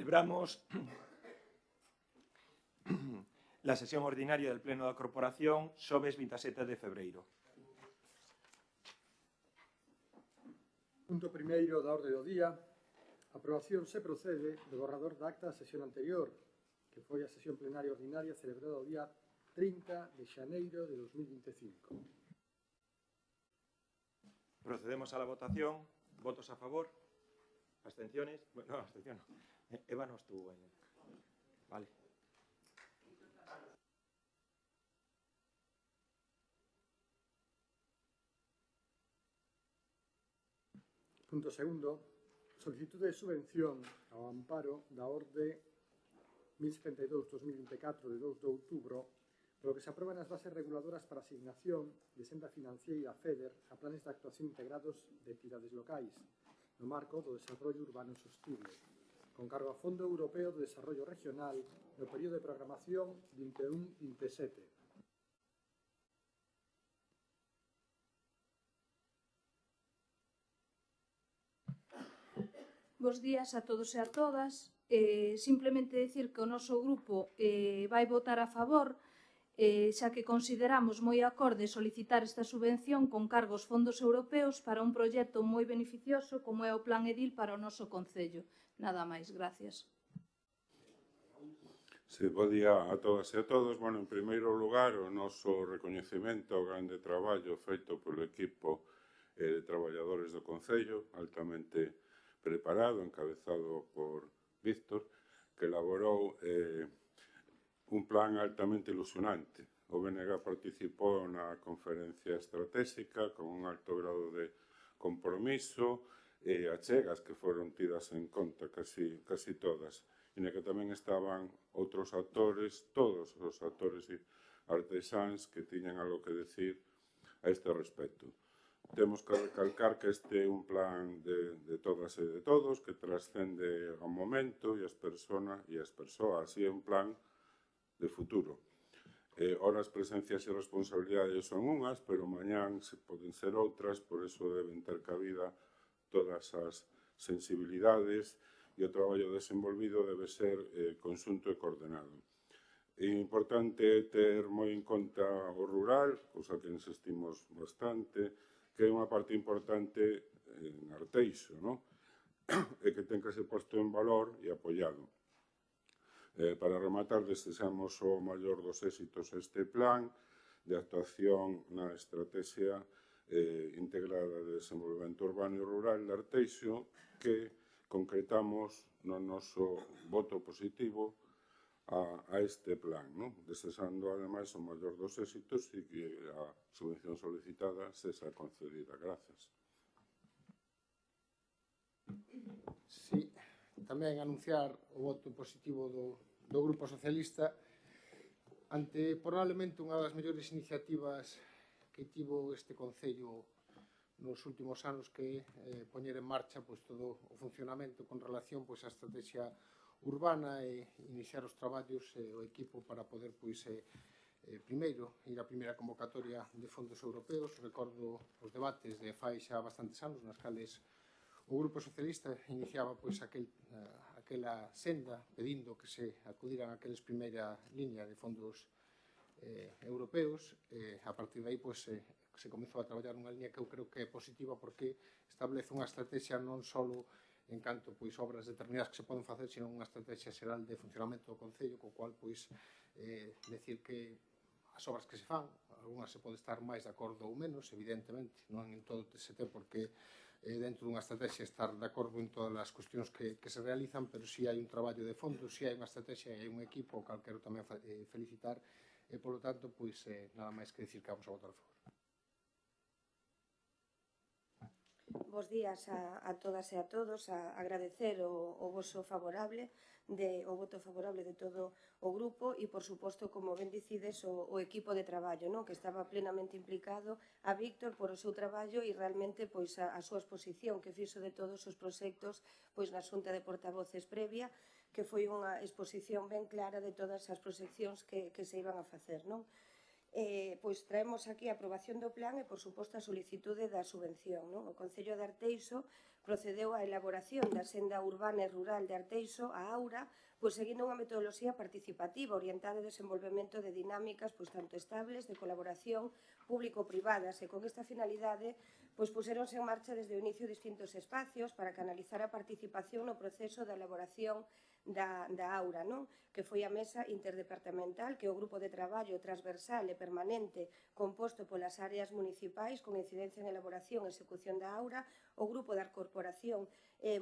Celebramos la sesión ordinaria del Pleno da Corporación xoves 27 de febreiro. Punto primeiro da orde do día. Aprobación se procede do borrador da acta da sesión anterior, que foi a sesión plenaria ordinaria celebrada o día 30 de xaneiro de 2025. Procedemos a la votación. Votos a favor. Abstenciones. Bueno, abstención no. Eva no estuvo. Vale. Punto segundo. Solicitud de subvención ao amparo da orde 1072-2024 de 2 de outubro, polo que se aproban as bases reguladoras para asignación de senda financiera FEDER a planes de actuación integrados de entidades locais, no marco do desarrollo urbano sostible, con cargo a Fondo Europeo de Desarrollo Regional no período de programación 21-27. Bos días a todos e a todas. Simplemente decir que o noso grupo vai votar a favor, xa que consideramos moi acorde solicitar esta subvención con cargos fondos europeos para un proxecto moi beneficioso como é o Plan Edil para o noso concello. Nada máis, gracias. Sí, bo día a todas e a todos. Bueno, en primeiro lugar, o noso recoñecemento ao grande traballo feito polo equipo de traballadores do Concello, altamente preparado, encabezado por Víctor, que elaborou un plan altamente ilusionante. O BNG participou na conferencia estratégica con un alto grado de compromiso e achegas que foron tidas en conta casi todas, e na que tamén estaban outros actores, todos os actores e artesáns que tiñan algo que decir a este respecto. Temos que recalcar que este é un plan de todas e de todos, que trascende ao momento e as persoas, e é un plan de futuro. Ora as presencias e responsabilidades son unhas, pero mañán poden ser outras, por iso deben ter cabida todas as sensibilidades e o traballo desenvolvido debe ser conxunto e coordenado. É importante ter moi en conta o rural, cousa que insistimos bastante, que é unha parte importante en Arteixo, e que ten que ser posto en valor e apoiado. Para rematar, desexamos o maior dos éxitos este plan de actuación na estrategia integrada de desenvolvemento urbano e rural de Arteixo, que concretamos no noso voto positivo a este plan, desexando, ademais, o maior dos éxitos e que a subvención solicitada sexa concedida. Grazas. Sí, tamén anunciar o voto positivo do Grupo Socialista ante probablemente unha das mellores iniciativas que tivo este Concello nos últimos anos, que poñer en marcha todo o funcionamento con relación á estrategia urbana e iniciar os traballos o equipo para poder, primeiro, ir á primeira convocatoria de fondos europeos. Recordo os debates de fai xa bastantes anos, nas cales o Grupo Socialista iniciaba aquela senda pedindo que se acudiran aqueles primeira liña de fondos europeos. A partir de aí, se comezou a traballar unha liña que eu creo que é positiva, porque establece unha estrategia non só en canto obras determinadas que se poden facer, sino unha estrategia xeral de funcionamento do Concello, co cual decir que as obras que se fan, algunhas se pode estar máis de acordo ou menos, evidentemente, non en todo se ten porque dentro dunha estrategia estar de acordo en todas as cuestións que se realizan, pero si hai un traballo de fondo, si hai unha estrategia e hai un equipo, o cal quero tamén felicitar, e, polo tanto, nada máis que dicir que vamos a votar a favor. Bos días a todas e a todos. Agradecer o voto favorable de todo o grupo e, por suposto, como ben dicides, o equipo de traballo, que estaba plenamente implicado, a Víctor por o seu traballo e realmente a súa exposición que fixo de todos os proxectos na Xunta de Portavoces previa, que foi unha exposición ben clara de todas as proxeccións que se iban a facer, traemos aquí a aprobación do plan e, por suposto, a solicitude da subvención. O Concello de Arteixo procedeu á elaboración da Senda Urbana e Rural de Arteixo, a AURA, pois seguindo unha metodoloxía participativa orientada ao desenvolvemento de dinámicas pois tanto estables de colaboración público-privadas, e con esta finalidade pois puseronse en marcha desde o inicio distintos espacios para canalizar a participación no proceso da elaboración da AURA, non? Que foi a mesa interdepartamental, que é o grupo de traballo transversal e permanente composto polas áreas municipais con incidencia en elaboración e execución da AURA, o grupo da corporación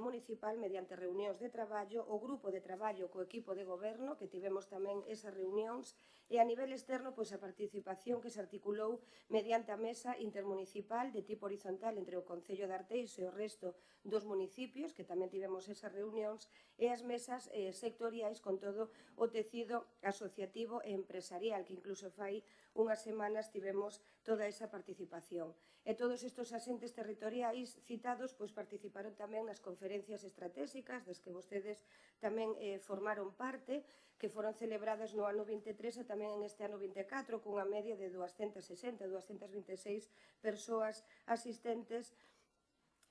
municipal mediante reunións de traballo, o grupo de traballo co equipo de goberno, que tivemos tamén esas reunións, e a nivel externo, pois a participación que se articulou mediante a mesa intermunicipal de tipo horizontal entre o Concello de Arteixo e o resto dos municipios, que tamén tivemos esas reunións, e as mesas sectoriais con todo o tecido asociativo e empresarial, que incluso fai unhas semanas tivemos toda esa participación. E todos estes asentes territoriais citados pois participaron tamén nas conferencias estratégicas das que vostedes tamén formaron parte, que foron celebradas no ano 23 e tamén en este ano 24, cunha media de 260-226 persoas asistentes.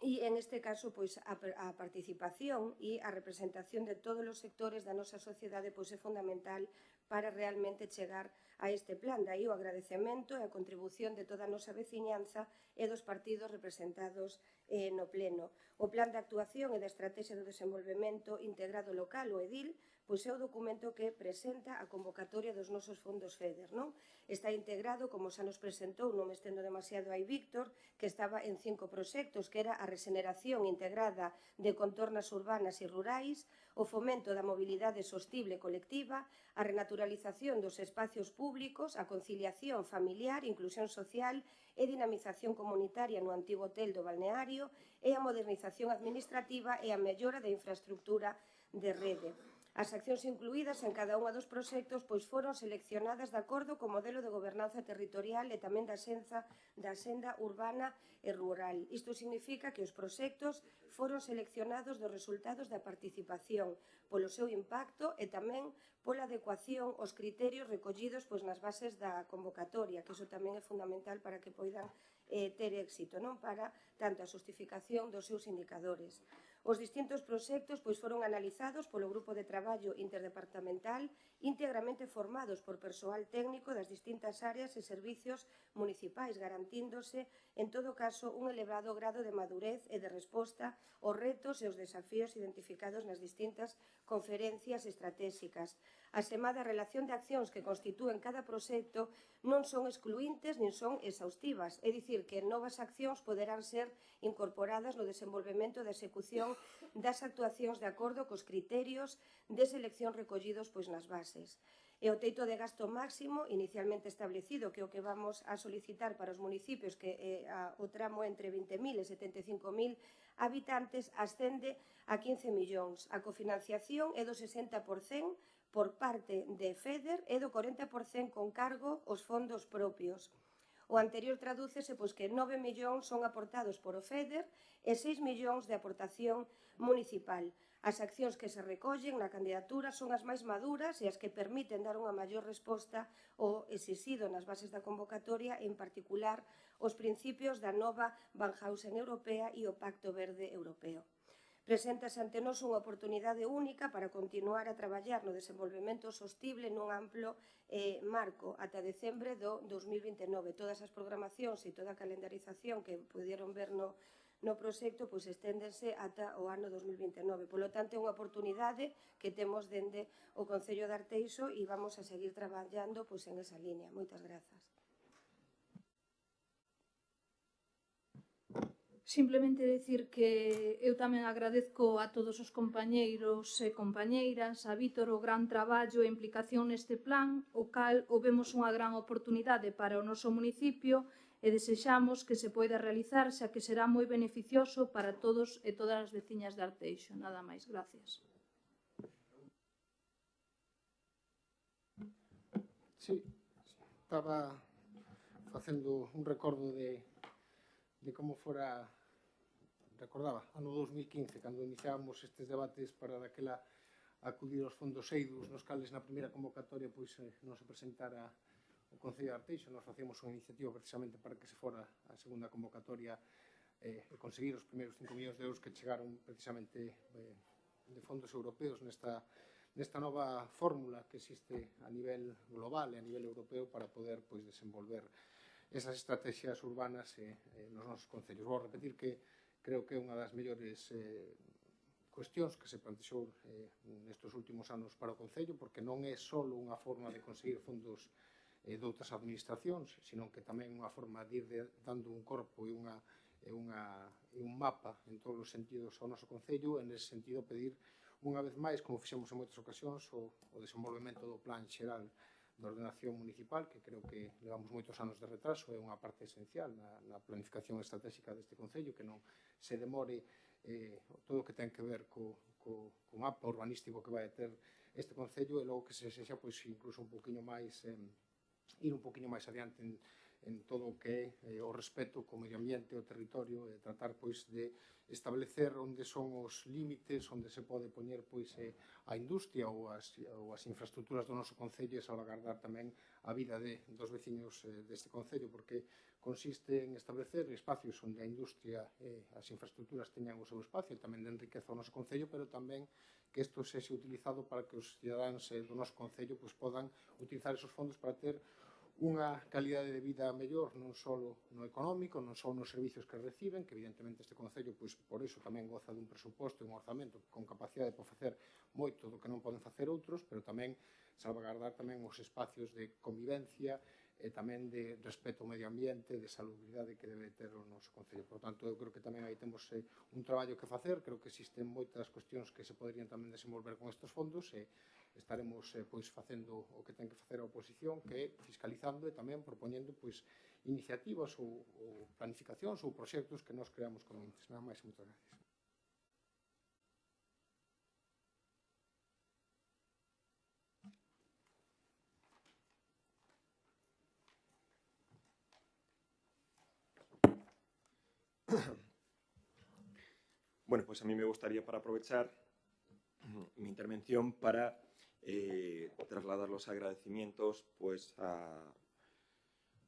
E, en este caso, pois, a participación e a representación de todos os sectores da nosa sociedade pois, é fundamental para realmente chegar a este plan. Daí o agradecemento e a contribución de toda a nosa veciñanza e dos partidos representados no pleno. O plan de actuación e da estrategia do desenvolvemento integrado local, o EDIL, pois é o documento que presenta a convocatoria dos nosos fondos FEDER, non? Está integrado, como xa nos presentou, non me estendo demasiado aí Víctor, que estaba en 5 proxectos, que era a regeneración integrada de contornas urbanas e rurais, o fomento da mobilidade sostible colectiva, a renaturalización dos espacios públicos, a conciliación familiar, inclusión social e dinamización comunitaria no antigo hotel do balneario, e a modernización administrativa e a mellora da infraestructura de rede. As accións incluídas en cada unha dos proxectos pois foron seleccionadas de acordo co modelo de gobernanza territorial e tamén da senda urbana e rural. Isto significa que os proxectos foron seleccionados dos resultados da participación, polo seu impacto e tamén pola adecuación aos criterios recollidos pois nas bases da convocatoria, que iso tamén é fundamental para que poidan ter éxito, non? Para tanto a xustificación dos seus indicadores. Os distintos proxectos pois foron analizados polo grupo de traballo interdepartamental íntegramente formados por persoal técnico das distintas áreas e servicios municipais, garantíndose, en todo caso, un elevado grado de madurez e de resposta aos retos e aos desafíos identificados nas distintas conferencias estratégicas. A semada relación de accións que constitúen cada proxecto non son excluíntes nin son exhaustivas, é dicir, que novas accións poderán ser incorporadas no desenvolvemento da execución das actuacións de acordo cos criterios de selección recollidos pois nas bases. E o teito de gasto máximo inicialmente establecido, que é o que vamos a solicitar para os municipios, que o tramo entre 20.000 e 75.000 habitantes, ascende a 15 millóns. A cofinanciación é do 60% por parte de FEDER e do 40% con cargo aos fondos propios. O anterior tradúcese pois que 9 millóns son aportados por o FEDER e 6 millóns de aportación municipal. As accións que se recollen na candidatura son as máis maduras e as que permiten dar unha maior resposta ao exixido nas bases da convocatoria, en particular os principios da nova Banhausen Europea e o Pacto Verde Europeo. Preséntase ante nós unha oportunidade única para continuar a traballar no desenvolvemento sostible nun amplo marco ata decembre do 2029. Todas as programacións e toda a calendarización que pudieron ver no proxecto pois esténdense ata o ano 2029. Polo tanto, é unha oportunidade que temos dende o Concello de Arteixo e vamos a seguir traballando pois en esa línea. Moitas grazas. Simplemente decir que eu tamén agradezco a todos os compañeiros e compañeiras, a Vítor o gran traballo e implicación neste plan, o cal o vemos unha gran oportunidade para o noso municipio e desexamos que se poida realizar, xa que será moi beneficioso para todos e todas as veciñas de Arteixo. Nada máis, gracias. Sí, estaba facendo un recordo de como fora, recordaba, ano 2015, cando iniciábamos estes debates para daquela acudir aos fondos EIDUS, nos cales na primeira convocatoria pois non se presentara o Concello de Arteixo. Nos facíamos unha iniciativa precisamente para que se fora a segunda convocatoria conseguir os primeiros 5 millóns de euros que chegaron precisamente de fondos europeos nesta nova fórmula que existe a nivel global e a nivel europeo para poder desenvolver esas estrategias urbanas nos nosos concellos. Vou repetir que creo que é unha das mellores cuestións que se plantexou nestes últimos anos para o Concello, porque non é só unha forma de conseguir fondos de outras administracións, sino que tamén unha forma de ir dando un corpo e un mapa en todos os sentidos ao noso Concello, e nese sentido pedir unha vez máis, como fixemos en moitas ocasións, o desenvolvemento do Plan Xeral de Ordenación Municipal, que creo que levamos moitos anos de retraso, é unha parte esencial na planificación estratégica deste Concello, que non se demore todo o que ten que ver co mapa urbanístico que vai ter este Concello, e logo que se sexa incluso un poquinho máis ir un poquinho máis adiante en todo o que é o respeto co medio ambiente, o territorio, e tratar de establecer onde son os límites, onde se pode poñer a industria ou as infraestructuras do noso Concello, e salvaguardar tamén a vida dos veciños deste Concello, porque consiste en establecer espacios onde a industria e as infraestructuras teñan o seu espacio, tamén de enriqueza o noso Concello, pero tamén que isto sexe utilizado para que os cidadáns do noso Concello podan utilizar esos fondos para ter unha calidade de vida mellor, non só no económico, non só nos servicios que reciben, que evidentemente este Concello por iso tamén goza dun presuposto e un orzamento con capacidade de facer moito do que non poden facer outros, pero tamén salvaguardar tamén os espacios de convivencia e tamén de respeto ao medio ambiente, de salubridade que debe ter o noso Concello. Por tanto, eu creo que tamén aí temos un traballo que facer, creo que existen moitas cuestións que se poderían tamén desenvolver con estes fondos, e estaremos facendo o que ten que facer a oposición, que é fiscalizando e tamén propoñendo iniciativas ou planificacións ou proxectos que nós creamos convenientes. Nada máis, moitas gracias. Bueno, pues a mí me gustaría, para aprovechar mi intervención, para trasladar los agradecimientos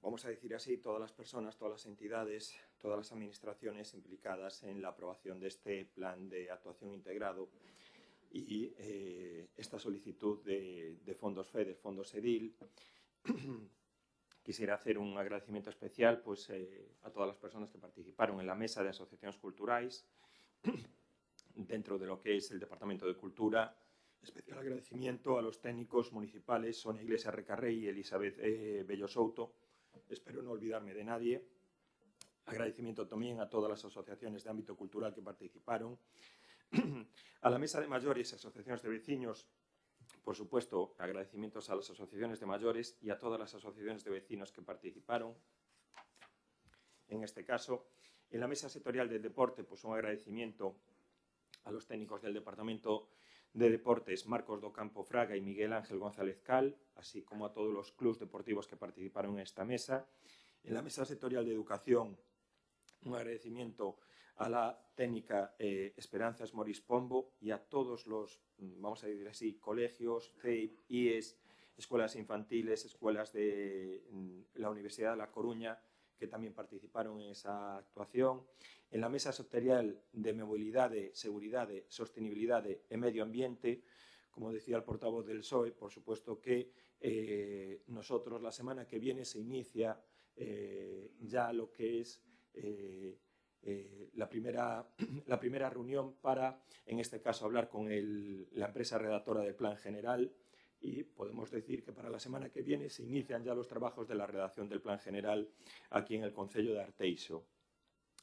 vamos a decir así, todas las personas, todas las entidades, todas las administraciones implicadas en la aprobación de este plan de actuación integrado y esta solicitud de fondos FEDER, fondos EDIL. Quisiera hacer un agradecimiento especial a todas las personas que participaron en la mesa de asociaciones culturales dentro de lo que es el Departamento de Cultura. Especial agradecimiento a los técnicos municipales Sonia Iglesias Recarrey y Elizabeth Bello Souto. Espero no olvidarme de nadie. Agradecimiento también a todas las asociaciones de ámbito cultural que participaron. A la mesa de mayores y asociaciones de vecinos, por supuesto, agradecimientos a las asociaciones de mayores y a todas las asociaciones de vecinos que participaron. En este caso, en la mesa sectorial del deporte, un agradecimiento a los técnicos del Departamento de Deportes, Marcos do Campo Fraga y Miguel Ángel González Cal, así como a todos los clubs deportivos que participaron en esta mesa. En la mesa sectorial de educación, un agradecimiento a la técnica Esperanzas Moris Pombo y a todos los, vamos a decir así, colegios, CEIP, IES, escuelas infantiles, escuelas de la Universidad de La Coruña, que también participaron en esa actuación. En la mesa sectorial de movilidade, seguridade, sostenibilidade e medio ambiente, como decía el portavoz del PSOE, por supuesto que nosotros la semana que viene se inicia ya lo que es la primera reunión para, en este caso, hablar con la empresa redactora del Plan General, y podemos decir que para la semana que viene se inician ya los trabajos de la redacción del Plan General aquí en el Concello de Arteixo.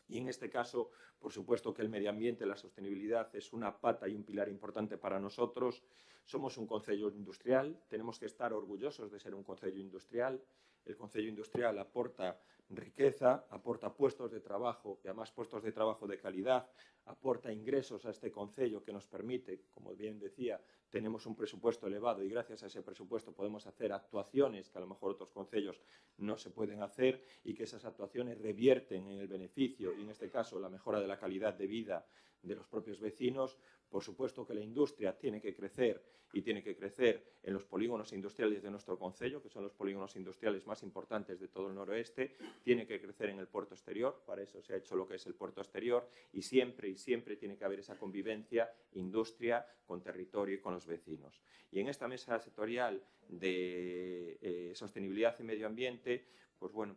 Y en este caso, por supuesto que el medio ambiente, la sostenibilidad es una pata y un pilar importante para nosotros. Somos un concello industrial, tenemos que estar orgullosos de ser un concello industrial. El concello industrial aporta riqueza, aporta puestos de trabajo y además puestos de trabajo de calidad, aporta ingresos a este concello que nos permite, como bien decía, tenemos un presupuesto elevado y gracias a ese presupuesto podemos hacer actuaciones que a lo mejor otros concellos no se pueden hacer y que esas actuaciones revierten en el beneficio y en este caso la mejora de la calidad de vida de los propios vecinos. Por supuesto que la industria tiene que crecer y tiene que crecer en los polígonos industriales de nuestro concello, que son los polígonos industriales más importantes de todo el noroeste. Tiene que crecer en el puerto exterior, para eso se ha hecho lo que es el puerto exterior, y siempre tiene que haber esa convivencia, industria con territorio y con los vecinos. Y en esta mesa sectorial de sostenibilidad y medio ambiente, pues bueno,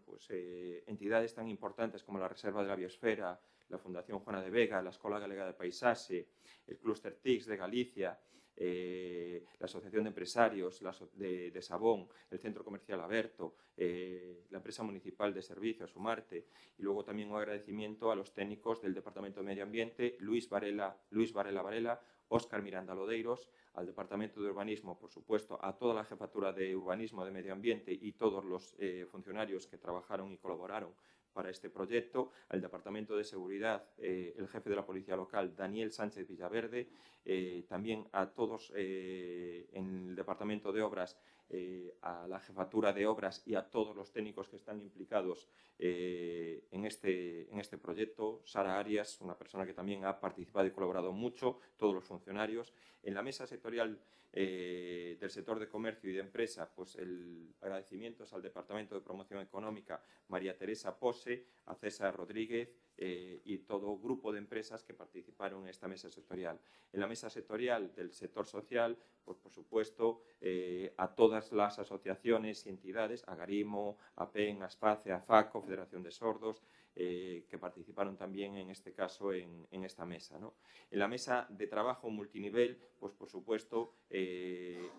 entidades tan importantes como la Reserva de la Biosfera, la Fundación Juana de Vega, la Escola Galega de Paisaxe, el Clúster TICS de Galicia, la Asociación de Empresarios de Sabón, el Centro Comercial Aberto, la Empresa Municipal de Servicios, Umarte, y luego también un agradecimiento a los técnicos del Departamento de Medio Ambiente, Luis Varela, Óscar Miranda Lodeiros, al Departamento de Urbanismo, por supuesto, a toda la Jefatura de Urbanismo, de Medio Ambiente y todos los funcionarios que trabajaron y colaboraron para este proyecto, al Departamento de Seguridad, el jefe de la Policía Local, Daniel Sánchez Villaverde, también a todos en el Departamento de Obras, a la Jefatura de Obras y a todos los técnicos que están implicados en este proyecto. Sara Arias, una persona que también ha participado y colaborado mucho, todos los funcionarios. En la mesa sectorial del sector de comercio y de empresa, pues el agradecimiento es al Departamento de Promoción Económica, María Teresa Pose, a César Rodríguez y todo grupo de empresas que participaron en esta mesa sectorial. En la mesa sectorial del sector social, pues por supuesto, a todas las asociaciones y entidades, a Garimo, a PEN, a SPACE, a FACO, Federación de Sordos, que participaron también en este caso en esta mesa, ¿no? En la mesa de trabajo multinivel, pues por supuesto,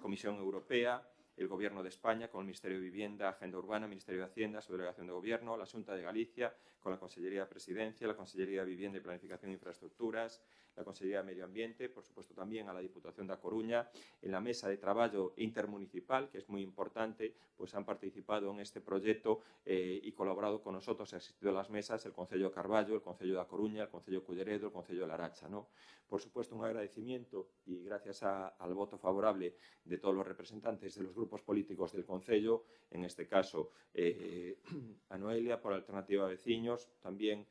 Comisión Europea, el Gobierno de España con el Ministerio de Vivienda, Agenda Urbana, Ministerio de Hacienda, su Delegación de Gobierno, la Xunta de Galicia con la Consellería de Presidencia, la Consellería de Vivienda y Planificación e Infraestructuras, la Consellería de Medio Ambiente, por supuesto también a la Diputación da Coruña. En la mesa de traballo intermunicipal, que es muy importante, pues han participado en este proyecto y colaborado con nosotros, han asistido a las mesas el Concello de Carballo, el Concello da Coruña, el Concello de Culleredo, el Concello de Laracha, ¿no? Por supuesto, un agradecimiento y gracias al voto favorable de todos los representantes de los grupos políticos del Concello, en este caso a Noelia por Alternativa Veciños, también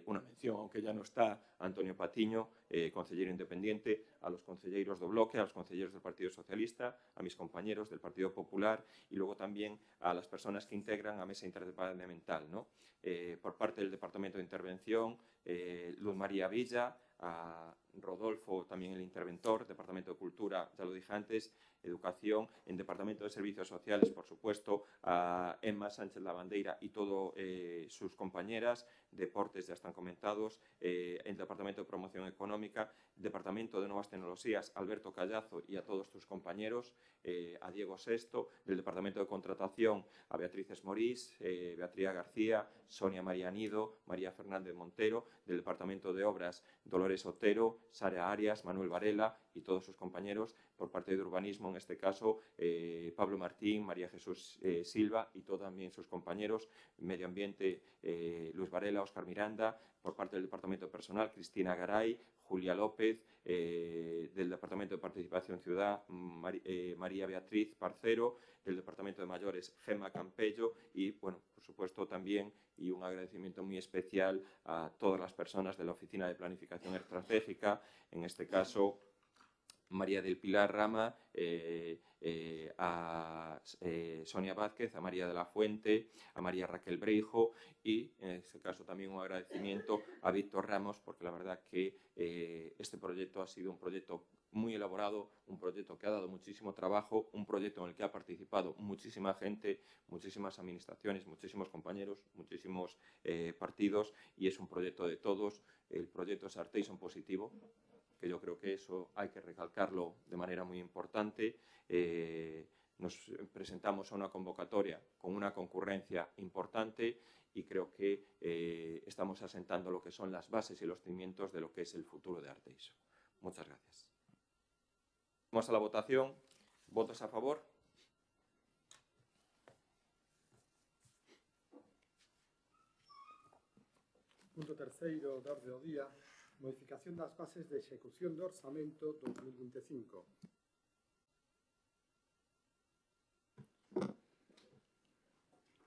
una mención, aunque ya no está, a Antonio Patiño, concellero independiente, a los concelleiros do Bloque, a los concelleros del Partido Socialista, a mis compañeros del Partido Popular y luego también a las personas que integran a Mesa Interdepartamental, ¿no? Por parte del Departamento de Intervención, Luz María Villa, a Rodolfo, también el interventor, Departamento de Cultura, ya lo dije antes, Educación, en Departamento de Servicios Sociales, por supuesto, a Emma Sánchez Lavandeira y todos sus compañeras, Deportes ya están comentados, el Departamento de Promoción Económica, Departamento de Nuevas Tecnologías, Alberto Callazo y a todos tus compañeros, a Diego Sesto, del Departamento de Contratación, a Beatriz Esmorís, Beatriz García, Sonia María Nido, María Fernández Montero, del Departamento de Obras, Dolores Otero, Sara Arias, Manuel Varela y todos sus compañeros, por parte de Urbanismo, en este caso, Pablo Martín, María Jesús Silva y todos también sus compañeros, Medio Ambiente, Luis Varela, Óscar Miranda, por parte del Departamento de Personal, Cristina Garay, Julia López, del Departamento de Participación Ciudad, María Beatriz Parcero, del Departamento de Mayores, Gemma Campello y, bueno, por supuesto también, y un agradecimiento muy especial a todas las personas de la Oficina de Planificación Estratégica, en este caso, María del Pilar Rama, a Sonia Vázquez, a María de la Fuente, a María Raquel Breijo y, en este caso, también un agradecimiento a Víctor Ramos, porque la verdad que este proyecto ha sido un proyecto muy elaborado, un proyecto que ha dado muchísimo trabajo, un proyecto en el que ha participado muchísima gente, muchísimas administraciones, muchísimos compañeros, muchísimos partidos y es un proyecto de todos. El proyecto es Arteixo positivo, que yo creo que eso hay que recalcarlo de manera muy importante. Nos presentamos a una convocatoria con una concurrencia importante y creo que estamos asentando lo que son las bases y los cimientos de lo que es el futuro de Arteixo. Muchas gracias. Vamos a la votación. ¿Votos a favor? Punto terceiro da orde do día. Modificación das bases de execución do Orzamento 2025.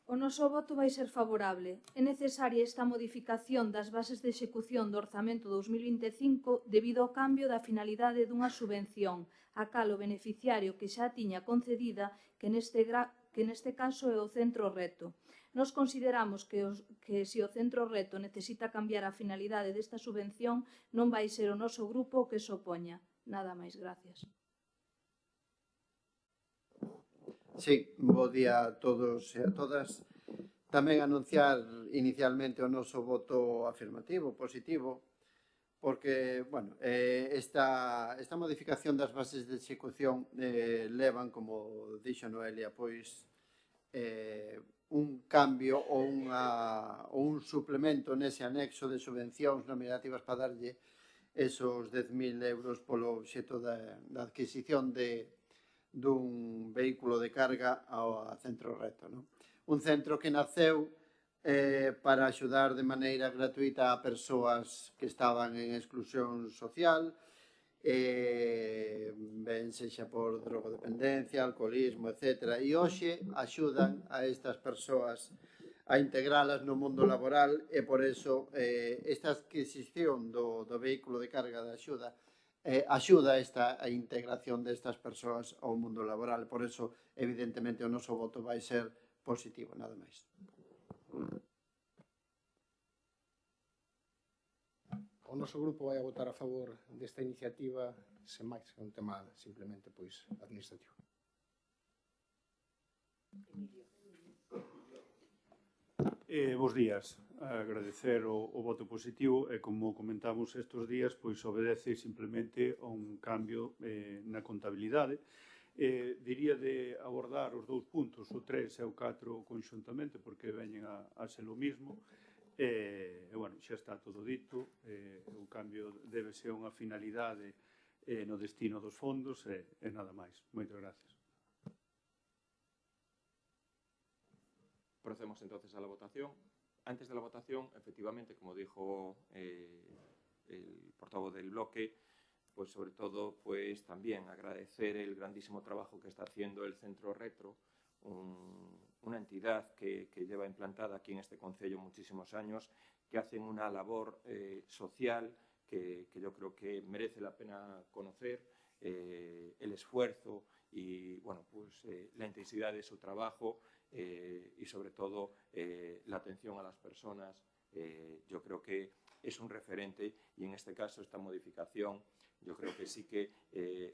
O noso voto vai ser favorable. É necesaria esta modificación das bases de execución do Orzamento 2025 debido ao cambio da finalidade dunha subvención, a cal o beneficiario que xa tiña concedida, que neste caso é o Centro Reto. Nos consideramos que se o Centro Reto necesita cambiar a finalidade desta subvención, non vai ser o noso grupo o que se opoña. Nada máis, gracias. Sí, bo día a todos e a todas. Tamén anunciar inicialmente o noso voto afirmativo, positivo, porque, bueno, esta modificación das bases de execución levan, como dixo Noelia, pois un cambio ou un suplemento nese anexo de subvencións nominativas para darlle esos 10.000 euros polo obxeto da adquisición dun vehículo de carga ao Centro Reto. Un centro que naceu para axudar de maneira gratuita a persoas que estaban en exclusión social, ben sexa por drogodependencia, alcoholismo, etc. E hoxe axudan a estas persoas a integralas no mundo laboral e por eso esta adquisición do vehículo de carga de axuda axuda a integración destas persoas ao mundo laboral. Por eso, evidentemente, o noso voto vai ser positivo, nada máis. O noso grupo vai a votar a favor desta iniciativa, sen máis, é un tema simplemente pois administrativo. Bos días. Agradecer o voto positivo e, como comentamos estes días, pois obedece simplemente a un cambio na contabilidade. Diría de abordar os dous puntos, o 3 e o 4 conxuntamente, porque veñen a ser o mismo. Bueno, xa está todo dito. O cambio debe ser unha finalidade no destino dos fondos e nada máis. Moitas gracias. Procedemos entonces a la votación. Antes de la votación, efectivamente, como dijo el portavoz del bloque, pues sobre todo, pues también agradecer el grandísimo trabajo que está haciendo el Centro Retro, una entidad que lleva implantada aquí en este concello muchísimos años, que hacen una labor social que yo creo que merece la pena conocer, el esfuerzo y, bueno, pues la intensidad de su trabajo, y sobre todo la atención a las personas. Yo creo que es un referente y en este caso esta modificación yo creo que sí que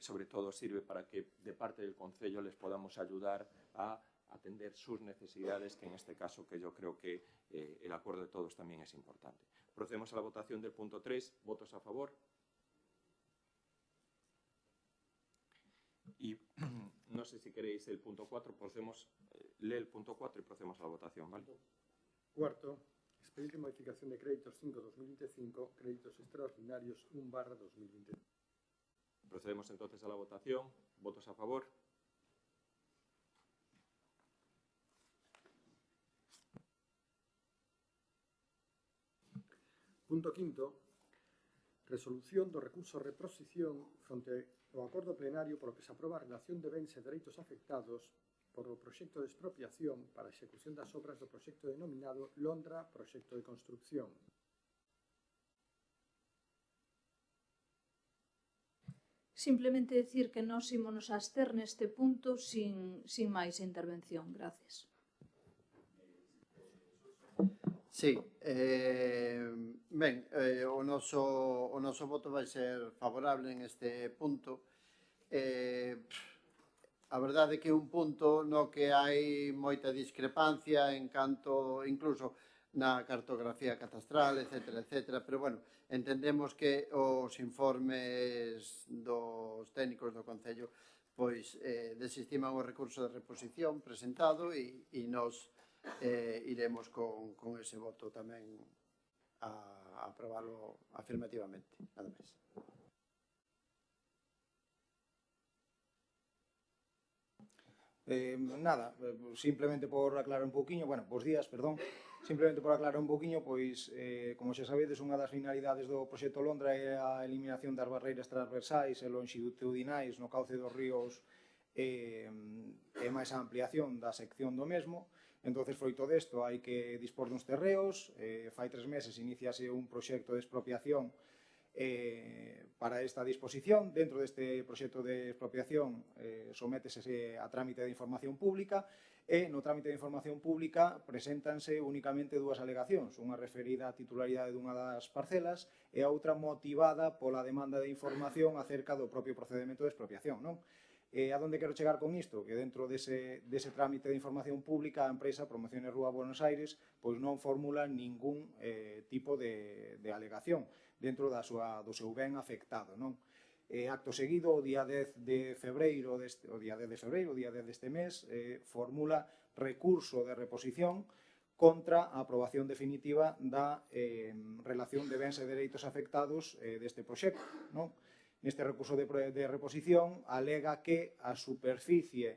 sobre todo sirve para que de parte del concello les podamos ayudar a atender sus necesidades, que en este caso que yo creo que el acuerdo de todos también es importante. Procedemos a la votación del punto 3. ¿Votos a favor? Y no sé si queréis el punto 4, lee el punto 4 y procedemos a la votación, ¿vale? Cuarto, expediente de modificación de créditos 5-2025, créditos extraordinarios 1/2020. Procedemos entonces a la votación. ¿Votos a favor? Punto quinto, resolución do recurso de reposición fronte ao acordo plenario polo que se aproba a relación de bens e dereitos afectados por o proxecto de expropiación para a execución das obras do proxecto denominado Londra Proxecto de Construcción. Simplemente decir que nós ímonos a abster neste punto sin máis intervención. Gracias. Sí, ben, o noso voto vai ser favorable en este punto. A verdade é que é un punto no que hai moita discrepancia en canto, incluso na cartografía catastral, etc., pero, bueno, entendemos que os informes dos técnicos do Concello pois desestiman o recurso de reposición presentado e nos iremos con ese voto tamén a aprobarlo afirmativamente, nada máis. Nada, simplemente por aclarar un pouquiño, bueno, bos días, perdón, simplemente por aclarar un pouquiño, pois, como xa sabedes, unha das finalidades do proxecto Londra é a eliminación das barreiras transversais e longitudinais no cauce dos ríos e máis a ampliación da sección do mesmo. Entonces, froito desto, hai que dispor duns terreos. Fai 3 meses iniciase un proxecto de expropiación para esta disposición. Dentro deste proxecto de expropiación sométese a trámite de información pública e no trámite de información pública preséntanse únicamente 2 alegacións, unha referida á titularidade dunha das parcelas e a outra motivada pola demanda de información acerca do propio procedimento de expropiación, non? A donde quero chegar con isto? Que dentro dese trámite de información pública a empresa Promociones Rúa Buenos Aires pois non formula ningún tipo de alegación dentro do seu ben afectado, non? Acto seguido, o día 10 de febreiro deste mes, formula recurso de reposición contra a aprobación definitiva da relación de bens e dereitos afectados deste proxecto, non? Neste recurso de reposición alega que a superficie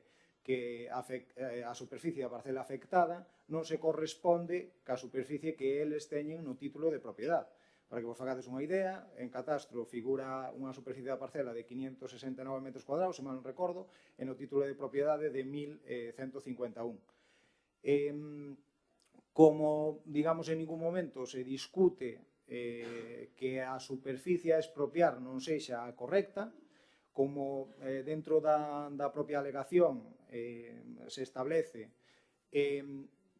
da parcela afectada non se corresponde ca superficie que eles teñen no título de propiedade. Para que vos fagades unha idea, en catastro figura unha superficie da parcela de 569 metros cuadrados, se mal non recordo, e no título de propiedade de 1151. Como, digamos, en ningún momento se discute que a superficie a expropiar non sexa a correcta, como dentro da propia alegación se establece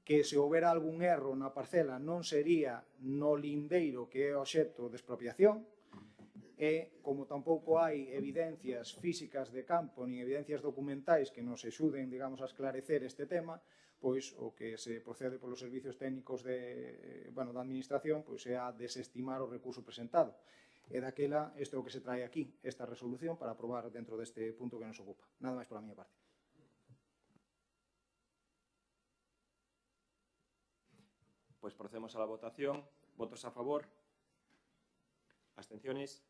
que se houbera algún erro na parcela non sería no lindeiro que é o obxecto de expropiación, e como tampouco hai evidencias físicas de campo nin evidencias documentais que nos axuden, digamos, a esclarecer este tema, pois o que se procede polos servicios técnicos da administración pois é a desestimar o recurso presentado. E daquela, isto é o que se trae aquí, esta resolución, para aprobar dentro deste punto que nos ocupa. Nada máis pola miña parte. Pois procedemos a la votación. Votos a favor. Abstenciones.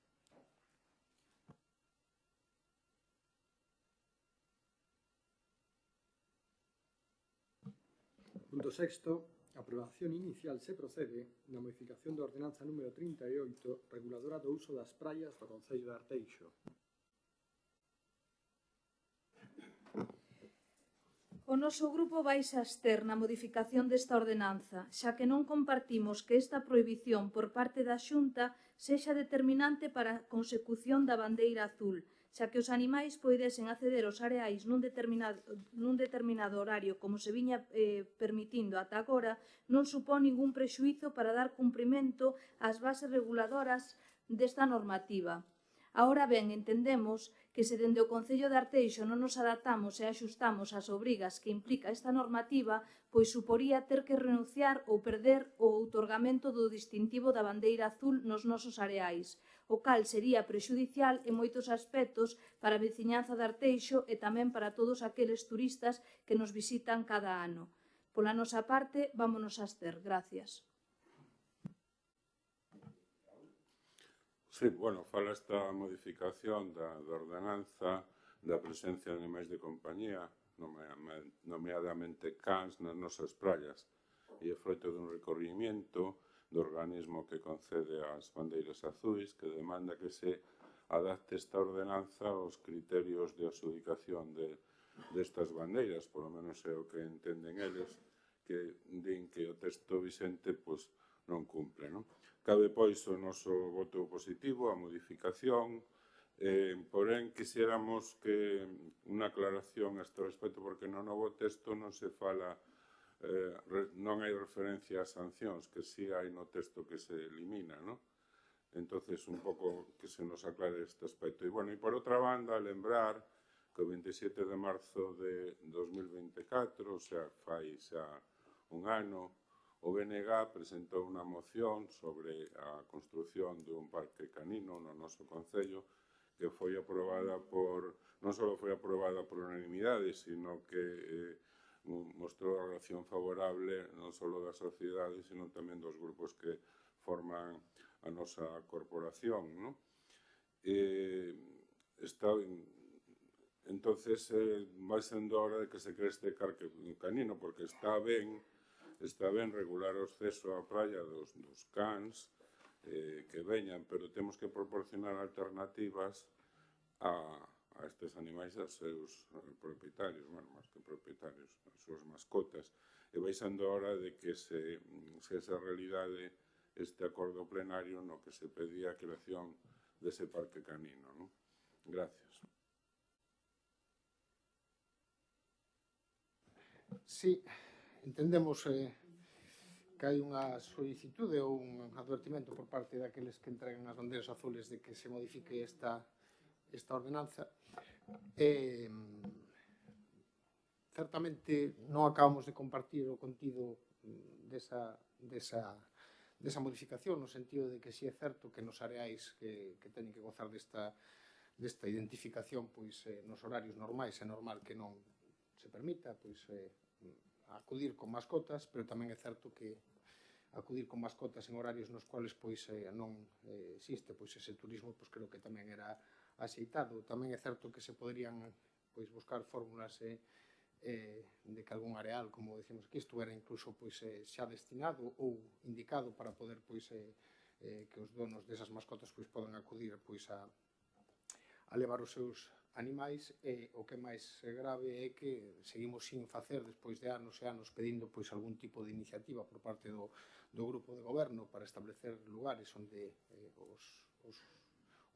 Punto sexto. Aprobación inicial se procede na modificación da ordenanza número 38, reguladora do uso das praias do Concello de Arteixo. O noso grupo vaise abster na modificación desta ordenanza, xa que non compartimos que esta prohibición por parte da Xunta sexa determinante para a consecución da bandeira azul, xa que os animais poidesen acceder aos areais nun determinado horario, como se viña permitindo ata agora, non supón ningún prexuízo para dar cumprimento ás bases reguladoras desta normativa. Ahora ben, entendemos que se dende o Concello de Arteixo non nos adaptamos e axustamos ás obrigas que implica esta normativa, pois suporía ter que renunciar ou perder o outorgamento do distintivo da bandeira azul nos nosos areais, o cal sería prexudicial en moitos aspectos para a veciñanza de Arteixo e tamén para todos aqueles turistas que nos visitan cada ano. Pola nosa parte, vámonos a abster. Gracias. Sí, bueno, fala esta modificación da ordenanza da presencia de animais de compañía, nomeadamente cans nas nosas praias, e é froito dun recorrimiento do organismo que concede as bandeiras azuis, que demanda que se adapte esta ordenanza aos criterios de adxudicación destas bandeiras, polo menos é o que entenden eles, que din que o texto vixente non cumple, non? Cabe, pois, o noso voto positivo á modificación, porén, quixéramos que unha aclaración a este respecto, porque no novo texto non se fala, non hai referencia a sancións, que si hai no texto que se elimina, non? Entonces, un pouco que se nos aclare este aspecto. E, bueno, e por outra banda, lembrar que o 27 de marzo de 2024, o sea, fai xa un ano, o BNG presentou unha moción sobre a construción dun parque canino no noso Concello que foi aprobada non só foi aprobada por unanimidade, sino que mostrou a relación favorable non só da sociedade, sino tamén dos grupos que forman a nosa corporación, non? Entonces, vai sendo hora de que se cree este parque canino, porque está ben regular o acceso á praia dos cans que veñan, pero temos que proporcionar alternativas a a estes animais aos seus propietarios, bueno, máis que propietarios, as súas mascotas. E vai sendo hora de que se esa realidade este acordo plenario no que se pedía a creación dese parque canino, non? Gracias. Sí, entendemos que hai unha solicitude ou un advertimento por parte daqueles que entregan as bandeiras azules de que se modifique esta ordenanza. Certamente non acabamos de compartir o contido desa modificación, no sentido de que si é certo que nos areais que teñen que gozar desta identificación nos horarios normais é normal que non se permita acudir con mascotas, pero tamén é certo que acudir con mascotas en horarios nos cuales non existe ese turismo, creo que tamén era axeitado. Tamén é certo que se poderían buscar fórmulas de que algún areal, como decimos aquí, estuera incluso xa destinado ou indicado para poder que os donos desas mascotas podan acudir a levar os seus animais. O que máis grave é que seguimos sin facer, despois de anos e anos, pedindo algún tipo de iniciativa por parte do grupo de goberno para establecer lugares onde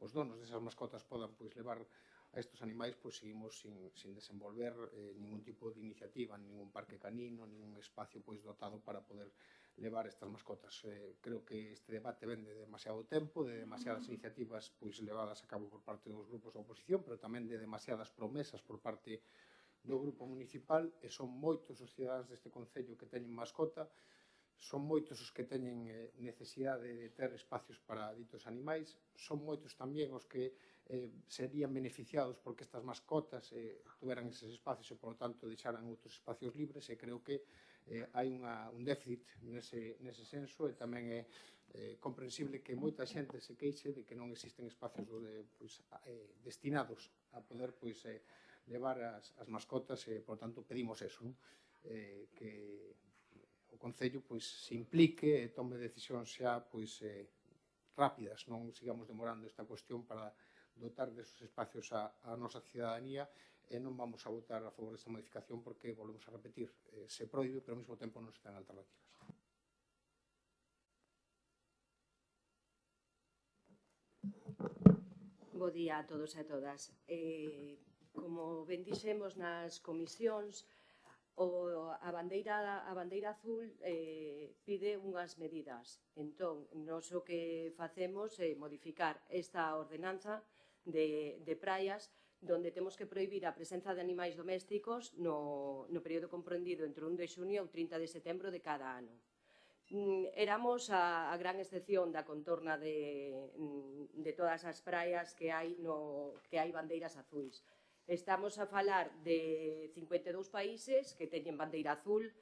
os donos desas mascotas podan levar a estes animais, seguimos sin desenvolver ningún tipo de iniciativa, ningún parque canino, ningún espacio dotado para poder levar estas mascotas. Creo que este debate ven de demasiado tempo, de demasiadas iniciativas levadas a cabo por parte dos grupos da oposición, pero tamén de demasiadas promesas por parte do grupo municipal, e son moitos os cidadáns deste concello que teñen mascota, son moitos os que teñen necesidade de ter espacios para ditos animais, son moitos tamén os que serían beneficiados porque estas mascotas tuveran eses espacios e, por lo tanto, deixaran outros espacios libres, e creo que hai un déficit nese senso, e tamén é comprensible que moita xente se queixe de que non existen espacios destinados a poder levar as mascotas, e, por tanto, pedimos eso, que o Concello se implique e tome decisións xa rápidas, non sigamos demorando esta cuestión para dotar desos espacios a nosa cidadanía, e non vamos a votar a favor desta modificación porque, volvemos a repetir, se proíbe, pero ao mesmo tempo non se ten alternativas. Bo día a todos e a todas. Como ben dixemos nas comisións, a bandeira azul pide unhas medidas. Entón, nós o que facemos é modificar esta ordenanza de praias, donde temos que prohibir a presenza de animais domésticos no período comprendido entre 1 de xunio e o 30 de setembro de cada ano. Éramos a gran excepción da contorna de todas as praias que hai bandeiras azuis. Estamos a falar de 52 países que teñen bandeira azul,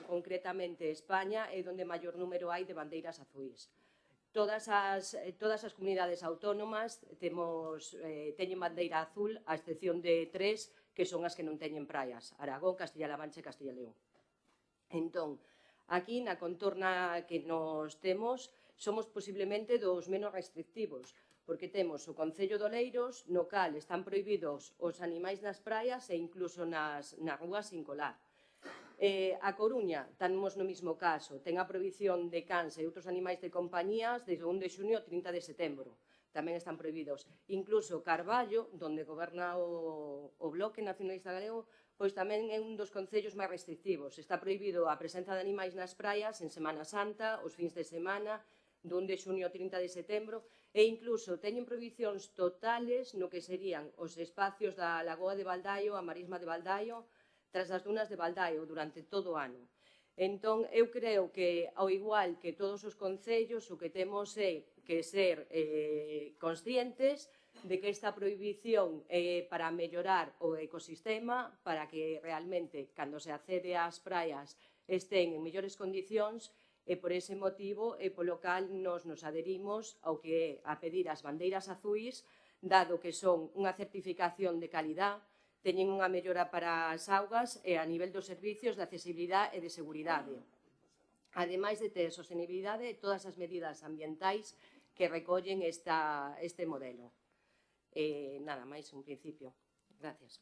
concretamente España é onde maior número hai de bandeiras azuis. Todas as comunidades autónomas teñen bandeira azul, a excepción de 3, que son as que non teñen praias: Aragón, Castilla-La Mancha e Castilla e León. Entón, aquí na contorna que nos temos, somos posiblemente dos menos restrictivos, porque temos o Concello de Oleiros, no cal están prohibidos os animais nas praias e incluso nas rúas sin colar. A Coruña, estamos no mesmo caso, ten a prohibición de cans e outros animais de compañías desde o 1 de xunio ao 30 de setembro. Tamén están prohibidos. Incluso Carballo, onde goberna o Bloque Nacionalista Galego, pois tamén é un dos concellos máis restrictivos. Está prohibido a presenza de animais nas praias en Semana Santa, os fins de semana, do 1 de xunio ao 30 de setembro, e incluso teñen prohibicións totales no que serían os espacios da Lagoa de Baldaio, a Marisma de Baldaio, tras as dunas de Baldaio durante todo o ano. Entón, eu creo que, ao igual que todos os concellos, o que temos é que ser conscientes de que esta prohibición é para mellorar o ecosistema, para que realmente, cando se accede ás praias, estén en mellores condicións, e por ese motivo e polo cal nos adherimos ao que é a pedir as bandeiras azuis, dado que son unha certificación de calidad, teñen unha mellora para as augas e a nivel dos servicios de accesibilidade e de seguridade. Ademais de ter sostenibilidade e todas as medidas ambientais que recollen este modelo. Nada máis, un principio. Gracias.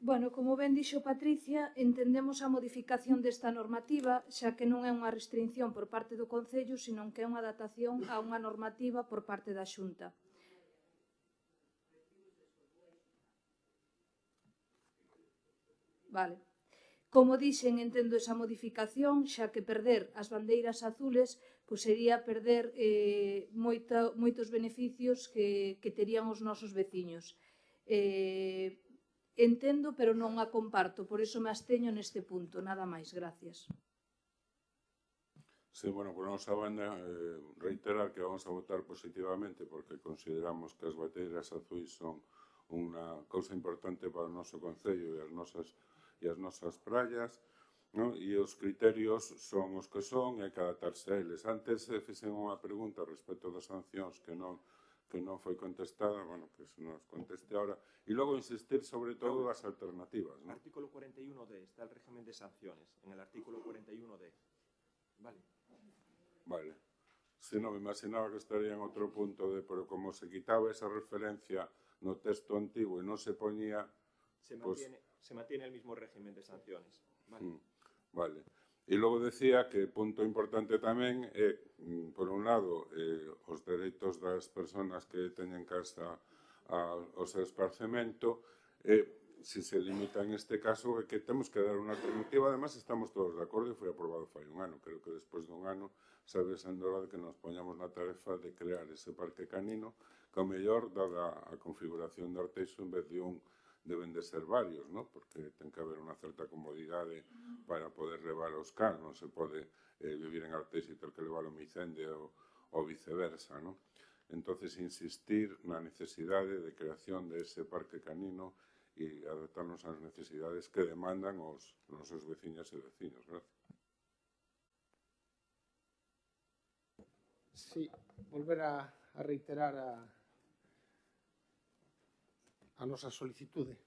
Bueno, como ben dixo Patricia, entendemos a modificación desta normativa, xa que non é unha restricción por parte do Concello, senón que é unha adaptación a unha normativa por parte da Xunta. Vale. Como dixen, entendo esa modificación, xa que perder as bandeiras azules pois sería perder moitos beneficios que terían os nosos veciños. Entendo, pero non a comparto, por iso me absteño neste punto. Nada máis, gracias. Sí, bueno, por nosa banda, reiterar que vamos a votar positivamente porque consideramos que as bandeiras azuis son unha cousa importante para o noso Concello e as nosas praias, no? E os criterios son os que son e hai que adaptarse a eles. Antes fixen unha pregunta respecto das sancións que non foi contestada, bueno, que se nos conteste ahora, e logo insistir sobre todo as alternativas, ¿no? Artículo 41D, está el régimen de sanciones, en el artículo 41D. Vale. Vale. Si non, me imaginaba que estaría en outro punto, pero como se quitaba esa referencia no texto antigo e non se poñía... Se mantiene el mismo régimen de sanciones. Vale. Vale. E logo decía que punto importante tamén é, por un lado, os dereitos das persoas que teñen casa ao seu esparcemento, se se limita en este caso é que temos que dar unha alternativa. Además, estamos todos de acordo e foi aprobado fai un ano. Creo que despois dun ano sabe sendo hora de que nos poñamos na tarefa de crear ese parque canino que, ao mellor, dada a configuración de Arteixo, en vez de un, deben de ser varios, ¿no? Porque ten que haber unha certa comodidade para poder levar os cans, non se pode vivir en Arteixo e ter que levar o Micende ou viceversa, ¿no? Entonces, insistir na necesidade de creación de ese parque canino e adaptarnos ás necesidades que demandan os nosos veciñas e veciños. Gracias. Sí, volver a reiterar a nosa solicitude.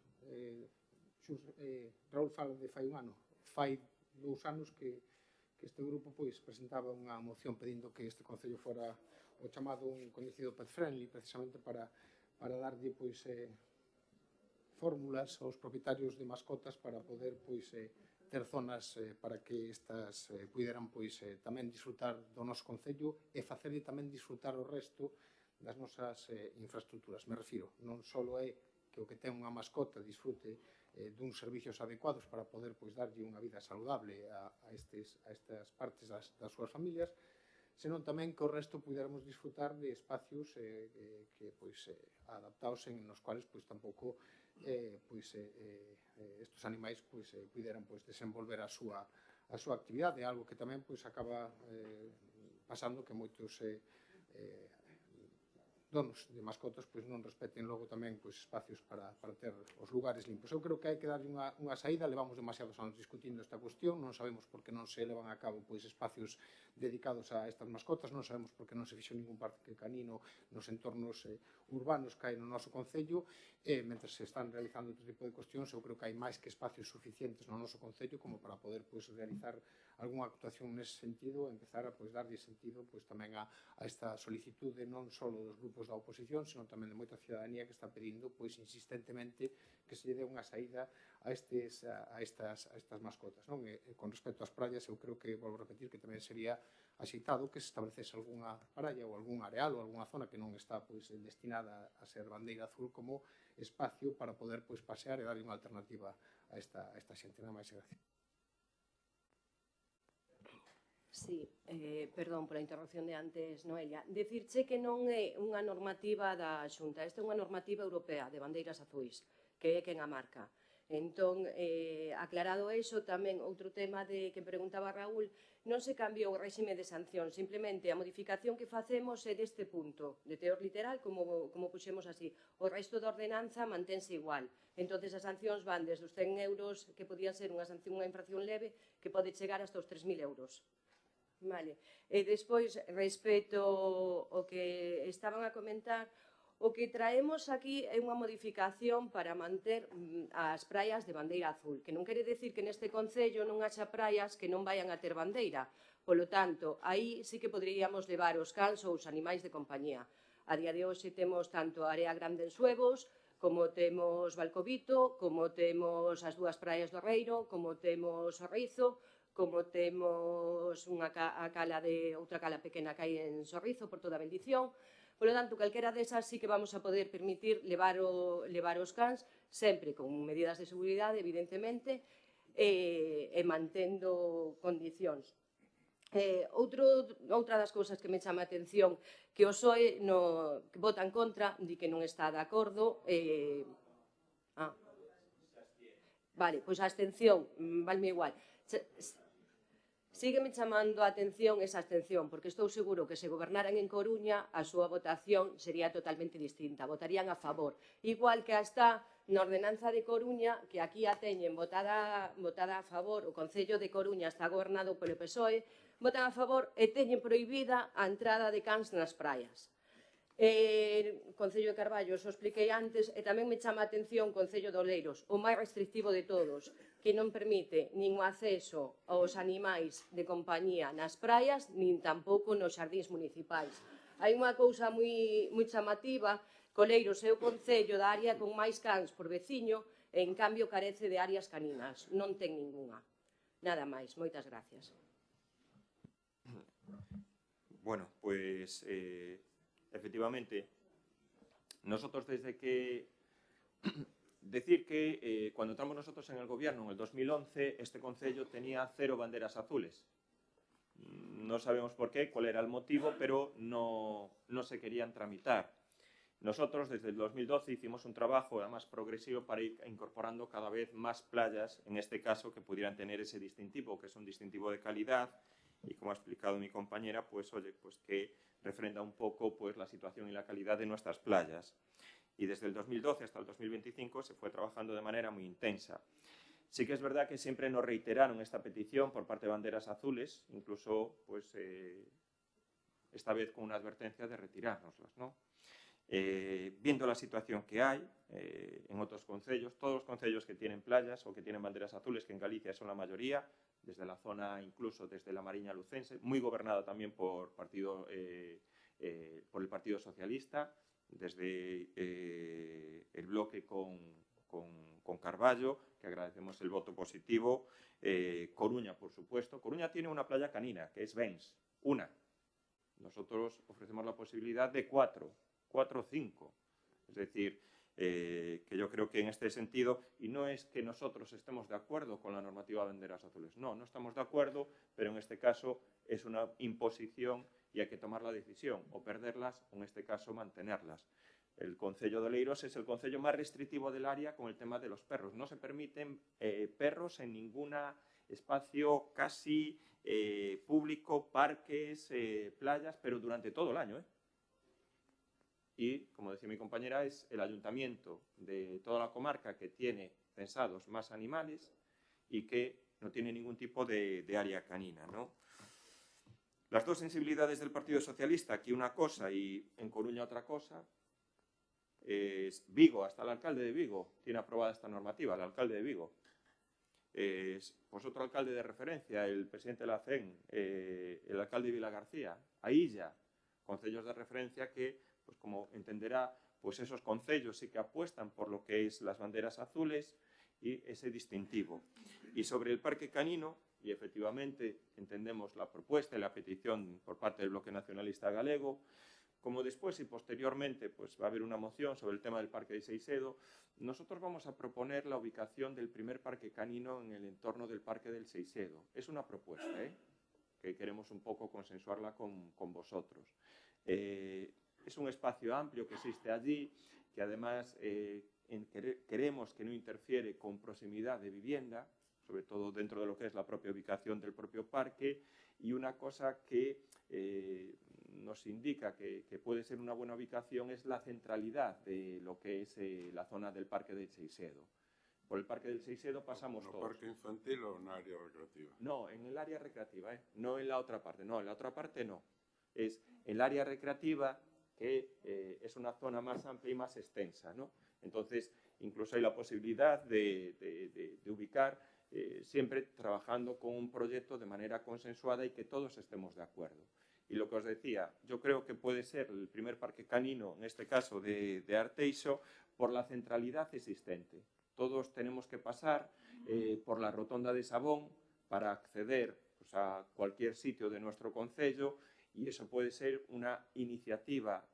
Raúl fala de fai un ano. Fai 2 anos que este grupo presentaba unha moción pedindo que este Concello fora o chamado un coñecido pet friendly, precisamente para darlle fórmulas aos propietarios de mascotas para poder ter zonas para que estas puderan tamén disfrutar do noso Concello e facerlle tamén disfrutar o resto das nosas infraestructuras. Me refiro, non só é que o que ten unha mascota disfrute duns servicios adecuados para poder darlle unha vida saludable a estas partes das súas familias, senón tamén que o resto puderamos disfrutar de espacios que adaptados nos cuales tampouco estes animais puderan desenvolver a súa actividade, algo que tamén acaba pasando que moitos donos de mascotas non respeten logo tamén espacios para ter os lugares limpos. Eu creo que hai que darlle unha saída. Levamos demasiados anos discutindo esta cuestión, non sabemos por que non se levan a cabo espacios dedicados a estas mascotas, non sabemos por que non se fixo ningún parque canino nos entornos urbanos que hai no noso Concello, e mentre se están realizando outro tipo de cuestións, eu creo que hai máis que espacios suficientes no noso Concello como para poder realizar algunha actuación nese sentido e empezar a darlle sentido tamén a esta solicitude non só dos grupos da oposición, senón tamén de moita cidadanía que está pedindo insistentemente que se lle dé unha saída a estas mascotas. Con respecto ás praias, eu creo que, volvo a repetir, que tamén sería axeitado que se establecese algunha praia ou algún areal ou algunha zona que non está destinada a ser bandeira azul como espacio para poder pasear e darlle unha alternativa a esta xente. Nada máis, gracias. Sí, perdón pola interrupción de antes, Noelia. Decirche que non é unha normativa da Xunta, esta é unha normativa europea de bandeiras azuis, que é quen a marca. Entón, aclarado eso, tamén outro tema que preguntaba Raúl, non se cambiou o réxime de sanción, simplemente a modificación que facemos é deste punto, de teor literal, como puxemos así. O resto da ordenanza mantense igual. Entón, as sancións van desde os 100 euros, que podía ser unha infracción leve, que pode chegar hasta os 3.000 euros. Vale. E despois, respecto ao que estaban a comentar, o que traemos aquí é unha modificación para manter as praias de bandeira azul, que non quere decir que neste Concello non haxa praias que non vayan a ter bandeira, Polo tanto, aí sí que poderíamos levar os cans ou os animais de compañía. A día de hoxe temos tanto a Area Grande en Suevos, como temos Valcovito, como temos as dúas praias do Reiro, como temos o Rizo, como temos outra cala pequena que hai en Sorrizo, por toda a bendición. Por lo tanto, calquera desas sí que vamos a poder permitir levar os cans, sempre con medidas de seguridade, evidentemente, e mantendo condicións. Outra das cousas que me chama a atención que o PSOE que vota en contra, di que non está de acordo. Vale, pois a abstención, valme igual. Sígueme chamando a atención esa abstención, porque estou seguro que se gobernaran en Coruña a súa votación sería totalmente distinta, votarían a favor. Igual que está na ordenanza de Coruña, que aquí a teñen votada a favor, o Concello de Coruña está gobernado polo PSOE, votan a favor e teñen prohibida a entrada de cans nas praias. Concello de Carballo, xo expliquei antes, e tamén me chama a atención Concello de Oleiros, o máis restrictivo de todos, que non permite nin o acceso aos animais de compañía nas praias, nin tampouco nos xardíns municipais. Hai unha cousa moi chamativa, que Oleiros é o concello da área con máis cans por veciño, e en cambio carece de áreas caninas, non ten ningunha. Nada máis, moitas gracias. Bueno, pues efectivamente, nosotros desde que... Decir que cuando entramos nosotros en el gobierno en el 2011, este concello tenía 0 banderas azules. No sabemos por qué, cuál era el motivo, pero no se querían tramitar. Nosotros desde el 2012 hicimos un trabajo además progresivo para ir incorporando cada vez más playas, en este caso, que pudieran tener ese distintivo, que es un distintivo de calidad, y como ha explicado mi compañera, pues oye, pues que refrenda un poco pues la situación y la calidad de nuestras playas. Y desde el 2012 hasta el 2025 se fue trabajando de manera muy intensa. Sí que es verdad que siempre nos reiteraron esta petición por parte de Banderas Azules, incluso pues, esta vez con una advertencia de retirárnoslas, ¿no? Viendo la situación que hay en otros concellos, todos los concellos que tienen playas o que tienen banderas azules, que en Galicia son la mayoría, desde la zona, incluso desde la Mariña Lucense, muy gobernada también por el Partido Socialista, desde el bloque con Carballo, que agradecemos el voto positivo, Coruña, por supuesto. Coruña tiene una playa canina, que es Bens, una. Nosotros ofrecemos la posibilidad de 4 o 5. Es decir, que yo creo que en este sentido, y no es que nosotros estemos de acuerdo con la normativa de banderas azules, no estamos de acuerdo, pero en este caso es una imposición y hay que tomar la decisión, o perderlas, o en este caso mantenerlas. El Concello de Oleiros es el concello más restrictivo del área con el tema de los perros. No se permiten perros en ningún espacio casi público, parques, playas, pero durante todo el año. Y, como decía mi compañera, es el ayuntamiento de toda la comarca que tiene censados más animales y que no tiene ningún tipo de área canina, ¿no? Las dos sensibilidades del Partido Socialista, aquí una cosa y en Coruña otra cosa, es Vigo, hasta el alcalde de Vigo tiene aprobada esta normativa, el alcalde de Vigo. Pues otro alcalde de referencia, el presidente de la CEN, el alcalde de Vilagarcía, Ailla, concellos de referencia que, pues como entenderá, pues esos concellos sí que apuestan por lo que es las banderas azules y ese distintivo. Y sobre el parque canino, y efectivamente entendemos la propuesta y la petición por parte del Bloque Nacionalista Galego, como después y posteriormente pues, va a haber una moción sobre el tema del Parque de Seisedo, nosotros vamos a proponer la ubicación del primer parque canino en el entorno del Parque del Seisedo. Es una propuesta, que queremos un poco consensuarla con vosotros. Es un espacio amplio que existe allí, que además queremos que no interfiere con proximidad de vivienda, sobre todo dentro de lo que es la propia ubicación del propio parque, y una cosa que nos indica que puede ser una buena ubicación es la centralidad de lo que es la zona del Parque del Seisedo. Por el Parque del Seisedo pasamos todos. ¿En el parque infantil o en el área recreativa? No, en el área recreativa, no en la otra parte. No, en la otra parte no. Es el área recreativa que es una zona más amplia y más extensa, ¿no? Entonces, incluso hay la posibilidad de ubicar siempre trabajando con un proyecto de manera consensuada y que todos estemos de acuerdo. Y lo que os decía, yo creo que puede ser el primer parque canino, en este caso de Arteixo, por la centralidad existente. Todos tenemos que pasar por la rotonda de Sabón para acceder pues, a cualquier sitio de nuestro concello, y eso puede ser una iniciativa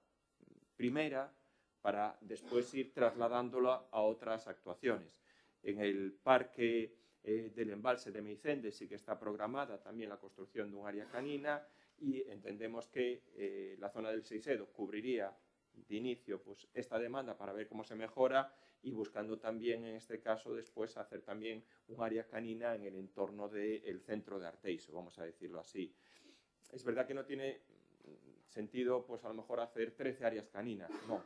primera para después ir trasladándola a otras actuaciones. En el parque del embalse de Meicende sí que está programada también la construcción de un área canina, y entendemos que la zona del Seisedo cubriría de inicio pues, esta demanda para ver cómo se mejora, y buscando también en este caso después hacer también un área canina en el entorno del centro de Arteixo, vamos a decirlo así. Es verdad que no tiene sentido pues a lo mejor hacer 13 áreas caninas, no,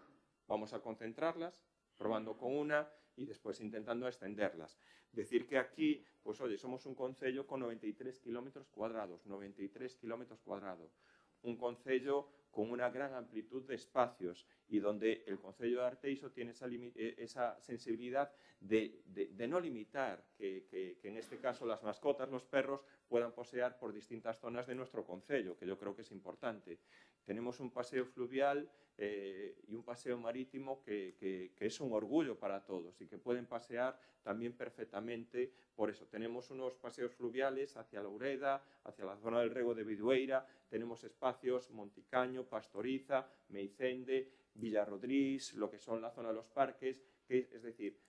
vamos a concentrarlas, probando con una y después intentando extenderlas. Decir que aquí, pues oye, somos un concello con 93 kilómetros cuadrados, 93 kilómetros cuadrados, un concello con una gran amplitud de espacios y donde el concello de Arteixo tiene esa sensibilidad de no limitar que en este caso las mascotas, los perros, puedan pasear por distintas zonas de nuestro concello, que yo creo que es importante. Tenemos un paseo fluvial y un paseo marítimo que es un orgullo para todos y que pueden pasear también perfectamente. Por eso tenemos unos paseos fluviales hacia Loureda, hacia la zona del Rego de Bidueira, tenemos espacios Monticaño, Pastoriza, Meicende, Villarrodrís, lo que son la zona de los parques, es decir,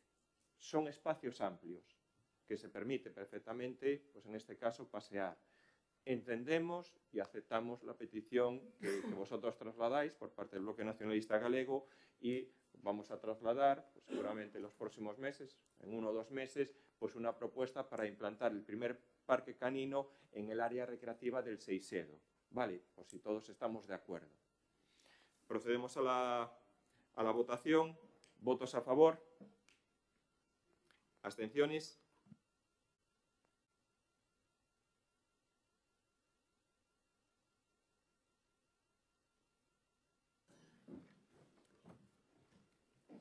son espacios amplios que se permite perfectamente, pues en este caso, pasear. Entendemos y aceptamos la petición que vosotros trasladáis por parte del Bloque Nacionalista Galego, y vamos a trasladar, pues seguramente en los próximos meses, en 1 o 2 meses, pues una propuesta para implantar el primer parque canino en el área recreativa del Seisedo. Vale, pues si todos estamos de acuerdo. Procedemos a la votación. ¿Votos a favor? ¿Abstenciones?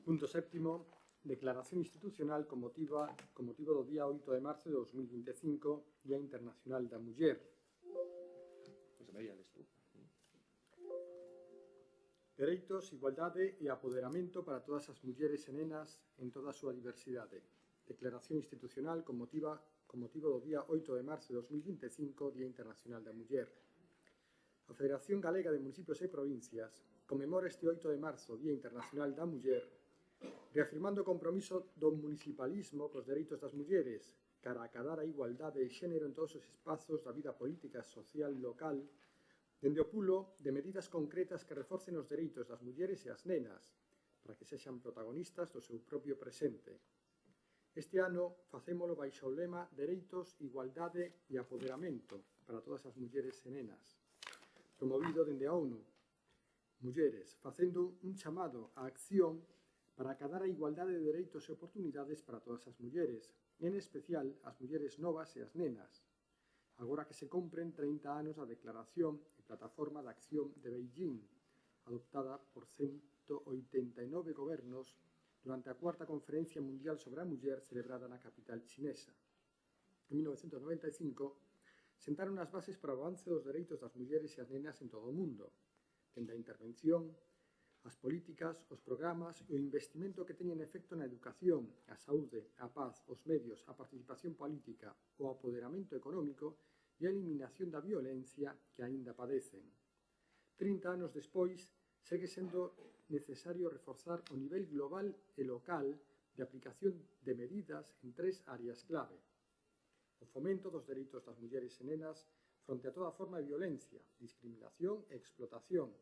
Punto séptimo. Declaración institucional con motivo do día 8 de marzo de 2025, Día Internacional da Muller. Pues veíales tú. Dereitos, igualdade e apoderamento para todas as mulleres e nenas en toda a súa diversidade. Declaración institucional con motivo do día 8 de marzo de 2025, Día Internacional da Muller. A Federación Galega de Municipios e Provincias conmemora este 8 de marzo, Día Internacional da Muller, reafirmando o compromiso do municipalismo cos dereitos das mulleres, cara a acadar a igualdade de xénero en todos os espazos da vida política e social local, dende o pulo de medidas concretas que reforcen os dereitos das mulleres e as nenas, para que sexan protagonistas do seu propio presente. Este ano facémolo baixo o lema Dereitos, Igualdade e Apoderamento para todas as mulleres e nenas, promovido dende a ONU. Mulleres, facendo un chamado á acción para acadar a igualdade de dereitos e oportunidades para todas as mulleres, en especial as mulleres novas e as nenas, agora que se cumpren 30 anos da Declaración e Plataforma de Acción de Beijing, adoptada por 189 gobernos durante a 4ª Conferencia Mundial sobre a Muller celebrada na capital chinesa. En 1995, sentaron as bases para o avance dos dereitos das mulleres e as nenas en todo o mundo, dende a intervención, as políticas, os programas e o investimento que teñen efecto na educación, a saúde, a paz, os medios, a participación política, o apoderamento económico e a eliminación da violencia que aínda padecen. 30 anos despois, segue sendo necesario reforzar o nivel global e local de aplicación de medidas en 3 áreas clave: o fomento dos dereitos das mulleres e nenas fronte a toda forma de violencia, discriminación e explotación,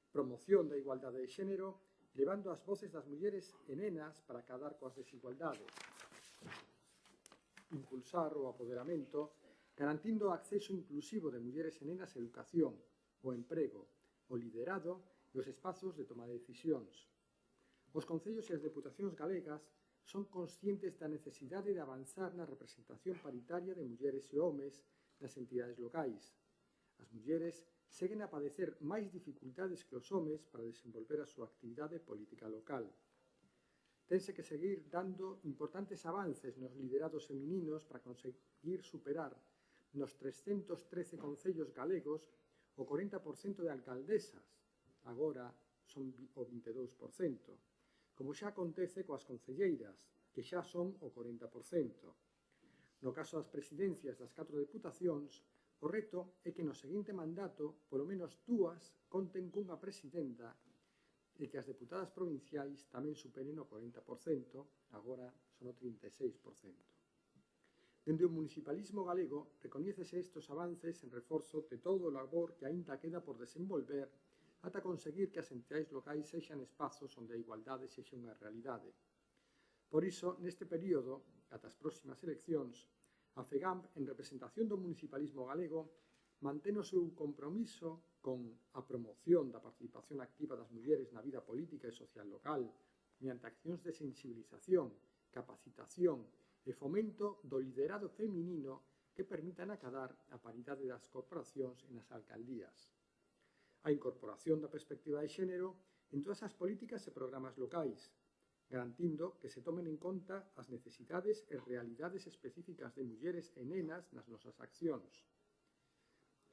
promoción da igualdade de xénero, levando as voces das mulleres e nenas para acadar coas desigualdades, impulsar o apoderamento, garantindo o acceso inclusivo de mulleres e nenas á educación, o emprego, o liderado e os espazos de toma de decisións. Os concellos e as deputacións galegas son conscientes da necesidade de avanzar na representación paritaria de mulleres e homes nas entidades locais. As mulleres seguen a padecer máis dificultades que os homes para desenvolver a súa actividade política local. tense que seguir dando importantes avances nos liderados femininos para conseguir superar nos 313 concellos galegos o 40% de alcaldesas, agora son o 22%, como xa acontece coas concelleiras, que xa son o 40%. No caso das presidencias das 4 deputacións, o reto é que no seguinte mandato, polo menos dúas conten cunha presidenta e que as deputadas provinciais tamén superen o 40%, agora son o 36%. Dende o municipalismo galego, recoñécese estes avances en reforzo de todo o labor que aínda queda por desenvolver ata conseguir que as entidades locais sexan espazos onde a igualdade sexa unha realidade. Por iso, neste período, ata as próximas eleccións, a FEGAMP, en representación do municipalismo galego, mantén o seu compromiso con a promoción da participación activa das mulleres na vida política e social local, mediante accións de sensibilización, capacitación e fomento do liderado feminino que permitan acadar a paridade das corporacións e nas alcaldías. A incorporación da perspectiva de xénero en todas as políticas e programas locais, garantindo que se tomen en conta as necesidades e realidades específicas de mulleres e nenas nas nosas accións.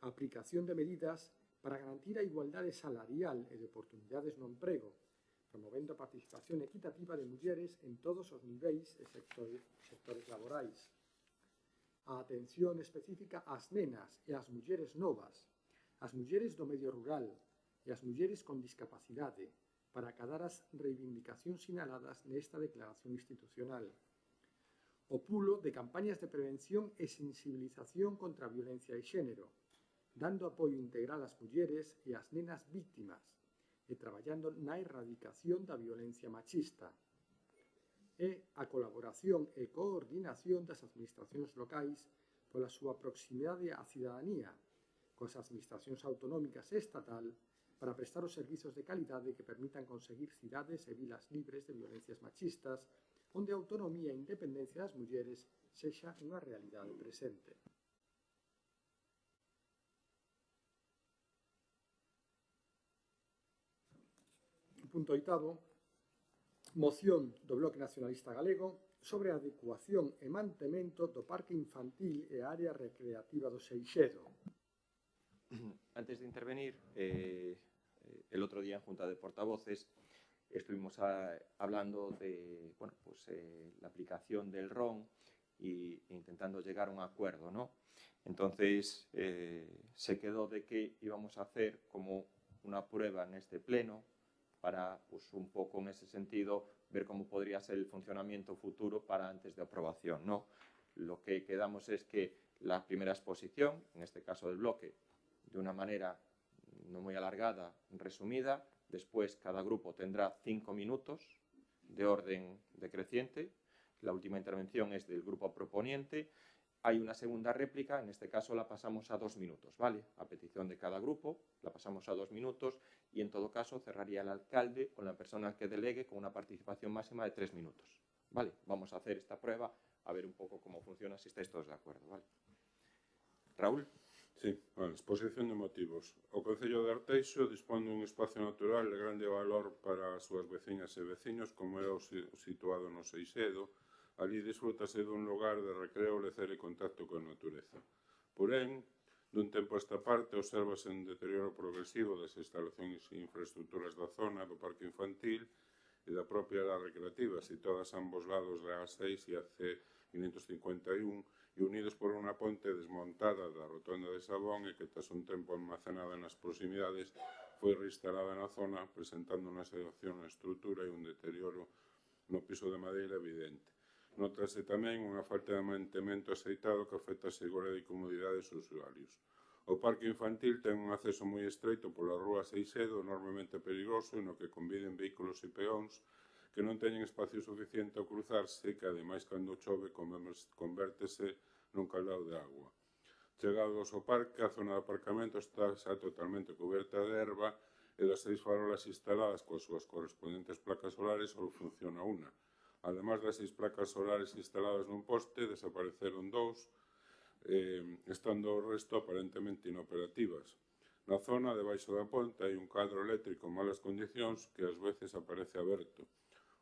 A aplicación de medidas para garantir a igualdade salarial e de oportunidades no emprego, promovendo a participación equitativa de mulleres en todos os niveis e sectores laborais. A atención específica ás nenas e ás mulleres novas, as mulleres do medio rural e as mulleres con discapacidade, para acadar as reivindicacións sinaladas nesta declaración institucional. O pulo de campañas de prevención e sensibilización contra a violencia de xénero, dando apoio integral ás mulleres e ás nenas víctimas e traballando na erradicación da violencia machista. E a colaboración e coordinación das administracións locais pola súa proximidade á cidadanía, coas administracións autonómicas e estatal, para prestar os servizos de calidade que permitan conseguir cidades e vilas libres de violencias machistas, onde a autonomía e independencia das mulleres sexa unha realidade presente. Punto 8. Moción do Bloque Nacionalista Galego sobre a adecuación e mantemento do parque infantil e a área recreativa do Seixedo. Antes de intervenir, el otro día en Junta de Portavoces estuvimos hablando de la aplicación del RON e intentando llegar a un acuerdo, ¿no? Entonces, se quedó de que íbamos a hacer como una prueba en este pleno para, pues, un poco en ese sentido, ver cómo podría ser el funcionamiento futuro para antes de aprobación, ¿no? Lo que quedamos es que la primera exposición, en este caso del bloque, de una manera no muy alargada, resumida. Después cada grupo tendrá 5 minutos de orden decreciente. La última intervención es del grupo proponiente. Hay una segunda réplica, en este caso la pasamos a 2 minutos, ¿vale? A petición de cada grupo, la pasamos a 2 minutos y en todo caso cerraría el alcalde con la persona que delegue con una participación máxima de 3 minutos, ¿vale? Vamos a hacer esta prueba, a ver un poco cómo funciona, si estáis todos de acuerdo, ¿vale? Raúl. Sí, bueno, exposición de motivos. O Concello de Arteixo dispón dun espacio natural de grande valor para as súas veciñas e veciños, como é o situado no Seixedo. Ali disfrútase dun lugar de recreo, lecer e contacto con a natureza. Porén, dun tempo a esta parte, observase un deterioro progresivo das instalacións e infraestructuras da zona do parque infantil e da propia área recreativa, situadas a ambos lados da A6 e a C551, e unidos por unha ponte desmontada da rotonda de Sabón e que, tras un tempo almacenada nas proximidades, foi reinstalada na zona, presentando unha situación na estrutura e un deterioro no piso de madeira evidente. Notase tamén unha falta de mantemento aceitado que afecta a seguridade e comodidade dos usuarios. O parque infantil ten un acceso moi estreito pola rúa Seixedo, enormemente perigoso, e no que conviden vehículos e peóns que non teñen espacio suficiente ao cruzarse, que ademais cando chove convértese nun caldao de agua. Chegados ao parque, a zona de aparcamento está xa totalmente coberta de herba e das 6 farolas instaladas coas súas correspondentes placas solares só funciona unha. Ademais das 6 placas solares instaladas nun poste, desapareceron 2, estando o resto aparentemente inoperativas. Na zona debaixo da ponte hai un cadro eléctrico en malas condicións que ás veces aparece aberto.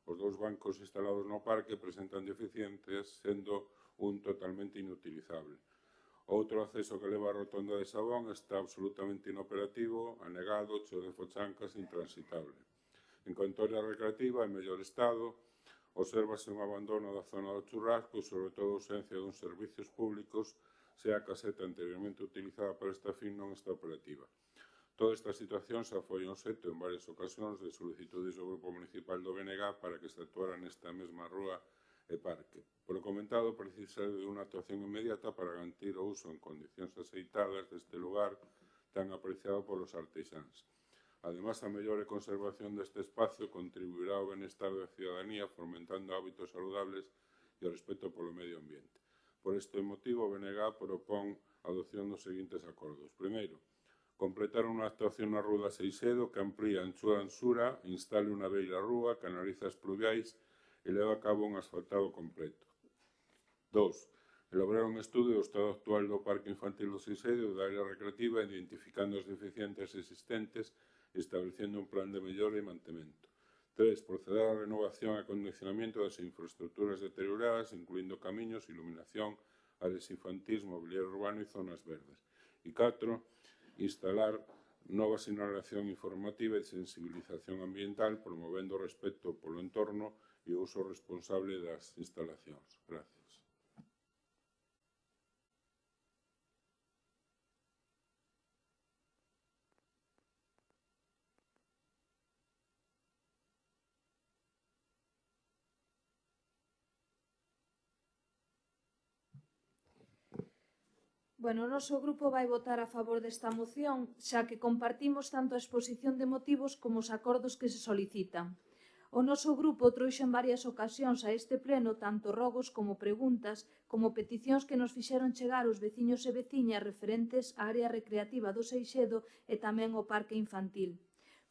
Os dous bancos instalados no parque presentan deficiencias, sendo un totalmente inutilizable. Outro acceso que leva a rotonda de Sabón está absolutamente inoperativo, anegado, cheo de fochancas, intransitable. En cuanto á área recreativa, en mellor estado, obsérvase un abandono da zona do churrasco e, sobre todo, a ausencia duns servicios públicos, se a caseta anteriormente utilizada para esta fin non está operativa. Toda esta situación xa foi obxecto en varias ocasións de solicitudes do Grupo Municipal do BNG para que se actuara nesta mesma rúa e parque. Por o comentado, precisa de unha actuación inmediata para garantir o uso en condicións aceitadas deste lugar tan apreciado polos artexáns. Ademais, a mellor conservación deste espacio contribuirá ao benestar da ciudadanía fomentando hábitos saludables e o respeto polo medio ambiente. Por este motivo, o BNG propón a adopción dos seguintes acordos. Primeiro, completar unha actuación na Rúa Seixedo que amplía anchura ansura, instale unha beira rúa, canaliza as pluviais e leva a cabo un asfaltado completo. 2. Elaborar un estudio do estado actual do Parque Infantil do Seixedo e da área recreativa, identificando as deficiencias existentes e establecendo un plan de mellora e mantemento. 3. Proceder á renovación e acondicionamento das infraestructuras deterioradas, incluindo camiños, iluminación, áreas infantís, mobiliario urbano e zonas verdes. E 4. Instalar nova sinalización informativa e sensibilización ambiental, promovendo o respeto polo entorno e o uso responsable das instalacións. Gracias. Bueno, o noso grupo vai votar a favor desta moción, xa que compartimos tanto a exposición de motivos como os acordos que se solicitan. O noso grupo trouxo en varias ocasións a este pleno tanto rogos como preguntas, como peticións que nos fixeron chegar os veciños e veciñas referentes á área recreativa do Seixedo e tamén ao parque infantil.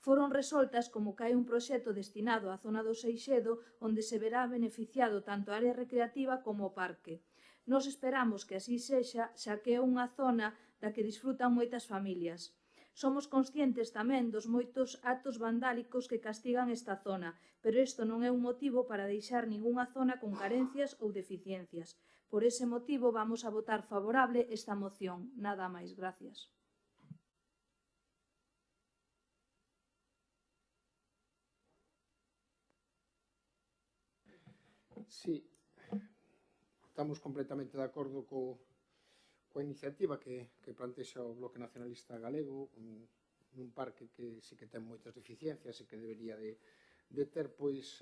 Foron resoltas como que hai un proxecto destinado á zona do Seixedo onde se verá beneficiado tanto a área recreativa como o parque. Nos esperamos que así sexa, xa que é unha zona da que disfrutan moitas familias. Somos conscientes tamén dos moitos actos vandálicos que castigan esta zona, pero isto non é un motivo para deixar ningunha zona con carencias ou deficiencias. Por ese motivo vamos a votar favorable esta moción. Nada máis, gracias. Sí, estamos completamente de acordo coa iniciativa que plantexa o Bloque Nacionalista Galego, nun parque que sí que ten moitas deficiencias e que debería de ter pois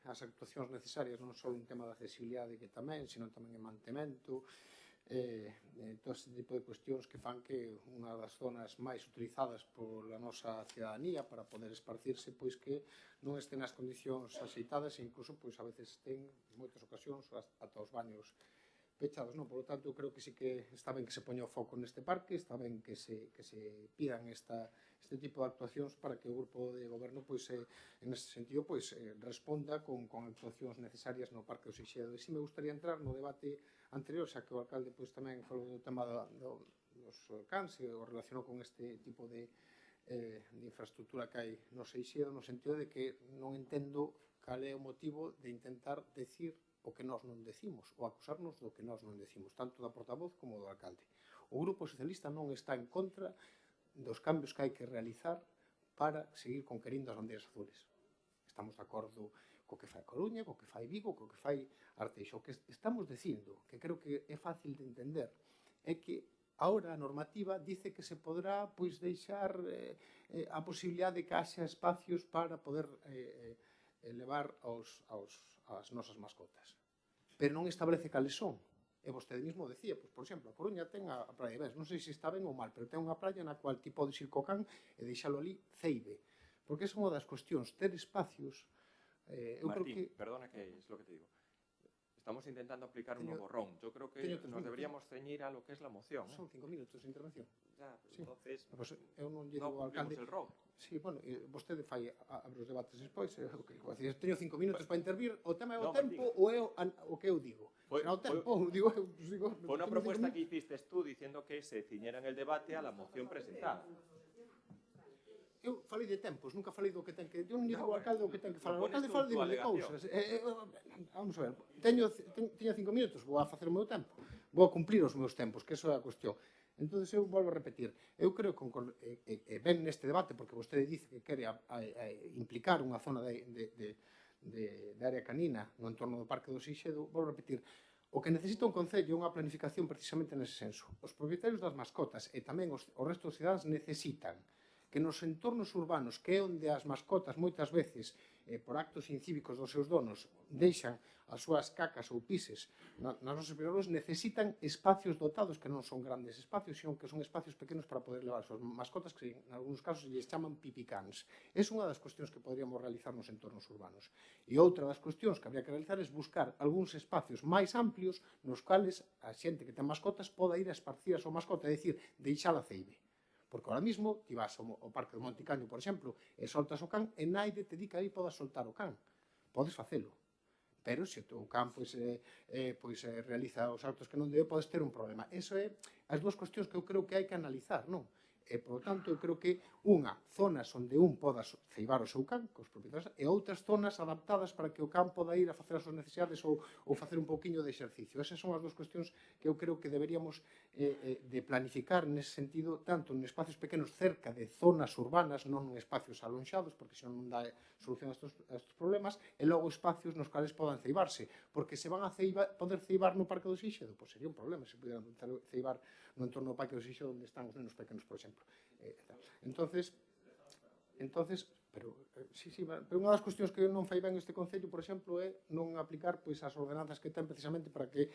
as actuacións necesarias, non só un tema de accesibilidade que tamén, sino tamén en mantemento, todo este tipo de cuestións que fan que unha das zonas máis utilizadas pola nosa ciudadanía para poder esparcirse, pois que non estén nas condicións axeitadas e incluso pois a veces ten, en moitas ocasións, ata os baños pechados, non? Por lo tanto, eu creo que sí que está ben que se poña o foco neste parque, está ben que se pidan este tipo de actuacións para que o grupo de goberno, pois, en ese sentido, pois, responda con actuacións necesarias no Parque do Seixedo. E si me gustaría entrar no debate anterior, xa que o alcalde pois, tamén falou do tema dos cans e o relacionou con este tipo de infraestructura que hai no Seixedo, no sentido de que non entendo cal é o motivo de intentar decir o que nós non decimos, ou acusarnos do que nós non decimos, tanto da portavoz como do alcalde. O Grupo Socialista non está en contra dos cambios que hai que realizar para seguir conquerindo as bandeiras azules. Estamos de acordo co que fai a Coruña, co que fai Vigo, co que fai Arteixo. O que estamos dicindo, que creo que é fácil de entender, é que agora a normativa dice que se podrá pois deixar a posibilidade de que haxa espacios para poder levar as nosas mascotas. Pero non establece cales son. E vostede mesmo decía, pois, por exemplo, a Coruña ten a praia, non sei se está ben ou mal, pero ten unha praia na cual ti podes ir co can e deixalo ali ceibe. Porque esa é unha das cuestións, ter espacios... Martín, perdona que es lo que te digo. Estamos intentando aplicar un nuevo RON. Yo creo que nos deberíamos ceñir a lo que es la moción. Son 5 minutos de intervención. Ya, entonces, eu non digo ao alcalde... el RON. Sí, bueno, vostede fai abre os debates despois, teño 5 minutos para intervir, o tema é o tempo ou é o que eu digo? Será o tempo, digo... Fue una propuesta que hiciste tú diciendo que se ciñera en el debate a la moción presentada. eu falei de tempos, nunca falei do que ten que... Eu non digo ao alcalde o que ten que falar. O Pones alcalde tú fala de túa mil alegación. cousas. Vamos a ver, tiña 5 minutos, vou a facer o meu tempo. Vou a cumplir os meus tempos, que eso é a cuestión. Entón, eu volvo a repetir. Eu creo que ven neste debate, porque vostede dice que quere implicar unha zona de área canina no entorno do Parque do Seixedo, volvo a repetir. O que necesita un concello é unha planificación precisamente nese senso. Os propietarios das mascotas e tamén o resto dos cidadáns necesitan que nos entornos urbanos, que é onde as mascotas moitas veces, por actos incívicos dos seus donos, deixan as súas cacas ou pises nas nosas vilarúas, necesitan espacios dotados que non son grandes espacios, sino que son espacios pequenos para poder levar as súas mascotas, que en algúns casos lles chaman pipicáns. É unha das cuestións que poderíamos realizar nos entornos urbanos. E outra das cuestións que habría que realizar é buscar algúns espacios máis amplios nos cales a xente que ten mascotas poda ir a esparcir a súa mascota, é dicir, deixala ceibe. Porque ahora mismo ti vas ao Parque do Monticaño, por exemplo, e soltas o can e naide te di que aí podas soltar o can. Podes facelo. Pero se o teu can realiza os actos que non debe, podes ter un problema. Eso é as dúas cuestións que eu creo que hai que analizar, non? E, por tanto, eu creo que unha, zonas onde un poda ceibar o seu can, cos propietarios, e outras zonas adaptadas para que o can poda ir a facer as súas necesidades ou facer un pouquiño de exercicio. Esas son as dúas cuestións que eu creo que deberíamos de planificar nese sentido, tanto en espacios pequenos cerca de zonas urbanas, non en espacios alonxados, porque senón non dá solución a estes problemas, e logo espacios nos cales podan ceibarse, porque se van a poder ceibar no Parque do Seixedo, pois sería un problema se pudieran ceibar no entorno do Parque do Seixedo onde están os nenos pequenos, por exemplo. Entonces, pero unha das cuestións que non fai ben este Concello, por exemplo, é non aplicar as ordenanzas que ten precisamente para que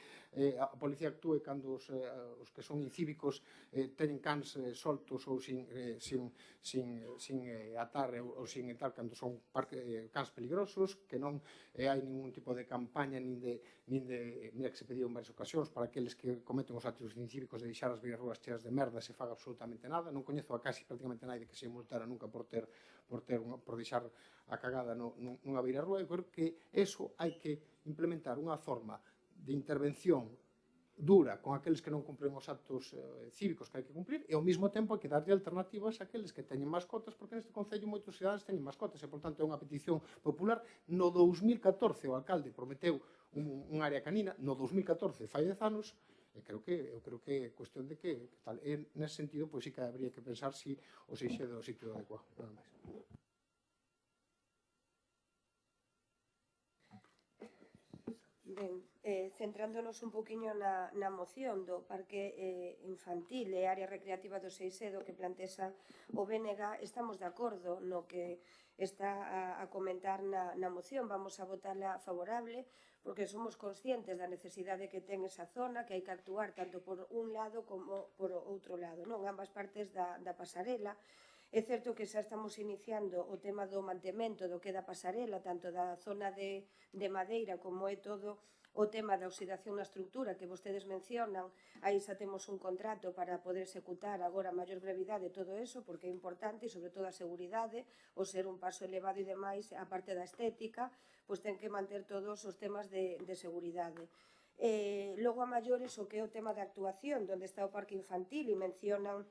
a policía actúe cando os que son incívicos teñen cans soltos ou sin atar ou sin etar cando son cans peligrosos, que non hai ningún tipo de campaña nin de que se pediu en varias ocasións para aqueles que cometen os actos incívicos de deixar as beirarrúas cheas de merda se faga absolutamente nada. Non coñezo a casi prácticamente naide que se multara nunca por deixar a cagada nunha beirarrúa. Eu creo que eso hai que implementar unha forma de intervención dura con aqueles que non cumpren os actos cívicos que hai que cumprir e ao mesmo tempo hai que darlle alternativas a aqueles que teñen mascotas, porque neste Concello moitos cidadáns teñen mascotas e, por tanto, é unha petición popular. No 2014 o alcalde prometeu un área canina, no 2014, fai 10 anos, e eu creo que é cuestión de que tal. E nese sentido, pois sí que habría que pensar se o Seixedo é o sitio adecuado. Nada máis. Ben, centrándonos un poquinho na moción do Parque Infantil e Área Recreativa do Seixedo que plantexa o BNG, estamos de acordo no que está a comentar na moción. Vamos a votarla favorable porque somos conscientes da necesidade que ten esa zona, que hai que actuar tanto por un lado como por outro lado, non? Ambas partes da pasarela. É certo que xa estamos iniciando o tema do mantemento do que é da pasarela, tanto da zona de madeira como é todo o tema da oxidación na estructura que vostedes mencionan. Aí xa temos un contrato para poder executar agora a maior brevidade todo eso, porque é importante e sobre todo a seguridade, o ser un paso elevado e demais, a parte da estética, pois ten que manter todos os temas de seguridade. Logo a maiores o que é o tema da actuación, onde está o parque infantil e mencionan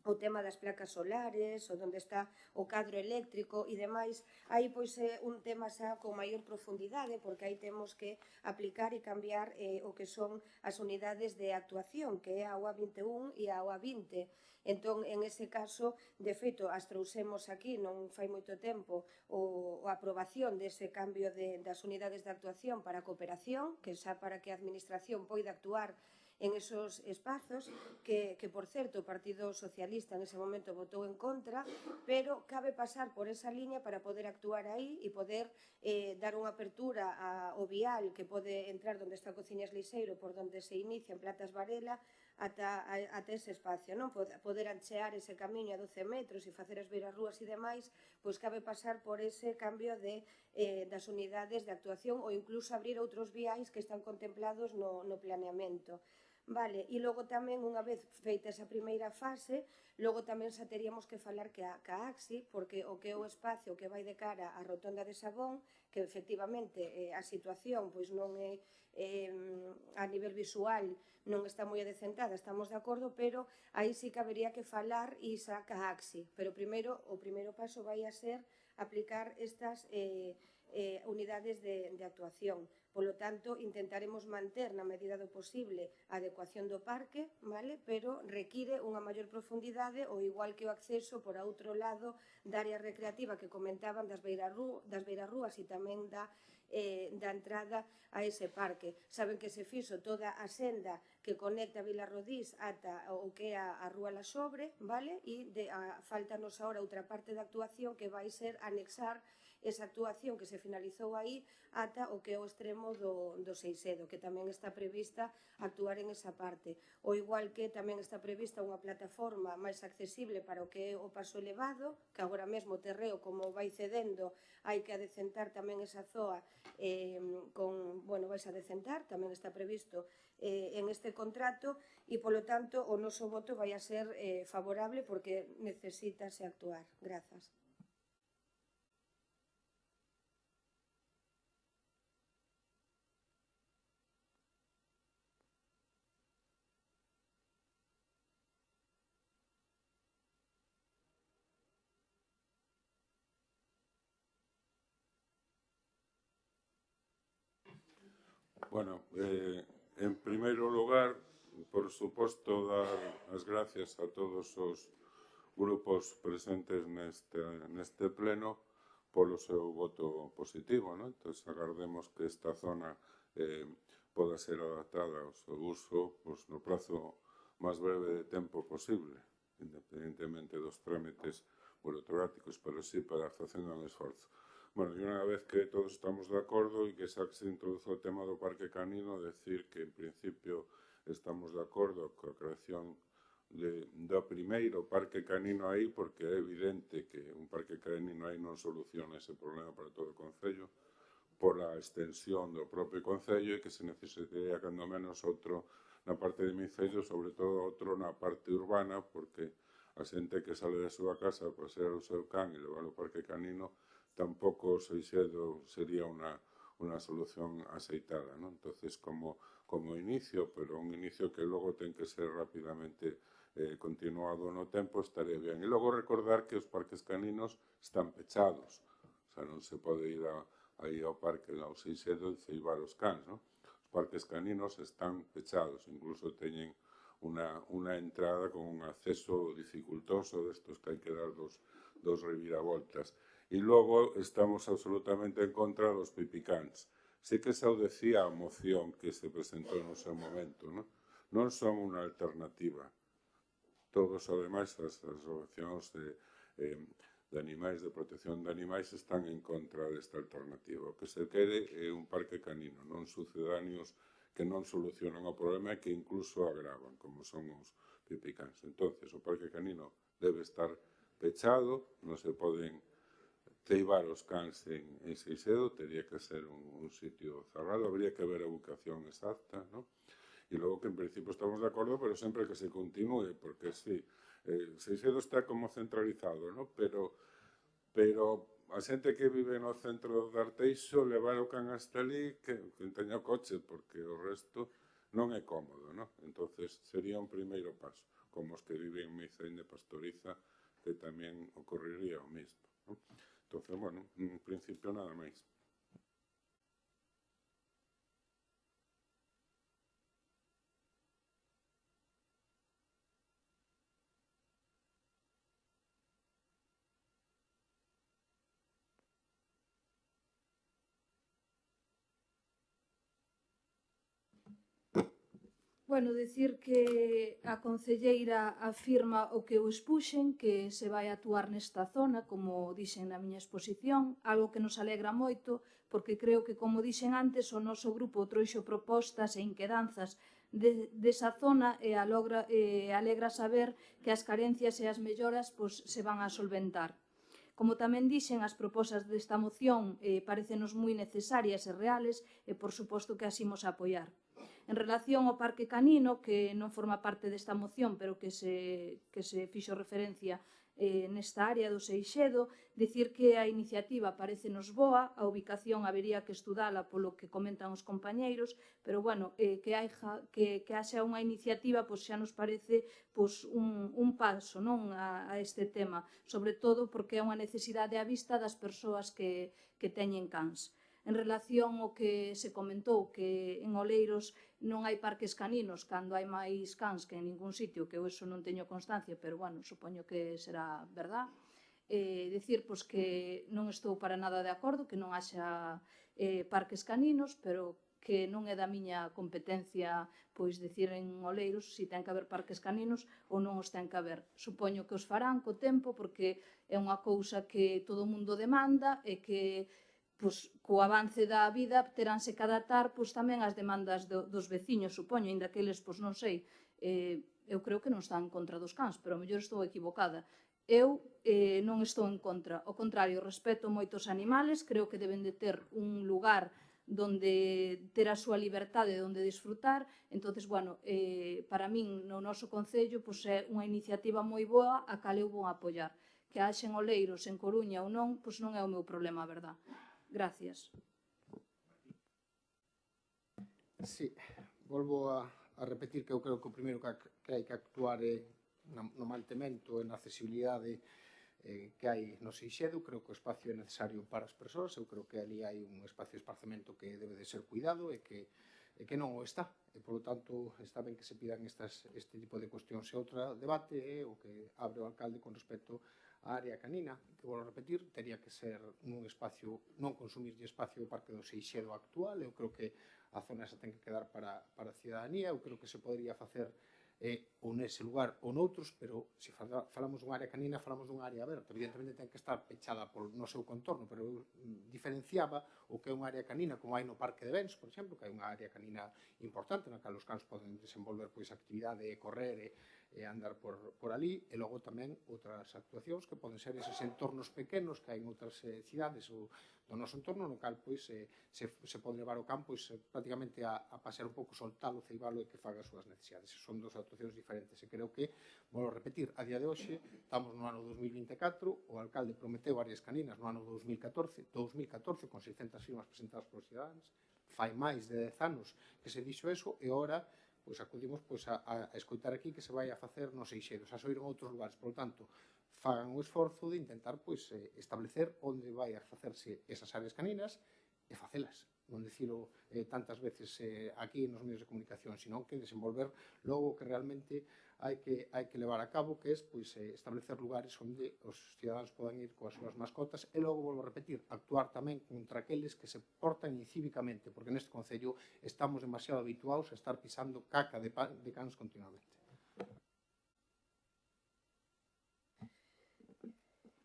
o tema das placas solares, ou onde está o cadro eléctrico e demais. Aí pois é un tema xa con maior profundidade, porque aí temos que aplicar e cambiar o que son as unidades de actuación, que é a UA 21 e a UA 20. Entón, en ese caso, de feito, as trouxemos aquí, non fai moito tempo, a aprobación dese cambio das unidades de actuación para a cooperación, que xa para que a administración poida actuar en esos espazos, que por certo, o Partido Socialista en ese momento votou en contra, pero cabe pasar por esa liña para poder actuar aí e poder dar unha apertura ao vial que pode entrar onde está a Cociñas Lixeiro, por onde se inicia en Platas Varela, ata ese espacio, non? Poder anchear ese camiño a 12 metros e facer as beirarrúas e demais, pois cabe pasar por ese cambio das unidades de actuación ou incluso abrir outros viais que están contemplados no planeamento. Vale, e logo tamén, unha vez feita esa primeira fase, logo tamén xa teríamos que falar que a AXI, porque o que é o espacio que vai de cara á rotonda de Sabón, que efectivamente a situación pois non é a nivel visual non está moi adecentada, estamos de acordo, pero aí sí que habería que falar e xa ca AXI. Pero primeiro, o primeiro paso vai a ser aplicar estas unidades de actuación. Polo tanto, intentaremos manter na medida do posible a adecuación do parque, vale? Pero require unha maior profundidade, ou igual que o acceso por outro lado da área recreativa que comentaban das beirarrúas e tamén da entrada a ese parque. Saben que se fixo toda a senda que conecta Vilarrodís ata o que é a Rúa La Sobre, vale? E faltanos agora outra parte da actuación que vai ser anexar esa actuación que se finalizou aí ata o que é o extremo do Seixedo, que tamén está prevista actuar en esa parte. O igual que tamén está prevista unha plataforma máis accesible para o que é o paso elevado, que agora mesmo o terreo, como vai cedendo, hai que adecentar tamén esa zoa vais a adecentar, tamén está previsto en este contrato e, polo tanto, o noso voto vai a ser favorable porque necesítase actuar. Grazas. Bueno, en primeiro lugar, por suposto, dar as gracias a todos os grupos presentes neste pleno polo seu voto positivo, non? Entón, agardemos que esta zona poda ser adaptada ao seu uso no prazo máis breve de tempo posible, independentemente dos trámites burocráticos, pero sí para facendo un esforzo. Bueno, e unha vez que todos estamos de acordo e que xa se introduzo o tema do parque canino, decir que en principio estamos de acordo coa creación do primeiro parque canino aí, porque é evidente que un parque canino aí non soluciona ese problema para todo o Concello, pola extensión do propio Concello, e que se necesitaría cando menos outro na parte de Micello, sobre todo outro na parte urbana, porque a xente que sale da súa casa para pasear o seu can e levar o parque canino, tampouco o Seixedo sería unha solución aceitada, non? Entonces, como inicio, pero un inicio que logo ten que ser rapidamente continuado no tempo, estaría ben. E logo recordar que os parques caninos están pechados, o sea, non se pode ir aí ao parque ao Seixedo e ceibar os cans, non? Os parques caninos están pechados, incluso teñen unha entrada con un acceso dificultoso destos que hai que dar dos reviravoltas. E logo estamos absolutamente en contra dos pipicans. Sí que xa o decía a moción que se presentou no seu momento, non son unha alternativa. Todos, ademais, as asociacións de animais, de protección de animais, están en contra desta alternativa. O que se quere é un parque canino, non sucedáneos que non solucionan o problema e que incluso agravan, como son os pipicans. Entón, o parque canino debe estar pechado, non se poden ceibar os cans en Seixedo, teria que ser un sitio cerrado, habría que ver a ubicación exacta, non? E logo que en principio estamos de acordo, pero sempre que se continúe, porque sí, Seixedo está como centralizado, non? Pero a xente que vive no centro de Arteixo, levar o can hasta ali, que teña coche, porque o resto non é cómodo, non? Entón, sería un primeiro paso, como os que viven en Micén de Pastoriza, que tamén ocorrería o mismo, non? Entón, bueno, en principio nada máis. Bueno, decir que a concelleira afirma o que eu expuxen, que se vai actuar nesta zona, como dixen na miña exposición, algo que nos alegra moito, porque creo que, como dixen antes, o noso grupo trouxo propostas e inquedanzas desa zona e alegra saber que as carencias e as melloras se van a solventar. Como tamén dixen, as propostas desta moción parecenos moi necesarias e reales e, por suposto, que as imos apoiar. En relación ao parque canino, que non forma parte desta moción, pero que se fixo referencia nesta área do Seixedo, dicir que a iniciativa parecenos boa, a ubicación habería que estudala polo que comentan os compañeiros, pero, bueno, que haxa unha iniciativa, pois xa nos parece un paso, non, a este tema, sobre todo porque é unha necesidade á vista das persoas que teñen cans. En relación ao que se comentou, que en Oleiros non hai parques caninos cando hai máis cans que en ningún sitio, que eu eso non teño constancia, pero, bueno, supoño que será verdad. Dicir, pois, que non estou para nada de acordo, que non haxa parques caninos, pero que non é da miña competencia, pois, dicir en Oleiros se ten que haber parques caninos ou non os ten que haber. Supoño que os farán co tempo, porque é unha cousa que todo o mundo demanda e que, pois, co avance da vida teránse que adaptar, pois, tamén as demandas dos veciños, supoño, ainda que eles, pois, non sei, eu creo que non están en contra dos cans, pero a mellor estou equivocada. Eu non estou en contra, ao contrario, respeto moitos animales, creo que deben de ter un lugar donde ter a súa liberdade, donde disfrutar. Entonces, bueno, para min, no noso concello, pois, é unha iniciativa moi boa a cal eu vou apoiar. Que haxen oleiros en Coruña ou non, pois non é o meu problema, a verdad. Gracias. Sí, volvo a repetir que eu creo que o primeiro que hai que actuar é no mantemento e na accesibilidade que hai no Seixedo. Creo que o espacio é necesario para as persoas. Eu creo que ali hai un espacio de esparzamento que debe de ser cuidado e que non o está. E, polo tanto, está ben que se pidan este tipo de cuestións. E outro debate é o que abre o alcalde con respecto á área canina, que, vou repetir, teria que ser nun espacio, non consumirlle espacio do Parque do Seixedo actual. Eu creo que a zona esa ten que quedar para a ciudadanía. Eu creo que se podría facer ou nese lugar ou noutros, pero se falamos dunha área canina, falamos dunha área aberta. Evidentemente ten que estar pechada no seu contorno, pero eu diferenciaba o que é unha área canina, como hai no Parque de Bens, por exemplo, que hai unha área canina importante na cal os cans poden desenvolver actividade e correr e andar por ali, e logo tamén outras actuacións que poden ser eses entornos pequenos que hai en outras cidades ou do noso entorno, no cal se pode levar o can prácticamente a pasear un pouco, soltalo, ceibalo e que faga as súas necesidades. Son dos actuacións diferentes e creo que, vou repetir, a día de hoxe estamos no ano 2024, o alcalde prometeu áreas caninas no ano 2014 con 600 firmas presentadas polos cidadáns. Fai máis de 10 anos que se dixo eso e agora acudimos a escoitar aquí que se vai a facer nos Seixedos, a soir en outros lugares. Por tanto, fagan o esforzo de intentar establecer onde vai a facerse esas áreas caninas e facelas. Non dicilo tantas veces aquí nos medios de comunicación, sino que desenvolver logo que realmente hai que levar a cabo, que é establecer lugares onde os cidadáns podan ir coas súas mascotas e logo, volvo a repetir, actuar tamén contra aqueles que se portan incívicamente, porque neste concello estamos demasiado habituados a estar pisando caca de cans continuamente.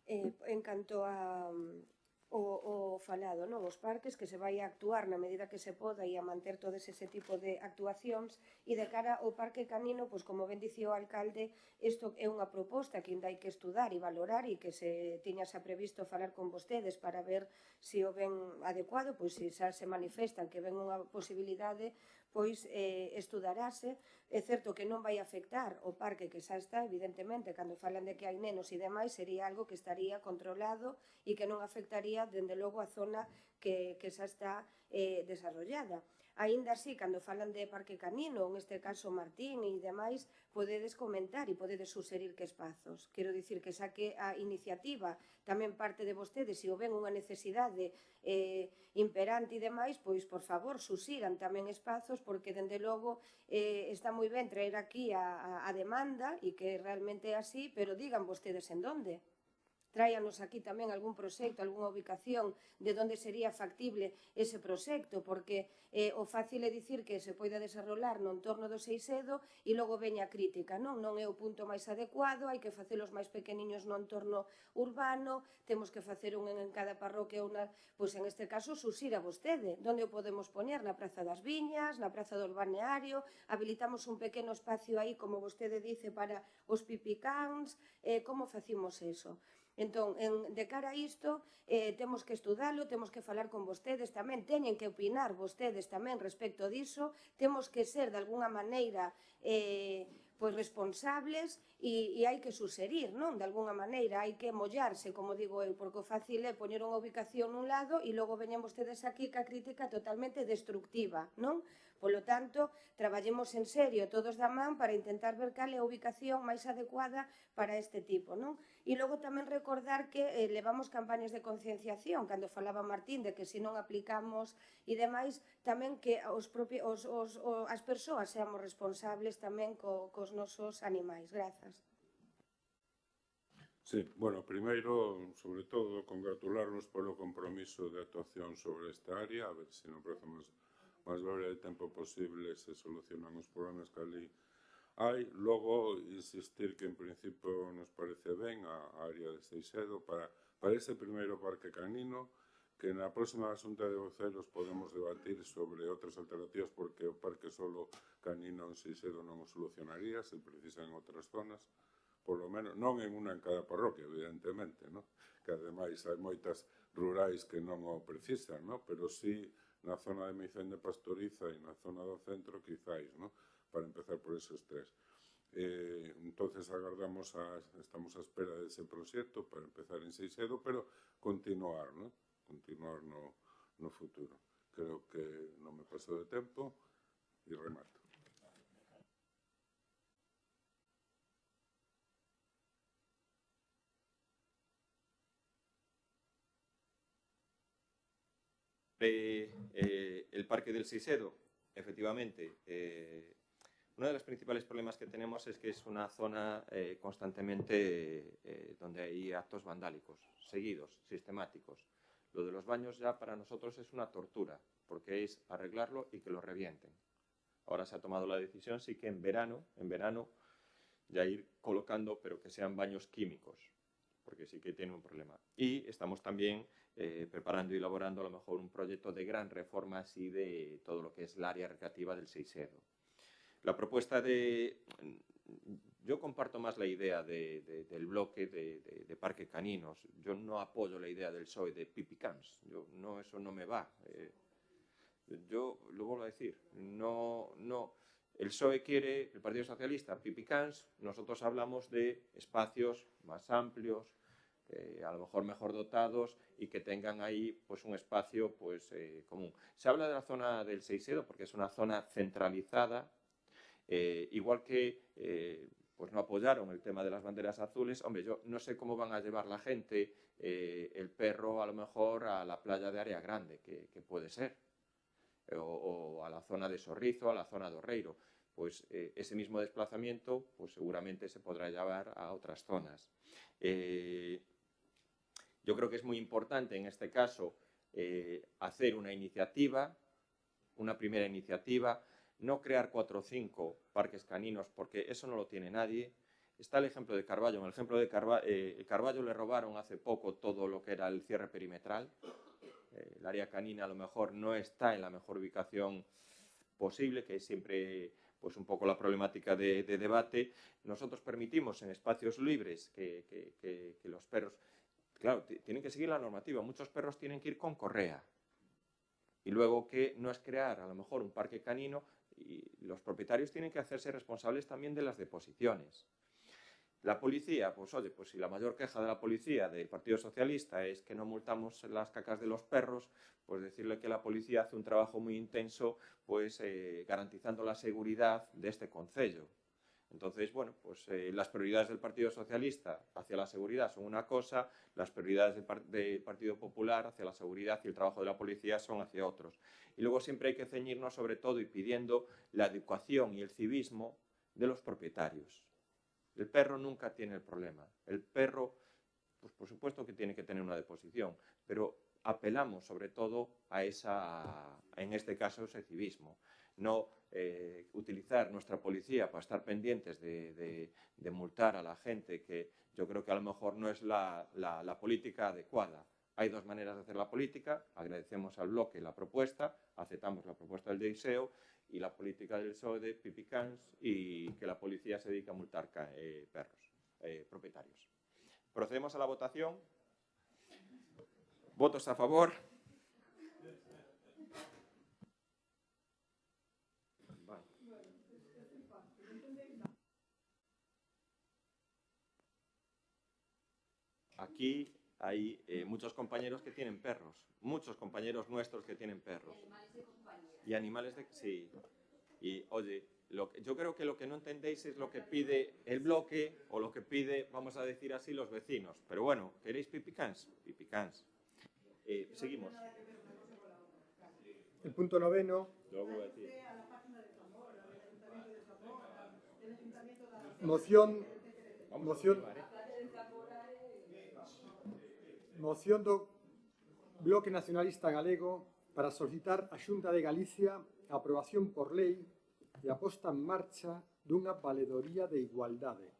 En canto ao falado, os parques, que se vai a actuar na medida que se poda e a manter todo ese tipo de actuacións, e de cara ao parque canino, como ben dicía o alcalde, isto é unha proposta que ainda hai que estudar e valorar e que se tiña xa previsto falar con vostedes para ver se o ven adecuado, se xa se manifestan que ven unha posibilidade, estudarase. É certo que non vai afectar o parque que xa está, evidentemente, cando falan de que hai nenos e demais, sería algo que estaría controlado e que non afectaría, dende logo, a zona que xa está desarrollada. Aínda así, cando falan de parque canino, neste caso Martín e demais, podedes comentar e podedes suxerir que espazos. Quero dicir que xa que a iniciativa tamén parte de vostedes e o ven unha necesidade imperante e demais, por favor, suxiran tamén espazos, porque, dende logo, está moi ben traer aquí a demanda e que realmente é así, pero digan vostedes en donde. Tráianos aquí tamén algún proxecto, algunha ubicación de onde sería factible ese proxecto, porque o fácil é dicir que se poida desarrollar no entorno do Seixedo e logo veña a crítica, non é o punto máis adecuado, hai que facelos máis pequeniños no entorno urbano, temos que facer un en cada parroquia, en este caso, suxira vostede, onde o podemos poñer, na Praza das Viñas, na Praza do Balneario, habilitamos un pequeno espacio aí, como vostede dice, para os pipicáns, como facimos eso? Entón, de cara a isto, temos que estudalo, temos que falar con vostedes tamén, teñen que opinar vostedes tamén respecto diso, temos que ser de alguna maneira pois responsables e hai que suxerir, non? De alguna maneira hai que mollarse, como digo eu, porque o fácil é poñer unha ubicación nun lado e logo veñen vostedes aquí ca crítica totalmente destructiva, non? Polo tanto, traballemos en serio todos da man para intentar ver cal é a ubicación máis adecuada para este tipo, non? E logo tamén recordar que levamos campañas de concienciación, cando falaba Martín de que se non aplicamos e demais, tamén que as persoas seamos responsables tamén cos nosos animais. Grazas. Sí, bueno, primeiro, sobre todo, congratularnos polo compromiso de actuación sobre esta área, a ver se no prazo máis breve de tempo posible se solucionan os problemas que ali hai. Logo, insistir que en principio nos parece ben a área de Seixedo para ese primeiro parque canino, que na próxima Xunta de Voceros podemos debatir sobre outras alternativas, porque o parque solo canino en Seixedo non o solucionaría, se precisan outras zonas, por lo menos, non en unha en cada parroquia, evidentemente, ¿no? Que ademais hai moitas rurais que non o precisan, ¿no? Pero sí na zona de Meicén de Pastoriza e na zona do centro, quizáis, ¿no? Para empezar por esos tres. Entonces estamos a espera dese proxecto para empezar en Seixedo, pero continuar, ¿no? Continuar no futuro. Creo que non me paso de tempo e remato. El Parque del Seixedo, efectivamente, uno de los principales problemas que tenemos es que es una zona constantemente donde hay actos vandálicos, seguidos, sistemáticos. Lo de los baños ya para nosotros es una tortura, porque es arreglarlo y que lo revienten. Ahora se ha tomado la decisión, sí que en verano, ya ir colocando, pero que sean baños químicos, porque sí que tiene un problema. Y estamos también preparando y elaborando a lo mejor un proyecto de gran reforma así de todo lo que es el área recreativa del Seixedo. La propuesta yo comparto más la idea del bloque de parque caninos. Yo no apoyo la idea del PSOE de pipicans. Eso no me va. Yo lo vuelvo a decir. No. El PSOE quiere, el Partido Socialista, pipicans. Nosotros hablamos de espacios más amplios, a lo mejor mejor dotados y que tengan ahí pues un espacio pues común. Se habla de la zona del Seixedo porque es una zona centralizada, igual que pues no apoyaron el tema de las banderas azules. Hombre, yo no sé cómo van a llevar la gente el perro a lo mejor a la playa de Área Grande, que puede ser, o a la zona de Sorrizo, a la zona de Orreiro. Pues ese mismo desplazamiento pues seguramente se podrá llevar a otras zonas. Yo creo que es muy importante en este caso hacer una iniciativa, una primera iniciativa, no crear 4 o 5 parques caninos porque eso no lo tiene nadie. Está el ejemplo de Carballo. En el ejemplo de Carballo le robaron hace poco todo lo que era el cierre perimetral. El área canina a lo mejor no está en la mejor ubicación posible, que es siempre pues un poco la problemática de debate. Nosotros permitimos en espacios libres que los perros, claro, tienen que seguir la normativa. Muchos perros tienen que ir con correa. Y luego que no es crear a lo mejor un parque canino, y los propietarios tienen que hacerse responsables también de las deposiciones. La policía, pues oye, pues si la mayor queja de la policía del Partido Socialista es que no multamos las cacas de los perros, pues decirle que la policía hace un trabajo muy intenso, pues garantizando la seguridad de este concello. Entonces, bueno, pues las prioridades del Partido Socialista hacia la seguridad son una cosa, las prioridades del Partido Popular hacia la seguridad y el trabajo de la policía son hacia otros. Y luego siempre hay que ceñirnos sobre todo y pidiendo la educación y el civismo de los propietarios. El perro nunca tiene el problema. El perro, pues por supuesto que tiene que tener una deposición, pero apelamos sobre todo a en este caso, ese civismo. No utilizar nuestra policía para estar pendientes de multar a la gente, que yo creo que a lo mejor no es la política adecuada. Hay 2 maneras de hacer la política. Agradecemos al bloque la propuesta, aceptamos la propuesta del DISEO y la política del PSOE de pipicans y que la policía se dedica a multar perros propietarios. Procedemos a la votación. ¿Votos a favor? Aquí hay muchos compañeros que tienen perros, muchos compañeros nuestros que tienen perros. Y animales de... Sí. Y, oye, yo creo que lo que no entendéis es lo que pide el bloque o lo que pide, vamos a decir así, los vecinos. Pero bueno, ¿queréis pipicans? Pipicans. Seguimos. El punto 9. Luego voy a decir. Moción do Bloque Nacionalista Galego para solicitar á Xunta de Galicia a aprobación por lei e a posta en marcha dunha valedoría de igualdade.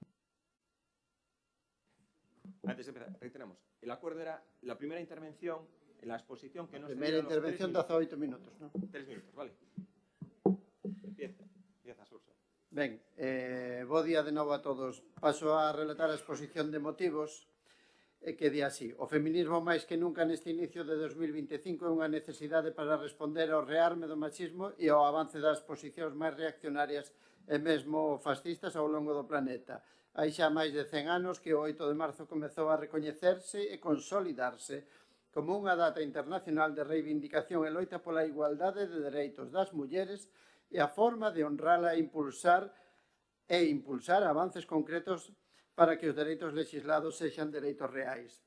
Antes de empezar, reiteramos. El acuerdo era la primera intervención en la exposición que no se Primeira intervención de 18 minutos, non? 3 minutos, vale. Empieza, Sursa. Ben, bo día de novo a todos. Paso a relatar a exposición de motivos que di así. O feminismo máis que nunca neste inicio de 2025 é unha necesidade para responder ao rearme do machismo e ao avance das posicións máis reaccionarias e mesmo fascistas ao longo do planeta. Hai xa máis de 100 anos que o 8 de marzo comezou a recoñecerse e consolidarse como unha data internacional de reivindicación e loita pola igualdade de dereitos das mulleres e a forma de honrala e impulsar avances concretos para que os dereitos legislados sexan dereitos reais.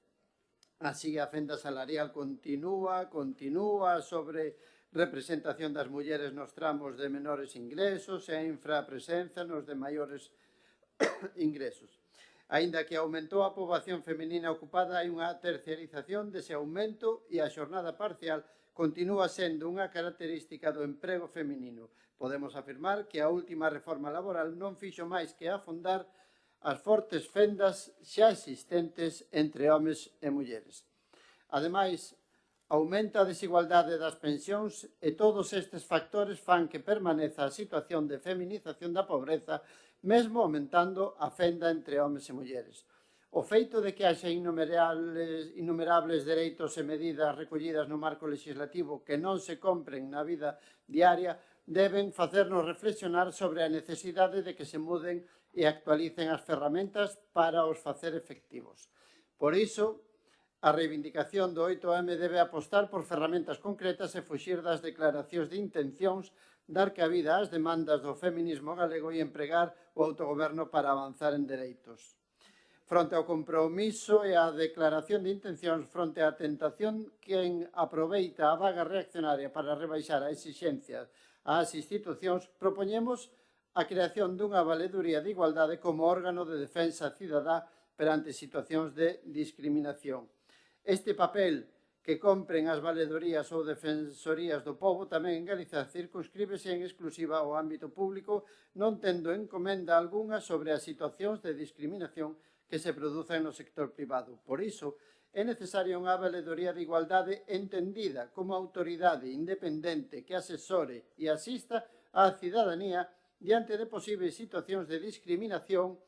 Así, a fenda salarial continúa sobre representación das mulleres nos tramos de menores ingresos e a infrapresenza nos de maiores ingresos. Aínda que aumentou a poboación feminina ocupada, hai unha terciarización dese aumento e a xornada parcial continúa sendo unha característica do emprego feminino. Podemos afirmar que a última reforma laboral non fixo máis que afondar as fortes fendas xa existentes entre homes e mulleres. Ademais, aumenta a desigualdade das pensións e todos estes factores fan que permaneza a situación de feminización da pobreza, mesmo aumentando a fenda entre homes e mulleres. O feito de que haxa innumerables dereitos e medidas recollidas no marco legislativo que non se compren na vida diaria deben facernos reflexionar sobre a necesidade de que se muden e actualicen as ferramentas para os facer efectivos. Por iso, a reivindicación do 8M debe apostar por ferramentas concretas e fuxir das declaracións de intencións, dar cabida ás demandas do feminismo galego e empregar o autogoberno para avanzar en dereitos. Fronte ao compromiso e á declaración de intencións, fronte á tentación quen aproveita a vaga reaccionaria para rebaixar a exixencias ás institucións, propoñemos a creación dunha valeduría de igualdade como órgano de defensa cidadá perante situacións de discriminación. Este papel que compren as valedorías ou defensorías do pobo tamén en Galiza circunscríbese en exclusiva ao ámbito público, non tendo encomenda algunha sobre as situacións de discriminación que se produzan no sector privado. Por iso, é necesaria unha valedoría de igualdade entendida como autoridade independente que asesore e asista á cidadanía diante de posibles situacións de discriminación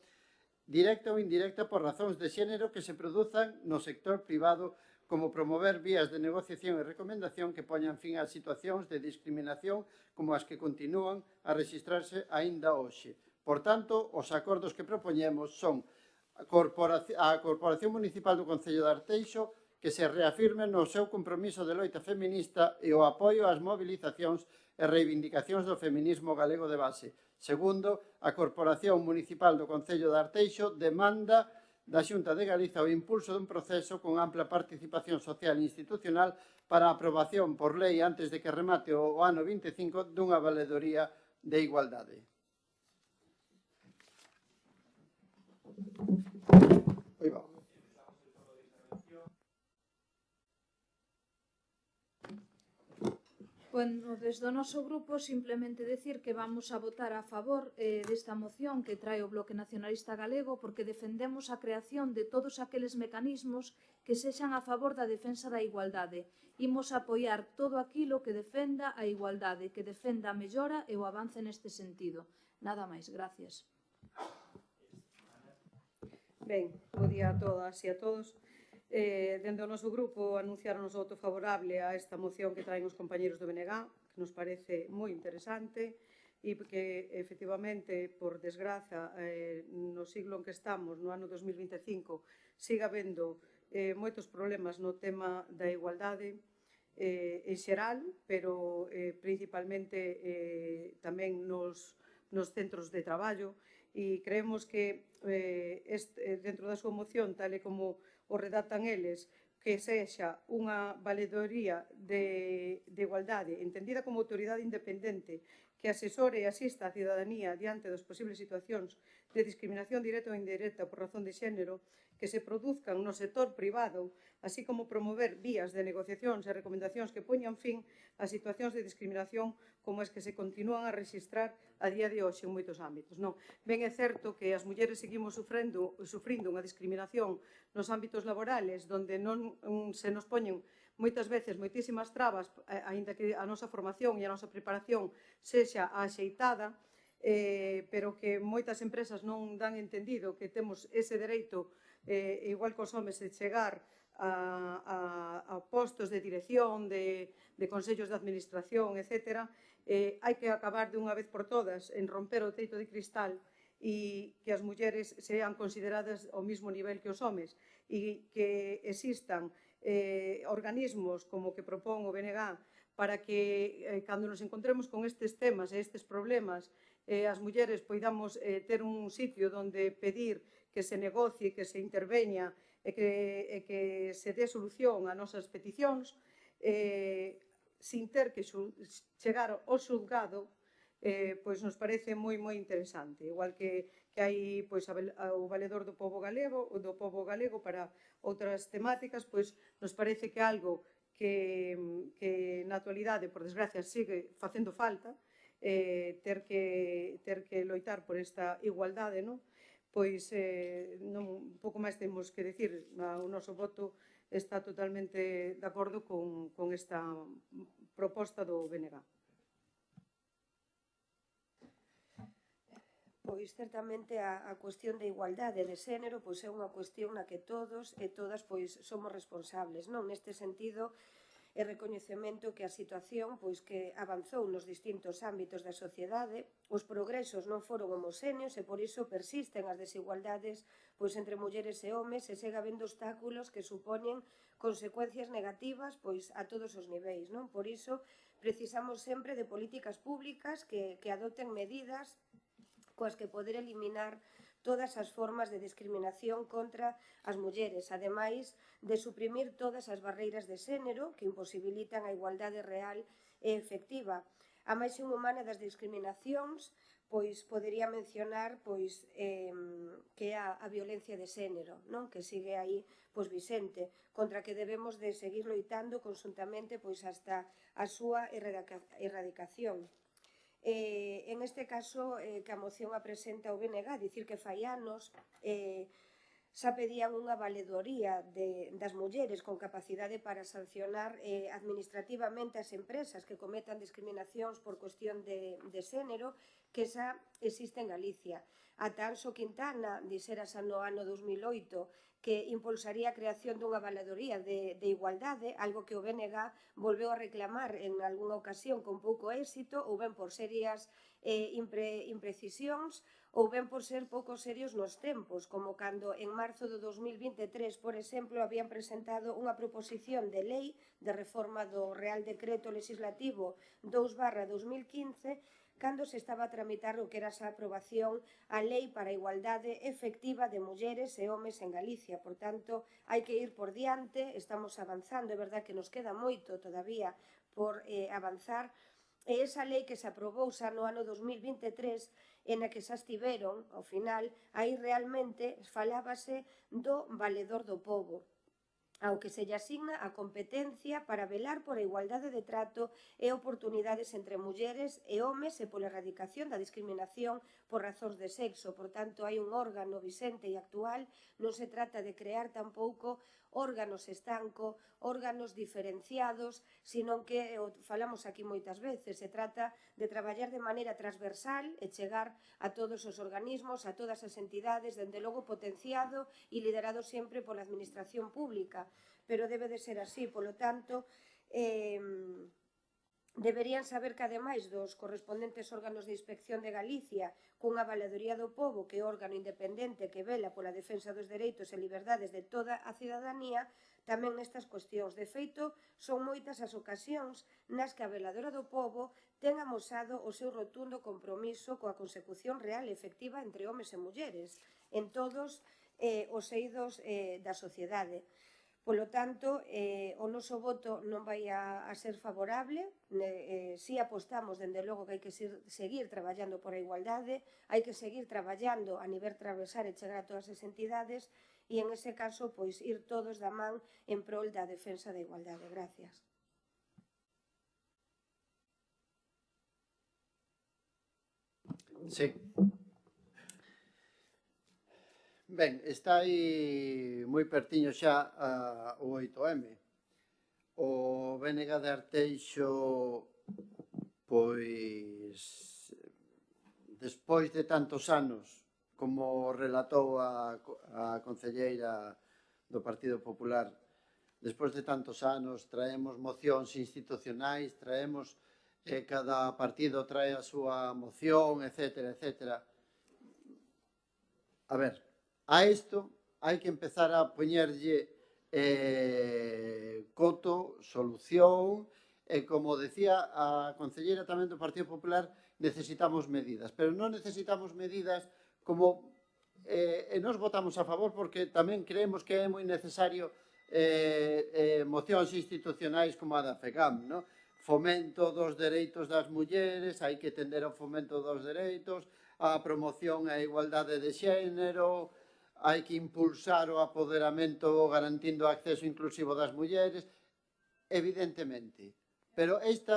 directa ou indirecta por razóns de xénero que se produzan no sector privado, como promover vías de negociación e recomendación que poñan fin ás situacións de discriminación como as que continúan a rexistrarse aínda hoxe. Por tanto, os acordos que propoñemos son a Corporación Municipal do Concello de Arteixo que se reafirme no seu compromiso de loita feminista e o apoio ás mobilizacións e reivindicacións do feminismo galego de base. Segundo, a Corporación Municipal do Concello de Arteixo demanda da Xunta de Galiza o impulso dun proceso con ampla participación social e institucional para a aprobación por lei antes de que remate o ano 25 dunha valedoría de igualdade. Bueno, desde o noso grupo simplemente decir que vamos a votar a favor desta moción que trae o Bloque Nacionalista Galego porque defendemos a creación de todos aqueles mecanismos que sexan a favor da defensa da igualdade. Imos apoiar todo aquilo que defenda a igualdade, que defenda a mellora e o avance neste sentido. Nada máis, gracias. Ben, bo día a todas e a todos. Dende o noso grupo anunciaron o voto favorable a esta moción que traen os compañeros do BNG, que nos parece moi interesante e que, efectivamente, por desgraza, no siglo en que estamos, no ano 2025, siga habendo moitos problemas no tema da igualdade en xeral, pero principalmente tamén nos centros de traballo, e creemos que dentro da súa moción, tal e como o redactan eles, que sexa unha valedoría de igualdade entendida como autoridade independente que asesore e asista a cidadanía diante das posibles situacións de discriminación directa ou indirecta por razón de xénero que se produzcan no sector privado, así como promover vías de negociacións e recomendacións que poñan fin a situacións de discriminación como as que se continúan a registrar a día de hoxe en moitos ámbitos. Non, ben é certo que as mulleres seguimos sufrindo unha discriminación nos ámbitos laborales, donde non se nos poñen moitas veces moitísimas trabas, aínda que a nosa formación e a nosa preparación sexa axeitada, pero que moitas empresas non dan entendido que temos ese dereito, igual que os homes, de chegar a postos de dirección, de consellos de administración, etc. Hai que acabar de unha vez por todas en romper o teito de cristal e que as mulleres sean consideradas ao mesmo nivel que os homes e que existan organismos como que propón o BNG para que cando nos encontremos con estes temas e estes problemas as mulleres poidamos ter un sitio onde pedir que se negocie, que se interveña e que se dé solución a nosas peticións sin ter que chegar ao xulgado, pois nos parece moi interesante, igual que hai o valedor do pobo galego para outras temáticas, pois nos parece que algo que na actualidade, por desgracia, sigue facendo falta, ter que loitar por esta igualdade, non? Pois un pouco máis temos que dicir. O noso voto está totalmente de acordo con esta proposta do BNG. Pois certamente a cuestión da igualdade de xénero pois é unha cuestión na que todos e todas pois somos responsables, non? Neste sentido, e recoñecemento que a situación pois que avanzou nos distintos ámbitos da sociedade, os progresos non foron homoxéneos e por iso persisten as desigualdades pois entre mulleres e homes e segue habendo obstáculos que supoñen consecuencias negativas pois a todos os niveis, non? Por iso precisamos sempre de políticas públicas que adopten medidas coas que poder eliminar todas as formas de discriminación contra as mulleres, ademais de suprimir todas as barreiras de xénero que imposibilitan a igualdade real e efectiva. A máis inhumana das discriminacións, pois podería mencionar pois que é a violencia de xénero, non? Que sigue aí pois vixente, contra que debemos de seguir loitando conxuntamente pois hasta a súa erradicación. En este caso, que a moción a presenta o BNG, dicir que fai anos xa pedían unha valedoría das mulleres con capacidade para sancionar administrativamente as empresas que cometan discriminacións por cuestión de xénero, que xa existe en Galicia. Ata Anxo Quintana dixera xa no ano 2008 que impulsaría a creación dunha valedoría de igualdade, algo que o BNG volveu a reclamar en algunha ocasión con pouco éxito, ou ben por serias imprecisións, ou ben por ser pouco serios nos tempos, como cando en marzo do 2023, por exemplo, habían presentado unha proposición de lei de reforma do Real Decreto Legislativo 2/2015, cando se estaba a tramitar o que era esa aprobación a Lei para a Igualdade Efectiva de Mulleres e Homes en Galicia. Por tanto, hai que ir por diante, estamos avanzando, é verdad que nos queda moito todavía por avanzar, e esa lei que se aprobou xa no ano 2023, en a que xa estiveron, ao final, aí realmente falábase do valedor do pobo, ao que se lle asigna a competencia para velar por a igualdade de trato e oportunidades entre mulleres e homes e pola erradicación da discriminación por razóns de sexo. Por tanto, hai un órgano vixente e actual, non se trata de crear tampouco órganos estanco, órganos diferenciados, sino que, falamos aquí moitas veces, se trata de traballar de maneira transversal e chegar a todos os organismos, a todas as entidades, dende logo potenciado e liderado sempre pola administración pública, pero debe de ser así, polo tanto, deberían saber que, ademais dos correspondentes órganos de inspección de Galicia, cunha Avaladoría do Pobo, que é órgano independente que vela pola defensa dos dereitos e liberdades de toda a cidadanía, tamén nestas cuestións. De feito, son moitas as ocasións nas que a Veladora do Pobo ten amosado o seu rotundo compromiso coa consecución real e efectiva entre homes e mulleres en todos os eidos da sociedade. Polo tanto, o noso voto non vai a ser favorable. Si apostamos, dende logo, que hai que seguir traballando por a igualdade, hai que seguir traballando a nivel transversal e chegar a todas as entidades e, en ese caso, pois, ir todos da man en prol da defensa da igualdade. Gracias. Sí. Ben, está aí moi pertiño xa o 8M. O BNG de Arteixo, pois, despois de tantos anos, como relatou a concelleira do Partido Popular, despois de tantos anos traemos mocións institucionais, traemos cada partido trae a súa moción, etcétera, etcétera. A ver, a isto hai que empezar a poñerlle coto, solución, e como decía a concelleira tamén do Partido Popular, necesitamos medidas, pero non necesitamos medidas como nos votamos a favor porque tamén creemos que é moi necesario mocións institucionais como a da FEGAM, non? Fomento dos dereitos das mulleres, hai que tender ao fomento dos dereitos, a promoción e a igualdade de xénero, hai que impulsar o apoderamento garantindo o acceso inclusivo das mulleres, evidentemente. Pero isto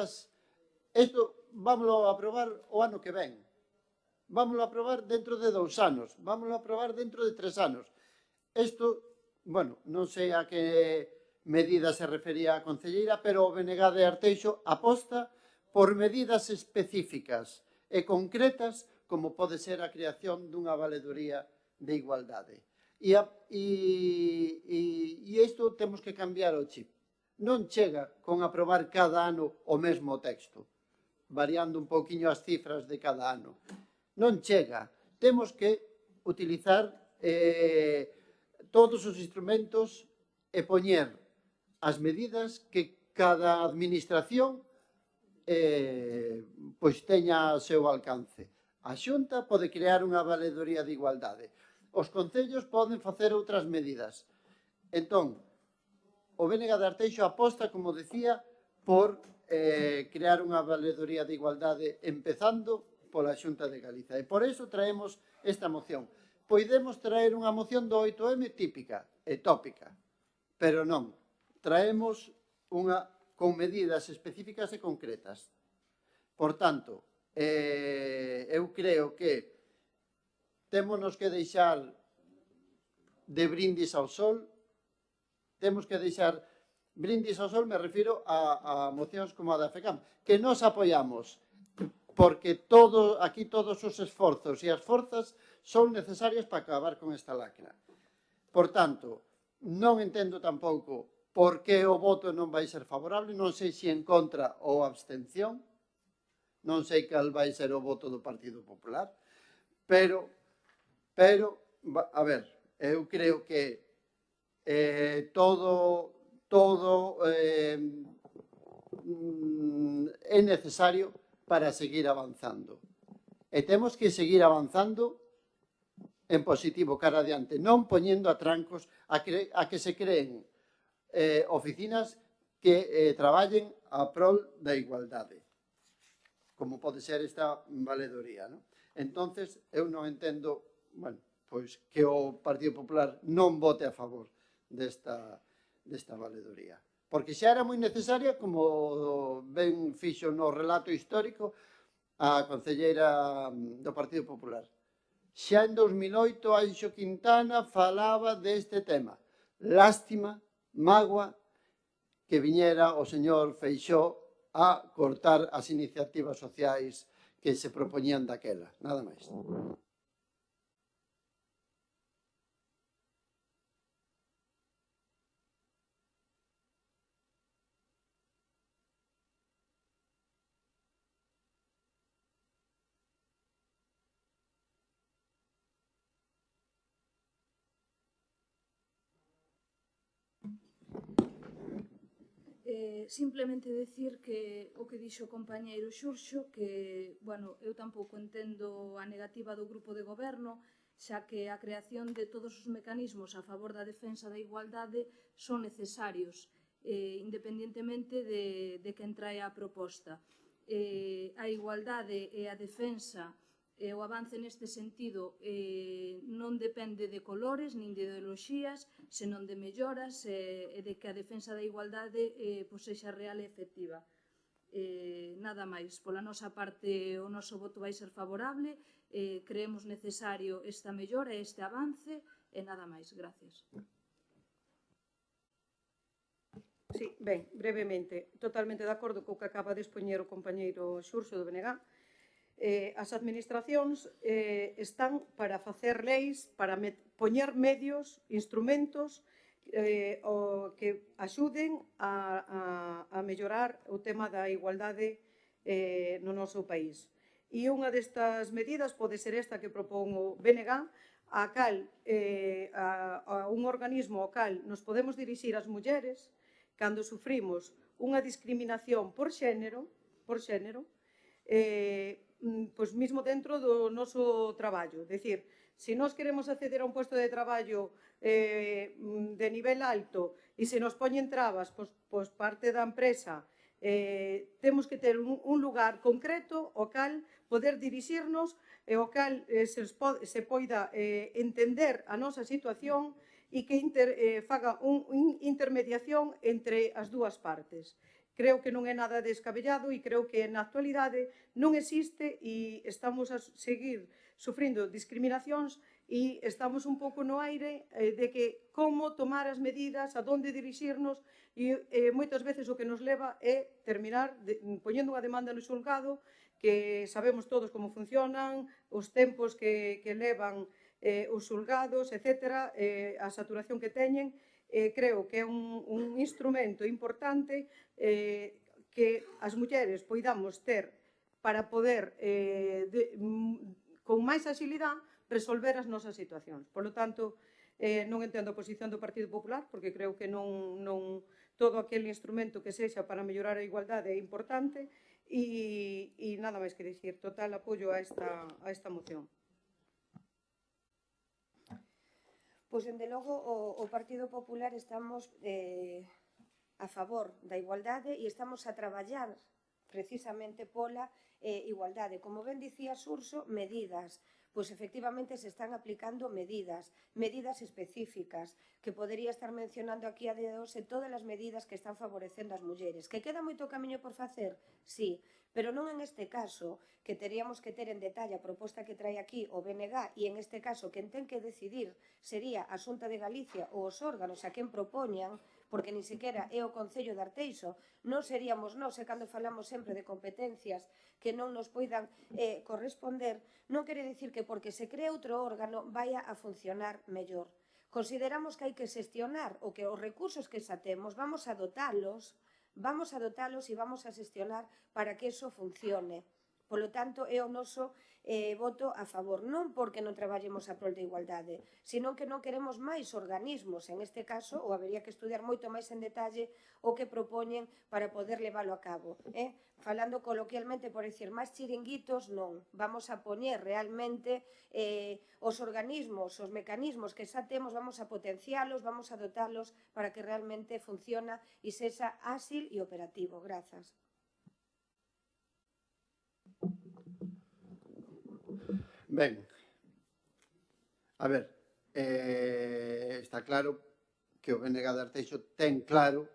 vámoslo a aprobar o ano que ven. Vámoslo a aprobar dentro de 2 anos. Vámoslo a aprobar dentro de 3 anos. Isto, bueno, non sei a que medida se refería a concelleira, pero o BNG de Arteixo aposta por medidas específicas e concretas como pode ser a creación dunha valedoría de igualdade. E isto temos que cambiar o chip. Non chega con aprobar cada ano o mesmo texto, variando un pouquiño as cifras de cada ano. Non chega. Temos que utilizar todos os instrumentos e poñer as medidas que cada administración pois teña ao seu alcance. A Xunta pode crear unha valedoría de igualdade. Os concellos poden facer outras medidas. Entón, o BNG de Arteixo aposta, como decía, por crear unha valedoría de igualdade empezando pola Xunta de Galicia. E por iso traemos esta moción. Podemos traer unha moción do 8M típica e tópica, pero non. Traemos unha con medidas específicas e concretas. Por tanto, eu creo que témonos que deixar de brindis ao sol, temos que deixar brindis ao sol, me refiro a mocións como a da FECAM, que nos apoiamos, porque aquí todos os esforzos e as forzas son necesarias para acabar con esta lacra. Por tanto, non entendo tampouco por que o voto non vai ser favorable, non sei se en contra ou abstención, non sei cal vai ser o voto do Partido Popular, pero, a ver, eu creo que todo é necesario para seguir avanzando. E temos que seguir avanzando en positivo cara adiante, non poñendo atrancos a que se creen oficinas que traballen a prol da igualdade, como pode ser esta valedoría. Entonces, eu non entendo, bueno, pois que o Partido Popular non vote a favor desta valedoría. Porque xa era moi necesaria, como ben fixo no relato histórico a concelleira do Partido Popular. Xa en 2008 Anxo Quintana falaba deste tema. lástima, mágoa, que viñera o señor Feixóo a cortar as iniciativas sociais que se propoñían daquela. Nada máis. Simplemente decir que o que dixo o compañeiro Xurxo, que, bueno, eu tampouco entendo a negativa do grupo de goberno, xa que a creación de todos os mecanismos a favor da defensa da igualdade son necesarios, independentemente de quen trae a proposta. A igualdade e a defensa e o avance neste sentido non depende de colores nin de ideoloxías, senón de melloras e de que a defensa da igualdade sexa real e efectiva. Nada máis. Pola nosa parte, o noso voto vai ser favorable, creemos necesario esta mellora e este avance, e nada máis. Gracias. Sí, ben, brevemente, totalmente de acordo co que acaba de expoñer o compañeiro Xurxo do BNG. As administracións están para facer leis, para poñer medios, instrumentos que axuden a mellorar o tema da igualdade no noso país. E unha destas medidas pode ser esta que propón o BNG, a un organismo ao cal nos podemos dirixir as mulleres cando sufrimos unha discriminación por xénero, pois mesmo dentro do noso traballo. Decir, se nós queremos acceder a un puesto de traballo de nivel alto e se nos poñen trabas pois parte da empresa, temos que ter un lugar concreto ao cal poder dirixirnos e ao cal se poida entender a nosa situación e que faga unha intermediación entre as dúas partes. Creo que non é nada descabellado e creo que na actualidade non existe e estamos a seguir sufrindo discriminacións e estamos un pouco no aire de que como tomar as medidas, a donde dirixirnos e moitas veces o que nos leva é terminar poñendo unha demanda no xulgado que sabemos todos como funcionan, os tempos que levan os xulgados, etc., a saturación que teñen. Creo que é un instrumento importante que as mulleres poidamos ter para poder, con máis axilidade, resolver as nosas situacións. Por lo tanto, non entendo a posición do Partido Popular, porque creo que non todo aquel instrumento que sexa para mellorar a igualdade é importante e nada máis que dicir. Total apoio a esta moción. Pois, dende logo, o Partido Popular estamos a favor da igualdade e estamos a traballar precisamente pola igualdade. Como ben dicía Xurxo, medidas. Pois, efectivamente, se están aplicando medidas específicas, que podería estar mencionando aquí a dedos todas as medidas que están favorecendo as mulleres. Que queda moito camiño por facer? Sí, pero non en este caso, que teríamos que ter en detalle a proposta que trae aquí o BNG, e en este caso quen ten que decidir sería a Xunta de Galicia ou os órganos a quen propoñan, porque nin sequera é o Concello de Arteixo, non seríamos nós, e cando falamos sempre de competencias que non nos poidan corresponder, non quere dicir que porque se crea outro órgano vaya a funcionar mellor. Consideramos que hai que xestionar o que os recursos que xa temos, vamos a dotalos e vamos a xestionar para que eso funcione. Polo tanto, é o noso voto a favor, non porque non traballemos a prol da igualdade, sino que non queremos máis organismos, en este caso, ou habería que estudiar moito máis en detalle o que propoñen para poder leválo a cabo. Falando coloquialmente, por dicir, máis chiringuitos, non. Vamos a poñer realmente os organismos, os mecanismos que xa temos, vamos a potencialos, vamos a dotalos para que realmente funciona e sexa áxil e operativo. Grazas. Ben, a ver, está claro que o BNG de Arteixo ten claro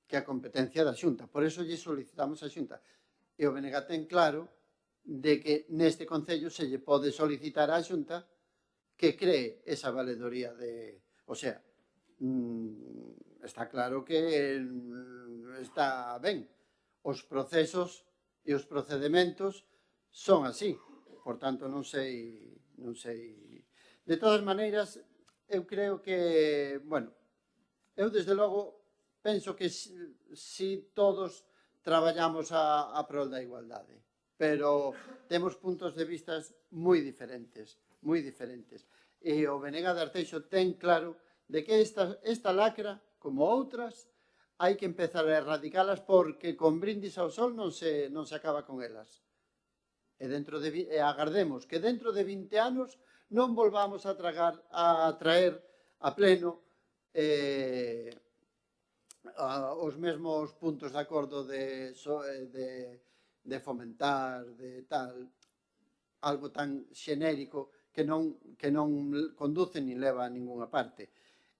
que a competencia da Xunta. Por eso lle solicitamos a Xunta. E o BNG ten claro de que neste Concello se lle pode solicitar á Xunta que cree esa valedoría de... O sea, está claro que está ben. Os procesos e os procedementos son así. Por tanto, non sei. De todas maneiras, eu creo que, bueno, eu desde logo penso que si todos traballamos a prol da igualdade, pero temos puntos de vistas moi diferentes. E o BNG de Arteixo ten claro de que esta lacra, como outras, hai que empezar a erradicalas porque con brindis ao sol non se acaba con elas. E agardemos que dentro de 20 anos non volvamos a traer a pleno os mesmos puntos de acordo de fomentar, de tal, algo tan xenérico que non conduce ni leva a ninguna parte.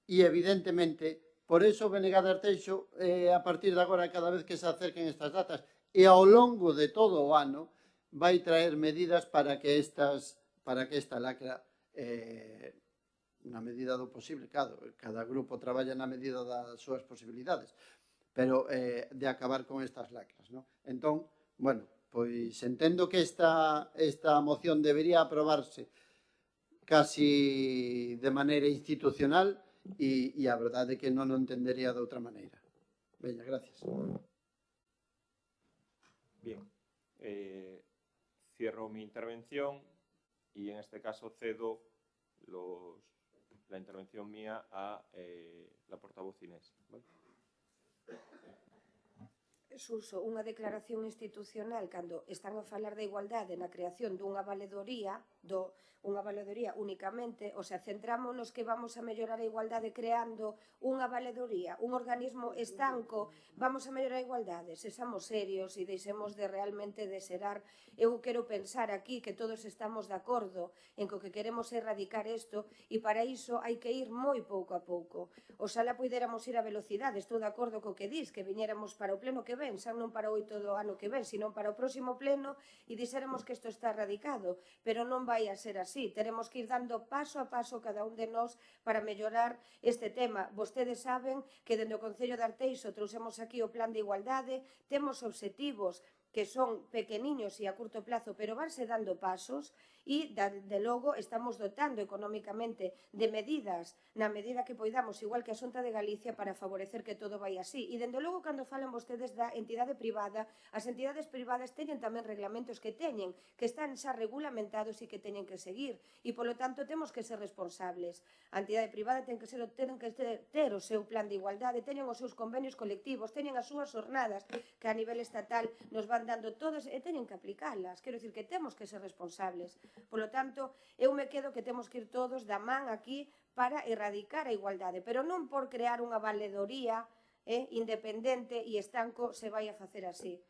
E, evidentemente, por eso o BNG de Arteixo, a partir de agora, cada vez que se acerquen estas datas, e ao longo de todo o ano, vai traer medidas para que esta lacra, na medida do posible, claro, cada grupo traballa na medida das súas posibilidades, pero de acabar con estas lacras, non? Entón, bueno, pois entendo que esta moción debería aprobarse casi de maneira institucional e a verdade é que non o entendería de outra maneira. Veña, gracias. Bien. Cierro mi intervención y en este caso cedo la intervención mía a la portavoz Inés. ¿Vale? Suso, unha declaración institucional cando están a falar da igualdade na creación dunha valedoría únicamente, o sea, centrámonos que vamos a mellorar a igualdade creando unha valedoría, un organismo estanco, vamos a mellorar a igualdade, sexamos serios e deixemos de realmente deserar. Eu quero pensar aquí que todos estamos de acordo en que o que queremos é erradicar isto e para iso hai que ir moi pouco a pouco. Oxalá puidéramos ir a velocidade, estou de acordo co que dis, que viñéramos para o pleno que ven, xa non para o 8 do ano que ven, sino para o próximo pleno e dixéramos que isto está erradicado, pero non vai a ser así, teremos que ir dando paso a paso cada un de nós para mellorar este tema. Vostedes saben que dende o Concello de Arteixo trouxemos aquí o plan de igualdade, temos obxectivos que son pequeniños e a curto plazo, pero vanse dando pasos e, de logo, estamos dotando económicamente de medidas na medida que poidamos, igual que a Xunta de Galicia, para favorecer que todo vai así. E, dende logo, cando falan vostedes da entidade privada, as entidades privadas teñen tamén reglamentos que teñen, que están xa regulamentados e que teñen que seguir. E, polo tanto, temos que ser responsables. A entidade privada ten que ter o seu plan de igualdade, teñen os seus convenios colectivos, teñen as súas jornadas que a nivel estatal nos van dando todos e teñen que aplicalas. Quero dicir que temos que ser responsables. Polo tanto, eu me quedo que temos que ir todos da man aquí para erradicar a igualdade, pero non por crear unha valedoría independente e estanco se vai a facer así.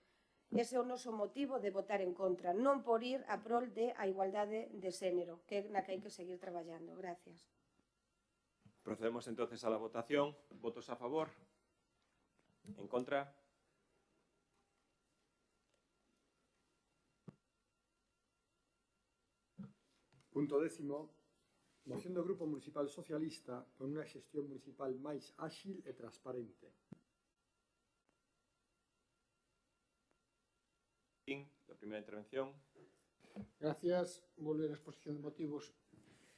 Ese é o noso motivo de votar en contra, non por ir a prol de a igualdade de xénero, que na que hai que seguir traballando. Gracias. Procedemos entonces a la votación. ¿Votos a favor? ¿En contra? Punto 10. Moción do Grupo Municipal Socialista por unha xestión municipal máis áxil e transparente. La primera intervención. Gracias. Volver a exposición de motivos.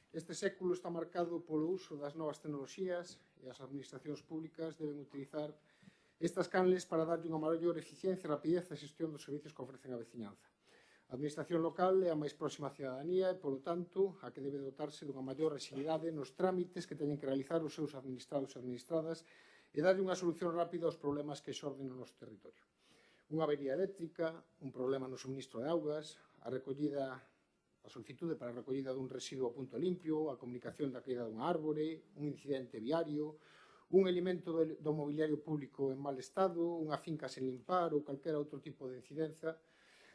Este século está marcado polo uso das novas tecnoloxías e as administracións públicas deben utilizar estas canles para darlle unha maior eficiencia e rapidez á xestión dos servicios que ofrecen a veciñanza. A administración local é a máis próxima á cidadanía e, polo tanto, a que debe dotarse dunha maior agilidade nos trámites que teñen que realizar os seus administrados e administradas e darlle unha solución rápida aos problemas que xorden no noso territorio. Unha avería eléctrica, un problema no suministro de augas, a solicitude para a recollida dun residuo a punto limpio, a comunicación da caída dunha árbore, un incidente viario, un elemento do mobiliario público en mal estado, unha finca sen limpar ou calquera outro tipo de incidencia,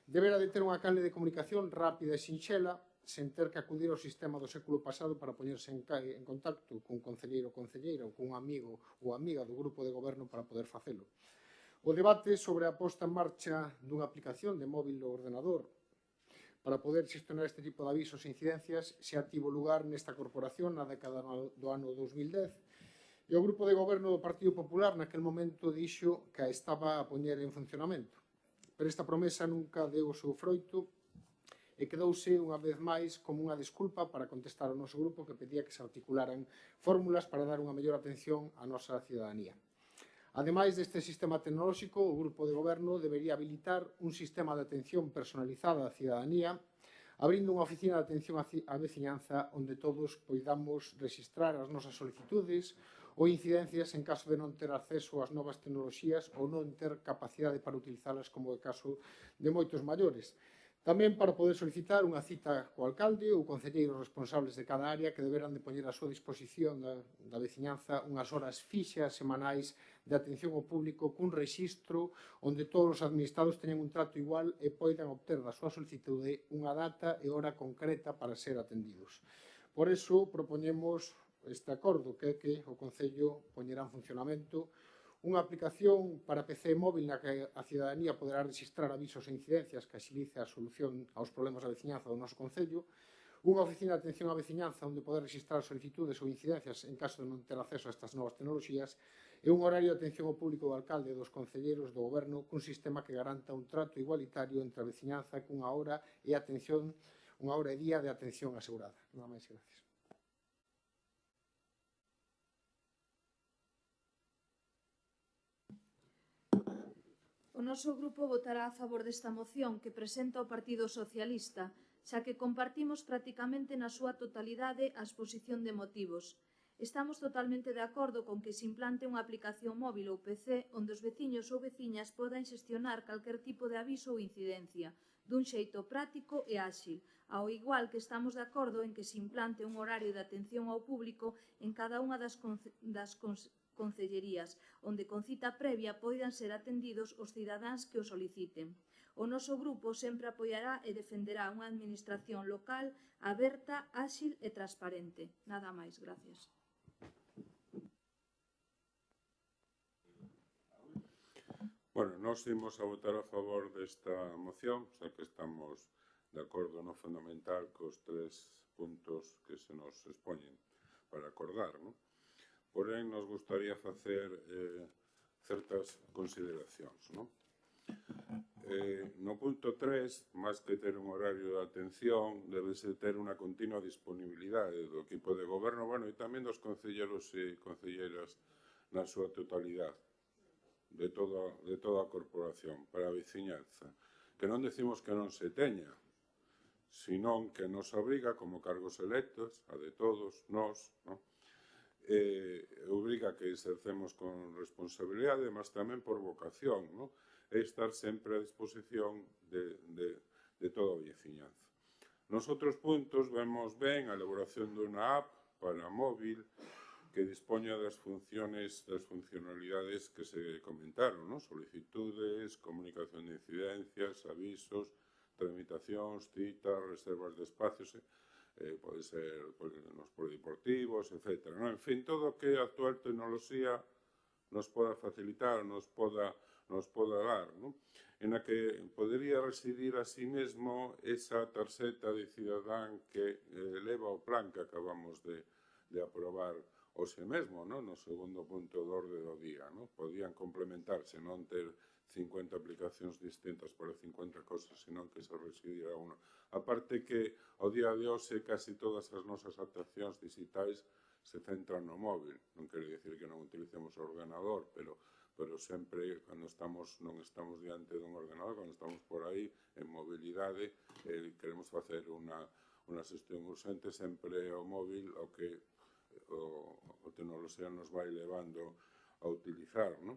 debera de ter unha canle de comunicación rápida e sinxela, sen ter que acudir ao sistema do século pasado para poñerse en contacto cun concelleiro ou concelleira ou cun amigo ou amiga do grupo de goberno para poder facelo. O debate sobre a posta en marcha dunha aplicación de móvil ou ordenador para poder xestionar este tipo de avisos e incidencias xa tivo lugar nesta corporación na década do ano 2010, E o grupo de goberno do Partido Popular naquel momento dixo que a estaba a poñer en funcionamento. Pero esta promesa nunca deu o seu froito e quedouse unha vez máis como unha desculpa para contestar ao noso grupo que pedía que se articularan fórmulas para dar unha mellor atención á nosa cidadanía. Ademais deste sistema tecnolóxico, o grupo de goberno debería habilitar un sistema de atención personalizada á cidadanía, abrindo unha oficina de atención á veciñanza onde todos poidamos registrar as nosas solicitudes ou incidencias en caso de non ter acceso ás novas tecnoloxías ou non ter capacidade para utilizalas, como é o caso de moitos maiores. Tamén para poder solicitar unha cita co alcalde ou concelleiros responsables de cada área que deberán de poñer a súa disposición da veciñanza unhas horas fixas semanais de atención ao público cun rexistro onde todos os administrados teñan un trato igual e poidan obter da súa solicitude unha data e hora concreta para ser atendidos. Por iso, propoñemos este acordo, que é que o Concello poñerá en funcionamento unha aplicación para PC móvil na que a cidadanía poderá registrar avisos e incidencias que axilice a solución aos problemas da veciñanza do noso Concello, unha oficina de atención á veciñanza onde poder registrar solicitudes ou incidencias en caso de non ter acceso a estas novas tecnoloxías e un horario de atención ao público do alcalde e dos concelleiros do goberno cun sistema que garanta un trato igualitario entre a veciñanza cunha hora e atención, unha hora e día de atención asegurada. Nada máis, gracias. O noso grupo votará a favor desta moción que presenta o Partido Socialista, xa que compartimos prácticamente na súa totalidade a exposición de motivos. Estamos totalmente de acordo con que se implante unha aplicación móvil ou PC onde os veciños ou veciñas podan xestionar calquer tipo de aviso ou incidencia, dun xeito práctico e áxil, ao igual que estamos de acordo en que se implante un horario de atención ao público en cada unha das concellerías, onde con cita previa poidan ser atendidos os cidadáns que o soliciten. O noso grupo sempre apoiará e defenderá unha administración local aberta, áxil e transparente. Nada máis, gracias. Bueno, nós imos a votar a favor desta moción, xa que estamos de acordo no fundamental cos 3 puntos que se nos expoñen para acordar, non? Porén, nos gustaría facer certas consideracións, non? No punto 3, máis que ter un horario de atención, debese ter unha continua disponibilidade do equipo de goberno, bueno, e tamén dos concelleros e concelleras na súa totalidade, de toda a corporación, para a veciñanza. Que non decimos que non se teña, senón que nos obriga, como cargos electos, a de todos, nós, non? Obriga que exercemos con responsabilidade, mas tamén por vocación, non? E estar sempre a disposición de toda a veciñanza. Nos outros puntos vemos ben a elaboración dunha app para móvil que dispoña das funcionalidades que se comentaron, non? Solicitudes, comunicación de incidencias, avisos, tramitacións, citas, reservas de espacios, pode ser nos polideportivos, etc. En fin, todo o que a actual tecnoloxía nos poda facilitar, nos poda dar, non? En a que podería residir a sí mesmo esa tarxeta de cidadán que leva o plan que acabamos de aprobar hoxe mesmo, non? No segundo punto do orde do día, non? Podían complementarse, non ter 50 aplicacións distintas para 50 cosas, senón que se residirá unha. A parte que, ao día de hoxe, casi todas as nosas actuacións digitais se centran no móvil. Non quere dicir que non utilicemos o ordenador, pero sempre, cando non estamos diante dun ordenador, cando estamos por aí, en mobilidade, queremos facer unha xestión urxente, sempre o móvil o que a tecnoloxía nos vai levando a utilizar, non?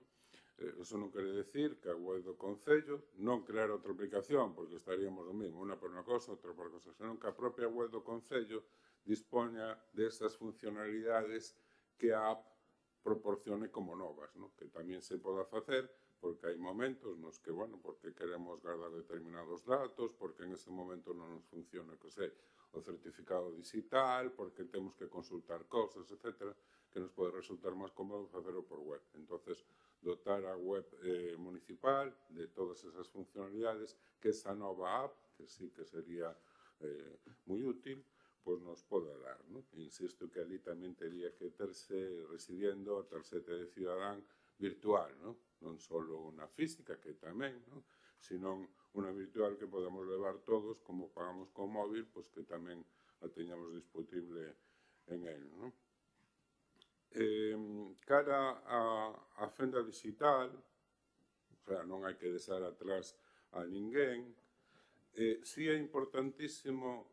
Eso non quere decir que a web do Concello non crear outra aplicación, porque estaríamos o mesmo, unha por unha cosa, outra por outra cosa, senón que a propia web do Concello dispoña desas funcionalidades que a app proporcione como novas, non? Que tamén se poda facer, porque hai momentos nos que, bueno, porque queremos guardar determinados datos, porque en ese momento non nos funciona, que sei, o certificado digital, porque temos que consultar cosas, etc., que nos pode resultar máis cómodo facelo por web. Entonces, dotar a web municipal de todas esas funcionalidades, que esa nova app, que sí que sería moi útil, pois nos poda dar, non? Insisto que ali tamén teria que terse residiendo a tarxeta de cidadán virtual, non só unha física, que tamén, senón unha virtual que podemos levar todos, como pagamos con móvil, pois que tamén a teñamos disponible en el, non? Cara á fenda digital, o sea, non hai que deixar atrás a ninguén, si é importantísimo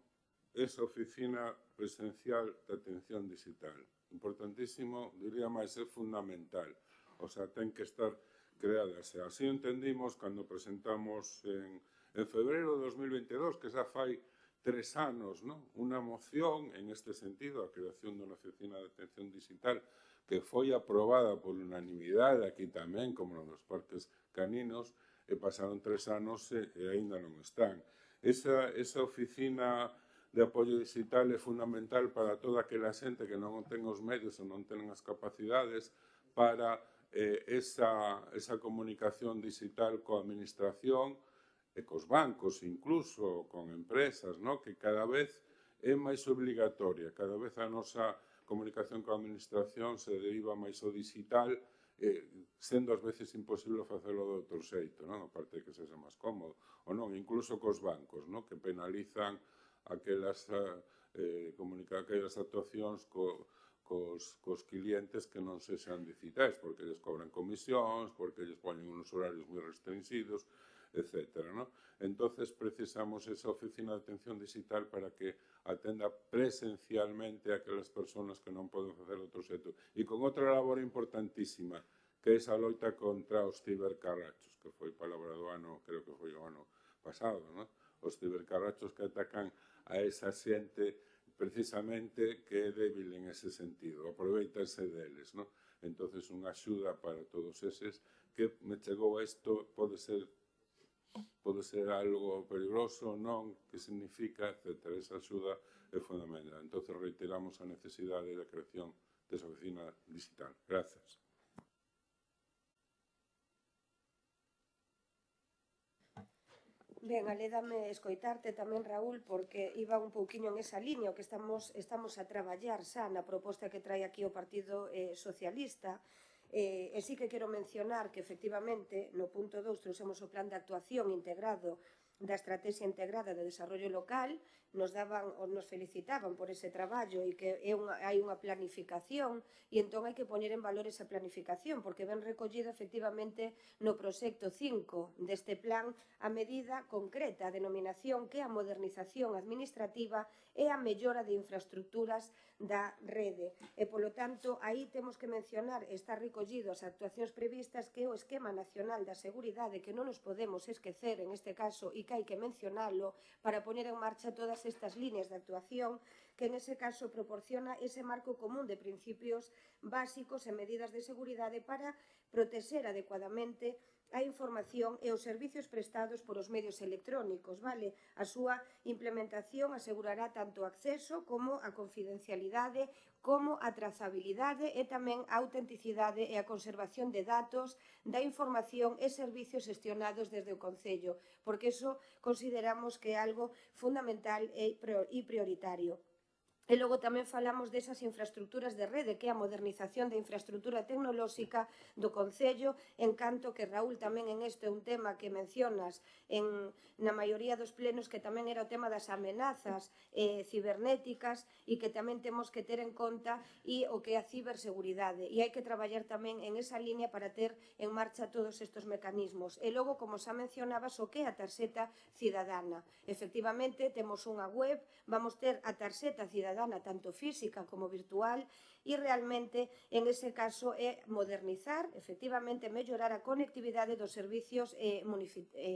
esa oficina presencial de atención digital. Importantísimo, diría máis, é fundamental. O sea, ten que estar creada. Así entendimos cando presentamos en febrero de 2022, que xa fai 3 anos, unha moción en este sentido, a creación dunha oficina de atención digital, que foi aprobada por unanimidade aquí tamén, como nos parques caninos, e pasaron 3 anos e aínda non están. Esa oficina de apoio digital é fundamental para toda aquela xente que non ten os medios ou non ten as capacidades para esa comunicación digital coa administración e cos bancos, incluso con empresas, que cada vez é máis obligatoria, cada vez a nosa comunicación coa administración se deriva máis ao digital, sendo ás veces imposible facelo de outro xeito, aparte de que sexa máis cómodo, ou non, incluso cos bancos, que penalizan aquelas actuacións cos clientes que non sexan digitais, porque lles cobran comisións, porque lles poñen uns horarios moi restringidos, etc. Entonces precisamos esa oficina de atención digital para que atenda presencialmente a aquelas persoas que non poden facer outro xeito. E con outra labor importantísima, que é esa loita contra os cibercarrachos, que foi palabra do ano, creo que foi o ano pasado, os cibercarrachos que atacan a esa xente precisamente que é débil en ese sentido, aproveitanse deles, entonces unha axuda para todos eses que me chegou a isto, pode ser algo peligroso, non, que significa, etc. Esa axuda é fundamental. Entonces reiteramos a necesidade da creación desa oficina digital. Grazas. Ben, alédame escoitarte tamén, Raúl, porque iba un pouquiño en esa línea, o que estamos a traballar xa na proposta que trae aquí o Partido Socialista. E sí que quero mencionar que, efectivamente, no punto 2 trouxemos o plan de actuación integrado da Estrategia Integrada de Desarrollo Local, nos felicitaban por ese traballo e que hai unha planificación, e entón hai que poñer en valor esa planificación, porque ven recollida efectivamente no proxecto 5 deste plan a medida concreta, a denominación que é a modernización administrativa e a mellora de infraestructuras da rede. E, polo tanto, aí temos que mencionar, está recollido as actuacións previstas, que é o Esquema Nacional da Seguridade, que non nos podemos esquecer en este caso e que hai que mencionalo para poñer en marcha todas estas líneas de actuación que en ese caso proporciona ese marco común de principios básicos e medidas de seguridade para protexer adecuadamente a información e os servicios prestados por os medios electrónicos, vale? A súa implementación asegurará tanto o acceso como a confidencialidade, como a trazabilidade e tamén a autenticidade e a conservación de datos da información e servicios xestionados desde o Concello, porque iso consideramos que é algo fundamental e prioritario. E logo tamén falamos desas infraestructuras de rede, que é a modernización da infraestructura tecnolóxica do Concello, en canto que, Raúl, tamén en este é un tema que mencionas na maioría dos plenos, que tamén era o tema das amenazas cibernéticas e que tamén temos que ter en conta e o que é a ciberseguridade. E hai que traballar tamén en esa línea para ter en marcha todos estes mecanismos. E logo, como xa mencionabas, o que é a tarxeta cidadana. Efectivamente, temos unha web, vamos ter a tarxeta cidadana tanto física como virtual, e realmente en ese caso é modernizar, efectivamente mellorar a conectividade dos servicios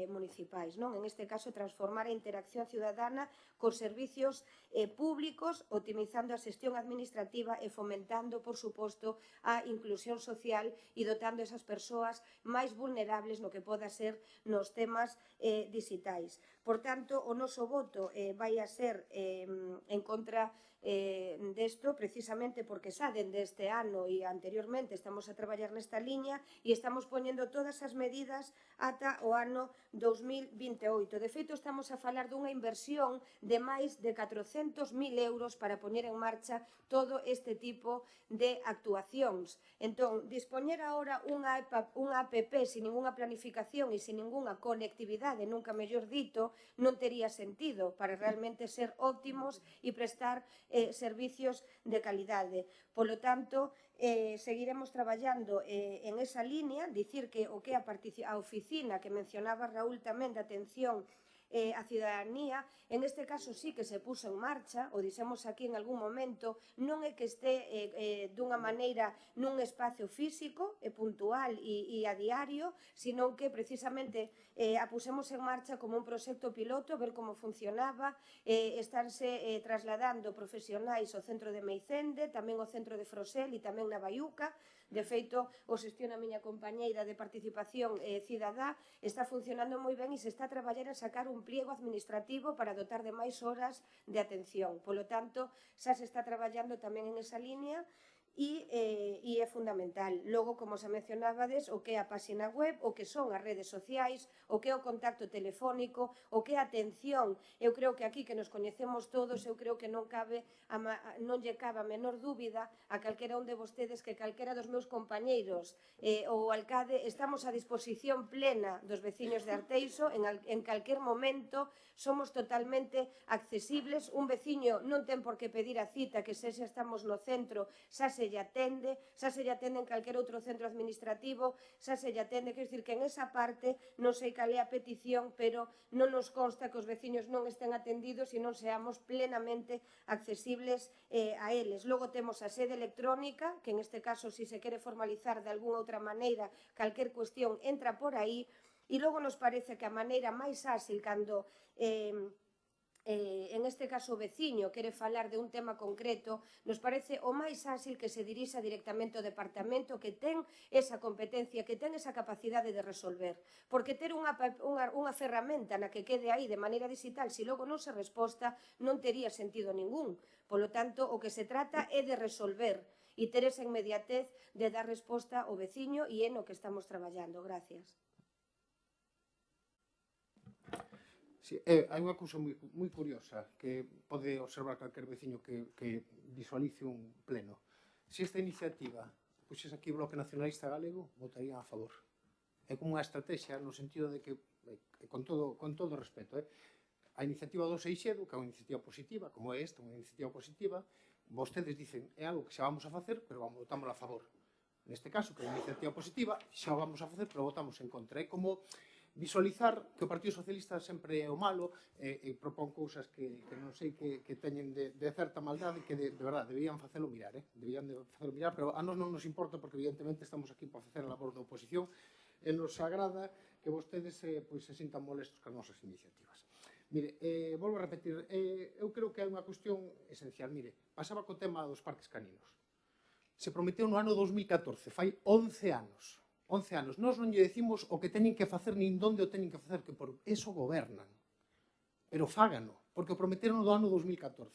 municipais, non? En este caso transformar a interacción ciudadana cos servicios públicos, optimizando a xestión administrativa e fomentando, por suposto, a inclusión social e dotando esas persoas máis vulnerables no que poda ser nos temas digitais. Por tanto, o noso voto vai a ser en contra desto, precisamente porque xa dende este ano e anteriormente estamos a traballar nesta liña e estamos poñendo todas as medidas ata o ano 2028. De feito, estamos a falar dunha inversión de máis de 400.000 euros para poñer en marcha todo este tipo de actuacións. Entón, dispoñer agora unha app sin ninguna planificación e sin ninguna conectividade, nunca mellor dito, non tería sentido para realmente ser óptimos e prestar servicios de calidade. Polo tanto, seguiremos traballando en esa línea, dicir que o que a oficina que mencionaba Raúl tamén de atención a cidadanía, en este caso sí que se puso en marcha, o dixemos aquí en algún momento, non é que este dunha maneira nun espacio físico e puntual e a diario, sino que precisamente a pusemos en marcha como un proxecto piloto, ver como funcionaba, estarse trasladando profesionais ao centro de Meicende, tamén ao centro de Frosel e tamén na Baiuca. De feito, o xestión a miña compañeira de participación cidadá está funcionando moi ben e se está a traballar en sacar un pliego administrativo para dotar de máis horas de atención. Polo tanto, xa se está traballando tamén en esa línea e é fundamental. Logo, como xa mencionábades, o que é a páxina web, o que son as redes sociais, o que é o contacto telefónico, o que é a atención. Eu creo que aquí que nos coñecemos todos, eu creo que non lle cabe a menor dúbida a calquera un de vostedes que calquera dos meus compañeiros ou o alcade estamos a disposición plena dos veciños de Arteixo en calquer momento, somos totalmente accesibles. Un veciño non ten por que pedir a cita, que se xa estamos no centro, xa se lle atende en calquer outro centro administrativo, xa se lle atende, quero dicir que en esa parte non sei cal é a petición, pero non nos consta que os veciños non estén atendidos e non seamos plenamente accesibles a eles. Logo temos a sede electrónica, que en este caso, se quere formalizar de algunha outra maneira, calquer cuestión entra por aí, e logo nos parece que a maneira máis áxil cando en este caso o veciño quere falar de un tema concreto, nos parece o máis áxil que se dirixa directamente ao departamento que ten esa competencia, que ten esa capacidade de resolver. Porque ter unha ferramenta na que quede aí de maneira digital, se logo non se resposta, non tería sentido ningún. Polo tanto, o que se trata é de resolver e ter esa inmediatez de dar resposta ao veciño e é no que estamos traballando. Gracias. Sí, hai unha cousa moi curiosa que pode observar calquer veciño que visualice un pleno. Se esta iniciativa puxes aquí o Bloque Nacionalista Galego, votaría a favor. É como unha estrategia no sentido de que, con todo respeto, a iniciativa do Seixedo, que é unha iniciativa positiva, como é esta, unha iniciativa positiva, vostedes dicen, é algo que xa vamos a facer, pero votamos a favor. Neste caso, que é unha iniciativa positiva, xa vamos a facer, pero votamos en contra. É como visualizar que o Partido Socialista sempre é o malo e propón cousas que non sei que teñen de certa maldade que de verdade deberían facelo mirar, pero a nos non nos importa porque evidentemente estamos aquí para facer a labor da oposición e nos agrada que vostedes se sintan molestos cas nosas iniciativas. Mire, volvo a repetir, eu creo que é unha cuestión esencial. Mire, pasaba co tema dos parques caninos. Se prometeu no ano 2014, fai 11 anos. 11 anos. Nós non lle decimos o que teñen que facer nin onde o teñen que facer, que por eso gobernan. Pero fágano, porque o prometeron no ano 2014.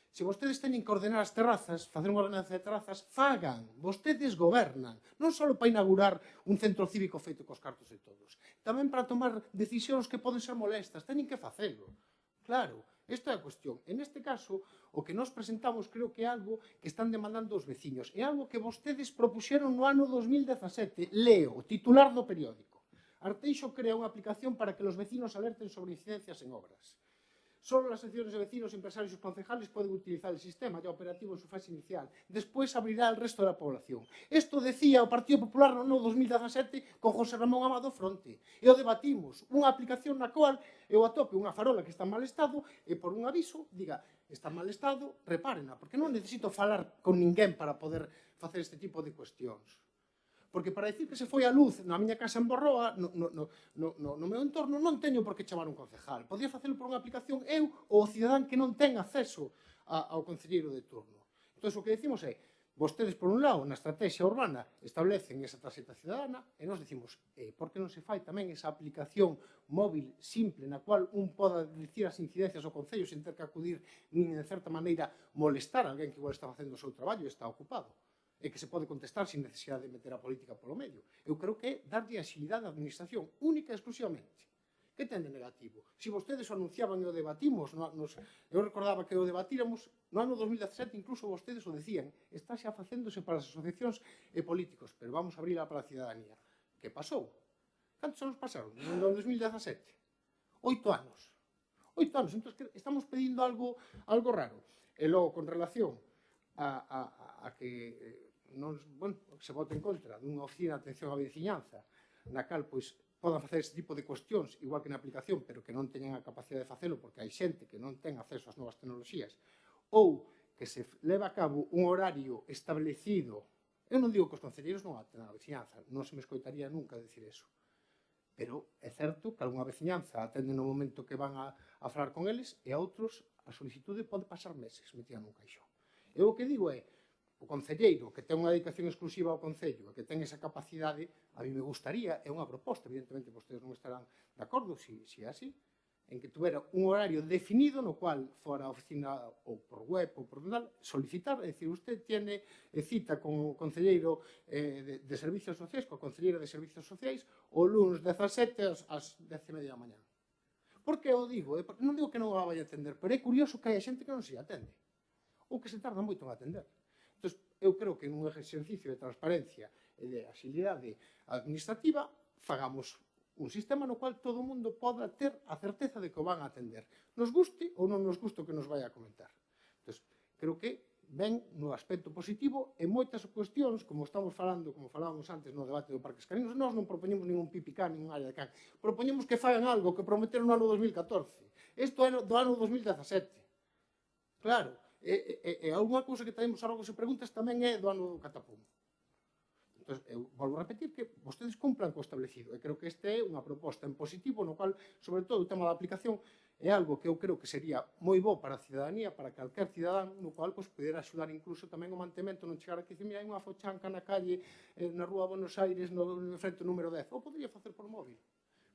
Se vostedes teñen que ordenar as terrazas, facer unha ordenanza de terrazas, fagan. Vostedes gobernan. Non só para inaugurar un centro cívico feito cos cartos de todos. Tamén para tomar decisións que poden ser molestas. Teñen que facelo. Claro. Esta é a cuestión. En este caso, o que nos presentamos creo que é algo que están demandando os veciños. É algo que vostedes propuxeron no ano 2017. Leo, titular do periódico. Arteixo crea unha aplicación para que os vecinos alerten sobre incidencias en obras. Solo las secciones de vecinos, empresarios y concejales pueden utilizar el sistema ya operativo en su fase inicial. Después abrirá al resto de la población. Esto decía o Partido Popular no ano 2017 con José Ramón Amado fronte. E o debatimos. Unha aplicación na cual eu atope unha farola que está en mal estado e por un aviso diga está en mal estado, repárena. Porque non necesito falar con ninguén para poder facer este tipo de cuestións. Porque para dicir que se foi a luz na miña casa en Borroa, no meu entorno, non teño por que chamar un concejal. Podía facelo por unha aplicación eu ou o cidadán que non ten acceso ao concelleiro de turno. Entón, o que decimos é, vostedes, por un lado, na estrategia urbana, establecen esa tarxeta cidadana e nós decimos, por que non se fai tamén esa aplicación móvil simple na cual un poda dicir as incidencias ao Concello sen ter que acudir nin, de certa maneira, molestar a alguén que igual está facendo o seu traballo e está ocupado e que se pode contestar sin necesidade de meter a política polo medio. Eu creo que é darlle agilidade á administración única e exclusivamente. Que ten de negativo? Se vostedes o anunciaban e o debatimos, eu recordaba que o debatíramos no ano 2017, incluso vostedes o decían, está xa facéndose para as asociacións e políticos, pero vamos a abrir para a cidadanía. Que pasou? Cantos anos pasaron? No 2017? 8 anos. 8 anos. Entón, estamos pedindo algo raro. E logo, con relación a que se vote en contra dunha oficina de atención á veciñanza, na cal, pois, podan facer ese tipo de cuestións, igual que na aplicación, pero que non teñan a capacidade de facelo porque hai xente que non ten acceso ás novas tecnoloxías, ou que se leva a cabo un horario establecido. Eu non digo que os concelleiros non aten a veciñanza, non se me escoitaría nunca decir eso. Pero é certo que algunha veciñanza atende no momento que van a falar con eles e a outros a solicitude pode pasar meses metida nun caixón. Eu o que digo é, o concelleiro que ten unha dedicación exclusiva ao Concello e que ten esa capacidade, a mí me gustaría, é unha proposta, evidentemente vostedes non estarán de acordo se é así, en que tuvera un horario definido no cual fora a oficina ou por web ou por tal, solicitar, é dicir, usted tiene cita con o concelleiro de Servicios Sociais, coa concelleira de Servicios Sociais, o lunes 17 ás 10:30 da mañá. Por que o digo? Porque non digo que non a vai a atender, pero é curioso que hai xente que non se atende, ou que se tarda moito en atender. Entón, eu creo que nun exercicio de transparencia e de agilidade administrativa fagamos un sistema no cual todo o mundo poda ter a certeza de que o van a atender. Nos guste ou non nos guste o que nos vai a comentar. Entón, creo que ven no aspecto positivo e moitas cuestións, como estamos falando, como falábamos antes no debate do Parques Caninos, nós non propoñemos ningún pipicán, ningún área de can. Propoñemos que fagan algo que prometeron no ano 2014. Isto é do ano 2017. Claro. E alguna cousa que traemos algo que se preguntas tamén é do ano do catapum. Entón, eu volvo a repetir que vostedes cumplan co establecido e creo que este é unha proposta en positivo no cual, sobre todo, o tema da aplicación é algo que eu creo que sería moi bo para a cidadanía, para calquer cidadán, no cual poder axudar incluso tamén o mantemento, non chegar aquí e dicir, mira, hai unha fochanca na calle, na rúa Buenos Aires, no frente número 10, ou podría facer por móvil.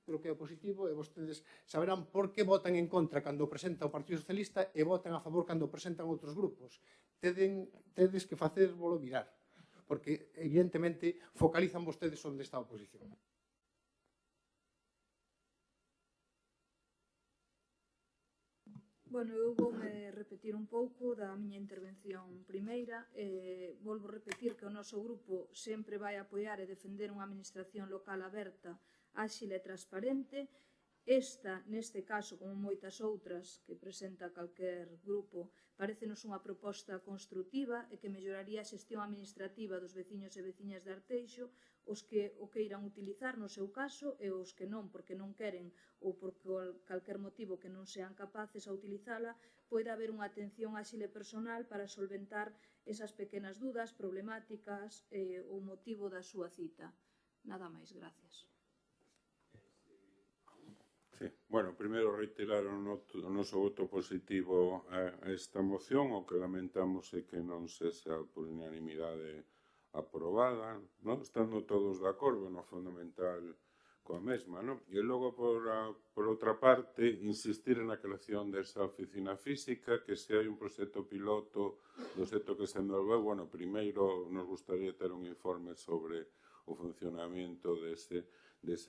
Pero que é positivo e vostedes saberán por que votan en contra cando presenta o Partido Socialista e votan a favor cando presentan outros grupos. Tedes que facérvolo mirar, porque evidentemente focalizan vostedes onde está a oposición. Bueno, eu voume repetir un pouco da miña intervención primeira. Volvo a repetir que o noso grupo sempre vai apoiar e defender unha administración local aberta, áxil e transparente. Esta, neste caso, como moitas outras que presenta calquer grupo, parecenos unha proposta construtiva e que melloraría a xestión administrativa dos veciños e veciñas de Arteixo, os que o queiran utilizar no seu caso e os que non, porque non queren ou por calquer motivo que non sean capaces a utilizala, poida haber unha atención áxil e personal para solventar esas pequenas dudas, problemáticas ou motivo da súa cita. Nada máis, gracias. Sí. Bueno, primeiro reiterar o noso voto positivo a esta moción, o que lamentamos é que non sexa por unanimidade aprobada, non? Estando todos de acordo no fundamental coa mesma, non? E logo, por outra parte, insistir na creación desa oficina física, que se hai un proxecto piloto do xeito que se envolveu, bueno, primeiro nos gustaría ter un informe sobre o funcionamento dese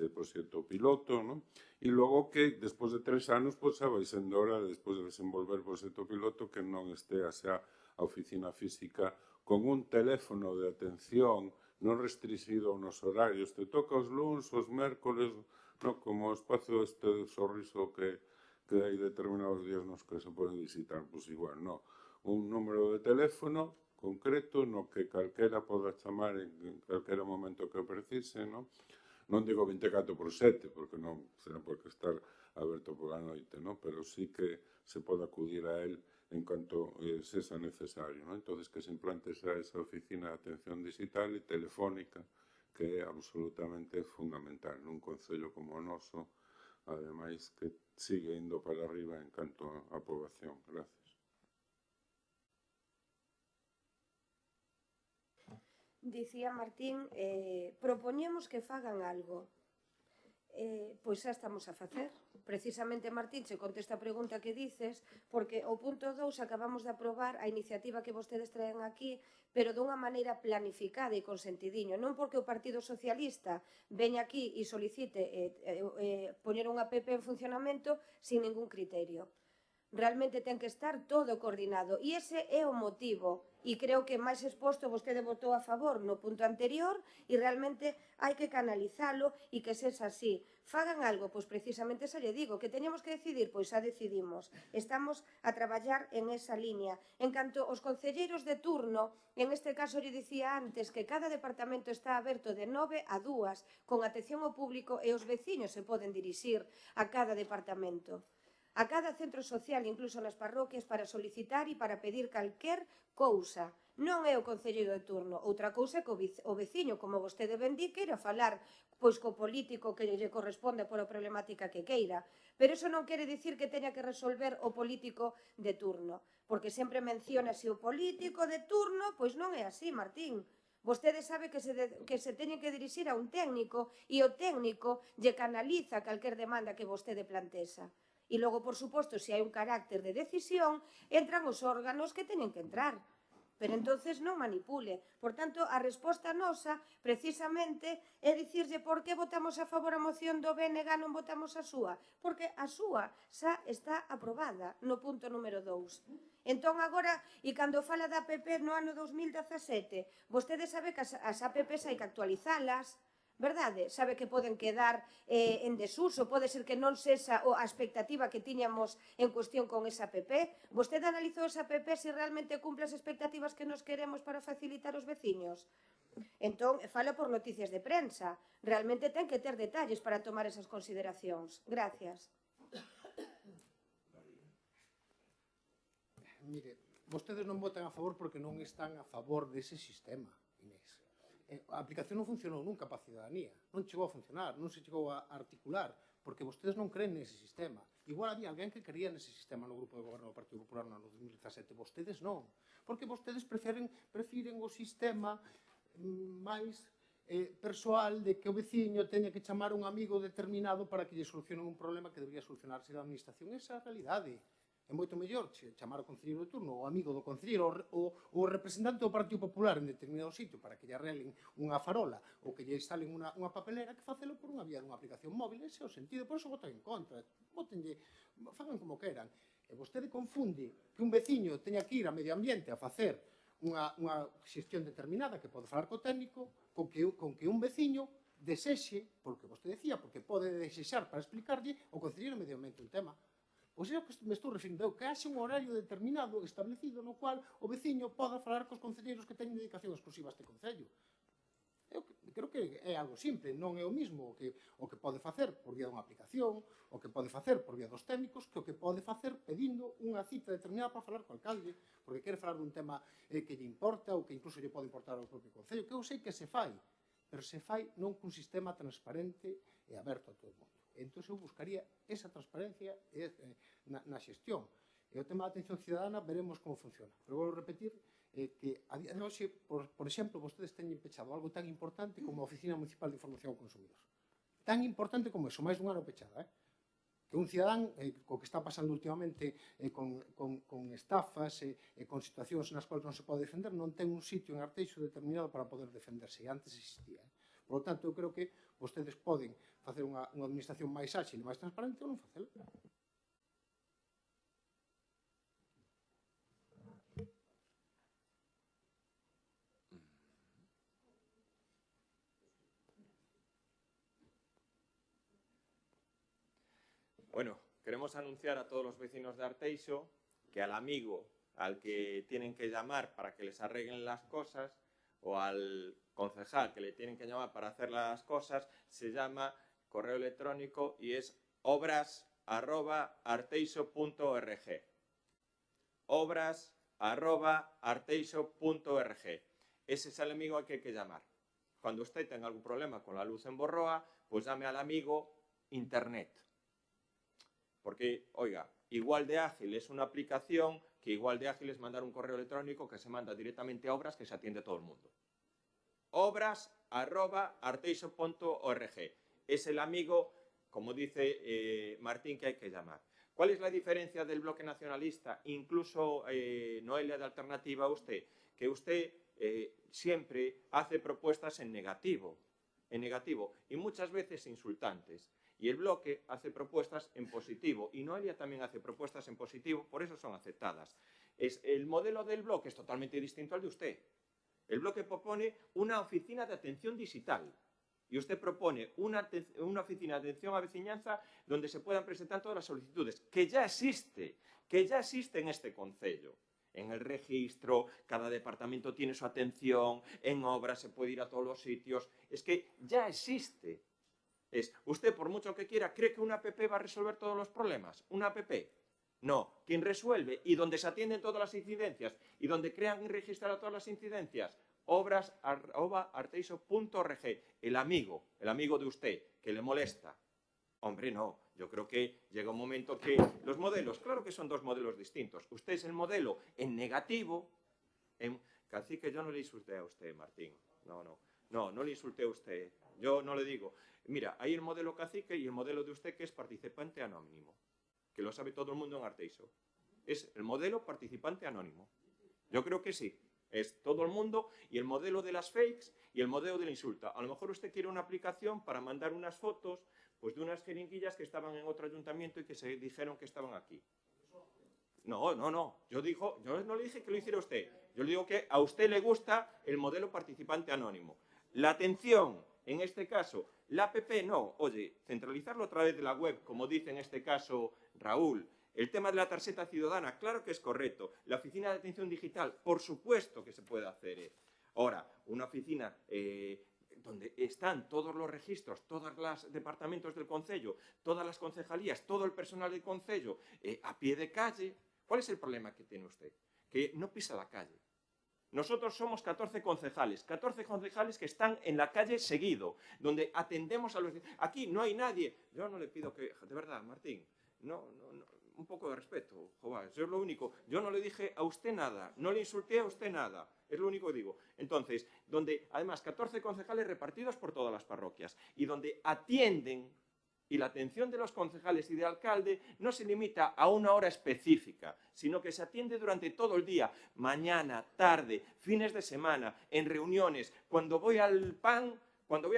proxecto piloto, non? E logo que, despois de 3 anos, pois xa vai sendo hora, despois de desenvolver o proxecto piloto, que non estea xa a oficina física con un teléfono de atención non restrixido nos horarios. Te toca os luns, os mércoles, non? Como o espacio este de Sorriso que hai determinados días nos que se pode visitar, pois igual, non? Un número de teléfono concreto no que calquera poda chamar en calquera momento que precise, non? Non digo 24/7, porque non será por que estar aberto pola noite, non? Pero sí que se pode acudir a él en canto sexa necesario, non? Entón, que se implante esa oficina de atención digital e telefónica, que é absolutamente fundamental nun concello como o noso, ademais que sigue indo para arriba en canto a poboación. Gracias. Dicía Martín, propoñemos que fagan algo. Pois xa estamos a facer. Precisamente, Martín, che contesta a pregunta que dices, porque o punto 2 acabamos de aprobar a iniciativa que vostedes traen aquí, pero dunha maneira planificada e con sentidiño. Non porque o Partido Socialista veña aquí e solicite poñer unha app en funcionamento sin ningún criterio. Realmente ten que estar todo coordinado e ese é o motivo. E creo que máis exposto vostede votou a favor no punto anterior e realmente hai que canalizalo e que sexa así. Fagan algo, pois precisamente xa lle digo, que teñamos que decidir, pois xa decidimos. Estamos a traballar en esa línea. En canto aos concelleiros de turno, en este caso lle dicía antes que cada departamento está aberto de 9 a 2 con atención ao público e os veciños se poden dirixir a cada departamento, a cada centro social, incluso nas parroquias, para solicitar e para pedir calquer cousa. Non é o concelleiro de turno. Outra cousa é que o veciño, como vostede ben di, queira falar pois co político que lle corresponde por a problemática que queira. Pero iso non quere dicir que teña que resolver o político de turno. Porque sempre menciona se o político de turno, pois non é así, Martín. Vostede sabe que se teñen que dirixir a un técnico e o técnico lle canaliza calquer demanda que vostede plantexa. E logo, por suposto, se hai un carácter de decisión, entran os órganos que teñen que entrar. Pero entonces non manipule. Por tanto, a resposta nosa, precisamente, é dicirlle por que votamos a favor a moción do BNG non votamos a súa. Porque a súa xa está aprobada no punto número 2. Entón, agora, e cando fala da APP no ano 2017, vostede sabe que as APPs hai que actualizalas, verdade? Sabe que poden quedar en desuso, pode ser que non sexa a expectativa que tiñamos en cuestión con esa app. Vostede analizou esa app se realmente cumple as expectativas que nos queremos para facilitar os veciños? Entón, fala por noticias de prensa. Realmente ten que ter detalles para tomar esas consideracións. Gracias. Mire, vostedes non votan a favor porque non están a favor dese sistema, Inés. A aplicación non funcionou nunca para a ciudadanía, non chegou a funcionar, non se chegou a articular, porque vostedes non creen nese sistema. Igual había alguén que creía nese sistema no grupo de goberno do Partido Popular no ano 2017, vostedes non, porque vostedes prefiren o sistema máis persoal de que o veciño teña que chamar un amigo determinado para que lle solucionen un problema que debería solucionarse da administración. Esa é a realidade. É moito mellor chamar o concelleiro de turno, o amigo do concelleiro, o representante do Partido Popular en determinado sitio para que lle arreglen unha farola ou que lle instalen unha papelera, que facelo por unha vía dunha aplicación móvil. Ese é o sentido, por iso votan en contra. Fagan como queran. E vostede confunde que un veciño teña que ir a medio ambiente a facer unha xestión determinada que pode falar co técnico, con que un veciño desexe, porque vostede decía, porque pode desexar para explicarlle o concelleiro medio ambiente un tema. Pois é o que me estou referindo, que haxe un horario determinado establecido no cual o veciño poda falar cos concelleiros que teñen dedicación exclusiva a este concello. Eu creo que é algo simple, non é o mismo o que pode facer por vía dunha aplicación, o que pode facer por vía dos técnicos, que o que pode facer pedindo unha cita determinada para falar co alcalde, porque quere falar dun tema que lle importa ou que incluso lle pode importar ao propio concello, que eu sei que se fai, pero se fai non cun sistema transparente e aberto a todo o mundo. Entón, eu buscaría esa transparencia na xestión. E o tema da atención cidadana veremos como funciona. Pero vou repetir que a día de hoxe, por exemplo, vostedes teñen pechado algo tan importante como a Oficina Municipal de Información ao Consumidor. Tan importante como eso, máis dun ano pechada, que un cidadán, co que está pasando últimamente con estafas e con situacións nas quales non se pode defender, non ten un sitio en Arteixo determinado para poder defenderse, e antes existía. Por lo tanto, eu creo que vostedes poden facer unha administración máis áxil e máis transparente ou non facelo. Bueno, queremos anunciar a todos los vecinos de Arteixo que al amigo al que tienen que llamar para que les arreglen las cosas o al concejal que le tienen que llamar para hacer las cosas se llama correo electrónico y es obras@arteixo.org. obras@arteixo.org. Ese es el amigo al que hay que llamar. Cuando usted tenga algún problema con la luz en Borroa, pues llame al amigo Internet. Porque, oiga, igual de ágil es una aplicación que igual de ágil es mandar un correo electrónico que se manda directamente a Obras que se atiende a todo el mundo. obras@arteixo.org. Es el amigo, como dice Martín, que hay que llamar. ¿Cuál es la diferencia del bloque nacionalista, incluso Noelia de Alternativa, usted? Que usted siempre hace propuestas en negativo, y muchas veces insultantes. Y el bloque hace propuestas en positivo, y Noelia también hace propuestas en positivo, por eso son aceptadas. El modelo del bloque es totalmente distinto al de usted. El bloque propone una oficina de atención digital, y usted propone una oficina de atención a veciñanza donde se puedan presentar todas las solicitudes, que ya existe en este concello. En el registro, cada departamento tiene su atención, en obras se puede ir a todos los sitios. Es que ya existe. Usted, por mucho que quiera, ¿cree que una app va a resolver todos los problemas? ¿Una app? No. Quien resuelve y donde se atienden todas las incidencias y donde crean y registran todas las incidencias, obras@arteixo.org. El amigo de usted, que le molesta. Hombre, no. Yo creo que llega un momento que los modelos, claro que son dos modelos distintos. Usted es el modelo en negativo. Cacique, yo no le insulté a usted, Martín. No le insulté a usted. Yo no le digo. Mira, hay el modelo cacique y el modelo de usted, que es participante anónimo, que lo sabe todo el mundo en Arteixo. Es el modelo participante anónimo. Yo creo que sí. Es todo el mundo, y el modelo de las fakes y el modelo de la insulta. A lo mejor usted quiere una aplicación para mandar unas fotos pues de unas jeringuillas que estaban en otro ayuntamiento y que se dijeron que estaban aquí. No. Yo no le dije que lo hiciera usted. Yo le digo que a usted le gusta el modelo participante anónimo. La atención, en este caso, la app no. Oye, centralizarlo a través de la web, como dice en este caso Raúl. El tema de la tarjeta ciudadana, claro que es correcto. La oficina de atención digital, por supuesto que se puede hacer. Ahora, una oficina donde están todos los registros, todos los departamentos del concello, todas las concejalías, todo el personal del concello, a pie de calle. ¿Cuál es el problema que tiene usted? Que no pisa la calle. Nosotros somos 14 concejales que están en la calle seguido, donde atendemos a los... Aquí no hay nadie. Yo no le pido que... De verdad, Martín, no, un poco de respeto, joder, eso es lo único. Yo no le dije a usted nada, no le insulté a usted nada, es lo único que digo. Entonces, donde además 14 concejales repartidos por todas las parroquias y donde atienden, y la atención de los concejales y del alcalde no se limita a una hora específica, sino que se atiende durante todo el día, mañana, tarde, fines de semana, en reuniones. Cuando voy a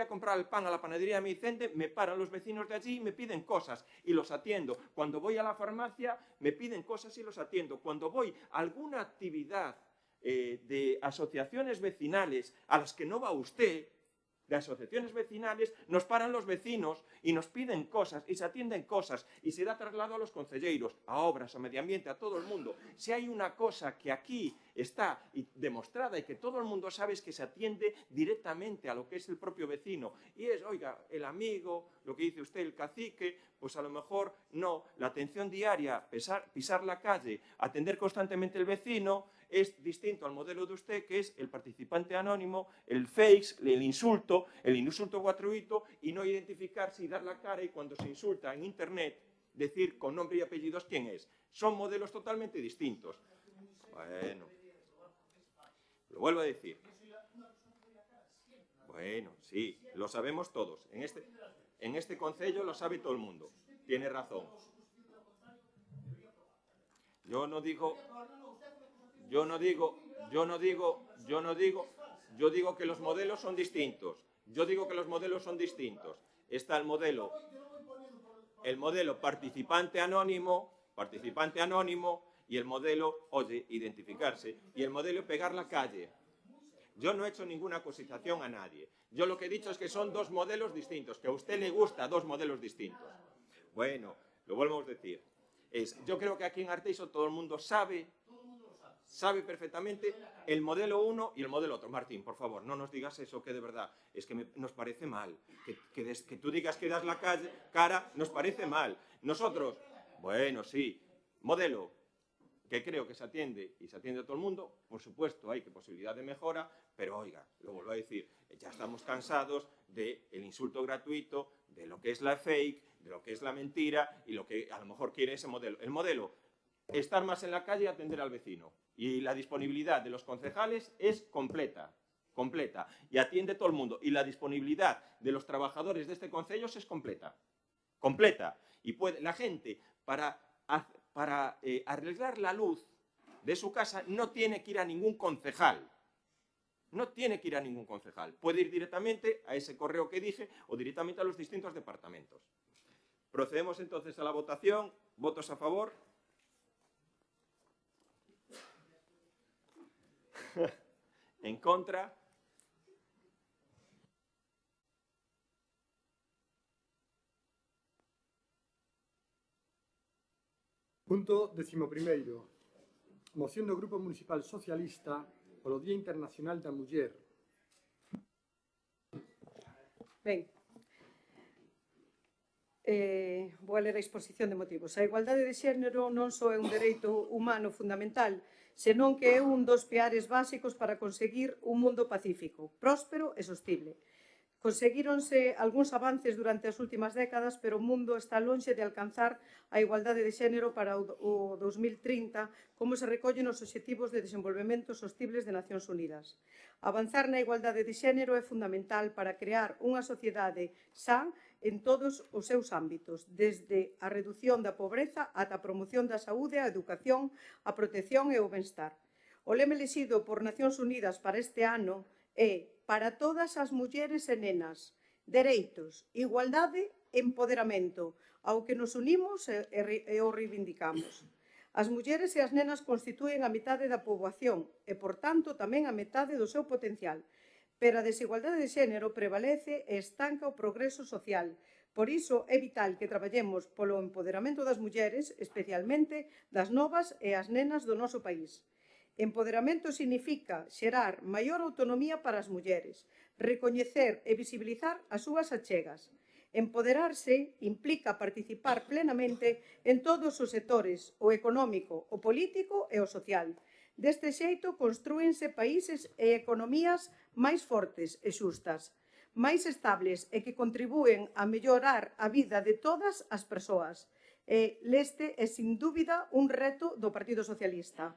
comprar el pan a la panadería de mi Vicente, me paran los vecinos de allí y me piden cosas y los atiendo. Cuando voy a la farmacia, me piden cosas y los atiendo. Cuando voy a alguna actividad de asociaciones vecinales a las que no va usted, de asociaciones vecinales, nos paran los vecinos y nos piden cosas y se atienden cosas y se da traslado a los concelleiros, a obras, a medio ambiente, a todo el mundo. Si hay una cosa que aquí está demostrada y que todo el mundo sabe, es que se atiende directamente a lo que es el propio vecino. Y es, oiga, el amigo, lo que dice usted, el cacique, pues a lo mejor no. La atención diaria, pisar la calle, atender constantemente el vecino, es distinto al modelo de usted, que es el participante anónimo, el fakes, el insulto gratuito, y no identificarse y dar la cara, y cuando se insulta en internet, decir con nombre y apellidos quién es. Son modelos totalmente distintos. Bueno, lo vuelvo a decir. Bueno, sí, lo sabemos todos. En este concello lo sabe todo el mundo. Tiene razón. Yo digo que los modelos son distintos. Está el modelo participante anónimo y el modelo, oye, identificarse, y el modelo pegar la calle. Yo no he hecho ninguna acusación a nadie. Yo lo que he dicho es que son dos modelos distintos, que a usted le gusta dos modelos distintos. Bueno, lo vuelvo a decir. Yo creo que aquí en Arteixo todo el mundo sabe perfectamente el modelo uno y el modelo otro. Martín, por favor, no nos digas eso, que de verdad es que nos parece mal. Que tú digas que das la cara, nos parece mal. Nosotros, bueno, sí, modelo que creo que se atiende y se atiende a todo el mundo. Por supuesto, hay posibilidad de mejora, pero oiga, lo vuelvo a decir, ya estamos cansados del insulto gratuito, de lo que es la fake, de lo que es la mentira y lo que a lo mejor quiere ese modelo. El modelo, estar más en la calle y atender al vecino. Y la disponibilidad de los concejales es completa. completa, y atiende todo el mundo. Y la disponibilidad de los trabajadores de este concello es completa. Completa. Y puede, la gente, para arreglar la luz de su casa, no tiene que ir a ningún concejal. No tiene que ir a ningún concejal. Puede ir directamente a ese correo que dije o directamente a los distintos departamentos. Procedemos entonces a la votación. ¿Votos a favor? ¿En contra? Punto 11º. Moción do Grupo Municipal Socialista polo Día Internacional da Muller. Ben, vou a ler a exposición de motivos. A igualdade de xénero non só é un dereito humano fundamental, senón que é un dos piares básicos para conseguir un mundo pacífico, próspero e sostible. Conseguíronse algúns avances durante as últimas décadas, pero o mundo está lonxe de alcanzar a igualdade de xénero para o 2030, como se recolle nos Obxectivos de Desenvolvemento Sostibles de Nacións Unidas. Avanzar na igualdade de xénero é fundamental para crear unha sociedade sá en todos os seus ámbitos, desde a redución da pobreza ata a promoción da saúde, a educación, a protección e o benstar. O lema elixido por Nacións Unidas para este ano é para todas as mulleres e nenas, dereitos, igualdade e empoderamento, ao que nos unimos e o reivindicamos. As mulleres e as nenas constitúen a metade da poboación e, por tanto, tamén a metade do seu potencial, pero a desigualdade de xénero prevalece e estanca o progreso social. Por iso é vital que traballemos polo empoderamento das mulleres, especialmente das novas e as nenas do noso país. Empoderamento significa xerar maior autonomía para as mulleres, recoñecer e visibilizar as súas achegas. Empoderarse implica participar plenamente en todos os sectores, o económico, o político e o social. Deste xeito construínse países e economías máis fortes e xustas, máis estables e que contribúen a mellorar a vida de todas as persoas. Leste é, sin dúbida, un reto do Partido Socialista.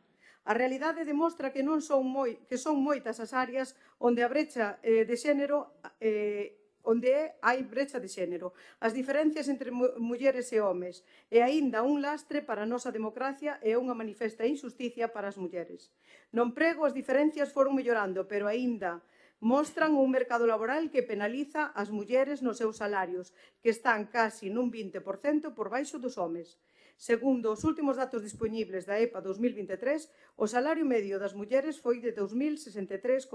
A realidade demostra que son moitas as áreas onde a brecha de xénero hai brecha de xénero, as diferencias entre mulleres e homes, e aínda un lastre para a nosa democracia e unha manifesta injusticia para as mulleres. No emprego as diferencias foron mellorando, pero aínda mostran un mercado laboral que penaliza as mulleres nos seus salarios, que están casi nun 20% por baixo dos homes. Segundo os últimos datos dispoñibles da EPA 2023, o salario medio das mulleres foi de 2.063,20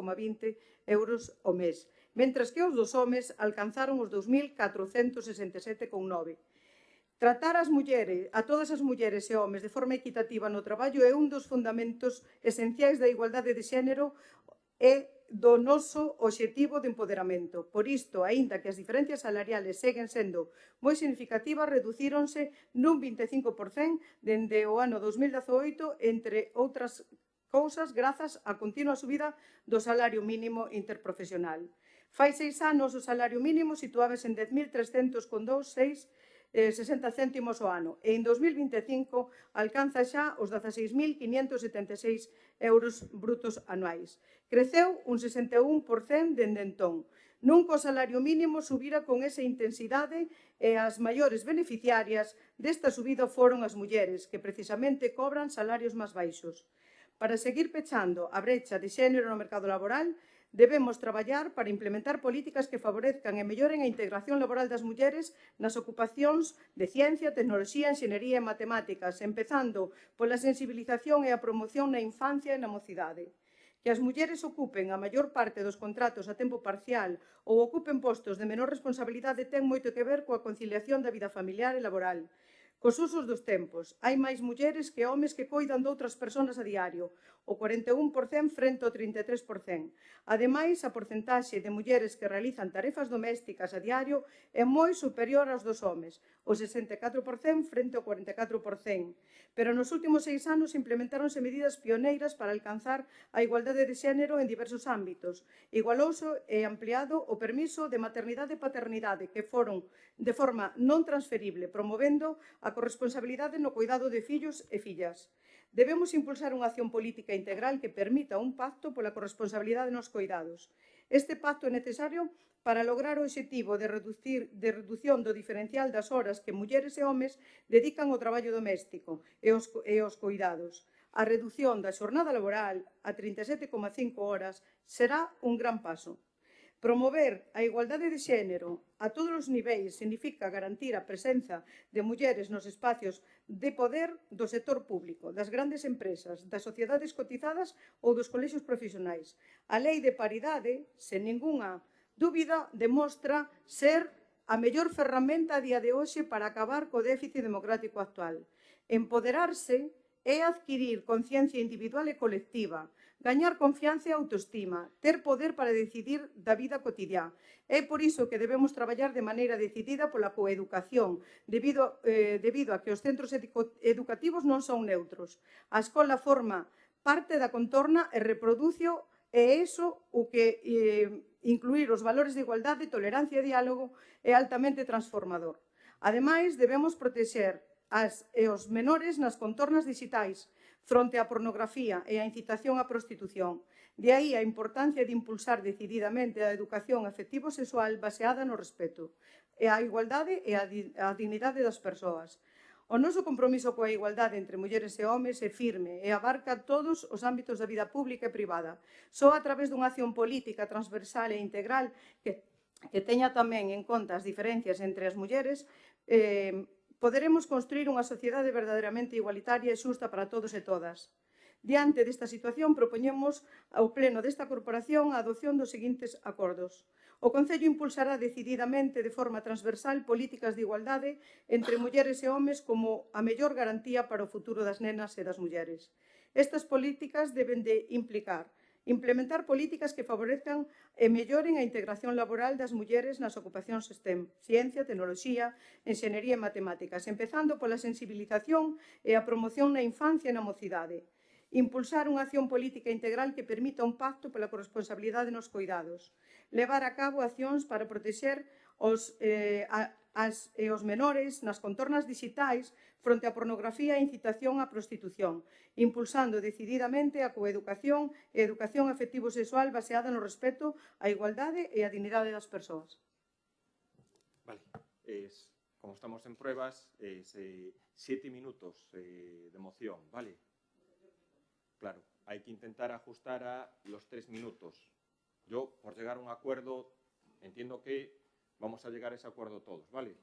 euros ao mes, mentras que os dos homes alcanzaron os 2.467,9. Tratar a todas as mulleres e homes de forma equitativa no traballo é un dos fundamentos esenciais da igualdade de xénero e do noso obxectivo de empoderamento. Por isto, aínda que as diferencias salariales seguen sendo moi significativas, reducíronse nun 25% dende o ano 2018, entre outras cousas, grazas á continua subida do salario mínimo interprofesional. Fai 6 anos o salario mínimo situábase en 10.302,60 céntimos ao ano e en 2025 alcanza xa os 16.576 euros brutos anuais. Creceu un 61% dende entón. Nunca o salario mínimo subira con esa intensidade e as maiores beneficiarias desta subida foron as mulleres, que precisamente cobran salarios máis baixos. Para seguir pechando a brecha de xénero no mercado laboral, debemos traballar para implementar políticas que favorezcan e melloren a integración laboral das mulleres nas ocupacións de ciencia, tecnoloxía, enxeñería e matemáticas, empezando pola sensibilización e a promoción na infancia e na mocidade. Que as mulleres ocupen a maior parte dos contratos a tempo parcial ou ocupen postos de menor responsabilidade ten moito que ver coa conciliación da vida familiar e laboral. Cos usos dos tempos, hai máis mulleres que homes que coidan de outras persoas a diario, o 41% frente ao 33%. Ademais, a porcentaxe de mulleres que realizan tarefas domésticas a diario é moi superior aos dos homes, o 64% frente ao 44%. Pero nos últimos 6 anos implementáronse medidas pioneiras para alcanzar a igualdade de xénero en diversos ámbitos. Igualouse e ampliado o permiso de maternidade e paternidade, que foron de forma non transferible, promovendo a corresponsabilidade no cuidado de fillos e fillas. Debemos impulsar unha acción política integral que permita un pacto pola corresponsabilidade nos cuidados. Este pacto é necesario para lograr o obxectivo de reducción do diferencial das horas que mulleres e homes dedican ao traballo doméstico e aos cuidados. A redución da xornada laboral a 37,5 horas será un gran paso. Promover a igualdade de xénero a todos os niveis significa garantir a presenza de mulleres nos espacios de poder do sector público, das grandes empresas, das sociedades cotizadas ou dos colexios profesionais. A lei de paridade, sen ningunha dúbida, demostra ser a mellor ferramenta a día de hoxe para acabar co déficit democrático actual. Empoderarse é adquirir conciencia individual e colectiva, gañar confianza e autoestima, ter poder para decidir da vida cotidiá. É por iso que debemos traballar de maneira decidida pola coeducación, debido a que os centros educativos non son neutros. A escola forma parte da contorna e reproducio e iso o que incluir os valores de igualdade, tolerancia e diálogo é altamente transformador. Ademais, debemos protexer os menores nas contornas digitais fronte á pornografía e á incitación á prostitución. De aí a importancia de impulsar decididamente a educación afectivo-sexual baseada no respeto, a igualdade e a dignidade das persoas. O noso compromiso coa igualdade entre mulleres e homes é firme e abarca todos os ámbitos da vida pública e privada. Só a través dunha acción política transversal e integral que teña tamén en conta as diferencias entre as mulleres, poderemos construir unha sociedade verdadeiramente igualitaria e xusta para todos e todas. Diante desta situación, propoñemos ao pleno desta corporación a adopción dos seguintes acordos. O Concello impulsará decididamente de forma transversal políticas de igualdade entre mulleres e homes como a mellor garantía para o futuro das nenas e das mulleres. Estas políticas deben de implementar políticas que favorezcan e melloren a integración laboral das mulleres nas ocupacións STEM, ciencia, tecnoloxía, enxenería e matemáticas, empezando pola sensibilización e a promoción na infancia e na mocidade. Impulsar unha acción política integral que permita un pacto pola corresponsabilidade nos cuidados. Levar a cabo accións para protexer os menores nas contornas digitais fronte á pornografía e incitación á prostitución, impulsando decididamente a coeducación e educación afectivo-sexual baseada no respeto, a igualdade e a dignidade das persoas. Vale, como estamos en pruebas, 7 minutos de moción, ¿vale? Claro, hay que intentar ajustar a los 3 minutos. Yo, por llegar a un acuerdo, entiendo que vamos a llegar a ese acuerdo todos, ¿vale?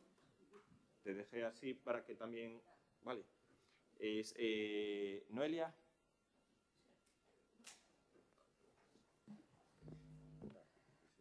Te dejé así para que también... Vale. Noelia.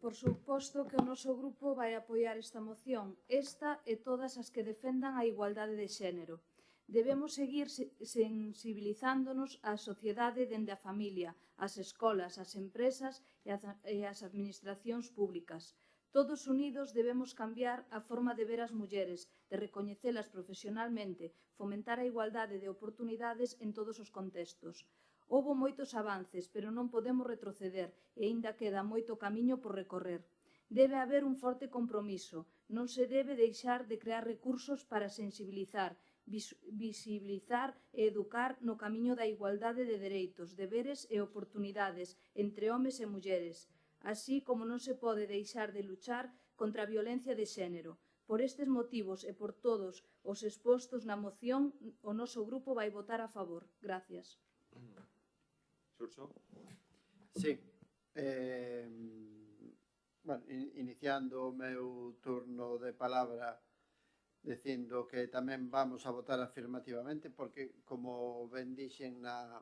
Por suposto que o noso grupo vai apoiar esta moción, esta e todas as que defendan a igualdade de xénero. Debemos seguir sensibilizándonos á sociedade dende a familia, as escolas, as empresas e as administracións públicas. Todos unidos debemos cambiar a forma de ver as mulleres, de recoñecelas profesionalmente, fomentar a igualdade de oportunidades en todos os contextos. Houbo moitos avances, pero non podemos retroceder e aínda queda moito camiño por recorrer. Debe haber un forte compromiso, non se debe deixar de crear recursos para sensibilizar, visibilizar e educar no camiño da igualdade de dereitos, deberes e oportunidades entre homes e mulleres, así como non se pode deixar de luchar contra a violencia de xénero. Por estes motivos e por todos os expostos na moción, o noso grupo vai votar a favor. Gracias. Xurxo? Sí. Bueno, iniciando o meu turno de palabra dicindo que tamén vamos a votar afirmativamente porque, como ben dixen na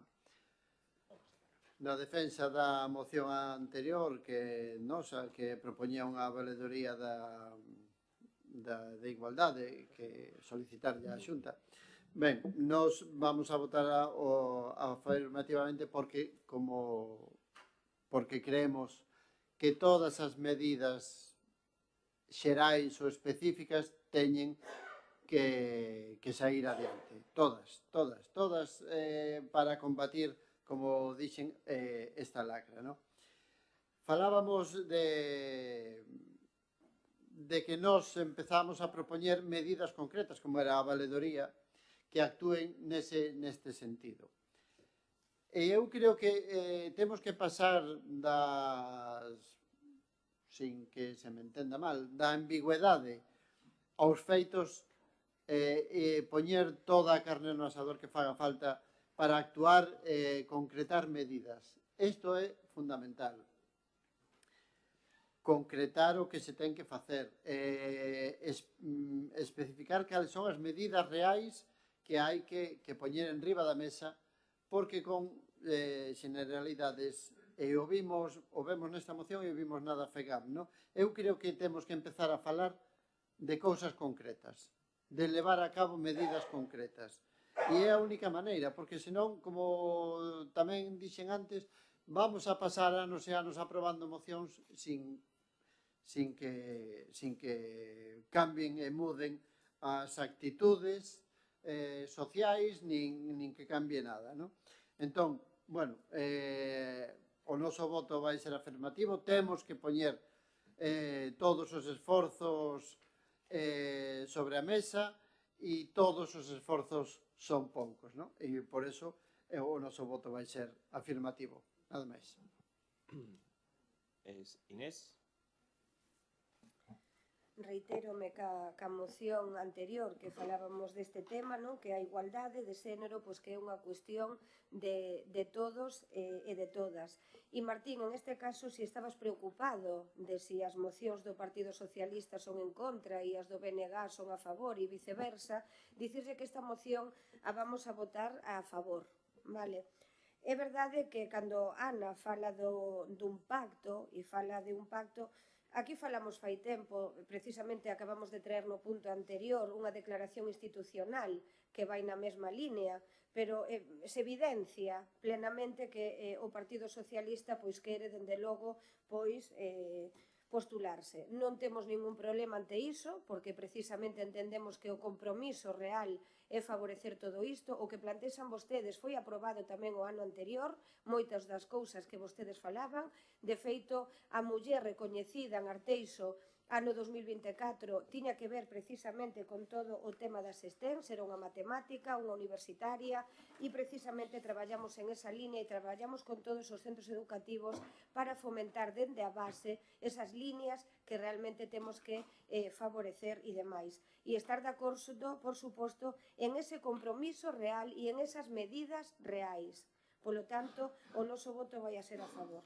defensa da moción anterior que nosa, que propoñía unha valedoría de igualdade que solicitarlle á Xunta. Ben, nos vamos a votar afirmativamente porque creemos que todas as medidas xerais ou específicas teñen que sair adiante. Todas para combatir, como dixen, esta lacra, non? Falábamos de que nós empezamos a propoñer medidas concretas, como era a valedoría, que actúen neste sentido. E eu creo que temos que pasar sin que se me entenda mal, da ambigüedade aos feitos e poñer toda a carne no asador que faga falta para actuar e concretar medidas. Isto é fundamental. Concretar o que se ten que facer, especificar cales son as medidas reais que hai que poñer en riba da mesa, porque con generalidades, e o vemos nesta moción e o vimos nada FEGAP, non? Eu creo que temos que empezar a falar de cousas concretas, de levar a cabo medidas concretas. E é a única maneira, porque senón, como tamén dixen antes, vamos a pasar anos e anos aprobando mocións sin que cambien e muden as actitudes sociais, nin que cambie nada, non? Entón, bueno, o noso voto vai ser afirmativo, temos que poñer todos os esforzos sobre a mesa e todos os esforzos son poucos, non? E por eso o noso voto vai ser afirmativo, nada máis. Inés? Reitérome ca moción anterior que falábamos deste tema, non? Que a igualdade de xénero pois que é unha cuestión de todos e de todas. E Martín, en este caso, si estabas preocupado de si as mocións do Partido Socialista son en contra e as do BNG son a favor e viceversa, dicirse que esta moción a vamos a votar a favor, vale? É verdade que cando Ana fala dun pacto e fala de un pacto, aquí falamos fai tempo, precisamente acabamos de traer no punto anterior unha declaración institucional que vai na mesma línea, pero se evidencia plenamente que o Partido Socialista pois quere, dende logo, pois postularse. Non temos ningún problema ante iso, porque precisamente entendemos que o compromiso real é favorecer todo isto. O que plantexan vostedes foi aprobado tamén o ano anterior, moitas das cousas que vostedes falaban. De feito, a muller recoñecida en Arteixo ano 2024 tiña que ver precisamente con todo o tema das STEMs, era unha matemática, unha universitaria, e precisamente traballamos en esa línea e traballamos con todos os centros educativos para fomentar dende a base esas líneas que realmente temos que favorecer e demais. E estar de acordo, por suposto, en ese compromiso real e en esas medidas reais. Polo tanto, o noso voto vai a ser a favor.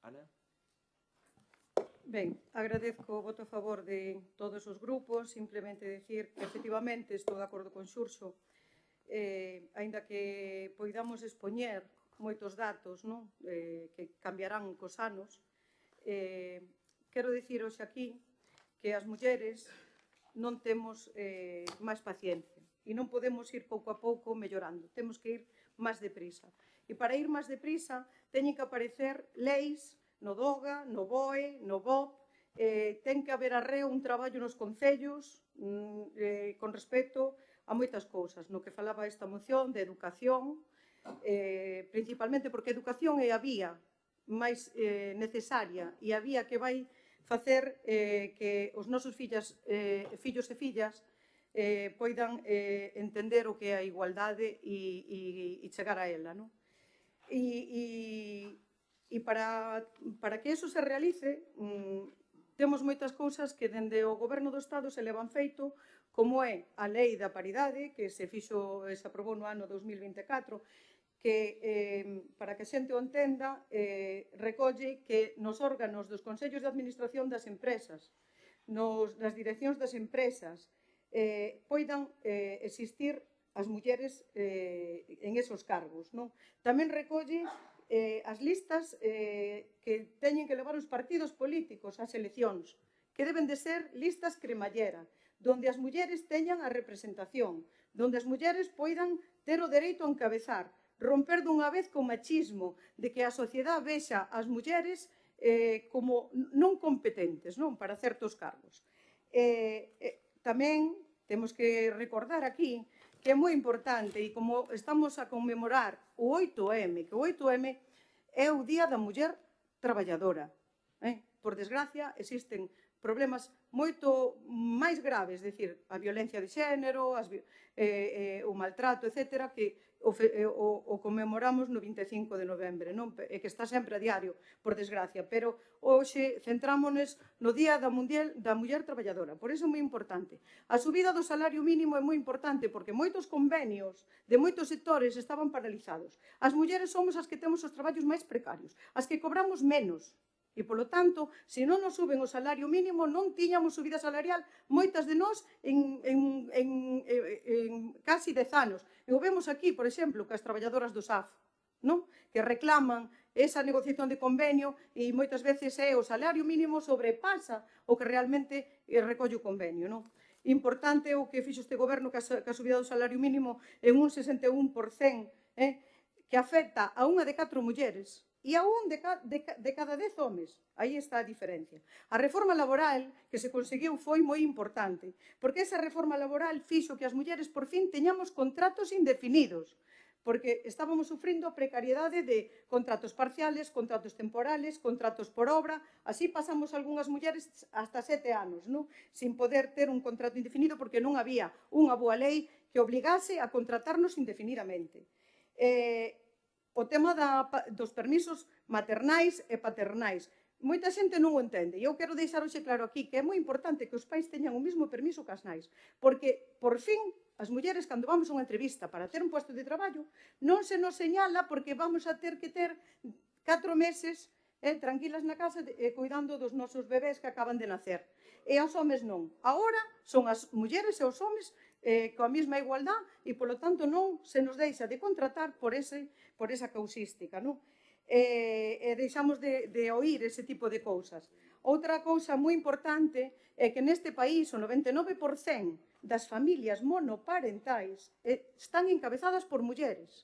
Ana? Ben, agradezco o voto a favor de todos os grupos, simplemente decir que efectivamente estou de acordo con Xurxo, aínda que poidamos expoñer moitos datos, non? Que cambiarán cos anos, quero dicir hoxe aquí que as mulleres non temos máis paciencia e non podemos ir pouco a pouco mellorando, temos que ir máis deprisa. E para ir máis deprisa teñen que aparecer leis no DOGA, no BOE, no BOP, ten que haber arreo un traballo nos concellos con respecto a moitas cousas, no que falaba esta moción de educación, principalmente porque a educación é a vía máis necesaria e a vía que vai facer que os nosos fillos e fillas poidan entender o que é a igualdade e chegar a ela, non? E para que eso se realice, temos moitas cousas que dende o Goberno do Estado se levan feito, como é a Lei da Paridade, que se aprobou no ano 2024, que, para que a xente o entenda, recolle que nos órganos dos consellos de administración das empresas, nas direccións das empresas, poidan existir as mulleres en esos cargos, non? Tamén recolle as listas que teñen que levar os partidos políticos ás eleccións, que deben de ser listas cremallera, donde as mulleres teñan a representación, donde as mulleres poidan ter o dereito a encabezar, romper dunha vez co machismo de que a sociedade vexa as mulleres como non competentes, non, para certos cargos. Tamén temos que recordar aquí que é moi importante, e como estamos a conmemorar o 8M, que o 8M é o Día da Muller Traballadora. Por desgracia, existen problemas moito máis graves, decir, a violencia de xénero, o maltrato, etc., que o conmemoramos no 25 de novembro, non? E que está sempre a diario, por desgracia, pero hoxe centrámonos no Día da Muller Traballadora, por iso é moi importante. A subida do salario mínimo é moi importante porque moitos convenios de moitos sectores estaban paralizados. As mulleres somos as que temos os traballos máis precarios, as que cobramos menos. E, polo tanto, se non nos suben o salario mínimo, non tiñamos subida salarial moitas de nós en casi 10 anos. E o vemos aquí, por exemplo, que as traballadoras do SAF, non? Que reclaman esa negociación de convenio e moitas veces o salario mínimo sobrepasa o que realmente recolle o convenio, non? Importante o que fixo este goberno que a subida do salario mínimo en un 61%, que afecta a unha de 4 mulleres e a un de cada 10 homes. Aí está a diferencia. A reforma laboral que se conseguiu foi moi importante, porque esa reforma laboral fixo que as mulleres por fin teñamos contratos indefinidos, porque estábamos sufrindo a precariedade de contratos parciales, contratos temporales, contratos por obra, así pasamos algunhas mulleres hasta 7 anos, non? Sin poder ter un contrato indefinido porque non había unha boa lei que obligase a contratarnos indefinidamente. O tema dos permisos maternais e paternais. Moita xente non o entende. E eu quero deixar hoxe claro aquí que é moi importante que os pais teñan o mesmo permiso que as nais. Porque, por fin, as mulleres, cando vamos a unha entrevista para ter un posto de traballo, non se nos señala porque vamos a ter que ter 4 meses tranquilas na casa cuidando dos nosos bebés que acaban de nacer. E aos homes non. Agora son as mulleres e os homes coa mesma igualdade e, polo tanto, non se nos deixa de contratar por esa causística, non? E deixamos de oír ese tipo de cousas. Outra cousa moi importante é que neste país o 99% das familias monoparentais están encabezadas por mulleres.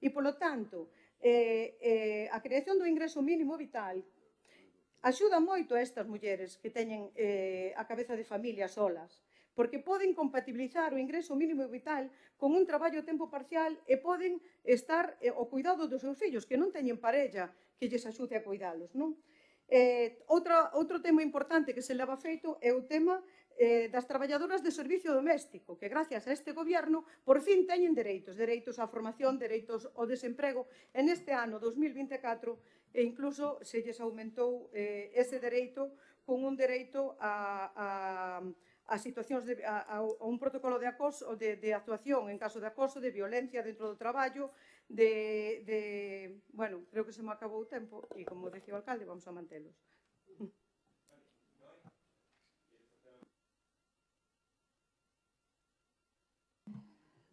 E, polo tanto, a creación do ingreso mínimo vital axuda moito a estas mulleres que teñen a cabeza de familia solas, porque poden compatibilizar o ingreso mínimo vital con un traballo a tempo parcial e poden estar ao cuidado dos seus fillos, que non teñen parella que lles axude a cuidalos, non? Outro tema importante que se leva feito é o tema das traballadoras de servicio doméstico, que gracias a este goberno por fin teñen dereitos á formación, dereitos ao desemprego. En este ano 2024 e incluso se lles aumentou ese dereito con un dereito a situacións a un protocolo de acoso, de actuación en caso de acoso, de violencia dentro do traballo, bueno, creo que se me acabou o tempo e, como decía o alcalde, vamos a mantelos.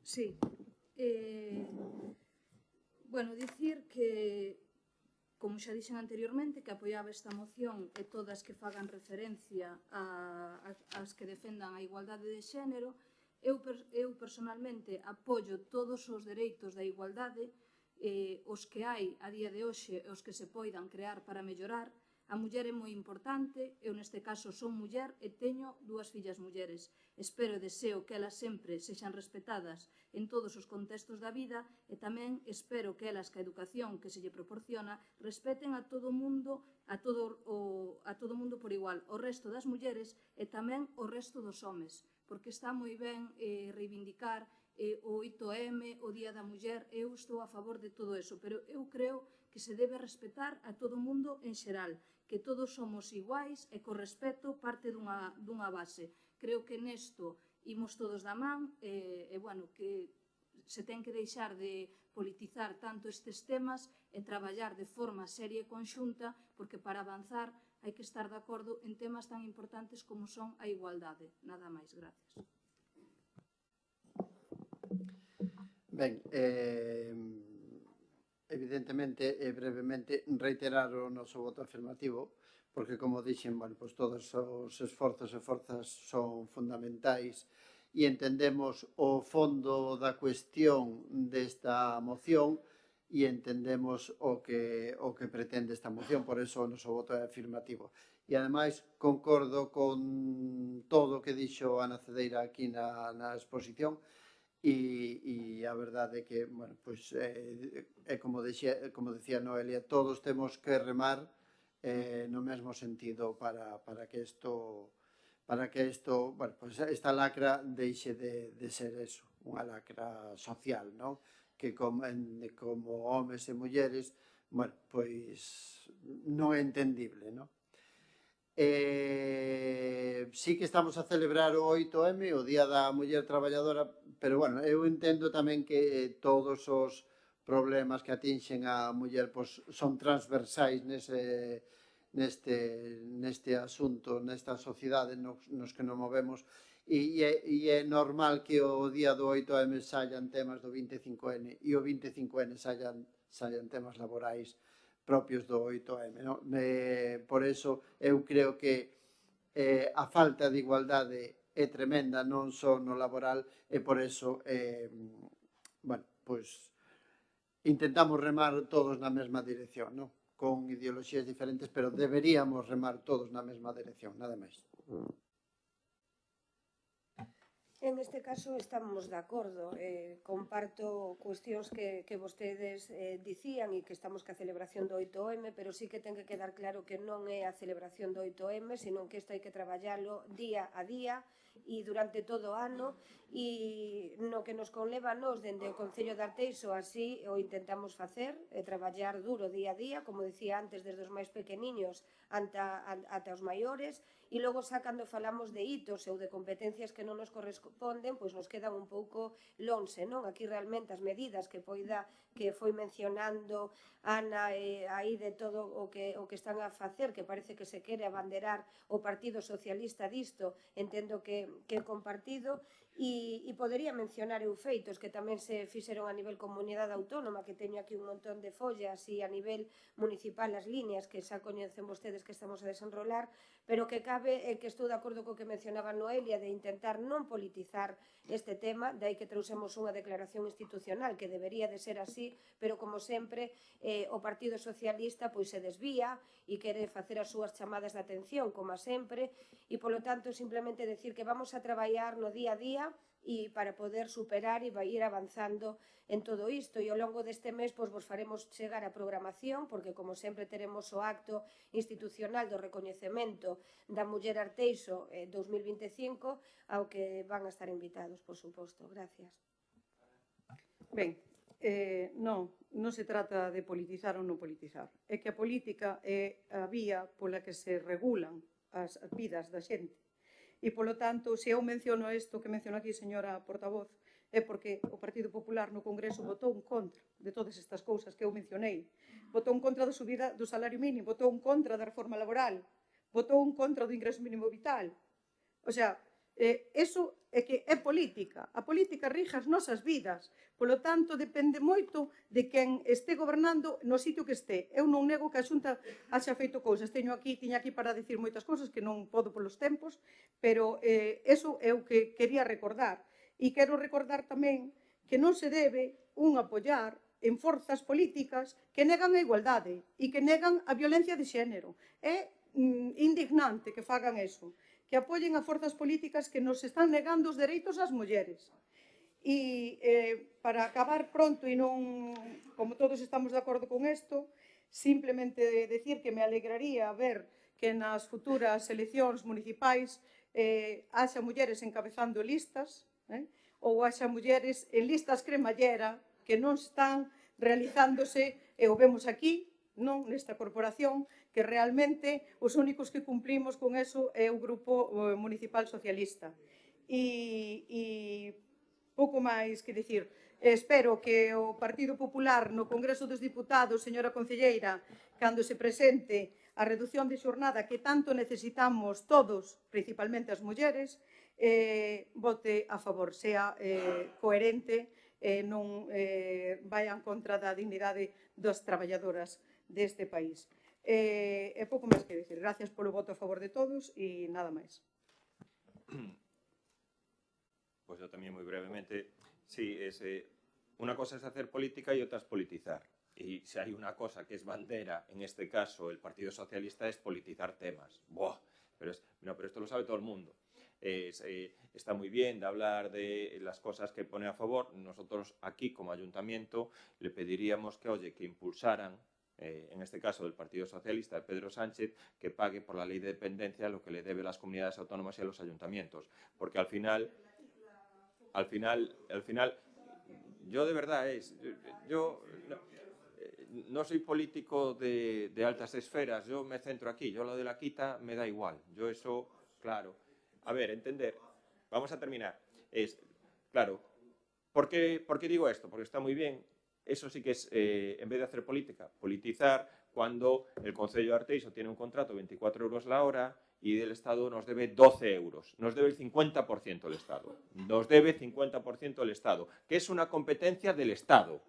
Sí. Bueno, dicir que, como xa dixen anteriormente, que apoiaba esta moción e todas que fagan referencia ás que defendan a igualdade de xénero. Eu personalmente apoio todos os dereitos da igualdade, os que hai a día de hoxe e os que se poidan crear para mellorar. A muller é moi importante, eu neste caso son muller e teño 2 fillas mulleres. Espero e deseo que elas sempre sexan respetadas en todos os contextos da vida e tamén espero que elas, ca educación que se lle proporciona, respeten a todo mundo, a todo mundo por igual, o resto das mulleres e tamén o resto dos homes, porque está moi ben reivindicar o 8M, o Día da Muller, eu estou a favor de todo eso, pero eu creo que se debe respetar a todo mundo en xeral, que todos somos iguais e co respeto parte dunha base. Creo que nesto imos todos da man e, bueno, que se ten que deixar de politizar tanto estes temas e traballar de forma seria e conxunta, porque para avanzar hai que estar de acordo en temas tan importantes como son a igualdade. Nada máis, gracias. Ben, evidentemente e brevemente reiterar o noso voto afirmativo, porque, como dixen, bueno, pues todos os esforzos e forzas son fundamentais e entendemos o fondo da cuestión desta moción e entendemos o que pretende esta moción, por eso o noso voto é afirmativo. E, ademais, concordo con todo o que dixo Ana Cedeira aquí na exposición e a verdade é que, bueno, pois, como decía Noelia, todos temos que remar no mesmo sentido para que isto, bueno, pues esta lacra deixe de ser eso, unha lacra social, non? Que como homes e mulleres, bueno, pois non é entendible, non? Sí que estamos a celebrar o 8M, o Día da Muller Traballadora, pero, bueno, eu entendo tamén que todos os problemas que atinxen a muller pois, son transversais neste asunto, nesta sociedade nos que nos movemos, e é normal que o día do 8M saian temas do 25N e o 25N saian temas laborais propios do 8M. No? Por eso eu creo que a falta de igualdade é tremenda, non só no laboral, e por eso, bueno, pois intentamos remar todos na mesma dirección, non? Con ideoloxías diferentes, pero deberíamos remar todos na mesma dirección, nada máis. En este caso estamos de acordo, comparto cuestións que vostedes dicían e que estamos ca celebración do 8M, pero sí que ten que quedar claro que non é a celebración do 8M, senón que isto hai que traballalo día a día e durante todo o ano, e no que nos conleva a nos dende o Concello de Arteixo así o intentamos facer, traballar duro día a día, como dicía antes, desde os máis pequeniños ata os maiores, e logo xa cando falamos de hitos ou de competencias que non nos corresponden, pois nos quedan un pouco lonxe, non? Aquí realmente as medidas que foi mencionando Ana aí de todo o que están a facer, que parece que se quere abanderar o Partido Socialista disto, entendo que é compartido, e podería mencionar eu feitos que tamén se fixeron a nivel comunidade autónoma, que teño aquí un montón de follas, e a nivel municipal as líneas que xa coñecen vostedes que estamos a desenrolar, pero que cabe que estou de acordo co que mencionaba Noelia de intentar non politizar este tema, de aí que trouxemos unha declaración institucional que debería de ser así, pero como sempre o Partido Socialista pois se desvía e quere facer as súas chamadas de atención, como sempre, e polo tanto simplemente decir que vamos a traballar no día a día e para poder superar e vai ir avanzando en todo isto, e ao longo deste mes pois vos faremos chegar a programación, porque como sempre teremos o acto institucional do recoñecemento da Muller Arteixo 2025, ao que van a estar invitados, por suposto. Gracias. Ben, non se trata de politizar ou non politizar, é que a política é a vía pola que se regulan as vidas da xente. E, polo tanto, se eu menciono isto que menciono aquí, señora portavoz, é porque o Partido Popular no Congreso votou en contra de todas estas cousas que eu mencionei. Votou en contra da subida do salario mínimo, votou en contra da reforma laboral, votou en contra do ingreso mínimo vital. O sea, eso é que é política. A política rige as nosas vidas. Polo tanto, depende moito de quen este gobernando no sitio que este. Eu non nego que a Xunta haxa feito cousas. Tiña aquí para decir moitas cousas que non podo polos tempos, pero eso é o que quería recordar. E quero recordar tamén que non se debe un apoiar en forzas políticas que negan a igualdade e que negan a violencia de xénero. É indignante que fagan eso, que apoien a forzas políticas que nos están negando os dereitos ás mulleres. E para acabar pronto e non, como todos estamos de acordo con isto, simplemente decir que me alegraría ver que nas futuras eleccións municipais haxa mulleres encabezando listas, ou haxa mulleres en listas cremallera que non están realizándose, e o vemos aquí, non nesta corporación, que realmente os únicos que cumplimos con eso é o Grupo Municipal Socialista. E pouco máis que dicir. Espero que o Partido Popular no Congreso dos Diputados, señora concelleira, cando se presente a reducción de xornada que tanto necesitamos todos, principalmente as mulleres, vote a favor, sea coherente, non vai en contra da dignidade das traballadoras deste país. E pouco máis que dicir. Gracias polo voto a favor de todos e nada máis. Pues yo también muy brevemente. Sí, una cosa es hacer política y otra es politizar. Y si hay una cosa que es bandera, en este caso el Partido Socialista, es politizar temas. ¡Buah! Pero esto lo sabe todo el mundo. Está muy bien de hablar de las cosas que pone a favor. Nosotros aquí, como ayuntamiento, le pediríamos que impulsaran en este caso del Partido Socialista de Pedro Sánchez, que pague por la ley de dependencia lo que le debe a las comunidades autónomas y a los ayuntamientos. Porque al final, yo de verdad yo no soy político de altas esferas, yo me centro aquí, yo lo de la quita me da igual, yo eso, claro. A ver, entender, vamos a terminar. Claro, ¿por qué digo esto? Porque está muy bien. Eso sí que es, en vez de hacer política, politizar cuando el Concello de Arteixo tiene un contrato de 24 euros la hora y el Estado nos debe 12 euros. Nos debe el 50% el Estado. Nos debe 50% el Estado, que es una competencia del Estado.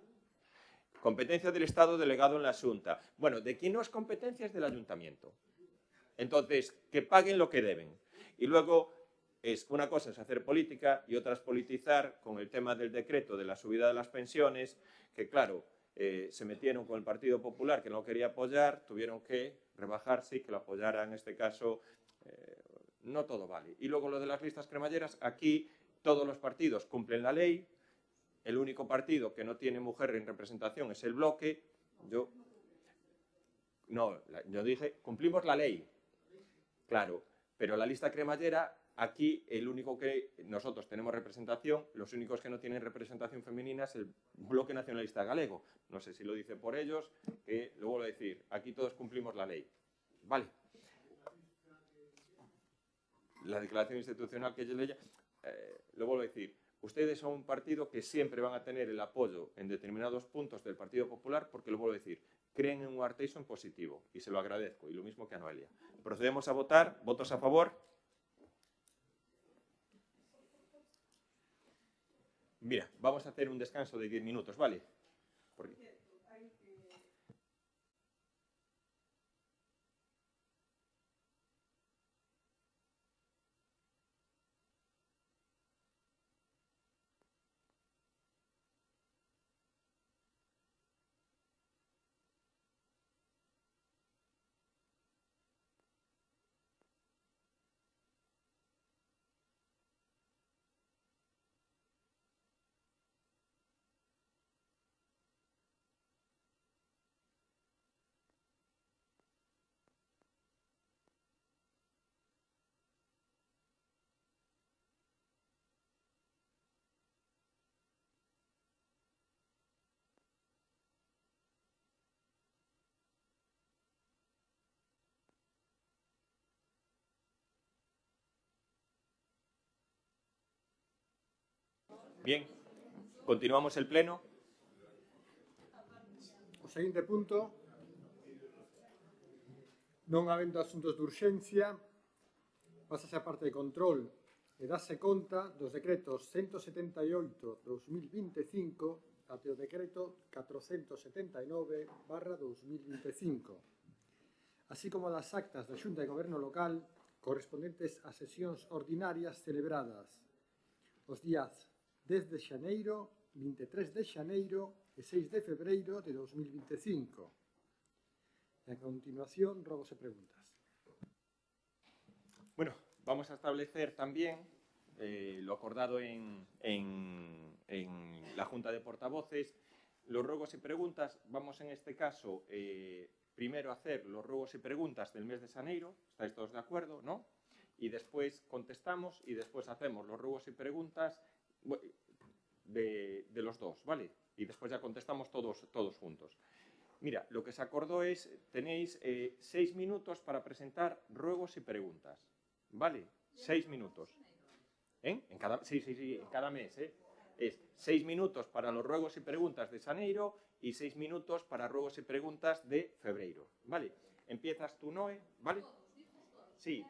Competencia del Estado delegado en la Xunta. Bueno, ¿de quién no es competencia? Es del Ayuntamiento. Entonces, que paguen lo que deben. Y luego, una cosa es hacer política y otra es politizar con el tema del decreto de la subida de las pensiones, que claro, se metieron con el Partido Popular que no quería apoyar, tuvieron que rebajarse y que lo apoyara en este caso. No todo vale. Y luego lo de las listas cremalleras, aquí todos los partidos cumplen la ley, el único partido que no tiene mujer en representación es el Bloque. Yo dije, cumplimos la ley, claro, pero la lista cremallera, aquí el único que nosotros tenemos representación, los únicos que no tienen representación femenina es el Bloque Nacionalista Galego. No sé si lo dice por ellos, que lo vuelvo a decir, aquí todos cumplimos la ley. Vale. La declaración institucional que yo leía, lo vuelvo a decir, ustedes son un partido que siempre van a tener el apoyo en determinados puntos del Partido Popular, porque lo vuelvo a decir, creen en un Arteixo en positivo, y se lo agradezco, y lo mismo que a Noelia. Procedemos a votar, ¿votos a favor? Mira, vamos a hacer un descanso de 10 minutos, ¿vale? Porque... Bien, continuamos el pleno. O seguinte punto, non habendo asuntos de urxencia, pásase a parte de control e dase conta dos decretos 178/2025 até o decreto 479/2025, así como das actas da Xunta de Goberno Local correspondentes ás sesións ordinarias celebradas os días 10 de xaneiro, 23 de xaneiro e 6 de febreiro de 2025. E a continuación, rogos e preguntas. Bueno, vamos a establecer también lo acordado en la Junta de Portavoces. Los ruegos y preguntas, vamos en este caso primero a hacer los ruegos y preguntas del mes de xaneiro, ¿estáis todos de acuerdo, no? Y después contestamos y después hacemos los ruegos y preguntas de los dos, ¿vale? Y después ya contestamos todos juntos. Mira, lo que se acordó es, tenéis 6 minutos para presentar ruegos y preguntas, ¿vale? 6 minutos. Sí, en cada mes, Es 6 minutos para los ruegos y preguntas de xaneiro y 6 minutos para ruegos y preguntas de febreiro, ¿vale? Empiezas tú, Noé, ¿vale? Sí.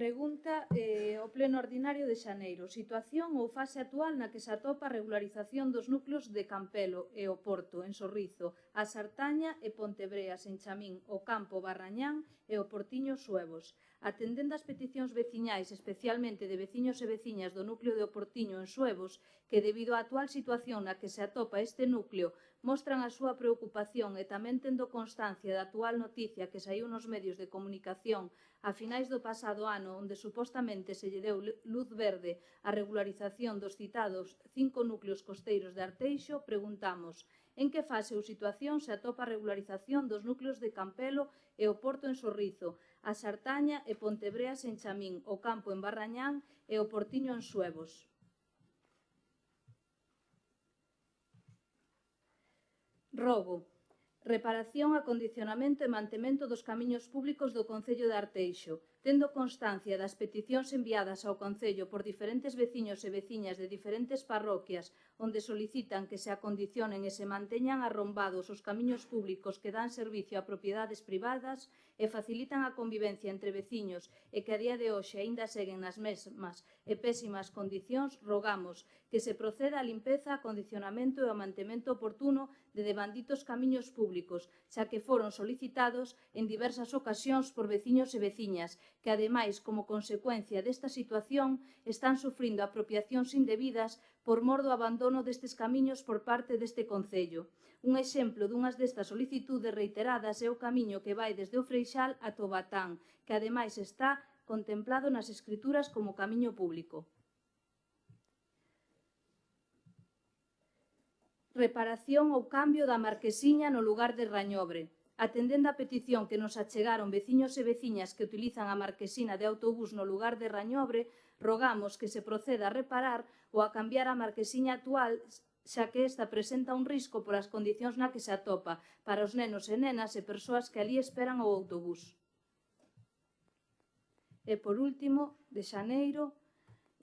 Pregunta ao pleno ordinario de xaneiro. Situación ou fase actual na que se atopa a regularización dos núcleos de Campelo e o Porto, en Sorrizo, a Sartaña e Pontebreas, en Chamín, o Campo, Barrañán e o Portiño, Suevos. Atendendo as peticións veciñais, especialmente de veciños e veciñas do núcleo de O Portiño, en Suevos, que debido á actual situación na que se atopa este núcleo, mostran a súa preocupación e tamén tendo constancia da actual noticia que saiu nos medios de comunicación a finais do pasado ano, onde supostamente se lle deu luz verde á regularización dos citados 5 núcleos costeiros de Arteixo, preguntamos en que fase ou situación se atopa a regularización dos núcleos de Campelo e o Porto en Sorrizo, a Sartaña e Pontebreas en Chamín, o Campo en Barrañán e o Portiño en Suevos. Rogo. Reparación, acondicionamento e mantemento dos camiños públicos do Concello de Arteixo. Tendo constancia das peticións enviadas ao Concello por diferentes veciños e veciñas de diferentes parroquias onde solicitan que se acondicionen e se manteñan arrombados os camiños públicos que dan servicio a propiedades privadas e facilitan a convivencia entre veciños e que a día de hoxe aínda seguen nas mesmas e pésimas condicións, rogamos que se proceda á limpeza, acondicionamento e ao mantemento oportuno de devanditos camiños públicos, xa que foron solicitados en diversas ocasións por veciños e veciñas, que ademais, como consecuencia desta situación, están sufrindo apropiacións indebidas por mor do abandono destes camiños por parte deste Concello. Un exemplo dunhas destas solicitudes reiteradas é o camiño que vai desde o Freixal a Tobatán, que ademais está contemplado nas escrituras como camiño público. Reparación ou cambio da marquesiña no lugar de Rañobre. Atendendo a petición que nos achegaron veciños e veciñas que utilizan a marquesina de autobús no lugar de Rañobre, rogamos que se proceda a reparar ou a cambiar a marquesiña actual, xa que esta presenta un risco polas condicións na que se atopa para os nenos e nenas e persoas que alí esperan o autobús. E, por último, de xaneiro,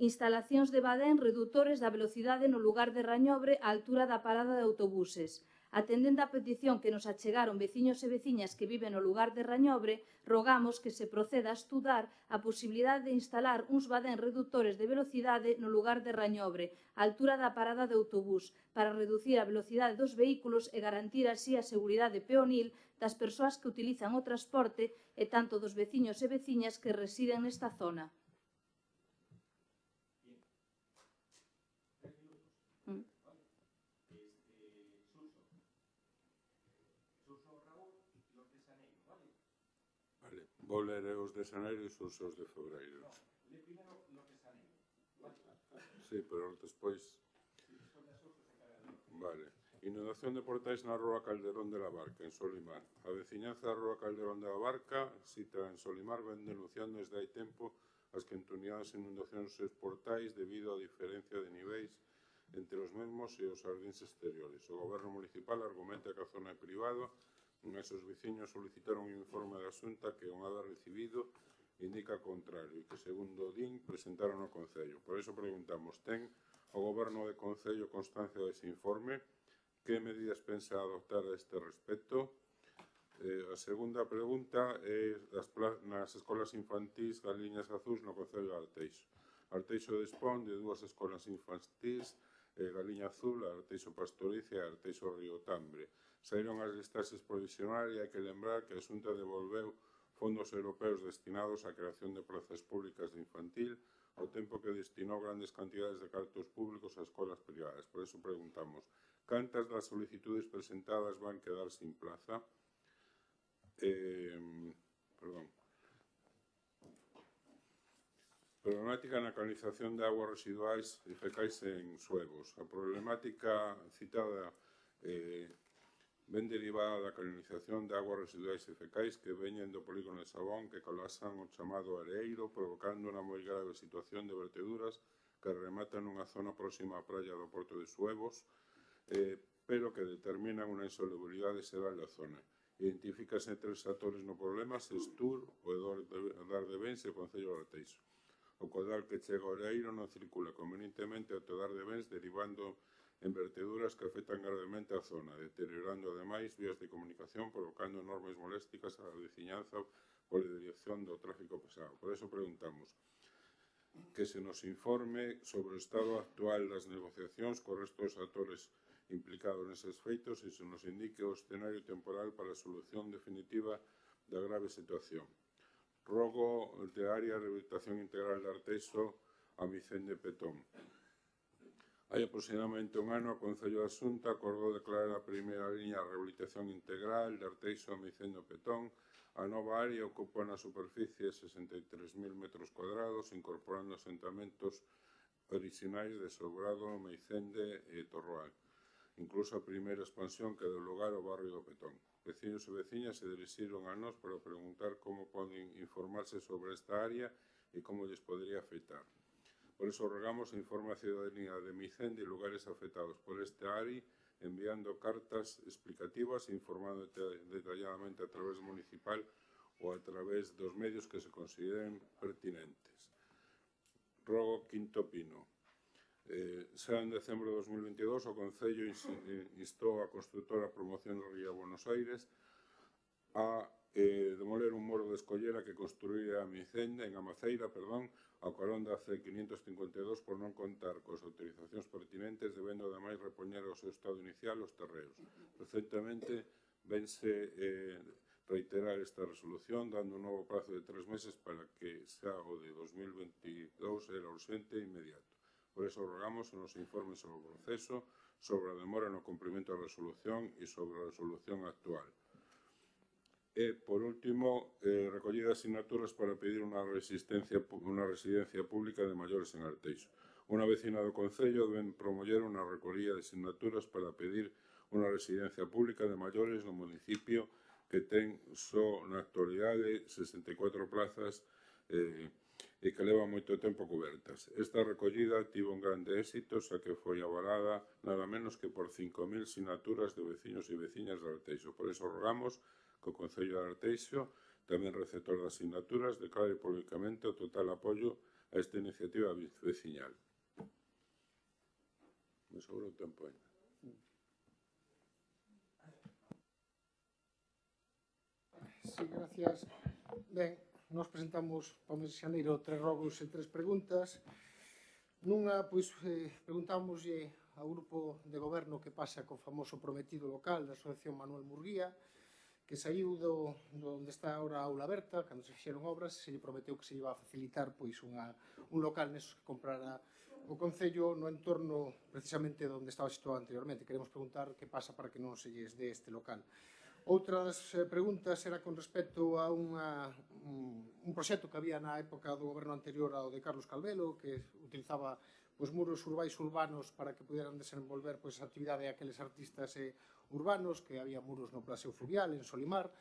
instalacións de badén redutores da velocidade no lugar de Rañobre á altura da parada de autobuses. Atendendo a petición que nos achegaron veciños e veciñas que viven no lugar de Rañobre, rogamos que se proceda a estudar a posibilidade de instalar uns badén redutores de velocidade no lugar de Rañobre, á altura da parada de autobús, para reducir a velocidade dos vehículos e garantir así a seguridade peonil das persoas que utilizan o transporte e tanto dos veciños e veciñas que residen nesta zona. Vou ler os de xaneiro e os de febreiro. Le primeiro los de xaneiro. Sí, pero despois... Vale. Inundación de portais na rúa Calderón de la Barca, en Solimar. A veciñanza da rúa Calderón de la Barca, cita en Solimar, ven denunciando desde hai tempo as quentuniadas inundacións dos portais debido á diferencia de niveis entre os mesmos e os xardíns exteriores. O goberno municipal argumenta que a zona é privada. Esos veciños solicitaron un informe da Xunta que, unha vez recibido, indica o contrario e que, segundo DIN, presentaron ao Concello. Por iso preguntamos, ten o Goberno de Concello constancia dese informe? Que medidas pensa adoptar a este respecto? A segunda pregunta é nas escolas infantís Galiñas Azús no Concello de Arteixo. Arteixo dispón de 2 escolas infantís, Galiña Azul, Arteixo Pastoriza e Arteixo Río Tambre. Saíron as listaxes provisionais e hai que lembrar que a Xunta devolveu fondos europeos destinados á creación de plazas públicas de infantil ao tempo que destinou grandes cantidades de cartos públicos a escolas privadas. Por iso preguntamos, cantas das solicitudes presentadas van quedar sin plaza? Problemática na canalización de aguas residuais e fecais en Suevos. A problemática citada ven derivada da canalización de aguas residuais e fecais que veñen do polígono de Sabón que colapsan o chamado areeiro, provocando unha moi grave situación de verteduras que rematan nunha zona próxima á praia do Porto de Suevos, pero que determinan unha insolubilidade xeral da zona. Identifícase 3 actores no problema, Sestur, o Edar de Bens e o Concello de Arteixo. O caudal que chega ao areeiro non circula convenientemente ao Edar de Bens, derivando en verteduras que afectan gravemente a zona, deteriorando ademais vías de comunicación, provocando enormes molestias á veciñanza pola Dirección do Tráfico Pesado. Por eso preguntamos que se nos informe sobre o estado actual das negociacións co resto dos actores implicados neses feitos e se nos indique o escenario temporal para a solución definitiva da grave situación. Rogo de área de rehabilitación integral de Arteixo a Vicente Petón. Hai aproximadamente un ano, o Concello da Xunta acordou declarar a primeira liña de rehabilitación integral de Arteixo a Vicente Petón. A nova área ocupa unha superficie de 63.000 metros cuadrados, incorporando asentamentos orixinais de Sobrado, Meicende e Torroal. Incluso a primeira expansión que deu lugar ao barrio do Petón. Veciños e veciñas se dirixiron a nós para preguntar como poden informarse sobre esta área e como lles podría afectar. Por iso rogamos a informe a ciudadanía de Meicende e lugares afectados por este área, enviando cartas explicativas e informando detalladamente a través municipal ou a través dos medios que se consideren pertinentes. Rogo Quinto Pino. Xa en decembro de 2022 o Concello instou a constructora Promoción de Ría Buenos Aires a demoler un muro de escollera que construía a Meicende, en Amaceira, ao carón da C552 por non contar coas autorizacións pertinentes, debendo ademais repoñer ao seu estado inicial os terreos. Recentemente vense reiterar esta resolución dando un novo prazo de 3 meses para que xa o de 2022 era urxente e inmediato. Por iso rogamos que nos informe sobre o proceso, sobre a demora no cumprimento da resolución e sobre a resolución actual. E, por último, recollida de asignaturas para pedir unha residencia pública de maiores en Arteixo. Unha vecina do Concello deben promover unha recollida de asignaturas para pedir unha residencia pública de maiores no municipio que ten só na actualidade 64 plazas e que leva moito tempo cobertas. Esta recollida tivo un grande éxito, xa que foi avalada nada menos que por 5.000 sinaturas de veciños e veciñas de Arteixo. Por iso rogamos que o Concello de Arteixo, tamén receptor de asignaturas, declare públicamente o total apoio a esta iniciativa veciñal. Me sobra o tempo ainda. Sí, gracias. Ben, nos presentamos para o mes de xaneiro 3 rogos e 3 preguntas. Nunha, pois, preguntámoslle ao grupo de goberno que pasa co famoso prometido local da Asociación Manuel Murguía, que saiu onde está ahora a aula aberta, cando se fixeron obras, se lle prometeu que se iba a facilitar pois un local nesos que comprara o Concello no entorno precisamente onde estaba situado anteriormente. Queremos preguntar que pasa para que non se lles dé este local. Outra das preguntas era con respecto a un proxecto que había na época do goberno anterior ao de Carlos Calvelo, que utilizaba os muros urbais urbanos para que puderan desenvolver pois, a actividade daqueles artistas urbanos, que había muros no Paseo Fluvial, en Solimar.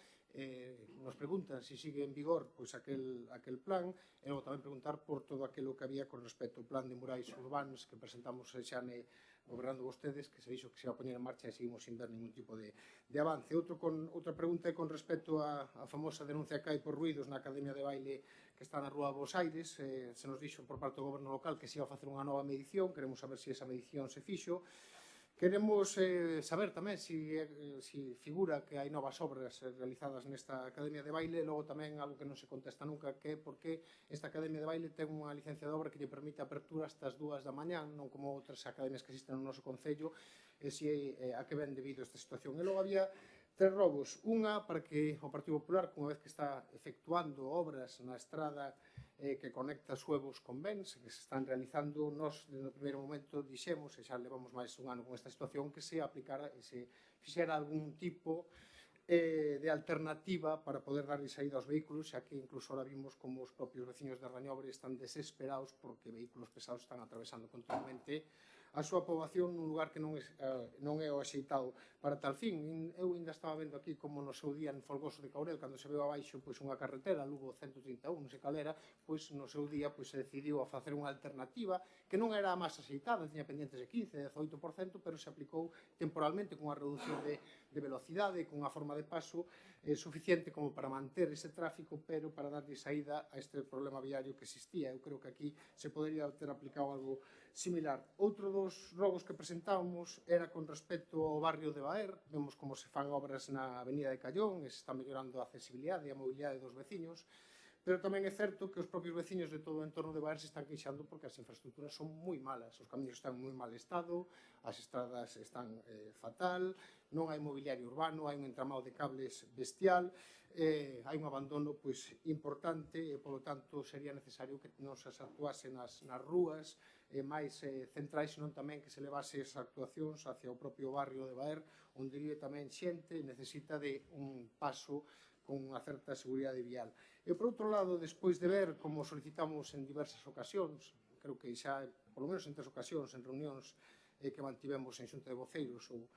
Nos preguntan se sigue en vigor pois, aquel plan, e logo tamén preguntar por todo aquilo que había con respecto ao plan de murais urbanos que presentamos xa gobernando vostedes, que se dixo que se iba a poñer en marcha e seguimos sin ver ningún tipo de avance. Outra pregunta é con respecto á famosa denuncia que hai por ruidos na Academia de Baile que está na Rúa Bos Aires. Se nos dixo por parte do goberno local que se iba a facer unha nova medición, queremos saber se esa medición se fixo. Queremos saber tamén se figura que hai novas obras realizadas nesta Academia de Baile, logo tamén algo que non se contesta nunca, que é porque esta Academia de Baile ten unha licencia de obra que lle permite a apertura hasta as 2 da mañán, non como outras academias que existen no noso Concello, e se a que ven debido a esta situación. E logo había 3 rogos. Unha, para que o Partido Popular, unha vez que está efectuando obras na estrada que conecta Suevos con Bens, que se están realizando, nos, desde o primeiro momento, dixemos, e xa levamos máis un ano con esta situación, que se aplicara e se fixera algún tipo de alternativa para poder darle saída aos vehículos, xa que incluso ahora vimos como os propios veciños de Rañobre están desesperados porque vehículos pesados están atravesando continuamente a súa poboación nun lugar que non é o axeitado para tal fin. Eu ainda estaba vendo aquí como no seu día en Folgoso de Caurel, cando se veu abaixo unha carretera, Lugo 131, non sei cal era, no seu día se decidiu a facer unha alternativa que non era a máis axeitada, tiña pendientes de 15, 18%, pero se aplicou temporalmente cunha reducción de velocidade, cunha forma de paso suficiente como para manter ese tráfico, pero para darlle saída a este problema viario que existía. Eu creo que aquí se podería ter aplicado algo similar. Outro dos rogos que presentábamos era con respecto ao barrio de Baer. Vemos como se fan obras na Avenida de Callón e se está mellorando a accesibilidade e a mobilidade dos veciños, pero tamén é certo que os propios veciños de todo o entorno de Baer se están queixando porque as infraestructuras son moi malas, os camiños están en moi mal estado, as estradas están fatal, non hai mobiliario urbano, hai un entramado de cables bestial, hai un abandono importante e, polo tanto, sería necesario que non se actuase nas rúas máis centrais, senón tamén que se levase esas actuacións hacia o propio barrio de Baer, onde vive tamén xente, necesita de un paso con unha certa seguridade vial. E, por outro lado, despois de ver como solicitamos en diversas ocasións, creo que xa, polo menos en 3 ocasións, en reunións que mantivemos en Xunta de Voceiros ou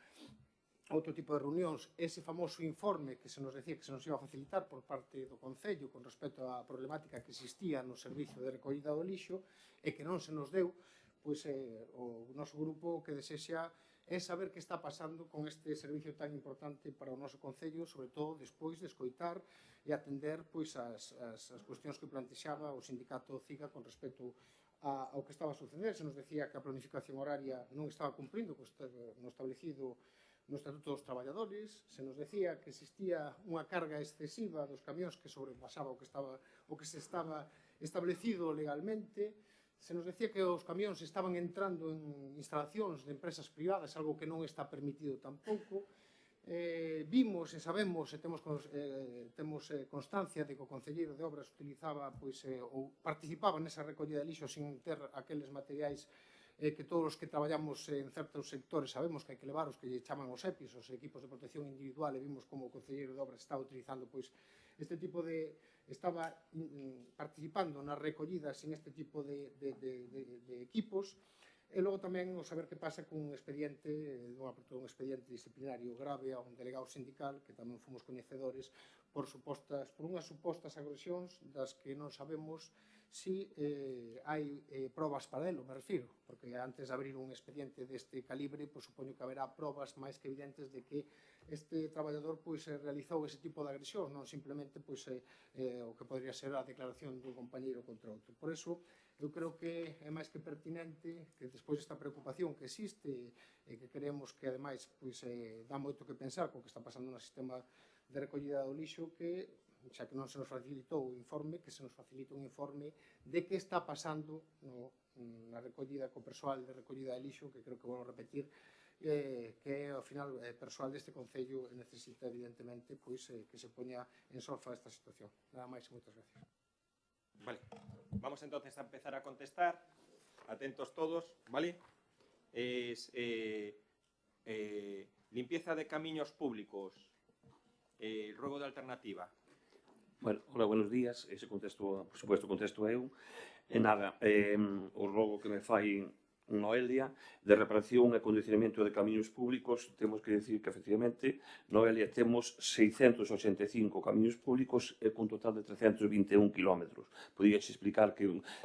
outro tipo de reunións, ese famoso informe que se nos decía que se nos iba a facilitar por parte do Concello con respecto á problemática que existía no servicio de recollida do lixo e que non se nos deu, pois o noso grupo o que desexa é saber que está pasando con este servicio tan importante para o noso Concello, sobre todo despois de escoitar e atender as cuestións que plantexaba o sindicato CIGA con respecto ao que estaba a suceder. Se nos decía que a planificación horaria non estaba cumprindo no establecido no Estatuto dos Traballadores, se nos decía que existía unha carga excesiva dos camións que sobrepasaba o que se estaba establecido legalmente, se nos decía que os camións estaban entrando en instalacións de empresas privadas, algo que non está permitido tampouco. Vimos e sabemos e temos constancia de que o concelleiro de Obras utilizaba ou participaba nesa recollida de lixo sin ter aqueles materiais que todos os que traballamos en certos sectores sabemos que hai que levar os que lle chaman os EPIs, os equipos de protección individual, e vimos como o concelleiro de Obras estaba utilizando este tipo de... estaba participando nas recollidas en este tipo de equipos. E logo tamén o saber que pasa cun expediente, un expediente disciplinario grave a un delegado sindical, que tamén fomos coñecedores, por unhas supostas agresións das que non sabemos si hai probas para elo, me refiro, porque antes de abrir un expediente deste calibre, supoño que haberá probas máis que evidentes de que este traballador realizou ese tipo de agresión, non simplemente o que podría ser a declaración dun compañeiro contra outro. Por eso, eu creo que é máis que pertinente que despois desta preocupación que existe e que creemos que, ademais, dá moito que pensar co que está pasando no sistema de recollida do lixo, que xa que non se nos facilitou o informe, que se nos facilite un informe de que está pasando na recollida co persoal de recollida de lixo, que creo que vou repetir, que ao final persoal deste Concello necesita evidentemente que se poña en solfa esta situación. Nada máis e moitas gracias. Vale, vamos entonces a empezar a contestar. Atentos todos, ¿vale? Limpieza de camiños públicos. Ruego de alternativa. Bueno, hola, buenos días. Ese contesto, por supuesto, contesto eu. E nada, o rogo que me fai Noelia, de reparación e condicionamento de camiños públicos, temos que decir que, efectivamente, Noelia temos 685 camiños públicos e con total de 321 km. Podía explicar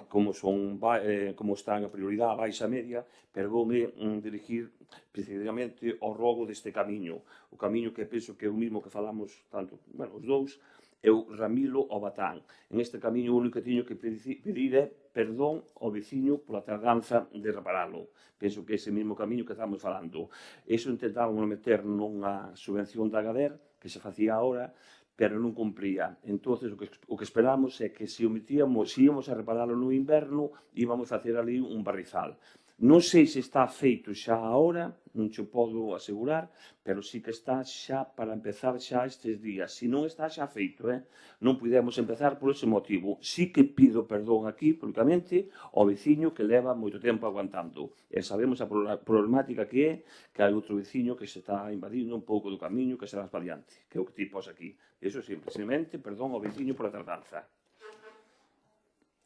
como están a prioridade a baixa media, pero voume dirigir precisamente ao rogo deste camiño. O camiño que penso que é o mismo que falamos tanto, os dous, é o Ramilo ao Batán. En este camiño o único que teño que pedir é perdón ao veciño pola tardanza de reparalo. Penso que é ese mesmo camiño que estamos falando. Iso intentábamos meter nunha subvención da Agader, que se facía ahora, pero non cumpría. Entón, o que esperamos é que se íamos a reparalo no inverno, íbamos a facer ali un barrizal. Non sei se está feito xa agora, non te podo asegurar, pero sí que está xa para empezar xa estes días. Se non está xa feito, non podemos empezar por ese motivo. Sí que pido perdón aquí, públicamente, ao veciño que leva moito tempo aguantando. E sabemos a problemática que é que hai outro veciño que se está invadindo un pouco do camiño que será espaliante, que é o que ti pos aquí. Iso simplemente, perdón ao veciño por a tardanza.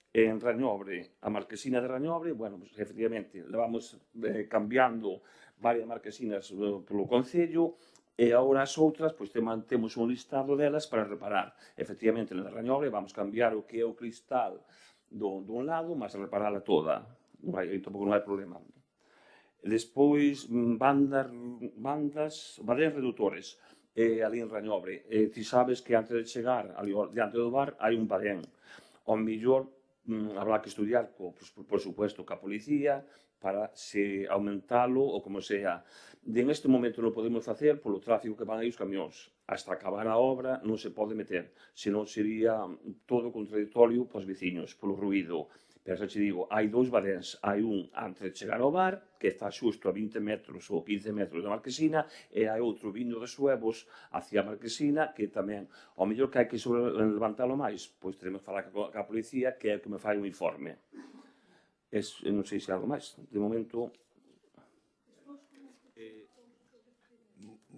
En Rañobre, a marquesina de Rañobre, efectivamente, levamos cambiando varias marquesinas polo Concello e agora as outras, temos un listado delas para reparar. Efectivamente, na de Rañobre vamos cambiar o que é o cristal dun lado, mas reparala toda. Tampouco non hai problema. Despois, badenes redutores. ali en Rañobre. Ti sabes que antes de chegar ali diante do bar hai un padén. Ao mellor habrá que estudiar, por supuesto, ca policía, para se aumentalo ou como sea. En este momento non podemos facer polo tráfico que van aí os camións. Hasta acabar a obra non se pode meter, senón sería todo contradictorio para os veciños, polo ruído. Pero xa te digo, hai dous badéns. Hai un antes de chegar ao bar, que está xusto a 20 metros ou 15 metros da Marquesina, e hai outro vindo de Suevos hacia a Marquesina, que tamén, ao mellor que hai que levantalo máis, pois teremos que falar ca policía, que é o que me fai un informe. Non sei se hai algo máis. De momento...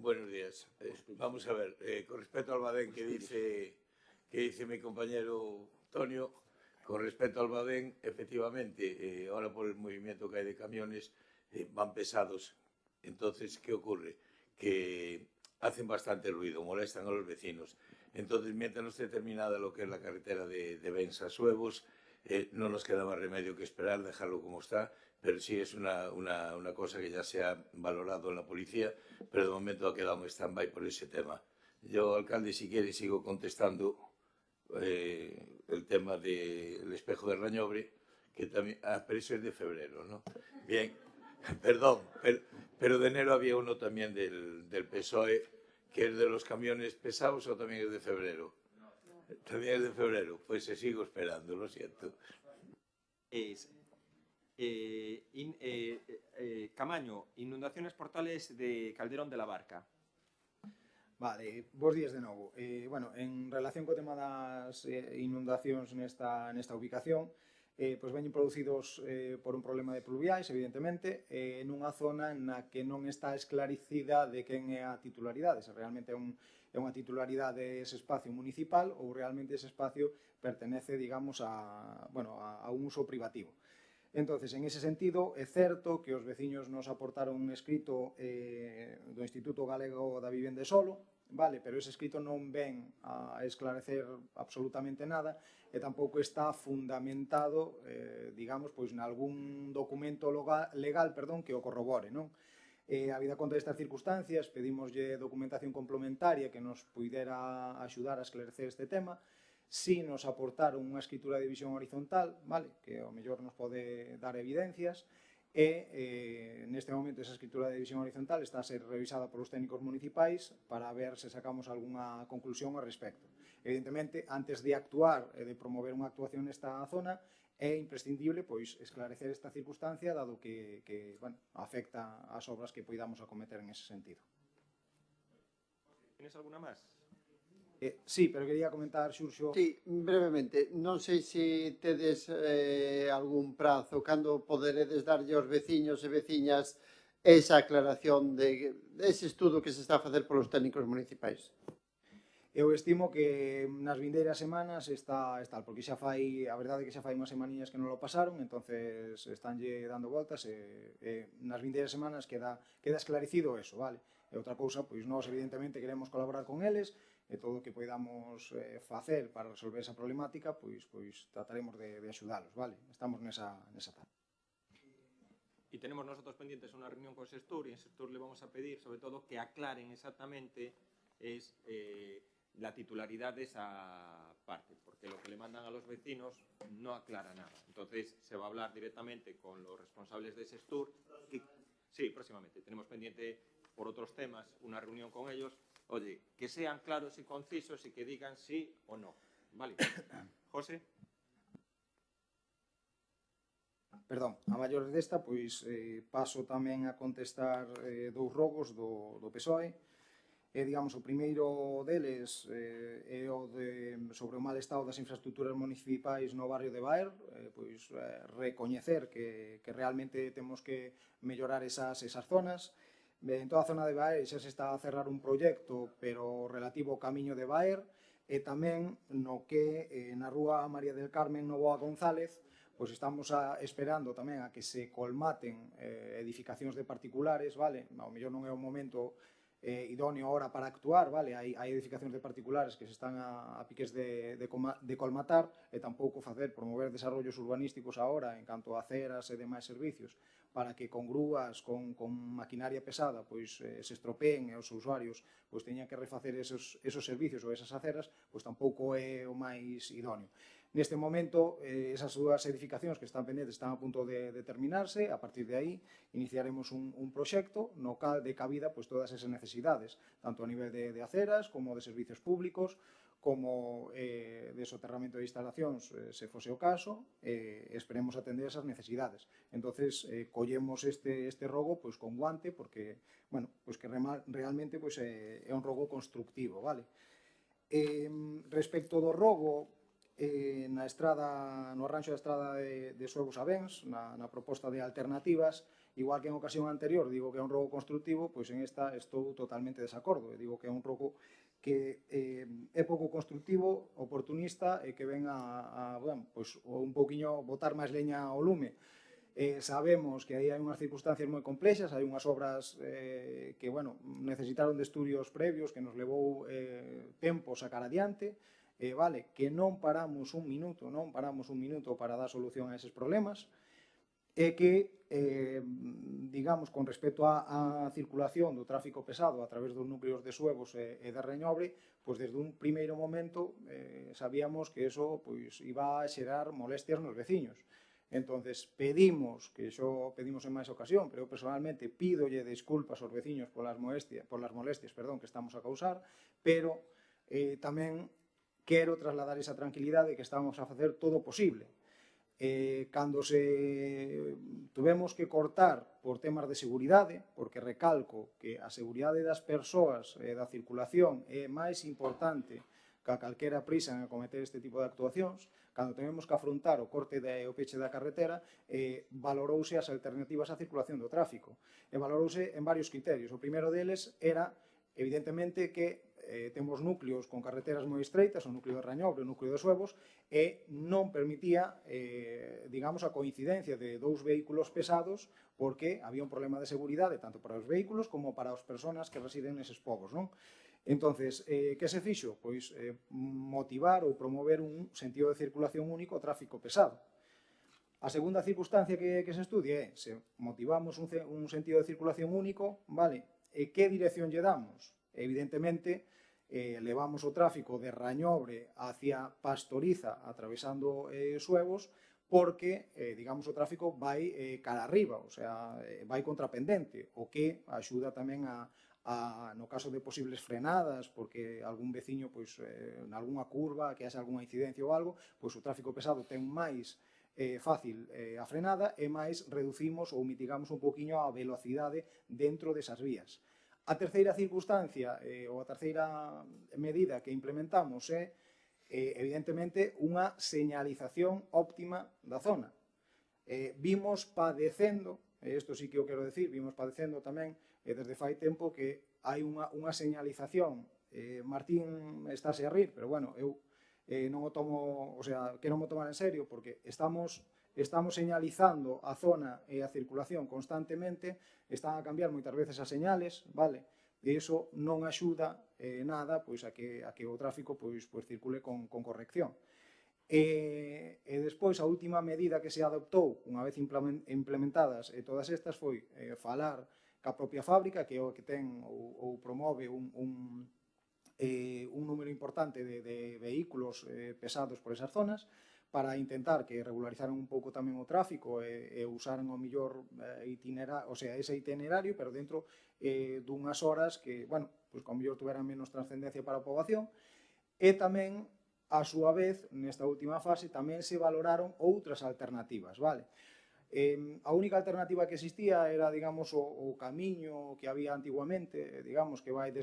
Buenos días. Vamos a ver, con respecto al badén que dice mi compañero Antonio, con respecto al badén, efectivamente, ahora por el movimiento que hay de camiones, van pesados. Entonces, ¿qué ocurre? Que hacen bastante ruido, molestan a los vecinos. Entonces, mientras no esté terminada lo que es la carretera de Bens a Suevos, no nos queda más remedio que esperar, dejarlo como está, pero sí es una cosa que ya se ha valorado en la policía, pero de momento ha quedado en stand-by por ese tema. Yo, alcalde, si quiere, sigo contestando el tema del espejo de Rañobre, que también... pero eso es de febrero, ¿no? Bien, perdón, pero de enero había uno también del PSOE, que es de los camiones pesados, o también es de febrero. También es de febrero, pues se sigo esperando, lo siento. Camaño, inundaciones portales de Calderón de la Barca. Vale, bons días de novo. Bueno, en relación co tema das inundacións nesta ubicación, pois veñen producidos por un problema de pluviais, evidentemente, nunha zona na que non está esclarecida de quen é a titularidade, se realmente é unha titularidade ese espacio municipal ou realmente ese espacio pertenece, digamos, a un uso privativo. Entonces, en ese sentido, é certo que os veciños nos aportaron un escrito do Instituto Galego da Vivenda e Solo, vale, pero ese escrito non ven a esclarecer absolutamente nada e tampouco está fundamentado, digamos, pois nalgún documento legal, que o corrobore, non? A vida conta destas circunstancias, pedimoslle documentación complementaria que nos puidera axudar a esclarecer este tema. Si nos aportaron unha escritura de visión horizontal, vale, que ao mellor nos pode dar evidencias, e neste momento esa escritura de visión horizontal está a ser revisada polos técnicos municipais para ver se sacamos algunha conclusión ao respecto. Evidentemente, antes de actuar e de promover unha actuación nesta zona, é imprescindible pois esclarecer esta circunstancia dado que afecta as obras que poidamos acometer en ese sentido. Tienes alguna máis? Sí, pero quería comentar, Xurxo... Sí, brevemente. Non sei se tedes algún prazo cando poderedes darlle aos veciños e veciñas esa aclaración de ese estudo que se está a facer polos técnicos municipais. Eu estimo que nas vindeiras semanas está, porque xa fai, a verdade é que xa fai unhas semaniñas que non lo pasaron, entonces estánlle dando voltas e nas vindeiras semanas queda esclarecido eso, vale? E outra cousa, pois nós evidentemente queremos colaborar con eles e todo o que podamos facer para resolver esa problemática, pois trataremos de axudalos, vale? Estamos nesa parte. Y tenemos nosotros pendientes una reunión con Sestur, y en Sestur le vamos a pedir, sobre todo, que aclaren exactamente la titularidad de esa parte, porque lo que le mandan a los vecinos no aclara nada. Entonces, se va a hablar directamente con los responsables de Sestur. Sí, próximamente. Tenemos pendiente, por otros temas, una reunión con ellos. Oye, que sean claros y concisos y que digan sí o no. Vale. José. Perdón, a maior desta, pois paso tamén a contestar dous rogos do PSOE. Digamos, o primeiro deles é o sobre o mal estado das infraestructuras municipais no barrio de Baer, pois recoñecer que realmente temos que mellorar esas zonas. En toda a zona de Baer xa se está a cerrar un proxecto, pero relativo ao camiño de Baer, e tamén no que na rúa María del Carmen Novoa González, pois estamos esperando tamén a que se colmaten edificacións de particulares, vale? Ao mellor non é o momento idóneo ahora para actuar, vale? Hai edificacións de particulares que se están a piques de colmatar e tampouco promover desarrollos urbanísticos agora en canto a aceras e demais servicios, para que con grúas, con maquinaria pesada, pois se estropeen e os usuarios pois teñan que refacer esos servicios ou esas aceras, pois tampouco é o máis idóneo. Neste momento, esas dúas edificacións que están pendentes están a punto de terminarse. A partir de aí, iniciaremos un proxecto no cal de cabida pois, todas esas necesidades, tanto a nivel de aceras como de servicios públicos, como de soterramento de instalacións, se fose o caso, esperemos atender esas necesidades. Entonces, collemos este rogo pois, con guante, porque, bueno, pois que realmente pois, é un rogo constructivo, vale? Respecto do rogo, no arranxo da estrada de Suevos a Bens, na proposta de alternativas, igual que en ocasión anterior digo que é un rogo constructivo, pois en esta estou totalmente desacordo. Digo que é un rogo que é pouco constructivo, oportunista e que ven bueno, pois, un pouquiño botar máis leña ao lume. Sabemos que aí hai unhas circunstancias moi complexas, hai unhas obras que, bueno, necesitaron de estudios previos que nos levou tempo sacar adiante, vale, que non paramos un minuto para dar solución a eses problemas, e que, digamos, con respecto á circulación do tráfico pesado a través dos núcleos de Suevos e de Reñobre, pois desde un primeiro momento sabíamos que eso pois, iba a xerar molestias nos veciños. Entonces, pedimos, que xo pedimos en máis ocasión, pero eu personalmente pídolle desculpas aos veciños polas molestias que estamos a causar, pero tamén quero trasladar esa tranquilidade que estamos a facer todo o posible. Cando tuvemos que cortar por temas de seguridade, porque recalco que a seguridade das persoas e da circulación é máis importante que a calquera prisa en acometer este tipo de actuacións, cando temos que afrontar o corte e o peche da carretera, valorouse as alternativas á circulación do tráfico. E valorouse en varios criterios. O primeiro deles era, evidentemente, que temos núcleos con carreteras moi estreitas, o núcleo de Rañobre, o núcleo de Suevos, e non permitía, digamos, a coincidencia de dous vehículos pesados porque había un problema de seguridade tanto para os vehículos como para as persoas que residen neses povos, non? Entonces, que se fixo? Pois motivar ou promover un sentido de circulación único ao tráfico pesado. A segunda circunstancia que se estudie é se motivamos un sentido de circulación único, vale, e que dirección lle damos? Evidentemente, levamos o tráfico de Rañobre hacia Pastoriza, atravesando Suevos, porque, digamos, o tráfico vai cara arriba, o sea, vai contrapendente, o que axuda tamén no caso de posibles frenadas, porque algún veciño, pois, en algunha curva, que haxe algunha incidencia ou algo, pois o tráfico pesado ten máis fácil a frenada e máis reducimos ou mitigamos un poquinho a velocidade dentro desas vías. A terceira circunstancia ou a terceira medida que implementamos é, evidentemente, unha señalización óptima da zona. Vimos padecendo, e isto sí que o quero decir, vimos padecendo tamén desde fai tempo que hai unha señalización. Martín estáse a rir, pero bueno, eu non o tomo, o sea, que non o tomar en serio, porque estamos señalizando a zona e a circulación constantemente, están a cambiar moitas veces as señales, vale? E iso non axuda nada pois, a que o tráfico pois, circule con corrección. E despois, a última medida que se adoptou, unha vez implementadas todas estas, foi falar ca propia fábrica, que é o que ten ou promove un número importante de vehículos pesados por esas zonas, para intentar que regularizaran un pouco tamén o tráfico e usaran o mellor ese itinerario, pero dentro dunhas horas que, bueno, pois con mellor tuveran menos trascendencia para a poboación. E tamén, a súa vez, nesta última fase, tamén se valoraron outras alternativas, vale? A única alternativa que existía era, digamos, o camiño que había antiguamente, digamos, que vai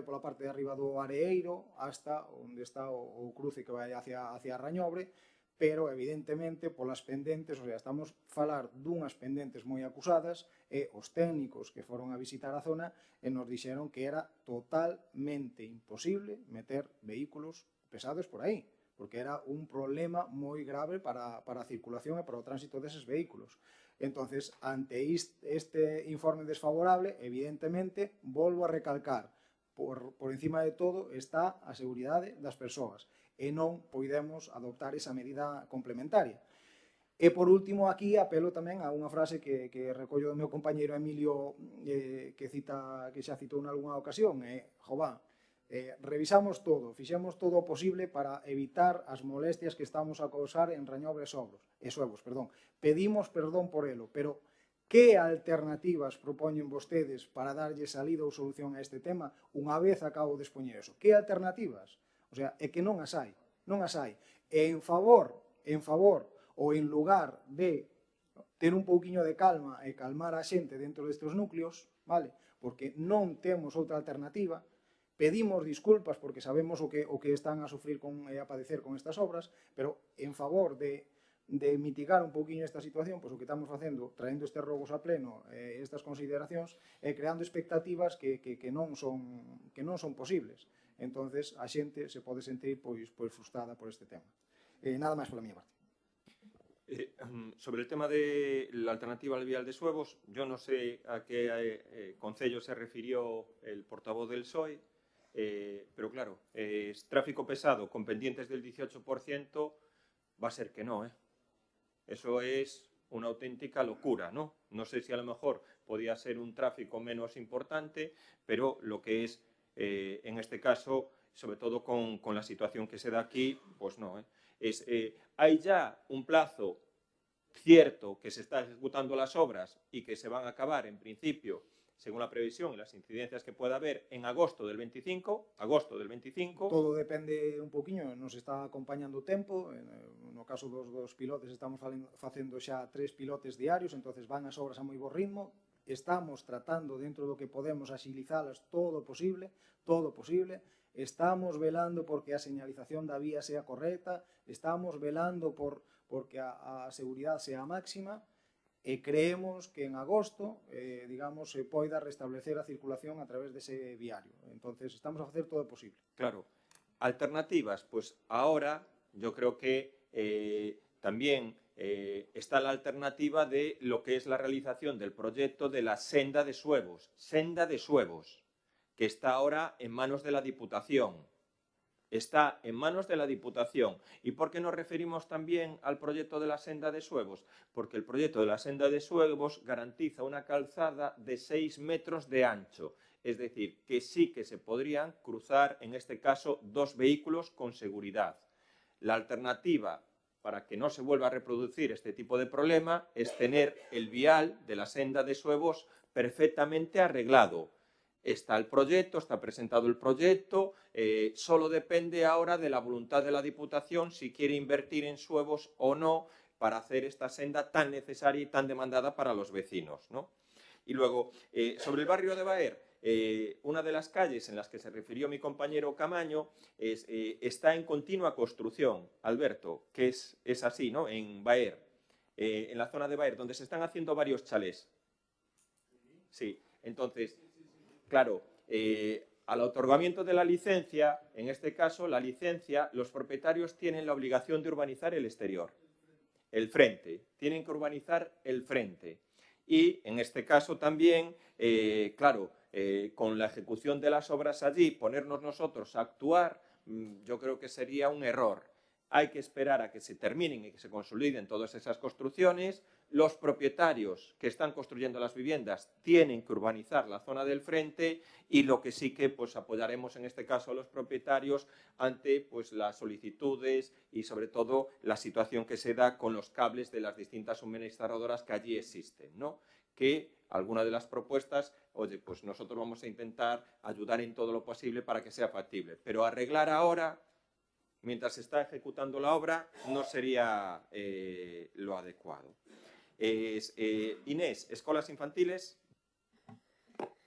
pola parte de arriba do Areeiro hasta onde está o cruce que vai hacia Rañobre, pero, evidentemente, polas pendentes, o sea, estamos a falar dunhas pendentes moi acusadas e os técnicos que foron a visitar a zona e nos dixeron que era totalmente imposible meter vehículos pesados por aí, porque era un problema moi grave para a circulación e para o tránsito deses vehículos. Entonces, ante este informe desfavorable, evidentemente, volvo a recalcar, por encima de todo está a seguridade das persoas e non podemos adoptar esa medida complementaria. E por último, aquí apelo tamén a unha frase que recollo do meu compañeiro Emilio, que xa citou en algunha ocasión, revisamos todo, fixemos todo o posible para evitar as molestias que estamos a causar en Rañobre e Suevos. Pedimos perdón por elo, pero que alternativas propoñen vostedes para darlle salida ou solución a este tema unha vez acabo de expoñer eso? Que alternativas? O sea, é que non as hai, non as hai. E en favor ou en lugar de ter un pouquiño de calma e calmar a xente dentro destes núcleos, vale? Porque non temos outra alternativa, pedimos disculpas porque sabemos o que están a sufrir e a padecer con estas obras, pero en favor de mitigar un pouquiño esta situación, pois o que estamos facendo, traendo estes rogos a pleno, estas consideracións, e creando expectativas que non son posibles. Entonces, a xente se pode sentir pois frustrada por este tema. Nada máis pola miña parte. Sobre el tema de la alternativa al vial de Suevos, yo no sé a qué concello se refirió el portavoz del PSOE, pero claro, tráfico pesado con pendientes del 18% va a ser que no, Eso es una auténtica locura, ¿no? No sé si a lo mejor podía ser un tráfico menos importante, pero lo que es, en este caso, sobre todo con la situación que se da aquí, pues no, hay ya un plazo cierto que se está ejecutando las obras y que se van a acabar, en principio, según la previsión y las incidencias que pueda haber, en agosto del 25. Todo depende un poquinho, nos está acompañando o tempo. No caso dos pilotes estamos facendo xa 3 pilotes diarios, entonces van as obras a moi bo ritmo. Estamos tratando, dentro do que podemos, axilizalas todo o posible, Estamos velando porque a señalización da vía sea correcta, estamos velando porque a seguridade sea máxima, e creemos que en agosto, se poida restablecer a circulación a través dese viario. Entonces, estamos a facer todo o posible. Claro. Alternativas, pues ahora yo creo que también está la alternativa de lo que es la realización del proyecto de la senda de Suevos, que está ahora en manos de la Diputación. Está en manos de la Diputación. ¿Y por qué nos referimos también al proyecto de la senda de Suevos? Porque el proyecto de la senda de Suevos garantiza una calzada de 6 metros de ancho. Es decir, que sí que se podrían cruzar, en este caso, 2 vehículos con seguridad. La alternativa para que no se vuelva a reproducir este tipo de problema es tener el vial de la senda de Suevos perfectamente arreglado. Está el proyecto, está presentado el proyecto, solo depende ahora de la voluntad de la Diputación si quiere invertir en Suevos o no para hacer esta senda tan necesaria y tan demandada para los vecinos, ¿no? Y luego, sobre el barrio de Baer, una de las calles en las que se refirió mi compañero Camaño está en continua construcción, Alberto, que es así, ¿no? En Baer, en la zona de Baer, donde se están haciendo varios chalés. Sí, entonces, claro, al otorgamiento de la licencia, en este caso, la licencia, los propietarios tienen la obligación de urbanizar el exterior, el frente, tienen que urbanizar el frente. Y, en este caso también, claro, con la ejecución de las obras allí, ponernos nosotros a actuar, yo creo que sería un error. Hay que esperar a que se terminen y que se consoliden todas esas construcciones. Los propietarios que están construyendo las viviendas tienen que urbanizar la zona del frente y lo que sí que pues, apoyaremos en este caso a los propietarios ante pues, las solicitudes y sobre todo la situación que se da con los cables de las distintas suministradoras que allí existen, ¿no? Que alguna de las propuestas, oye, pues nosotros vamos a intentar ayudar en todo lo posible para que sea factible, pero arreglar ahora, mientras se está ejecutando la obra, no sería lo adecuado. Inés, escolas infantiles?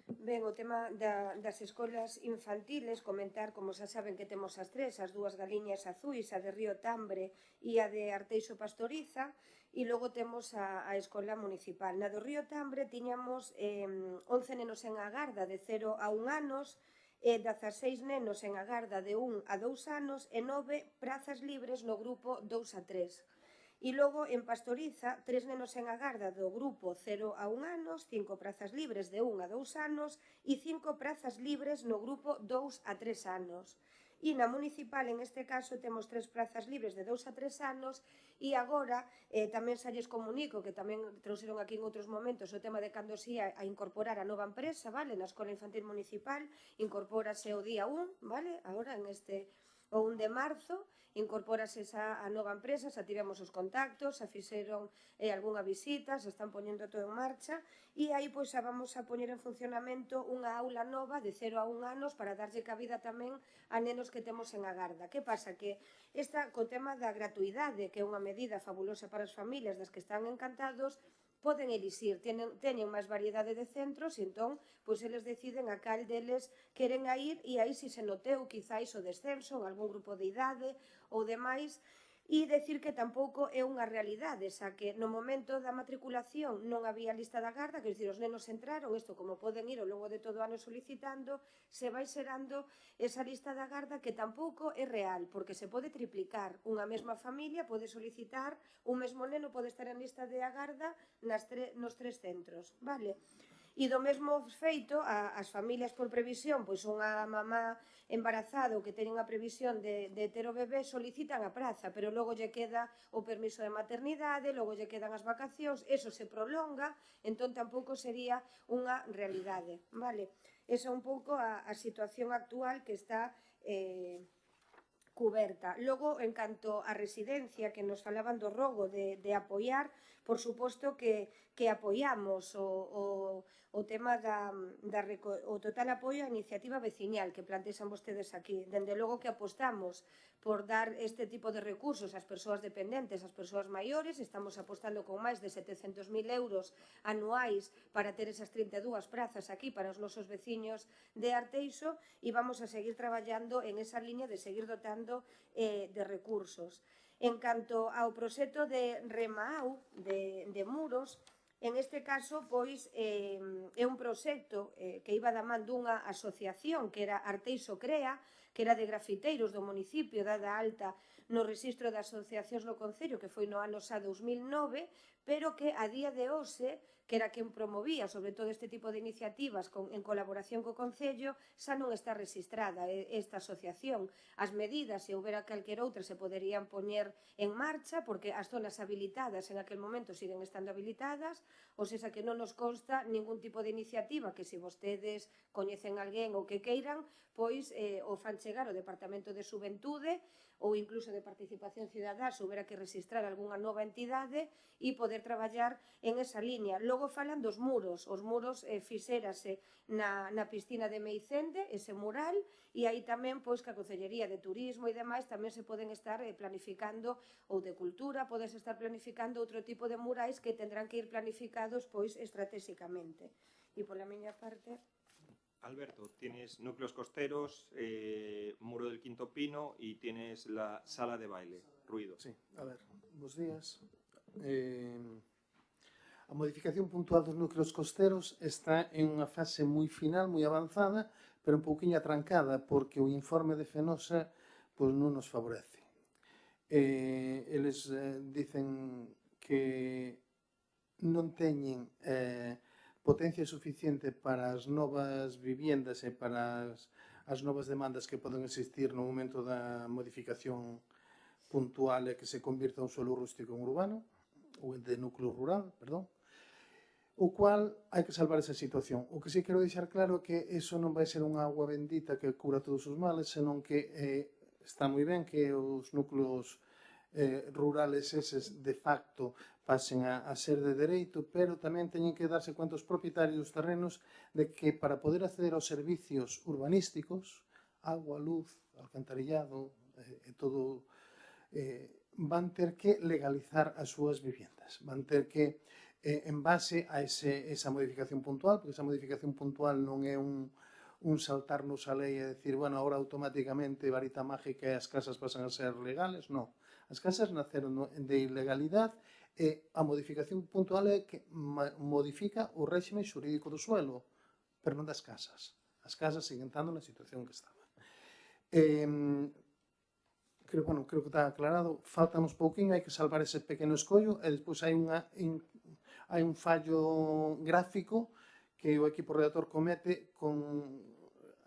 Ben, o tema das escolas infantiles, comentar, como xa saben que temos as 3, as 2 galiñas azuis, a de Río Tambre e a de Arteixo Pastoriza, e logo temos a escola municipal. Na do Río Tambre tiñamos 11 nenos en agarda de 0 a 1 anos, 16 nenos en agarda de 1 a 2 anos e 9 prazas libres no grupo 2 a 3. E logo, en Pastoriza, 3 nenos en agarda do grupo 0 a 1 anos, 5 prazas libres de 1 a 2 anos e 5 prazas libres no grupo 2 a 3 anos. E na municipal, en este caso, temos 3 prazas libres de 2 a 3 anos e agora tamén xa lles comunico que tamén trouxeron aquí en outros momentos o tema de cando se ia a incorporar a nova empresa, vale, na Escola Infantil Municipal, incorpórase o día 1, vale, agora en este o 1 de marzo, incorpórase a nova empresa, xa tivemos os contactos, xa fixeron algunha visita, xa están poñendo todo en marcha e aí pois xa vamos a poñer en funcionamento unha aula nova de 0 a 1 anos para darlle cabida tamén a nenos que temos en agarda. Que pasa? Que esta, co tema da gratuidade, que é unha medida fabulosa para as familias das que están encantados, poden elixir, teñen máis variedade de centros e entón, pois eles deciden a cal deles queren a ir e aí si se noteu quizáis o descenso en algún grupo de idade ou demais e decir que tampouco é unha realidade, xa que no momento da matriculación non había lista de agarda, que dicir, os nenos entraron, isto como poden ir ao longo de todo o ano solicitando, se vai xerando esa lista de agarda que tampouco é real, porque se pode triplicar. Unha mesma familia pode solicitar, un mesmo neno pode estar en lista de agarda nos 3 centros, vale? E do mesmo feito, as familias por previsión, pois unha mamá embarazada ou que teñen a previsión de ter o bebé, solicitan a praza, pero logo lle queda o permiso de maternidade, logo lle quedan as vacacións, eso se prolonga, entón tampouco sería unha realidade, vale? Esa é un pouco a situación actual que está cuberta. Logo, en canto a residencia, que nos falaban do rogo de apoiar, por suposto que apoiamos o tema o total apoio á iniciativa veciñal que plantexan vostedes aquí. Dende logo que apostamos por dar este tipo de recursos ás persoas dependentes, ás persoas maiores, estamos apostando con máis de 700.000 euros anuais para ter esas 32 prazas aquí para os nosos veciños de Arteixo e vamos a seguir traballando en esa liña de seguir dotando de recursos. En canto ao proxecto de Remaau, de Muros, en este caso, pois, é un proxecto que iba da man dunha asociación que era Arteixo Crea, que era de grafiteiros do municipio, dada alta no rexistro de asociacións no Concello, que foi no ano xa 2009, pero que a día de hoxe, que era quen promovía sobre todo este tipo de iniciativas en colaboración co Concello, xa non está registrada esta asociación. As medidas, se houbera calquer outra, se poderían poñer en marcha, porque as zonas habilitadas en aquel momento siguen estando habilitadas, ou seja, que non nos consta ningún tipo de iniciativa que se vostedes coñecen alguén ou que queiran, pois o fan chegar ao Departamento de Xuventude ou incluso de Participación Cidadá, se houbera que registrar algunha nova entidade e poder traballar en esa línea. Logo falan dos muros. Os muros fixérase na piscina de Meicende, ese mural, e aí tamén, pois, que a Consellería de Turismo e demais tamén se poden estar planificando, ou de Cultura, podes estar planificando outro tipo de murais que tendrán que ir planificados, pois, estratégicamente. E pola miña parte... Alberto, tienes núcleos costeros, Muro del Quinto Pino y tienes la sala de baile, ruido. Sí, a ver, bos días. A modificación puntual dos núcleos costeros está en unha fase moi final, moi avanzada, pero un pouquinho atrancada, porque o informe de Fenosa pois, non nos favorece. Eles dicen que non teñen potencia suficiente para as novas viviendas e para as novas demandas que poden existir no momento da modificación puntual e que se convirta un suelo rústico en urbano, ou de núcleo rural, perdón, o cual hai que salvar esa situación. O que sí quero deixar claro é que eso non vai ser unha agua bendita que cura todos os males, senón que está moi ben que os núcleos rurales eses de facto pasen a ser de dereito, pero tamén teñen que darse cuenta os propietarios dos terrenos de que para poder acceder aos servicios urbanísticos, agua, luz, alcantarillado e todo, van ter que legalizar as súas viviendas. Van ter que, en base a esa modificación puntual, porque esa modificación puntual non é un saltarnos a lei e decir, bueno, ahora automáticamente varita mágica e as casas pasan a ser legales, non. As casas naceron de ilegalidade e a modificación puntual é que modifica o réxime xurídico do suelo, pero non das casas. As casas siguen estando na situación que estaban. Creo que está aclarado. Falta uns pouquinho, hai que salvar ese pequeno escollo e despois hai un fallo gráfico que o equipo redactor comete con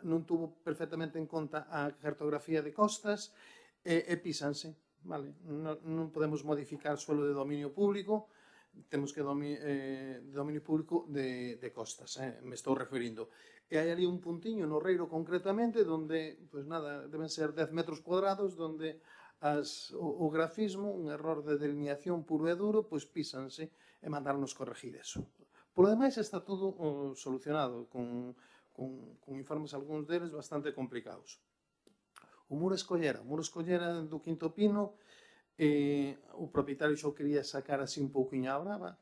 non tuvo perfectamente en conta a cartografía de costas e písanse. Vale? Non podemos modificar suelo de dominio público, temos que de dominio público de costas, me estou referindo. E hai ali un puntiño no Reiro concretamente donde, pois nada, deben ser 10 metros cuadrados donde o grafismo, un error de delineación puro e duro, pois písanse e mandarnos corregir eso. Por lo demais está todo solucionado con informes, algúns deles bastante complicados. O muro Escollera do Quinto Pino, o propietario xo quería sacar así un pouquinho a brava,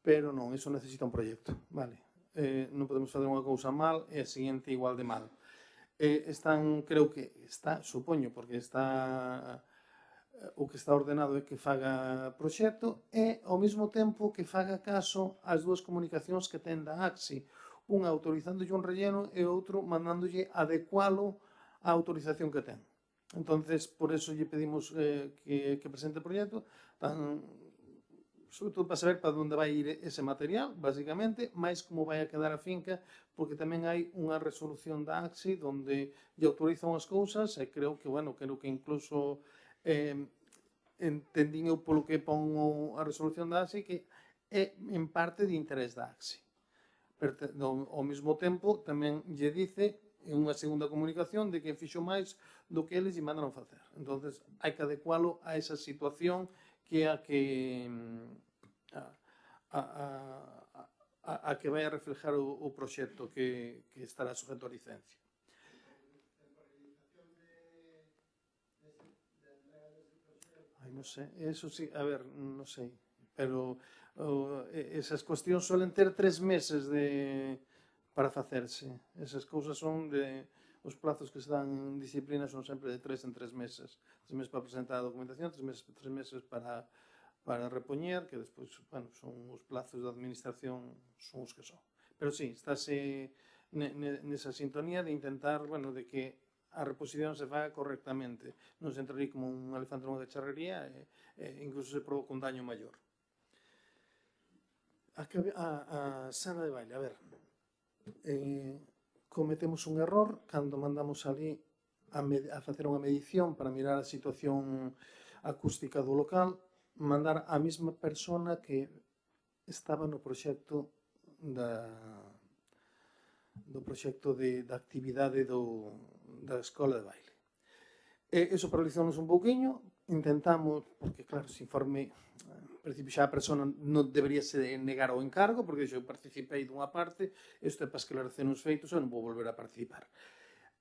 pero non, iso necesita un proxecto, vale? Non podemos fazer unha cousa mal e a seguinte igual de mal. Creo que está, supoño, porque o que está ordenado é que faga proxecto e, ao mesmo tempo, que faga caso ás dúas comunicacións que ten da AXI, unha autorizándolle un relleno e outro mandándolle adecualo á autorización que ten. Entonces, por eso lle pedimos que presente o proxecto, sobre todo para saber para onde vai ir ese material, basicamente, máis como vai a quedar a finca, porque tamén hai unha resolución da AXI onde lle autorizan as cousas e creo que incluso entendín eu polo que pon a resolución da AXI que é en parte de interés da AXI. Ao mesmo tempo, tamén lle dice en unha segunda comunicación de que fixo máis do que eles lle mandaron facer. Entón, hai que adecualo a esa situación que é a que vai a reflejar o proxecto que estará sujeto a licencia. Non sei, eso sí, a ver, non sei, pero esas cuestións suelen ter 3 meses para facerse. Esas cousas son os plazos que se dan en disciplina son sempre de 3 en 3 meses. 3 meses para presentar a documentación, 3 meses para repoñer, que despois, son os plazos da administración, son os que son. Pero sí, estáse nesa sintonía de intentar, de que a reposición se faga correctamente. Non se entra ali como un elefante nunha cacharrería e incluso se provoca un daño maior. A sala de baile, a ver, cometemos un error cando mandamos ali a facer unha medición para mirar a situación acústica do local, mandar a mesma persona que estaba no proxecto da actividade da escola de baile. Eso paralizamos un pouquiño, intentamos, porque claro, ese informe, en principio xa a persona non debería se negar ao encargo, porque eu participei dunha parte, isto é para esclarecer uns feitos, eu non vou volver a participar.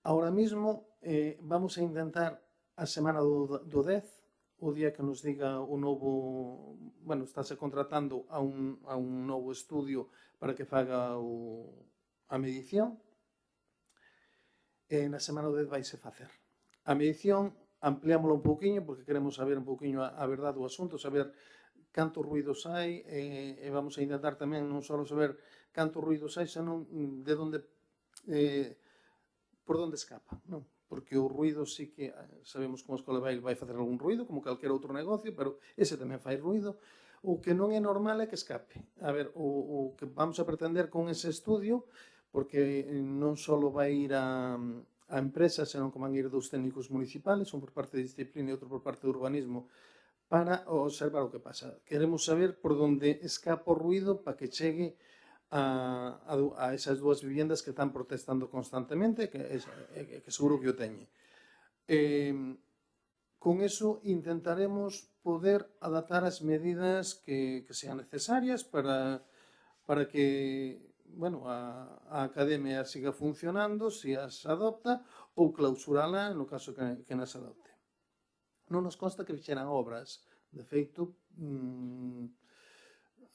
Ahora mismo vamos a intentar a semana do 10, o día que nos diga o novo, estáse contratando a un novo estudio para que faga a medición, e na semana do 10 vaise facer. A medición ampliámola un pouquiño porque queremos saber un pouquiño a verdade do asunto, saber cantos ruidos hai e vamos a intentar tamén non só saber cantos ruidos hai, senón por onde escapa, non? Porque o ruido sí que sabemos que unha escola de baile vai facer algún ruido, como calquer outro negocio, pero ese tamén fai ruido. O que non é normal é que escape. A ver, o que vamos a pretender con ese estudio, porque non só vai ir a empresas, senón que van ir 2 técnicos municipales, un por parte de disciplina e outro por parte de urbanismo, para observar o que pasa. Queremos saber por onde escapa o ruido para que chegue a esas 2 viviendas que están protestando constantemente, que seguro que o teñen. Con eso intentaremos poder adaptar as medidas que sean necesarias para que a academia siga funcionando, se as adopta, ou clausurala no caso que nas adopte. Non nos consta que fixeran obras. De feito,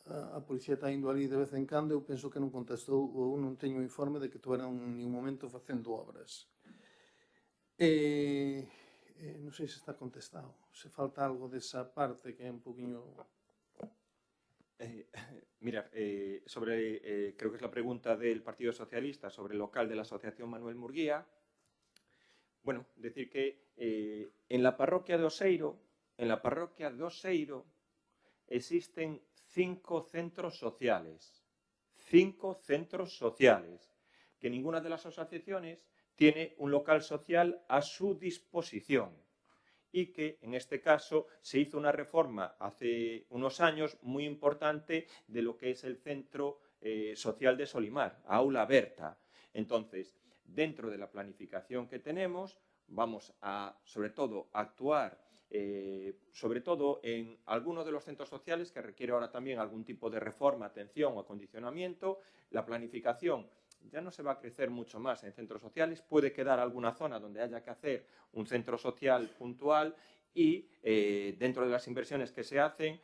a policía está indo ali de vez en cando, eu penso que non contestou ou non teño informe de que tuveran en ningún momento facendo obras. Non sei se está contestado, se falta algo desa parte que é un poquinho... Mira, creo que es la pregunta del Partido Socialista sobre el local de la Asociación Manuel Murguía. Bueno, decir que en la parroquia de Oseiro, existen 5 centros sociales. 5 centros sociales, que ninguna de las asociaciones tiene un local social a su disposición y que en este caso se hizo una reforma hace unos años muy importante de lo que es el centro social de Solimar, Aula Berta. Entonces, dentro de la planificación que tenemos, vamos a, sobre todo, actuar sobre todo en algunos de los centros sociales que requiere ahora también algún tipo de reforma, atención o acondicionamiento. La planificación ya no se va a crecer mucho más en centros sociales, puede quedar alguna zona donde haya que hacer un centro social puntual y dentro de las inversiones que se hacen,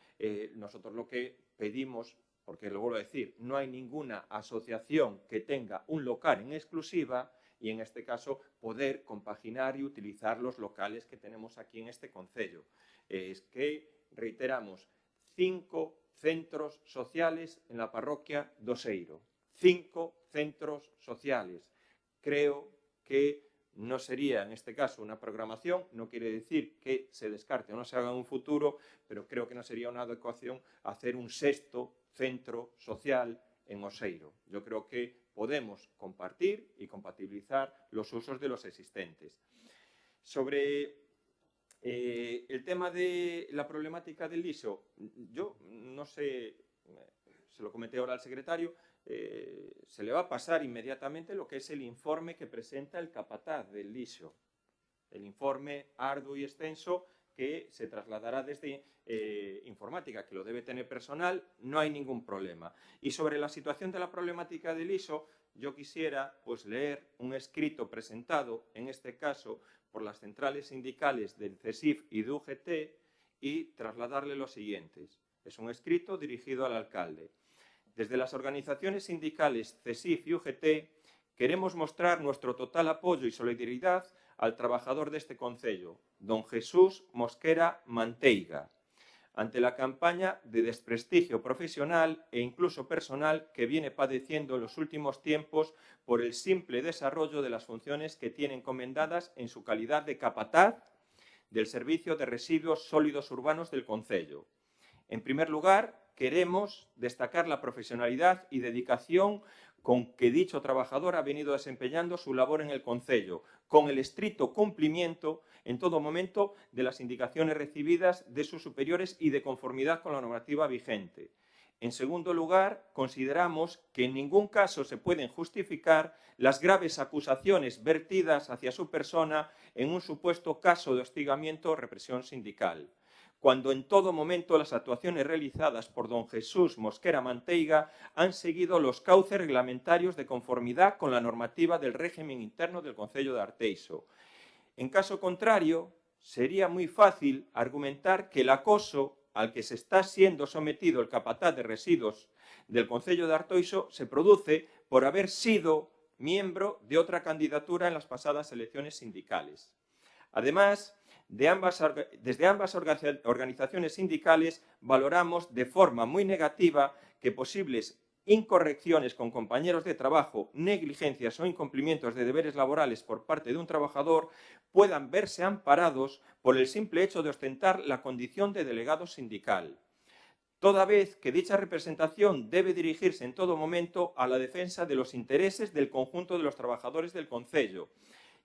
nosotros lo que pedimos, porque lo vuelvo a decir, no hay ninguna asociación que tenga un local en exclusiva y en este caso poder compaginar y utilizar los locales que tenemos aquí en este concello. Es que, reiteramos, 5 centros sociales en la parroquia do Oseiro. 5 centros sociales. Creo que no sería, en este caso, una programación, no quiere decir que se descarte o no se haga en un futuro, pero creo que no sería una adecuación hacer un 6º centro social en Oseiro. Yo creo que podemos compartir y compatibilizar los usos de los existentes. Sobre el tema de la problemática del lixo, yo no sé, se lo comenté ahora al secretario, se le va a pasar inmediatamente lo que es el informe que presenta el capataz del lixo. El informe arduo y extenso que se trasladará desde informática, que lo debe tener personal, no hay ningún problema. Y sobre la situación de la problemática del lixo, yo quisiera pues, leer un escrito presentado, en este caso, por las centrales sindicales del CESIF y de UGT y trasladarle los siguientes. Es un escrito dirigido al alcalde. Desde las organizaciones sindicales CESIF y UGT queremos mostrar nuestro total apoyo y solidaridad al trabajador de este concello, don Jesús Mosquera Manteiga, ante la campaña de desprestigio profesional e incluso personal que viene padeciendo en los últimos tiempos por el simple desarrollo de las funciones que tiene encomendadas en su calidad de capataz del Servicio de Residuos Sólidos Urbanos del concello. En primer lugar, queremos destacar la profesionalidad y dedicación con que dicho trabajador ha venido desempeñando su labor en el concello, con el estricto cumplimiento en todo momento de las indicaciones recibidas de sus superiores y de conformidad con la normativa vigente. En segundo lugar, consideramos que en ningún caso se pueden justificar las graves acusaciones vertidas hacia su persona en un supuesto caso de hostigamiento o represión sindical, cuando en todo momento las actuaciones realizadas por don Jesús Mosquera Manteiga han seguido los cauces reglamentarios de conformidad con la normativa del régimen interno del concello de Arteixo. En caso contrario, sería muy fácil argumentar que el acoso al que se está siendo sometido el capataz de residuos del concello de Arteixo se produce por haber sido miembro de otra candidatura en las pasadas elecciones sindicales. Además, desde ambas organizaciones sindicales valoramos de forma muy negativa que posibles incorrecciones con compañeros de trabajo, negligencias o incumplimientos de deberes laborales por parte de un trabajador puedan verse amparados por el simple hecho de ostentar la condición de delegado sindical, toda vez que dicha representación debe dirigirse en todo momento a la defensa de los intereses del conjunto de los trabajadores del concello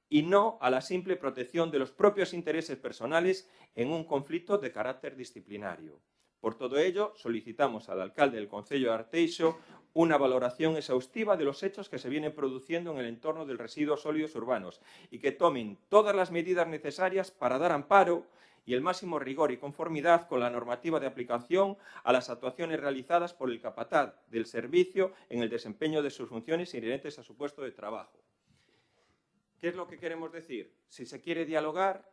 y no a la simple protección de los propios intereses personales en un conflicto de carácter disciplinario. Por todo ello, solicitamos al alcalde del concello de Arteixo una valoración exhaustiva de los hechos que se vienen produciendo en el entorno de residuos sólidos urbanos y que tomen todas las medidas necesarias para dar amparo y el máximo rigor y conformidad con la normativa de aplicación a las actuaciones realizadas por el capataz del servicio en el desempeño de sus funciones inherentes a su puesto de trabajo. ¿Qué es lo que queremos decir? Si se quiere dialogar,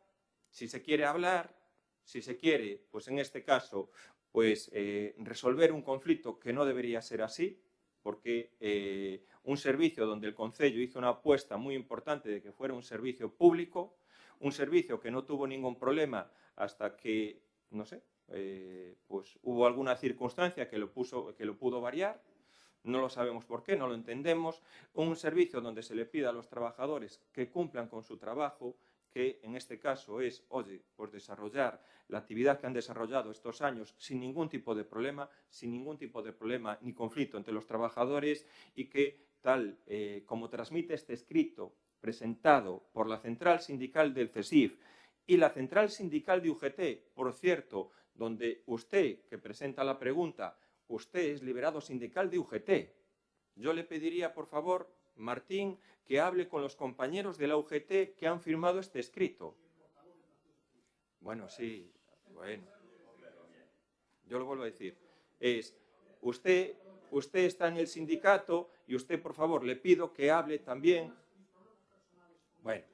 si se quiere hablar, si se quiere, pues en este caso, pues resolver un conflicto que no debería ser así, porque un servicio donde el concello hizo una apuesta muy importante de que fuera un servicio público, un servicio que no tuvo ningún problema hasta que, no sé, pues hubo alguna circunstancia que lo pudo variar. No lo sabemos por qué, no lo entendemos. Un servicio donde se le pida a los trabajadores que cumplan con su trabajo, que en este caso es, oye, pues desarrollar la actividad que han desarrollado estos años sin ningún tipo de problema ni conflicto entre los trabajadores y que tal como transmite este escrito presentado por la Central Sindical del CESIF y la Central Sindical de UGT, por cierto, donde usted, que presenta la pregunta, usted es liberado sindical de UGT. Yo le pediría, por favor, Martín, que hable con los compañeros de la UGT que han firmado este escrito. Bueno, sí, bueno. Yo lo vuelvo a decir. Usted está en el sindicato y usted, por favor, le pido que hable también. Bueno,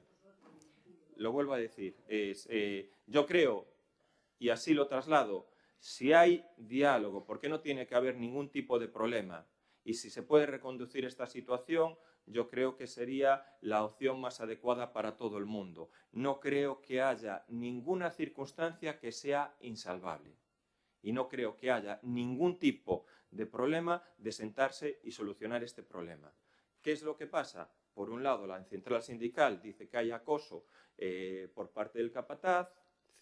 lo vuelvo a decir. Yo creo, y así lo traslado, si hay diálogo, porque no tiene que haber ningún tipo de problema, y si se puede reconducir esta situación, yo creo que sería la opción más adecuada para todo el mundo. No creo que haya ninguna circunstancia que sea insalvable. Y no creo que haya ningún tipo de problema de sentarse y solucionar este problema. ¿Qué es lo que pasa? Por un lado, la central sindical dice que hay acoso por parte del capataz,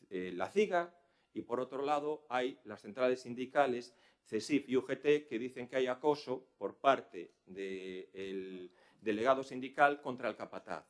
la CIGA, y por otro lado hay las centrales sindicales, CESIF y UGT, que dicen que hay acoso por parte del delegado sindical contra el capataz.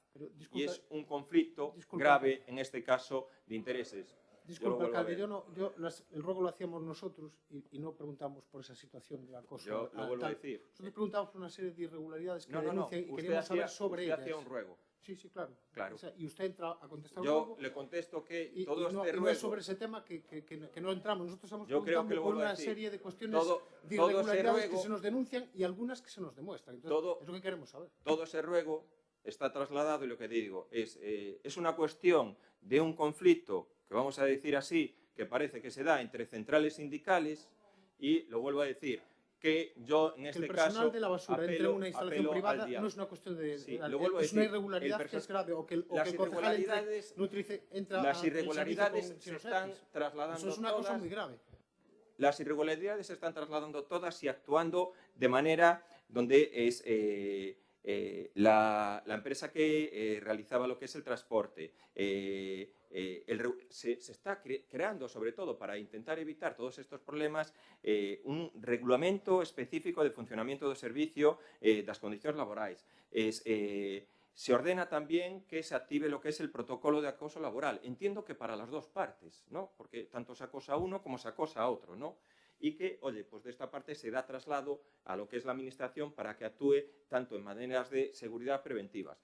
Y es un conflicto grave, en este caso, de intereses. Disculpe, alcalde, el ruego lo hacíamos nosotros y no preguntamos por esa situación de acoso. Yo lo vuelvo a decir. Nosotros preguntamos por una serie de irregularidades que denuncian y queríamos saber sobre ellas. Usted hacía un ruego. Sí, claro. Claro. O sea, y usted entra a contestar yo un ruego. Yo le contesto que y todo no, este ruego... no es sobre ese tema que no entramos. Nosotros estamos preguntando por una serie de cuestiones de irregularidades que se nos denuncian y algunas que se nos demuestran. Entonces, es lo que queremos saber. Todo ese ruego está trasladado y lo que digo es una cuestión de un conflicto que vamos a decir así, que parece que se da entre centrales sindicales y, lo vuelvo a decir, que yo en este caso... El personal de la basura entre una instalación privada no es una cuestión de... Sí, es una irregularidad que es grave o que el concejal entra las irregularidades se están trasladando Eso es una cosa muy grave. Las irregularidades se están trasladando todas y actuando de manera donde es... la empresa que realizaba lo que es el transporte se está creando, sobre todo para intentar evitar todos estos problemas, un regulamento específico de funcionamiento do servicio das condicións laborais. Se ordena también que se active lo que es el protocolo de acoso laboral. Entiendo que para las dos partes, ¿no? Porque tanto se acosa a uno como se acosa a otro, ¿no? Y que, oye, pues de esta parte se da traslado a lo que es la Administración para que actúe tanto en maneras de seguridad preventivas.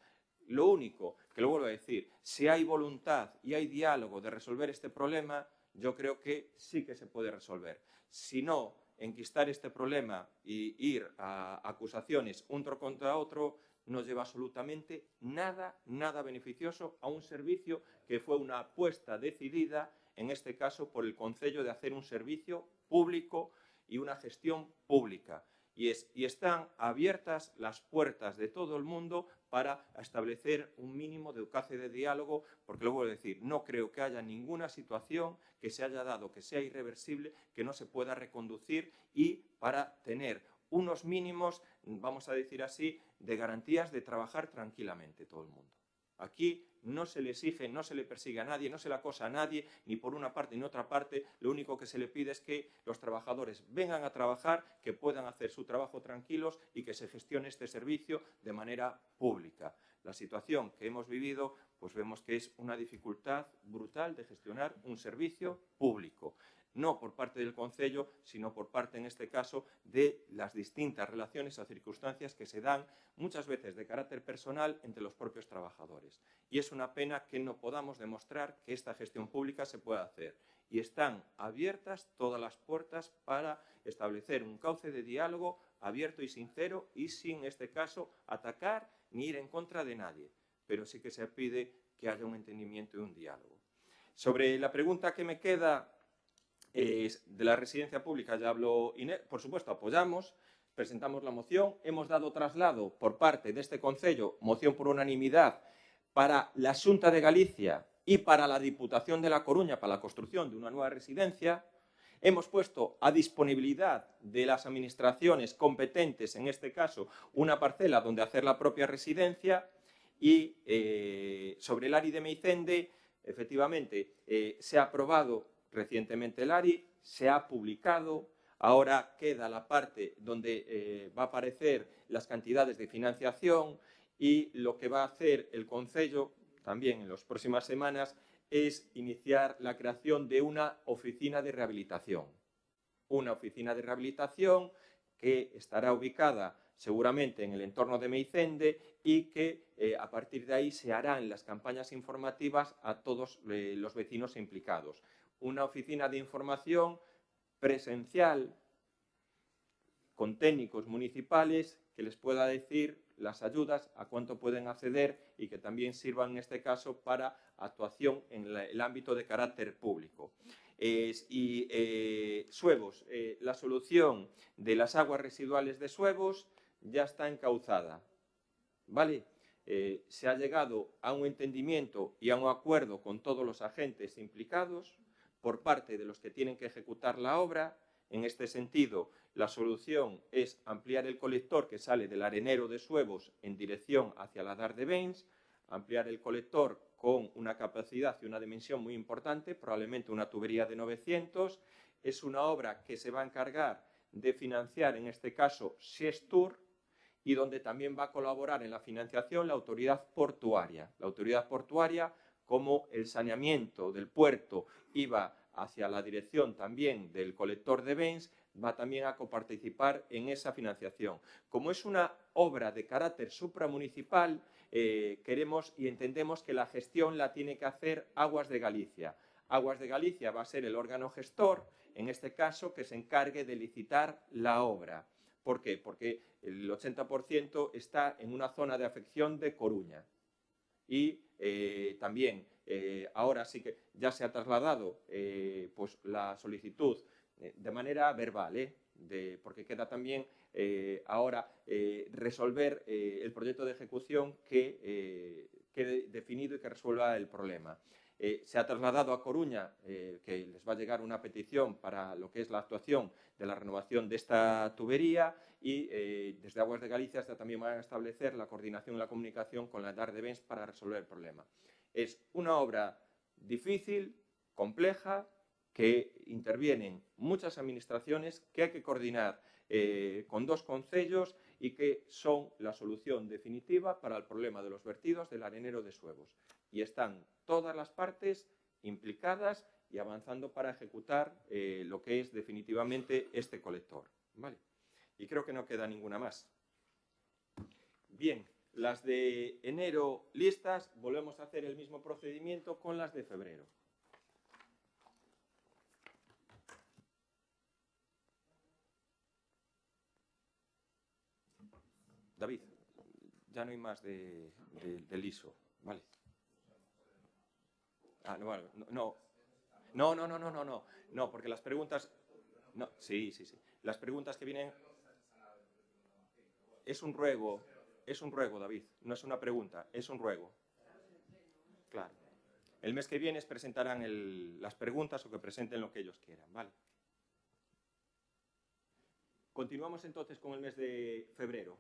Lo único, que lo vuelvo a decir, si hay voluntad y hay diálogo de resolver este problema, yo creo que sí que se puede resolver. Si no, enquistar este problema y ir a acusaciones uno contra otro no lleva absolutamente nada beneficioso a un servicio que fue una apuesta decidida, en este caso por el Concello, de hacer un servicio público y una gestión pública. Y están abiertas las puertas de todo el mundo para establecer un mínimo de cauce de diálogo, porque lo vuelvo a decir, no creo que haya ninguna situación que se haya dado, que sea irreversible, que no se pueda reconducir, y para tener unos mínimos, vamos a decir así, de garantías de trabajar tranquilamente todo el mundo. Aquí no se le exige, no se le persigue a nadie, no se le acosa a nadie, ni por una parte ni otra parte. Lo único que se le pide es que los trabajadores vengan a trabajar, que puedan hacer su trabajo tranquilos y que se gestione este servicio de manera pública. La situación que hemos vivido, pues vemos que es una dificultad brutal de gestionar un servicio público. No por parte del Concello, sino por parte, en este caso, de las distintas relaciones o circunstancias que se dan muchas veces de carácter personal entre los propios trabajadores. Y es una pena que no podamos demostrar que esta gestión pública se puede hacer. Y están abiertas todas las puertas para establecer un cauce de diálogo abierto y sincero y sin, en este caso, atacar ni ir en contra de nadie. Pero sí que se pide que haya un entendimiento y un diálogo. Sobre la pregunta que me queda... de la residencia pública ya habló Inés, por supuesto apoyamos, presentamos la moción, hemos dado traslado por parte de este Concello, moción por unanimidad, para la Xunta de Galicia y para la Diputación de La Coruña para la construcción de una nueva residencia. Hemos puesto a disponibilidad de las administraciones competentes, en este caso, una parcela donde hacer la propia residencia, y sobre el ARI de Meicende, efectivamente, se ha aprobado recientemente el ARI, se ha publicado, ahora queda la parte donde va a aparecer las cantidades de financiación Y lo que va a hacer el Concello, también en las próximas semanas, es iniciar la creación de una oficina de rehabilitación. Una oficina de rehabilitación que estará ubicada seguramente en el entorno de Meicende y que a partir de ahí se harán las campañas informativas a todos los vecinos implicados. Una oficina de información presencial con técnicos municipales que les pueda decir las ayudas, a cuánto pueden acceder y que también sirvan en este caso para actuación en el ámbito de carácter público. Suevos, la solución de las aguas residuales de Suevos ya está encauzada, ¿vale? Se ha llegado a un entendimiento y a un acuerdo con todos los agentes implicados por parte de los que tienen que ejecutar la obra. En este sentido, la solución es ampliar el colector que sale del arenero de Suevos en dirección hacia la Dar de Bens, ampliar el colector con una capacidad y una dimensión muy importante, probablemente una tubería de 900. Es una obra que se va a encargar de financiar, en este caso, Sestur, y donde también va a colaborar en la financiación la autoridad portuaria. La autoridad portuaria, como el saneamiento del puerto iba hacia la dirección también del colector de Bens, va también a coparticipar en esa financiación. Como es una obra de carácter supramunicipal, queremos y entendemos que la gestión la tiene que hacer Aguas de Galicia. Aguas de Galicia va a ser el órgano gestor, en este caso, que se encargue de licitar la obra. ¿Por qué? Porque el 80% está en una zona de afección de Coruña. Y también ahora sí que ya se ha trasladado pues la solicitud de manera verbal, porque queda también ahora resolver el proyecto de ejecución que quede definido y que resuelva el problema. Se ha trasladado a Coruña, que les va a llegar una petición para lo que es la actuación de la renovación de esta tubería, y desde Aguas de Galicia también van a establecer la coordinación y la comunicación con la Dar de Bens para resolver el problema. Es una obra difícil, compleja, que intervienen muchas administraciones, que hay que coordinar con dos concellos y que son la solución definitiva para el problema de los vertidos del arenero de Suevos. Y están todas las partes implicadas y avanzando para ejecutar lo que es definitivamente este colector, ¿vale? Y creo que no queda ninguna más. Bien, las de enero listas, volvemos a hacer el mismo procedimiento con las de febrero. David, ya no hay más del ISO, ¿vale? Ah, no, porque las preguntas... No, sí. Las preguntas que vienen... Es un ruego, David, no es una pregunta, es un ruego. Claro. El mes que viene presentarán las preguntas o que presenten lo que ellos quieran, ¿vale? Continuamos entonces con el mes de febrero.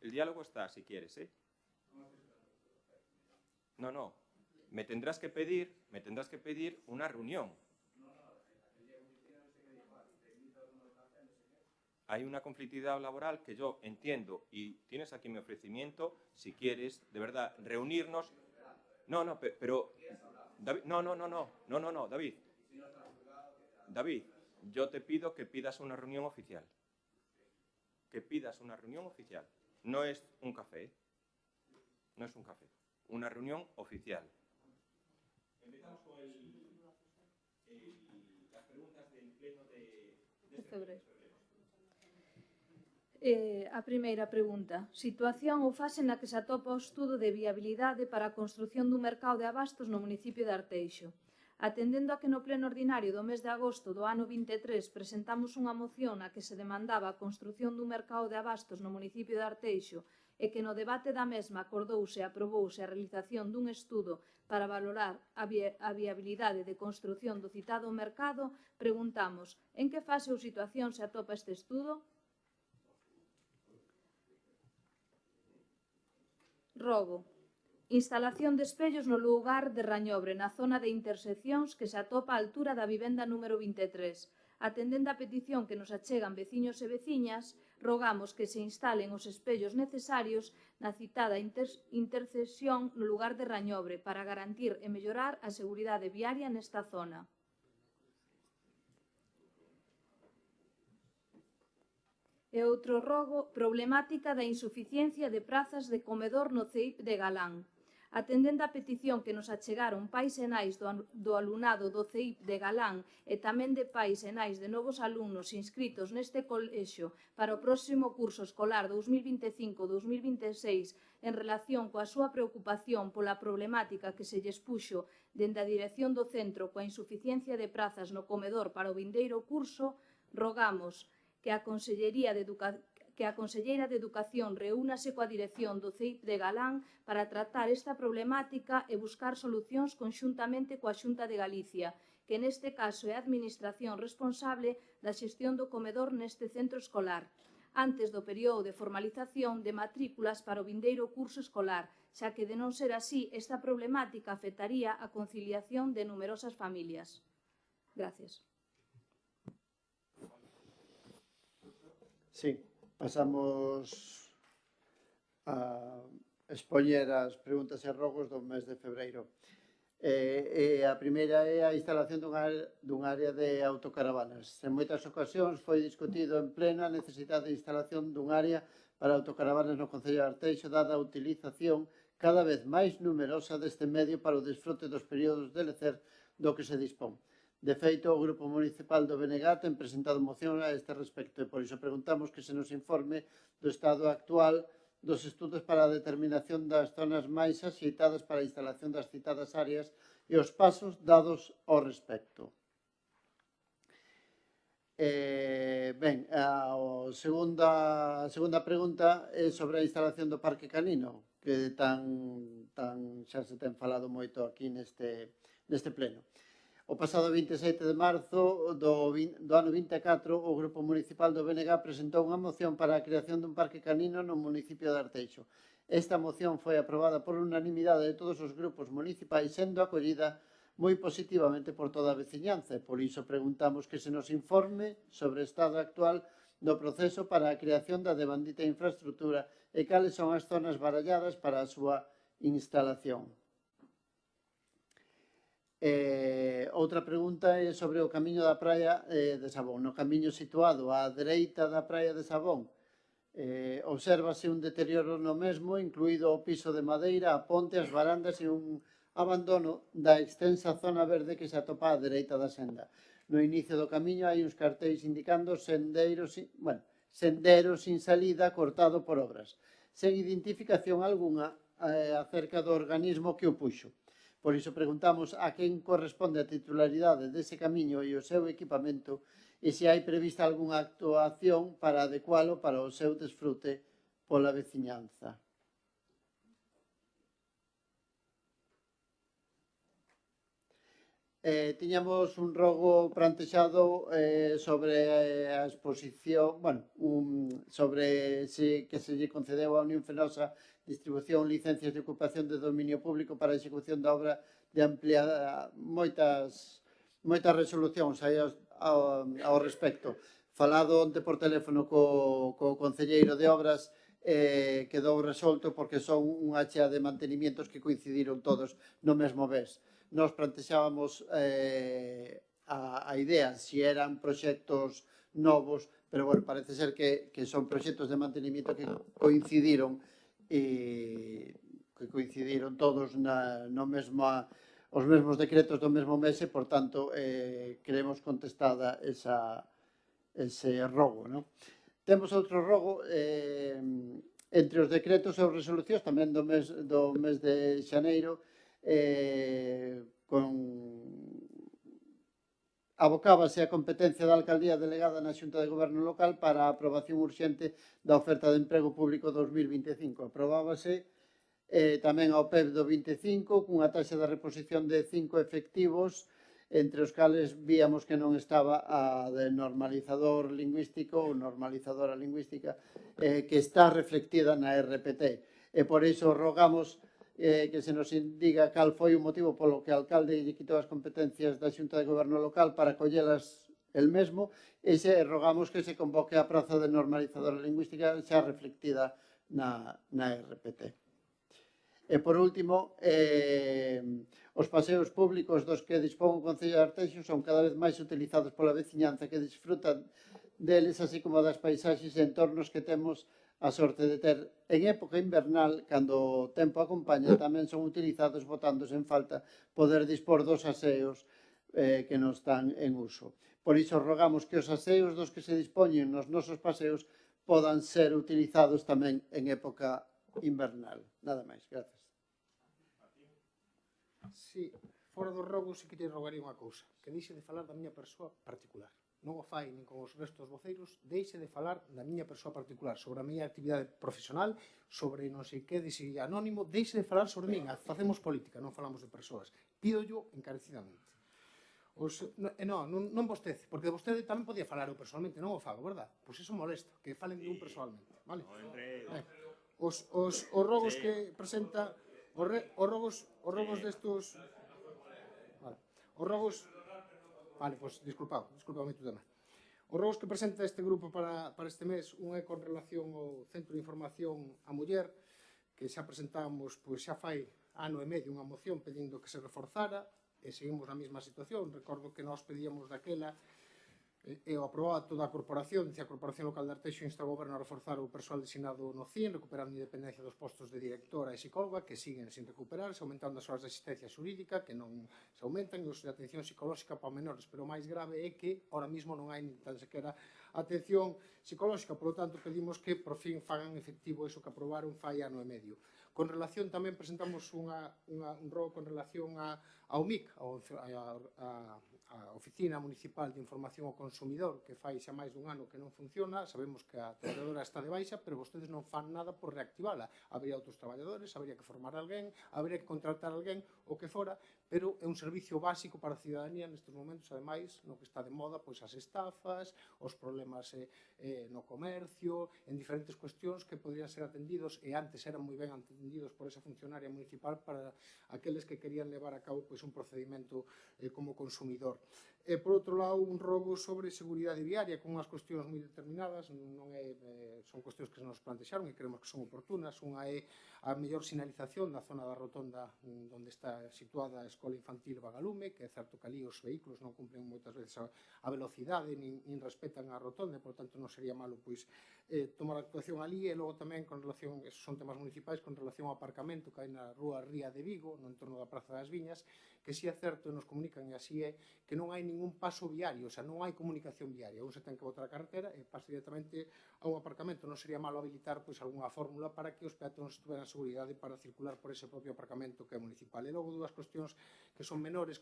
El diálogo está, si quieres, ¿eh? No. Me tendrás que pedir una reunión. Hay una conflictividad laboral que yo entiendo y tienes aquí mi ofrecimiento, si quieres, de verdad, reunirnos. Pero David, no, David. David, yo te pido que pidas una reunión oficial. Que pidas una reunión oficial. No es un café. No es un café. Una reunión oficial. Empezamos con las preguntas del pleno de febrero. A primeira pregunta. Situación ou fase na que se atopa o estudo de viabilidade para a construción dun mercado de abastos no municipio de Arteixo. Atendendo a que no pleno ordinario do mes de agosto do ano 23 presentamos unha moción na que se demandaba a construción dun mercado de abastos no municipio de Arteixo e que no debate da mesma acordouse e aprobouse a realización dun estudo para valorar a viabilidade de construción do citado mercado, preguntamos en que fase ou situación se atopa este estudo? Rogo. Instalación de espellos no lugar de Rañobre, na zona de interseccións que se atopa á altura da vivenda número 23. Atendendo a petición que nos achegan veciños e veciñas, rogamos que se instalen os espellos necesarios na citada intercesión no lugar de Rañobre para garantir e mellorar a seguridade viaria nesta zona. E outro rogo, problemática da insuficiencia de prazas de comedor no CEIP de Galán. Atendendo a petición que nos achegaron pais e nais do alumnado do CEIP de Galán e tamén de pais e nais de novos alumnos inscritos neste colexio para o próximo curso escolar 2025-2026 en relación coa súa preocupación pola problemática que se lles puxo dende a dirección do centro coa insuficiencia de prazas no comedor para o vindeiro curso, rogamos que a Conselleira de Educación reúnase coa dirección do CEIP de Galán para tratar esta problemática e buscar solucións conxuntamente coa Xunta de Galicia, que neste caso é a administración responsable da xestión do comedor neste centro escolar, antes do período de formalización de matrículas para o vindeiro curso escolar, xa que de non ser así, esta problemática afectaría a conciliación de numerosas familias. Gracias. Sí, pasamos a expoñer as preguntas e rogos do mes de febreiro. A primeira é a instalación dun área de autocaravanas. En moitas ocasións foi discutido en pleno a necesidade de instalación dun área para autocaravanas no Concello de Arteixo, dada a utilización cada vez máis numerosa deste medio para o desfrute dos períodos de lecer do que se dispón. De feito, o Grupo Municipal do BNG ten presentado moción a este respecto e por iso preguntamos que se nos informe do estado actual dos estudos para a determinación das zonas máis axeitadas para a instalación das citadas áreas e os pasos dados ao respecto. Ben, a segunda pregunta é sobre a instalación do Parque Canino, que xa se ten falado moito aquí neste pleno. O pasado 27 de marzo do ano 24, o Grupo Municipal do BNG presentou unha moción para a creación dun parque canino no municipio de Arteixo. Esta moción foi aprobada por unanimidade de todos os grupos municipais, sendo acollida moi positivamente por toda a veciñanza. Por iso preguntamos que se nos informe sobre o estado actual do proceso para a creación da devandita infraestructura e cales son as zonas baralladas para a súa instalación. Outra pregunta é sobre o camiño da praia de Sabón. No camiño situado á dereita da praia de Sabón obsérvase un deterioro no mesmo, incluído o piso de madeira, a ponte, as barandas e un abandono da extensa zona verde que se atopa á dereita da senda. No inicio do camiño hai uns cartéis indicando sendero sin salida cortado por obras, sen identificación algunha acerca do organismo que o puxo. Por iso preguntamos a quen corresponde a titularidade dese camiño e o seu equipamento e se hai prevista algunha actuación para adecualo para o seu desfrute pola veciñanza. Tiñamos un rogo plantexado sobre a exposición, sobre que se lle concedeu a Unión Fenosa distribución, licencias de ocupación de dominio público para a execución da obra de ampliada, moitas resolucións aí ao respecto. Falado onte por teléfono co concelleiro de obras, quedou resolto porque son unha chea de mantenimientos que coincidiron todos no mesmo mes. Nos plantexábamos a idea se eran proxectos novos, pero bueno, parece ser que son proxectos de mantenimiento que coincidiron todos os mesmos decretos do mesmo mes e, por tanto, queremos contestada ese rogo. Temos outro rogo entre os decretos e os resolucións tamén do mes de xaneiro, abocábase a competencia da alcaldía delegada na Xunta de Goberno Local para a aprobación urxente da oferta de emprego público 2025. Aprobábase tamén ao PEB do 25 cunha taxa de reposición de 5 efectivos, entre os cales víamos que non estaba a de normalizador lingüístico ou normalizadora lingüística que está reflectida na RPT. E por iso rogamos que se nos indica cal foi o motivo polo que o alcalde lle quitou as competencias da Xunta de Goberno Local para collelas el mesmo, e rogamos que se convoque a praza de normalizadora lingüística xa reflectida na RPT. E, por último, os paseos públicos dos que dispón o Concello de Arteixo son cada vez máis utilizados pola veciñanza que disfrutan deles, así como das paisaxes e entornos que temos a sorte de ter. En época invernal, cando o tempo acompaña, tamén son utilizados botándose en falta poder dispor dos aseos que non están en uso. Por iso rogamos que os aseos dos que se dispoñen nos nosos paseos podan ser utilizados tamén en época invernal. Nada máis, grazas. Si, fora dos rogos, sí que te rogaría unha cousa, que deixe de falar da miña persoa particular. Non o fai nin con os restos voceiros, deixe de falar da miña persoa particular, sobre a miña actividade profesional, sobre non sei que, de si anónimo, deixe de falar sobre min, facemos política, non falamos de persoas. Pídollo encarecidamente. Non vostede, porque vostede tamén podía falar eu personalmente, non o fago, verdad? Pois iso molesta, que falen de un personalmente, vale? Os rogos que presenta, os rogos destos... Os rogos... Vale, pois disculpame tu tema. Os rogos que presenta este grupo para este mes, un é con relación ao Centro de Información á Muller, que xa presentamos, pois xa fai ano e medio unha moción pedindo que se reforzara, e seguimos na mesma situación. Recordo que nós pedíamos daquela e o aprobaba toda a corporación, a Corporación Local de Arteixo insta ao Goberno a reforzar o persoal designado no CIN, recuperando a independencia dos postos de directora e psicóloga, que siguen sin recuperarse, aumentando as horas de asistencia xurídica, que non se aumentan, e os de atención psicolóxica para menores, pero o máis grave é que ahora mismo non hai ni tan sequera atención psicolóxica, por lo tanto pedimos que por fin fagan efectivo iso que aprobaron fai ano e medio. Con relación tamén presentamos un rogo con relación ao MIC, a Oficina Municipal de Información ao Consumidor, que fai xa máis dun ano que non funciona. Sabemos que a traballadora está de baixa, pero vostedes non fan nada por reactivala. Habería outros traballadores, habería que formar alguén, habería que contratar alguén, o que fora, pero é un servicio básico para a ciudadanía nestes momentos, ademais, no que está de moda, pois as estafas, os problemas no comercio, en diferentes cuestións que podrían ser atendidos, e antes eran moi ben atendidos por esa funcionaria municipal para aqueles que querían levar a cabo pois un procedimento como consumidor. Por outro lado, un rogo sobre seguridade viaria con unhas cuestións moi determinadas, son cuestións que se nos plantexaron e creemos que son oportunas. Unha é a mellor sinalización da zona da rotonda onde está situada a Escola Infantil Vagalume, que é certo que ali os vehículos non cumplen moitas veces a velocidade, nin respetan a rotonda, e, por tanto, non sería malo pois tomar actuación ali. E logo tamén, con relación, esos son temas municipais, con relación ao aparcamento que hai na rúa Ría de Vigo, no entorno da Praza das Viñas, que si é certo, nos comunican, e así é, que non hai ningún paso viario, o sea, non hai comunicación viaria. Un se ten que botar a carretera e pasa directamente a un aparcamento. Non sería malo habilitar pois algunha fórmula para que os peatóns tuveran seguridade para circular por ese propio aparcamento que é municipal. E logo dúas cuestións que son menores,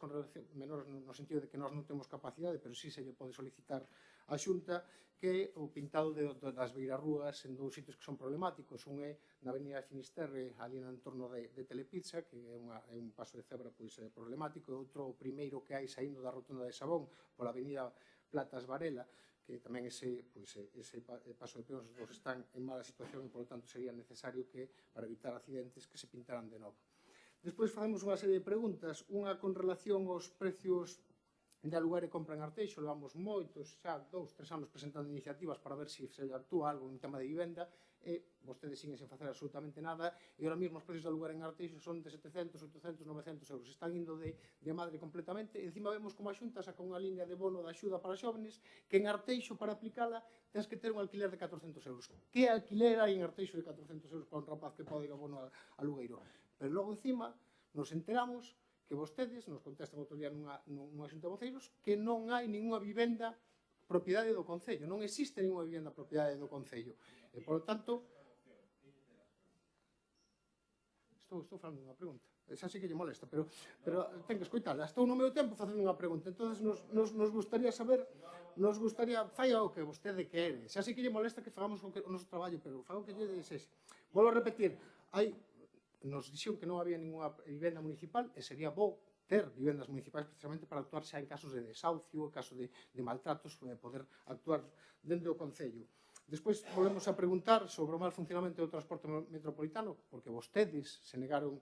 menores no sentido de que nós non temos capacidade, pero sí se lle pode solicitar a Xunta, que o pintado das beirarrúas en dous sitios que son problemáticos. Un é na avenida de Finisterre, ali no entorno de Telepizza, que é un paso de cebra pois problemático, e outro, o primeiro que hai saindo da rotonda de Sabón, pola avenida Platas Varela, que tamén ese paso de peóns están en mala situación, e, por lo tanto, sería necesario que, para evitar accidentes, que se pintaran de novo. Despois facemos unha serie de preguntas, unha con relación aos precios de aluguer e compra en Arteixo. Levamos moitos, xa 2, 3 anos presentando iniciativas para ver se actúa algo en tema de vivenda, e vostedes siguen sen facer absolutamente nada, e ahora mesmo os precios de aluguer en Arteixo son de 700, 800, 900 euros. Están indo de madre completamente, e encima vemos como a Xunta saca unha liña de bono de axuda para xóvenes, que en Arteixo, para aplicala, tens que ter un alquiler de 400 euros. Que alquiler hai en Arteixo de 400 euros para un rapaz que pode ir a bono alugueiro? Pero logo encima nos enteramos que vostedes nos contestan outro día nunha xunta de voceiros que non hai ninguna vivenda propiedade do Concello, non existe ninguna vivenda propiedade do Concello. E, por lo tanto, estou falando unha pregunta, xa sei que lle molesta, pero ten que escoitala. Estou no meu tempo facendo unha pregunta, entonces nos gustaría saber, fai o que vostede quere. Xa sei que lle molesta que fagamos o noso traballo, pero faga o que lle desexe. Volvo a repetir, nos dixeron que non había ninguna vivenda municipal, e sería bo ter vivendas municipais precisamente para actuar xa en casos de desahucio, en casos de maltratos, poder actuar dentro do Concello. Despois volvemos a preguntar sobre o mal funcionamento do transporte metropolitano, porque vostedes se negaron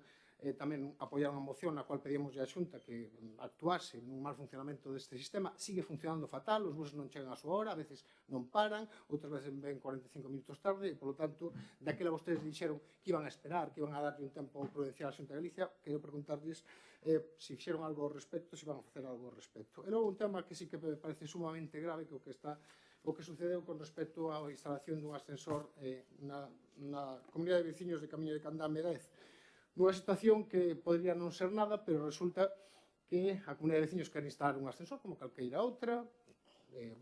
tamén apoiaron a moción na cual pedíamos a Xunta que actuase nun mal funcionamento deste sistema. Sigue funcionando fatal, os buses non chegan a súa hora, a veces non paran, outras veces ven 45 minutos tarde, e, polo tanto, daquela vostedes dixeron que iban a esperar, que iban a darlle un tempo prudencial a Xunta de Galicia. Quero preguntarles se fixeron algo ao respecto, se iban a facer algo ao respecto. E logo un tema que sí que me parece sumamente grave, que o que sucedeu con respecto á instalación dun ascensor na comunidade de veciños de Camiño de Candame 10. Nunha situación que podría non ser nada, pero resulta que a comunidade de veciños quere instalar un ascensor como calqueira outra,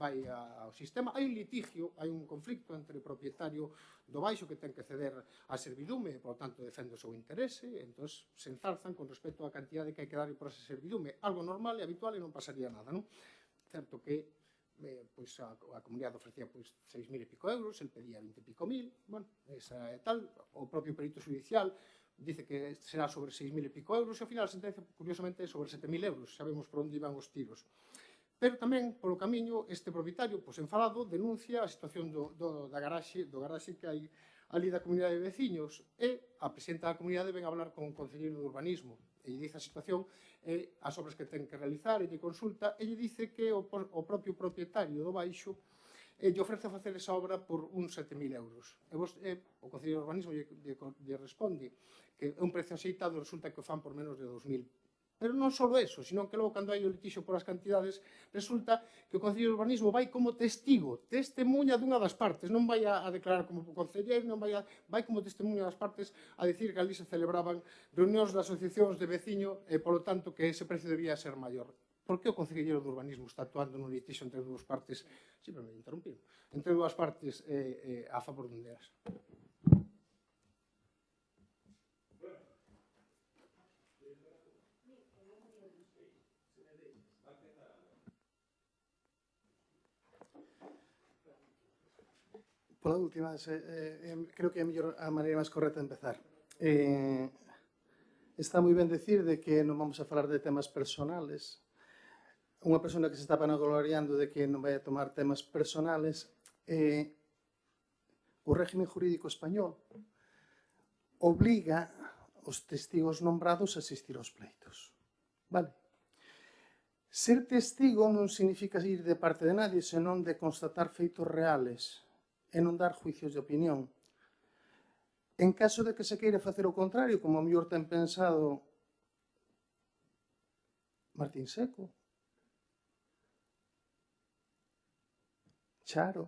vai ao sistema. Hai un litigio, hai un conflicto entre o propietario do baixo que ten que ceder a servidume e, por tanto, defende o seu interese, e entón se enzarzan con respecto á cantidade que hai que dar por esa servidume. Algo normal e habitual e non pasaría nada, non? Certo que a comunidade ofrecía 6.000 e pico euros, el pedía 20 e pico mil, bueno, esa é tal, o propio perito judicial dice que será sobre 6.000 e pico euros, e ao final a sentencia, curiosamente, é sobre 7.000 euros, sabemos por onde iban os tiros. Pero tamén, polo camiño, este propietario, enfadado, denuncia a situación do garaxe que hai ali da comunidade de veciños, e a presidenta da comunidade ven a hablar con o concelleiro de urbanismo, e lle dice a situación e as obras que ten que realizar, e lle consulta, e lle dice que o propio propietario do baixo lle ofrece facer esa obra por uns 7.000 euros. E o concelleiro de urbanismo lle responde que é un precio aceitado e resulta que o fan por menos de 2.000. Pero non só eso, sino que logo, cando hai o litixio por as cantidades, resulta que o concelleiro de urbanismo vai como testigo, testemunha dunha das partes, non vai a declarar como concelleiro, vai como testemunha das partes a dicir que ali se celebraban reunións de asociacións de veciño e, polo tanto, que ese precio debía ser maior. Por que o concelleiro de urbanismo está actuando nun litixio entre dúas partes, sempre me interrompiron, entre dúas partes a favor dun delas? Pola última, creo que é a maneira máis correcta de empezar. Está moi ben decir de que non vamos a falar de temas personales. Unha persona que se está vanagloriando de que non vai a tomar temas personales, o régimen jurídico español obliga os testigos nombrados a asistir aos pleitos. Vale? Ser testigo non significa ir de parte de nadie, senón de constatar feitos reales e non dar juicios de opinión. En caso de que se queira facer o contrario, como a mellor ten pensado Martín Seco, Charo,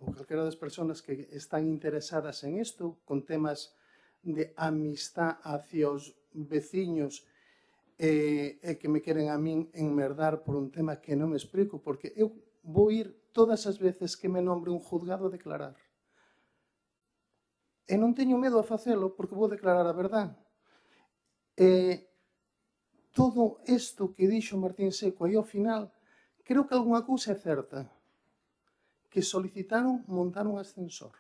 ou calquera das persoas que están interesadas en isto, con temas de amistad hacia os veciños e que me queren a min enmerdar por un tema que non me explico, porque eu vou ir todas as veces que me nombre un juzgado a declarar. E non teño medo a facelo porque vou declarar a verdade. Todo isto que dixo Martín Seco aí ao final, creo que algunha cousa é certa, que solicitaron montar un ascensor.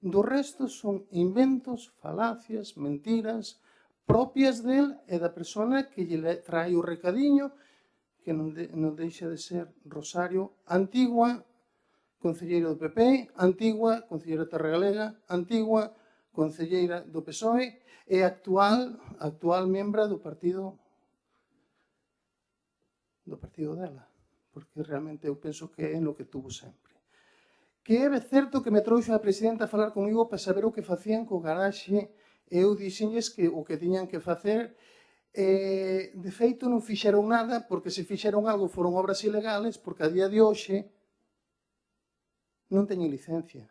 Do resto son inventos, falacias, mentiras, propias del e da persona que lle trae o recadiño, que non deixa de ser Rosario, antigua concelleira do PP, antigua concelleira da Terra Galega, antigua concelleira do PSOE e actual membra do partido dela, porque realmente eu penso que é no que tuvo sempre. Que é certo que me trouxe a presidenta a falar comigo para saber o que facían co garaxe e eu dixenlles que o que tiñan que facer. De feito, non fixeron nada, porque se fixeron algo foron obras ilegales, porque a día de hoxe non teñen licencia.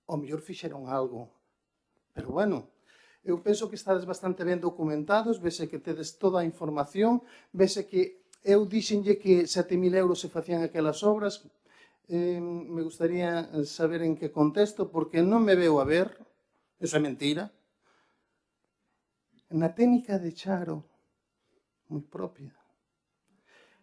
Ao mellor fixeron algo. Pero bueno, eu penso que estades bastante ben documentados, vese que tedes toda a información, vese que eu dixenlle que 7.000 euros se facían aquelas obras. Me gustaría saber en que contexto, porque non me veo a ver, eso é mentira. Na técnica de Charo, moi propia.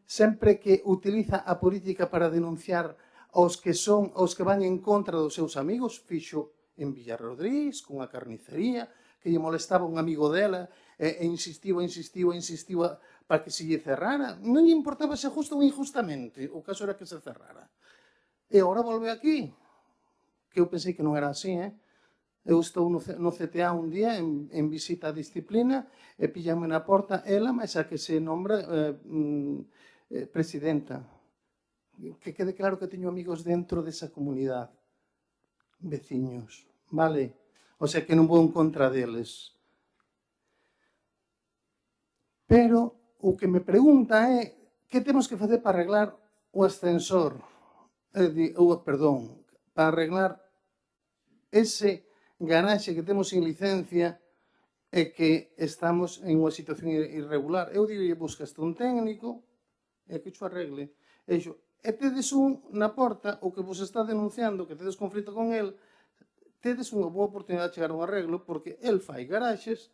Sempre que utiliza a política para denunciar aos que van en contra dos seus amigos, fixo en Villarrodríz, cunha carnicería, que lle molestaba un amigo dela, e insistiu para que se lle cerrara. Non lle importaba se justo ou injustamente, o caso era que se cerrara. E agora volve aquí, que eu pensei que non era así, Eu estou no CTA un día en visita a disciplina e píllame na porta ela, mas a que se nombra presidenta. Que quede claro que teño amigos dentro desa comunidade, veciños, vale? O sea que non vou en contra deles. Pero o que me pregunta é que temos que facer para arreglar o ascensor, perdón, para arreglar ese garaxe que temos sin licencia e que estamos en unha situación irregular. Eu digo, buscaste un técnico e que xo arregle. E tedes un na porta, o que vos está denunciando, que tedes conflito con el, tedes unha boa oportunidade de chegar a un arreglo, porque el fai garaxes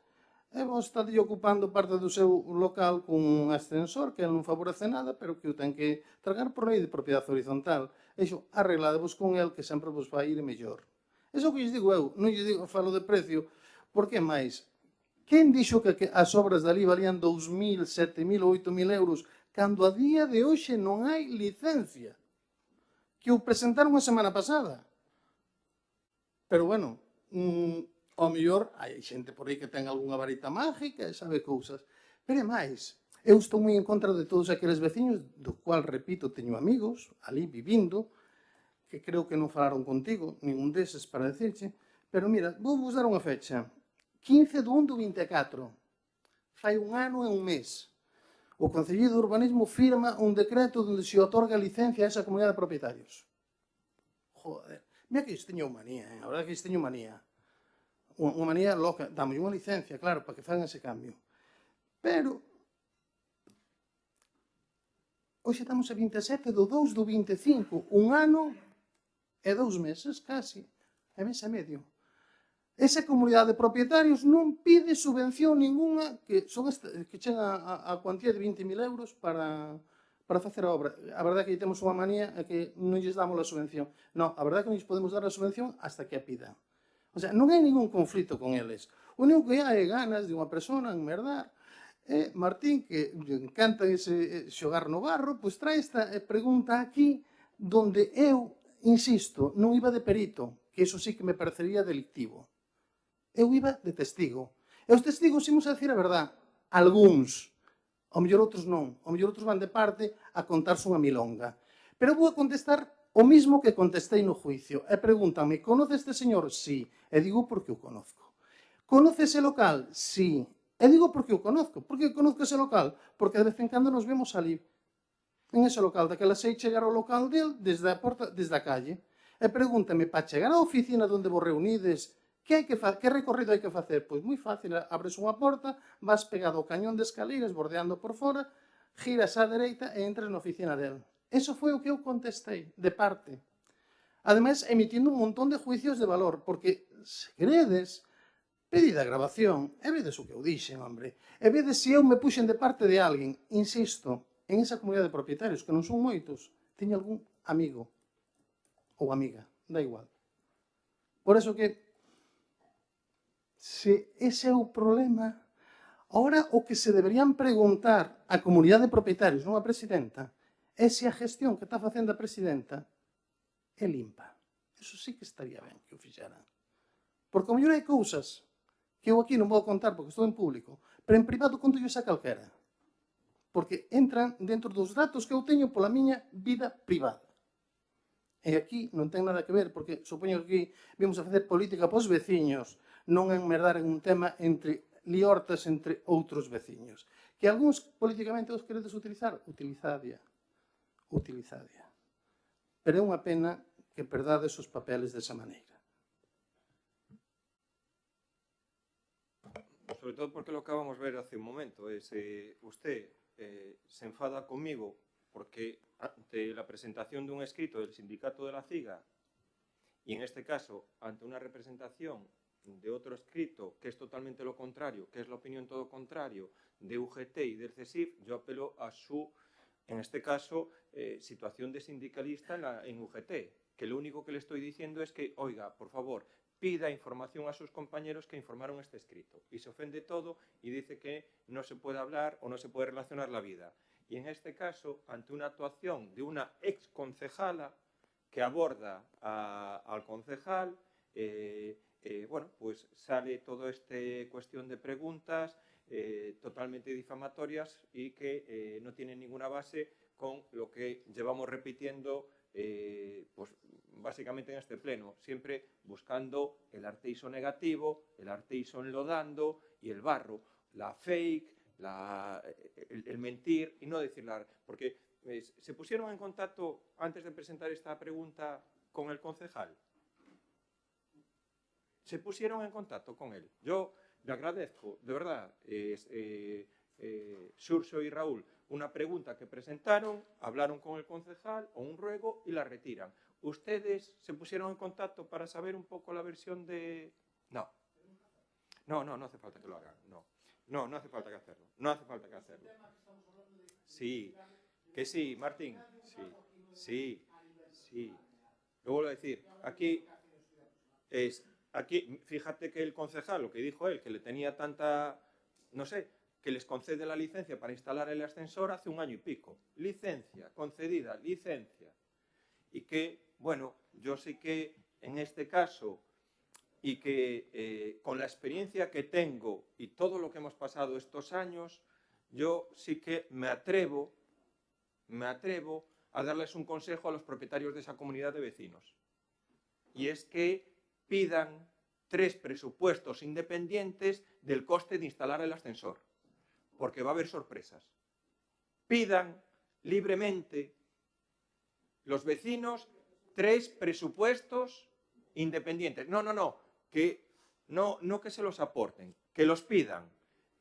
e vos está ocupando parte do seu local con un ascensor que non favorece nada, pero que o ten que tragar por lei de propiedade horizontal. E arregladevos con el, que sempre vos vai ir mellor. Iso que lles digo eu, non lles digo, falo de precio, porque máis, quen dixo que as obras dali valían 2.000, 7.000 ou 8.000 euros, cando a día de hoxe non hai licencia? Que o presentaron a semana pasada. Pero, bueno, ao mellor hai xente por aí que ten algunha varita mágica e sabe cousas. Pero é máis, eu estou moi en contra de todos aqueles veciños, do cual, repito, teño amigos ali vivindo, que creo que non falaron contigo, ningún deses para decirche, pero mira, vou vos dar unha fecha. 15 de 1 do 24, fai un ano e un mes, o Concello de Urbanismo firma un decreto onde se otorga licencia a esa comunidade de propietarios. Joder, mira que isto teño manía, a verdade que isto teño manía. Unha manía loca, damos unha licencia, claro, para que fagan ese cambio. Pero, hoxe estamos a 27 do 2 do 25, un ano e 2 meses, casi, e mes e medio. Esa comunidade de propietarios non pide subvención ninguna, que chega a cuantía de 20.000 euros para facer a obra. A verdade é que temos unha manía é que non lles damos a subvención. Non, a verdade é que non lles podemos dar a subvención hasta que a pidan. O sea, non hai ningún conflito con eles. O único que hai ganas de unha persona en merdar. Martín, que lle encanta xogar no barro, pois trae esta pregunta aquí, donde eu, insisto, non iba de perito, que iso sí que me parecería delictivo. Eu iba de testigo. E os testigos imos a decir a verdade. Algúns. Ao mellor outros non. Ao mellor outros van de parte a contarse unha milonga. Pero vou a contestar o mismo que contestei no juicio. E pregúntame, conoce este señor? Sí. E digo porque o conozco. Conoce ese local? Sí. E digo porque o conozco. Por que conozco ese local? Porque de vez en cando nos vemos ali. En ese local, daquela sei chegar ao local del desde a porta, desde a calle. E pregúntame, para chegar á oficina onde vos reunides, que recorrido hai que facer? Pois moi fácil, abres unha porta, vas pegado ao cañón de escaleiras, bordeando por fora, giras á dereita e entras na oficina del. Eso foi o que eu contestei, de parte. Ademais, emitindo un montón de juicios de valor, porque, se queredes, pedid a grabación, e vedes o que eu dixen, hombre. E vedes se eu me puxen de parte de alguén, insisto, en esa comunidade de propietarios, que non son moitos, teño algún amigo ou amiga, da igual. Por eso que, se ese é o problema, ahora o que se deberían preguntar a comunidade de propietarios, non a presidenta, é se a gestión que está facendo a presidenta é limpa. Eso sí que estaría ben que o fixeran. Porque ao mellor hai cousas que eu aquí non vou contar porque estou en público, pero en privado conto yo a calquera. Porque entran dentro dos datos que eu teño pola miña vida privada. E aquí non ten nada que ver, porque supoño que aquí vimos a facer política pos veciños, non enmerdar en un tema entre liortas entre outros veciños. Que algúns políticamente os queredes utilizar, utilizadia. Pero é unha pena que perdades os papeles desa maneira. Sobre todo porque lo acabamos de ver hace un momento. Usted se enfada conmigo porque ante la presentación de un escrito del sindicato de la CIGA y en este caso ante una representación de otro escrito que es totalmente lo contrario, que es la opinión todo contrario de UGT y del CESIF, yo apelo a su, en este caso, situación de sindicalista en UGT, que lo único que le estoy diciendo es que, oiga, por favor, pida información a sus compañeros que informaron este escrito. Y se ofende todo y dice que no se puede hablar o no se puede relacionar la vida. Y en este caso, ante una actuación de una ex concejala que aborda al concejal, bueno, pues sale toda esta cuestión de preguntas totalmente difamatorias y que no tienen ninguna base con lo que llevamos repitiendo pues básicamente en este pleno, siempre buscando el arteiso negativo, el arteiso enlodando y el barro, la fake, el mentir y no decir la... Porque se pusieron en contacto antes de presentar esta pregunta con el concejal. Se pusieron en contacto con él. Yo le agradezco, de verdad, Xurxo y Raúl, una pregunta que presentaron, hablaron con el concejal o un ruego y la retiran. ¿Ustedes se pusieron en contacto para saber un poco la versión de...? No. No hace falta que lo hagan. No hace falta que hacerlo. No hace falta que hacerlo. Sí, que sí, Martín. Sí. Lo vuelvo a decir. Aquí, fíjate que el concejal, lo que dijo él, que le tenía tanta... No sé, que les concede la licencia para instalar el ascensor hace 1 año y pico. Licencia, concedida, licencia. Y que, bueno, yo sé que en este caso, y que con la experiencia que tengo y todo lo que hemos pasado estos años, yo sí que me atrevo a darles un consejo a los propietarios de esa comunidad de vecinos. Y es que pidan 3 presupuestos independientes del coste de instalar el ascensor, porque va a haber sorpresas. Pidan libremente los vecinos 3 presupuestos independientes. No, que se los aporten, que los pidan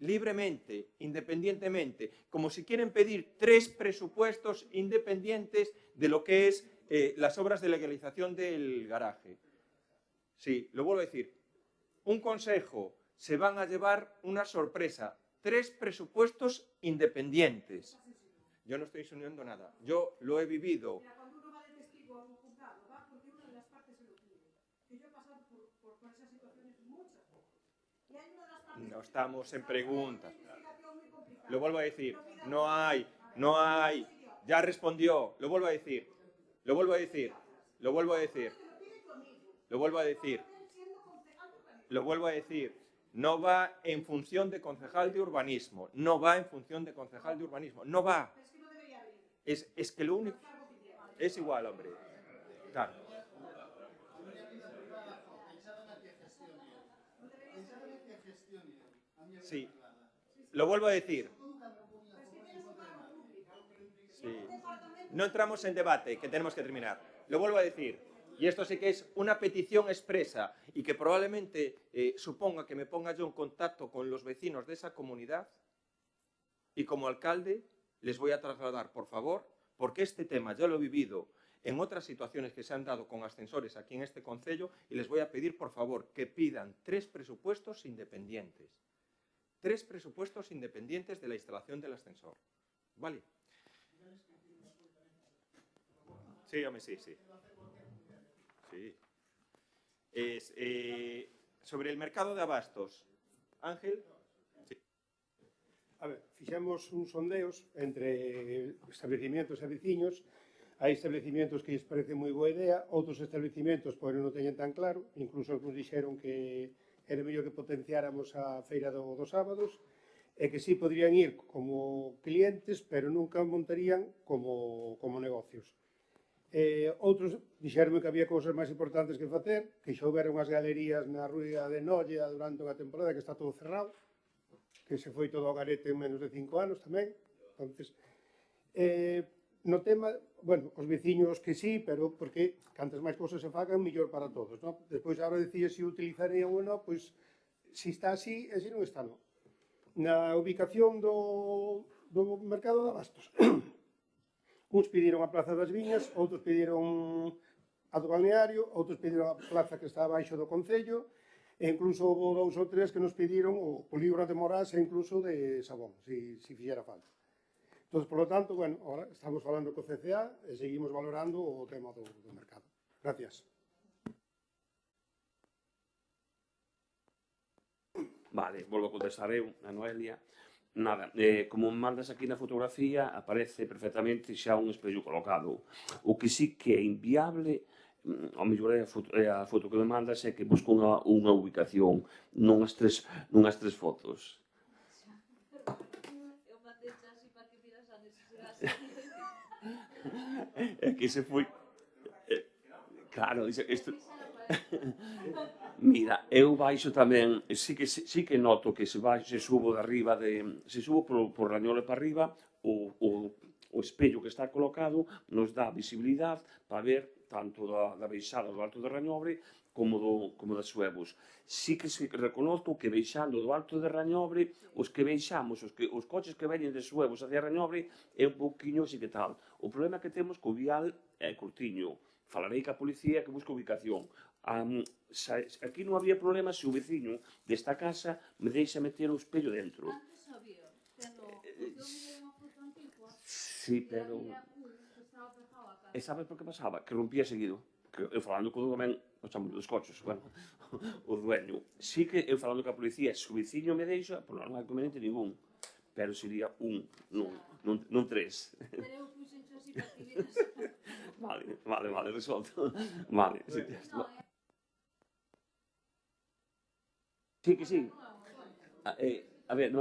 libremente, independientemente, como si quieren pedir 3 presupuestos independientes de lo que es las obras de legalización del garaje. Sí, lo vuelvo a decir. Un consejo, se van a llevar una sorpresa. 3 presupuestos independientes. Yo no estoy insinuando nada. Yo lo he vivido. Mira, cuando uno va de testigo a un juzgado, va porque una de las partes se lo pide. Y yo he pasado por esas situaciones muchas veces. Y hay una de las partes... No estamos en preguntas. Lo vuelvo a decir. No hay. Ya respondió. Lo vuelvo a decir. No va en función de concejal de urbanismo. No va. Es que lo único... Es igual, hombre. Claro. Sí. Lo vuelvo a decir. Sí. No entramos en debate, que tenemos que terminar. Lo vuelvo a decir. Y esto sí que es una petición expresa y que probablemente suponga que me ponga yo en contacto con los vecinos de esa comunidad y como alcalde les voy a trasladar, por favor, porque este tema ya lo he vivido en otras situaciones que se han dado con ascensores aquí en este concello y les voy a pedir, por favor, que pidan 3 presupuestos independientes. 3 presupuestos independientes de la instalación del ascensor. ¿Vale? Sí, hombre, sí. Sobre el mercado de abastos. Ángel. Sí. A ver, fixemos uns sondeos entre establecimientos e veciños. Hai establecimientos que lles parece moi boa idea, outros establecimientos pois non teñen tan claro, incluso nos dixeron que era mellor que potenciáramos a feira dos sábados e que sí podrían ir como clientes, pero nunca montarían como negocios. Outros dixeronme que había cousas máis importantes que facer, que xa houberon as galerías na Rúa de Nolla durante unha temporada que está todo cerrado, que se foi todo ao garete en menos de 5 anos tamén. Entonces, no tema, bueno, os veciños que sí, pero porque cantas máis cousas se fagan, mellor para todos, non? Despois, agora decía se utilizarían ou non, pois, se está así e se non está, non. Na ubicación do mercado de abastos, uns pediron a Plaza das Viñas, outros pediron a do balneario, outros pediron a plaza que está abaixo do concello, e incluso houve 2 ou 3 que nos pediron o polígono de Morás e incluso de Sabón, se fixera falta. Entón, por lo tanto, bueno, ahora estamos falando co CCA e seguimos valorando o tema do mercado. Gracias. Vale, volvo a contestar eu, a Noelia. Nada, como mandas aquí na fotografía, aparece perfectamente xa un espello colocado. O que sí que é inviable, a mellor é a foto que me mandas é que busco unha ubicación, non as tres fotos. É que se foi... Claro, isto... Mira, eu baixo tamén, sí que noto que se subo de arriba, se subo por Rañola para arriba, o espello que está colocado nos dá visibilidade para ver tanto da baixada do Alto de Rañobre como das Suevos. Sí que reconozco que baixando do Alto de Rañobre, os que baixamos, os coches que veñen de Suevos hacia Rañobre, é un pouquiño así que tal. O problema que temos co vial é curtiño. Falarei ca policía que busca ubicación. Aquí non había problema se o veciño desta casa me deixa meter o espello dentro. Antes había, pero eu mirei unha foto antigua. Sí, pero... E sabes por que pasaba? Que rompía seguido. Eu falando con o tamén, o chamo dos coches, bueno, o dueño. Sí que eu falando ca policía, se o veciño me deixa, por non hai conveniente ningún. Pero sería non tres. Pero eu puxencho así para que viras. Vale, resolto. Vale. Sí que sí. A ver,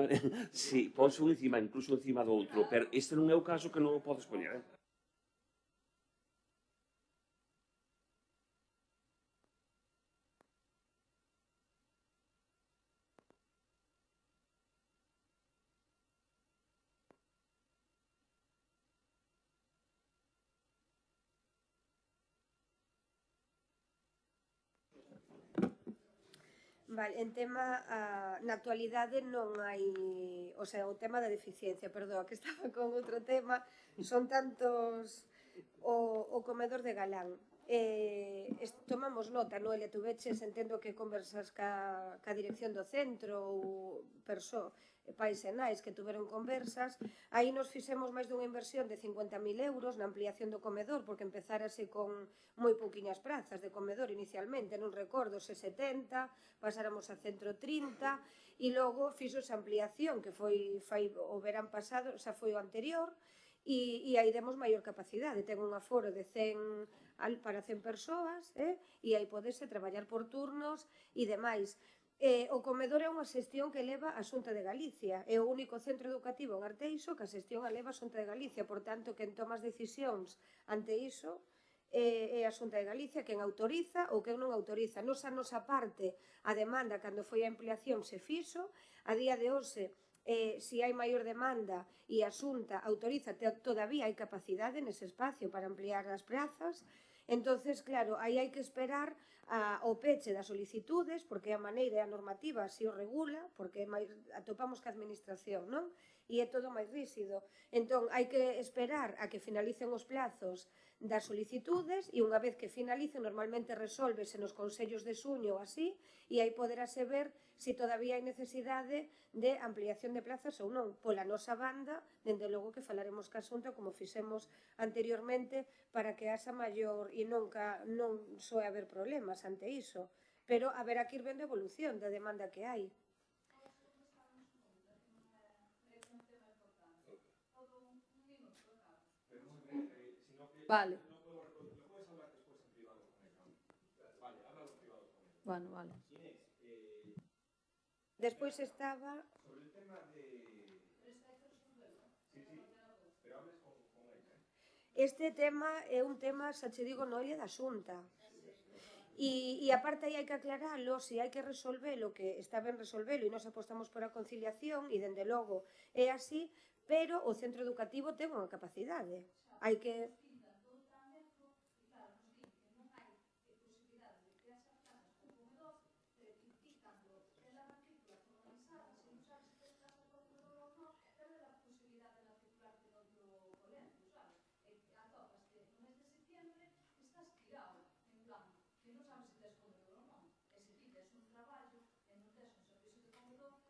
sí, ponse un encima, incluso encima do outro, pero este non é o caso que non o podes poñer, Vale, en tema, na actualidade non hai, o sea, o tema da deficiencia, perdón, que estaba con outro tema, son tantos o comedor de Galán. Tomamos nota, Noelia, tu veches, entendo que conversas ca dirección do centro ou pais e nais que tuveron conversas, aí nos fixemos máis dunha inversión de 50.000 euros na ampliación do comedor, porque empezárase con moi pouquiñas prazas de comedor inicialmente, non recordo se 70, pasáramos a 130, e logo fixo esa ampliación, que foi o verán pasado, xa foi o anterior, e aí demos maior capacidade, ten un aforo de 100 para 100 persoas, e aí podese traballar por turnos e demais. O comedor é unha xestión que leva a Xunta de Galicia, é o único centro educativo en Arteixo que a xestión a leva a Xunta de Galicia, por tanto, quen toma as decisións ante iso é a Xunta de Galicia, quen autoriza ou quen non autoriza. Nos a nosa parte, a demanda, cando foi a ampliación, se fixo, a día de hoxe, se hai maior demanda e a Xunta autoriza, todavía hai capacidade nese espacio para ampliar as prazas. Entonces, claro, aí hai que esperar ao peche das solicitudes, porque a maneira e a normativa así o regula, porque atopamos que a administración, non? E é todo máis rígido. Entón, hai que esperar a que finalicen os plazos das solicitudes e unha vez que finalicen, normalmente resolvese nos consellos de xuño ou así, e aí poderase ver se todavía hai necesidade de ampliación de plazas ou non. Pola nosa banda, dende logo que falaremos ca Xunta como fixemos anteriormente para que haxa maior e non soe haber problemas ante iso, pero haberá que ir vendo a evolución da demanda que hai. Vale. Bueno, vale. Despois estaba... Este tema é un tema, xa che digo, Noelia, da Xunta. E aparte aí hai que aclaralo, se hai que resolvelo, que está ben resolvelo, e nos apostamos por a conciliación, e dende logo é así, pero o centro educativo ten unha capacidade. Hai que...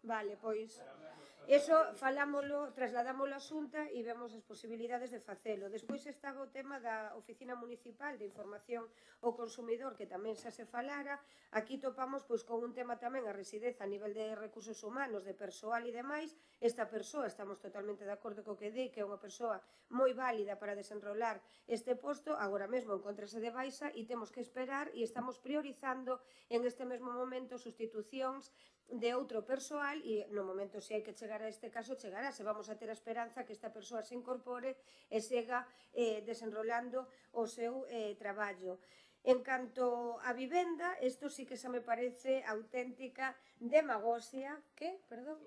Vale, pois... Eso falámoslo, trasladámoslo á Xunta e vemos as posibilidades de facelo. Despois estaba o tema da Oficina Municipal de Información ao Consumidor, que tamén xa se falara. Aquí topamos pois con un tema tamén a resideza a nivel de recursos humanos, de persoal e demais. Esta persoa, estamos totalmente de acordo co que di, que é unha persoa moi válida para desenrolar este posto, agora mesmo encontrase de baixa e temos que esperar e estamos priorizando en este mesmo momento sustitucións de outro persoal e no momento se hai que chegar a este caso chegará, se vamos a ter a esperanza que esta persoa se incorpore e siga desenrolando o seu traballo. En canto a vivenda, isto sí que xa me parece auténtica demagoxia. Que? Perdón?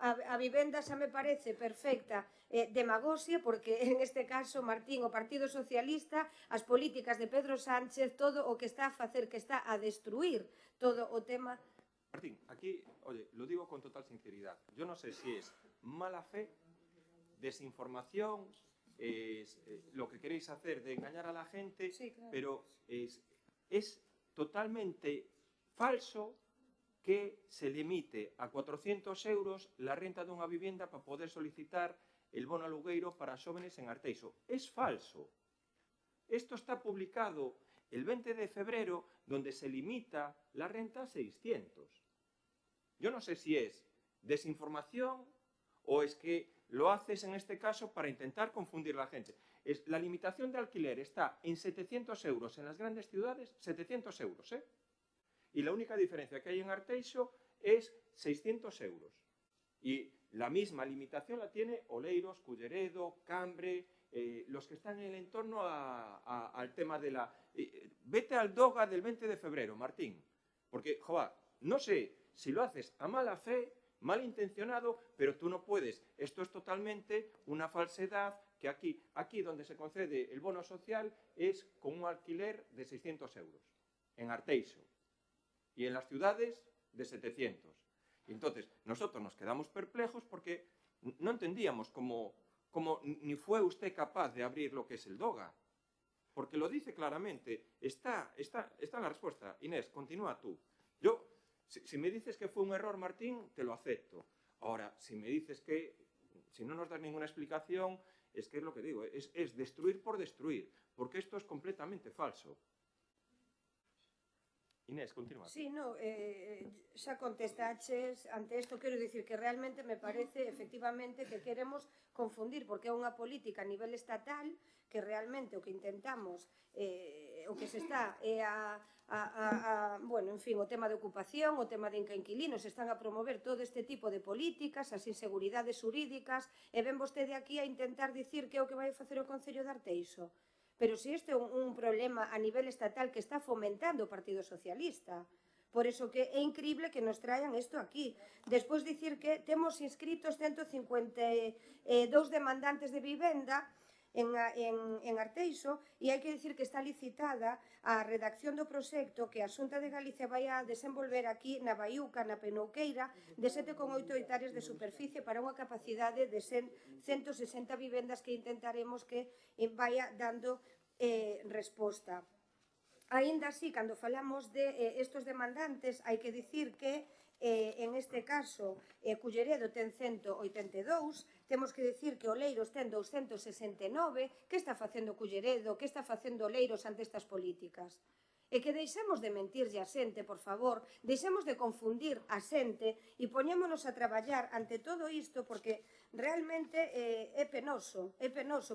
A vivenda xa me parece perfecta demagoxia, porque en este caso, Martín, o Partido Socialista, as políticas de Pedro Sánchez, todo o que está a facer, que está a destruir todo o tema. Martín, aquí, oye, lo digo con total sinceridad. Yo no sé si es mala fe, desinformación, lo que queréis hacer de engañar a la gente, sí, claro, pero es totalmente falso que se limite a 400 euros la renta dunha vivienda para poder solicitar el bono alugueiro para xóvenes en Arteixo. Es falso. Esto está publicado el 20 de febrero, donde se limita la renta a 600. Yo no sé si es desinformación o es que lo haces en este caso para intentar confundir a la gente. La limitación de alquiler está en 700 euros en las grandes ciudades, 700 euros, ¿eh? Y la única diferencia que hay en Arteixo es 600 euros. Y la misma limitación la tiene Oleiros, Culleredo, Cambre, los que están en el entorno al tema de la... vete al DOGA del 20 de febrero, Martín, porque, joder, no sé si lo haces a mala fe, malintencionado, pero tú no puedes. Esto es totalmente una falsedad, que aquí donde se concede el bono social es con un alquiler de 600 euros, en Arteixo. Y en las ciudades de 700. Y entonces nosotros nos quedamos perplejos porque no entendíamos cómo ni fue usted capaz de abrir lo que es el DOGA. Porque lo dice claramente. Está en la respuesta. Inés, continúa tú. Yo, si me dices que fue un error, Martín, te lo acepto. Ahora, si me dices que, si no nos das ninguna explicación, es que es lo que digo, es destruir por destruir. Porque esto es completamente falso. Inés, continúa. Sí, no, xa contestaches ante isto, quero dicir que realmente me parece efectivamente que queremos confundir, porque é unha política a nivel estatal que realmente o que intentamos, o que se está é bueno, en fin, o tema de ocupación, o tema de inquilinos, están a promover todo este tipo de políticas, as inseguridades xurídicas, e ven vostede aquí a intentar dicir que é o que vai facer o Concello de Arteixo. Pero si este é un problema a nivel estatal que está fomentando o Partido Socialista. Por eso que é increíble que nos traian isto aquí. Despois dicir que temos inscritos 152 demandantes de vivenda en Arteixo e hai que dicir que está licitada a redacción do proxecto que a Xunta de Galicia vai a desenvolver aquí na Baiuca, na Penouqueira, de 7,8 hectáreas de superficie para unha capacidade de 160 vivendas que intentaremos que vaya dando resposta. Aínda así, cando falamos de estos demandantes, hai que dicir que en este caso Culleredo ten 182, temos que dicir que Oleiros ten 269. Que está facendo Culleredo, que está facendo Oleiros ante estas políticas? E que deixemos de mentirlle a xente, por favor, deixemos de confundir a xente e poñémonos a traballar ante todo isto, porque realmente é penoso,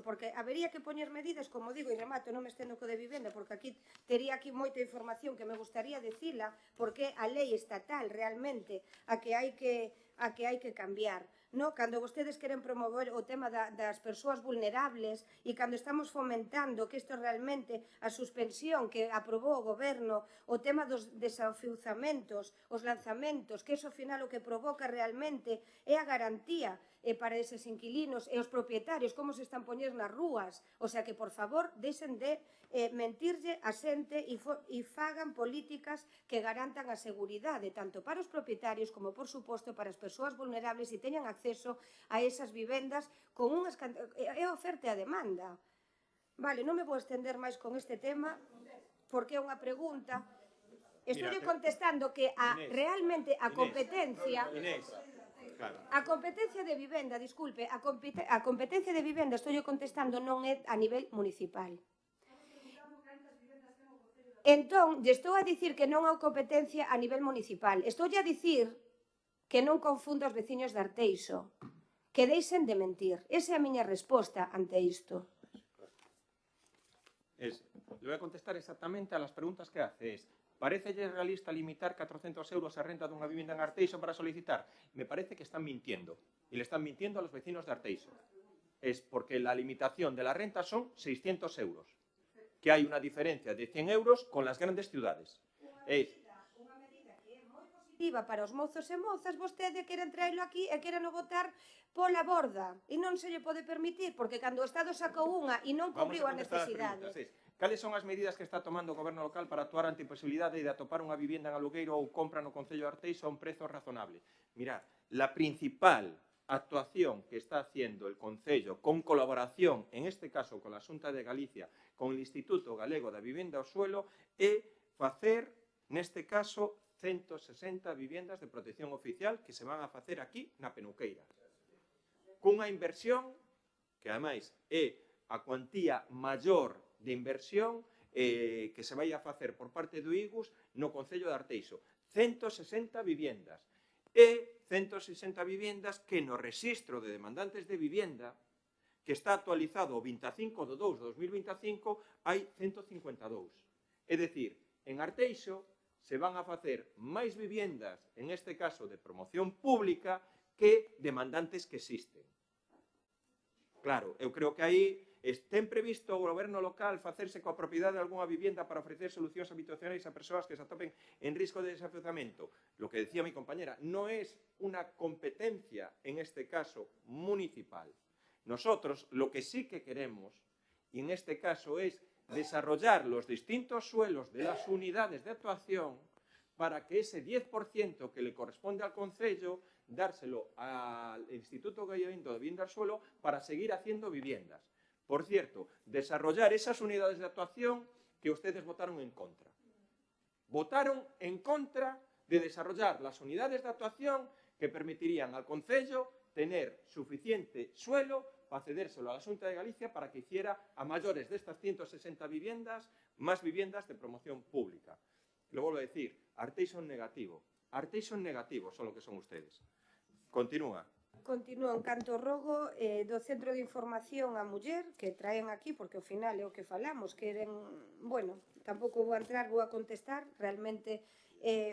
porque habería que poñer medidas, como digo, e remato, non me estendo co de vivenda, porque aquí tería aquí moita información que me gustaría decila, porque a lei estatal realmente a que hai que cambiar. No, cando vostedes queren promover o tema das persoas vulnerables e cando estamos fomentando que isto realmente, a suspensión que aprobou o goberno, o tema dos desafiuzamentos, os lanzamentos, que iso ao final o que provoca realmente é a garantía para eses inquilinos e os propietarios, como se están poñer nas rúas. O sea que, por favor, deixen de mentirlle a xente e fagan políticas que garantan a seguridade, tanto para os propietarios como, por suposto, para as persoas vulnerables e teñan acceso a esas vivendas con unhas... É a oferta e a demanda. Vale, non me vou estender máis con este tema, porque é unha pregunta. Estou contestando que realmente a competencia... A competencia de vivenda, disculpe, a competencia de vivenda, estou contestando, non é a nivel municipal. Entón, lle estou a dicir que non hai competencia a nivel municipal. Estou a dicir que non confunda os veciños de Arteixo, que deixen de mentir. Esa é a miña resposta ante isto. Le voy a contestar exactamente a las preguntas que hace. ¿Parecelle realista limitar 400 euros a renta dunha vivienda en Arteixo para solicitar? Me parece que están mintiendo. Y le están mintiendo a los vecinos de Arteixo. Es porque la limitación de la renta son 600 euros. Que hai unha diferencia de 100 euros con las grandes ciudades. Unha medida que é moi positiva para os mozos e mozas, vostede queren traelo aquí e queren votar pola borda. E non se lle pode permitir, porque cando o Estado sacou unha e non cubriu a necesidade. Cales son as medidas que está tomando o goberno local para actuar ante a posibilidade de atopar unha vivienda en alugueiro ou compra no Concello de Arteixo a un prezo razonable? Mirad, la principal actuación que está haciendo el Concello con colaboración, en este caso con la Xunta de Galicia, con el Instituto Galego da Vivenda ao Suelo, é facer, neste caso, 160 viviendas de protección oficial que se van a facer aquí na Penuqueira. Cunha inversión que, ademais, é a cuantía maior de inversión que se vai a facer por parte do IGUS no Concello de Arteixo. 160 viviendas. E 160 viviendas que no rexistro de demandantes de vivienda, que está actualizado o 25 de 2 de 2025, hai 152. É dicir, en Arteixo se van a facer máis viviendas, en este caso de promoción pública, que demandantes que existen. Claro, eu creo que aí ten previsto o goberno local facerse coa propiedade de algunha vivienda para ofrecer solucións habitacionais a persoas que se atopen en risco de desafiuzamento. Lo que decía mi compañera, no es una competencia, en este caso, municipal. Nosotros lo que sí que queremos, y en este caso, es desarrollar los distintos suelos de las unidades de actuación para que ese 10% que le corresponde al Concello, dárselo al Instituto Gallego de Vivienda al Suelo para seguir haciendo viviendas. Por cierto, desarrollar esas unidades de actuación que ustedes votaron en contra. Votaron en contra de desarrollar las unidades de actuación que permitirían al Concello tener suficiente suelo para cedérselo a la Xunta de Galicia para que hiciera a mayores de estas 160 viviendas, más viviendas de promoción pública. Lo vuelvo a decir, Arteixo en negativo. Arteixo en negativo son lo que son ustedes. Continúa. Continúa en canto rogo do Centro de Información a Muller, que traen aquí, porque ao final é o que falamos, queren, bueno, tampouco vou a entrar, vou a contestar, realmente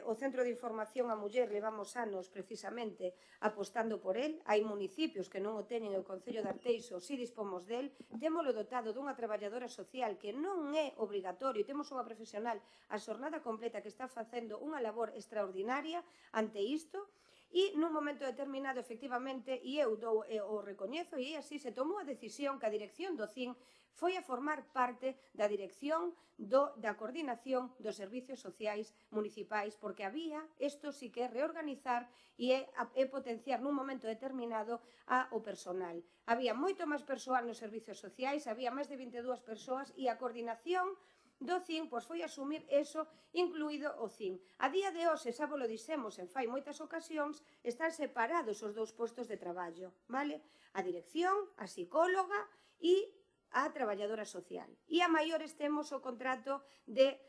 o Centro de Información a Muller levamos anos precisamente apostando por el, hai municipios que non o teñen, o Concello de Arteixo, si dispomos del, témolo dotado dunha traballadora social que non é obrigatorio, temos unha profesional a xornada completa que está facendo unha labor extraordinaria ante isto. E nun momento determinado, efectivamente, e eu o recoñezo, e así se tomou a decisión que a dirección do CIN foi a formar parte da dirección da coordinación dos servicios sociais municipais, porque había, isto sí que é reorganizar e é potenciar nun momento determinado ao personal. Había moito máis persoal nos servicios sociais, había máis de 22 persoas e a coordinación do CIN foi asumir eso, incluído o CIN. A día de hoxe, xa vos lo dixemos en fai moitas ocasións, están separados os dous postos de traballo, vale? A dirección, a psicóloga e a traballadora social. E a maiores temos o contrato de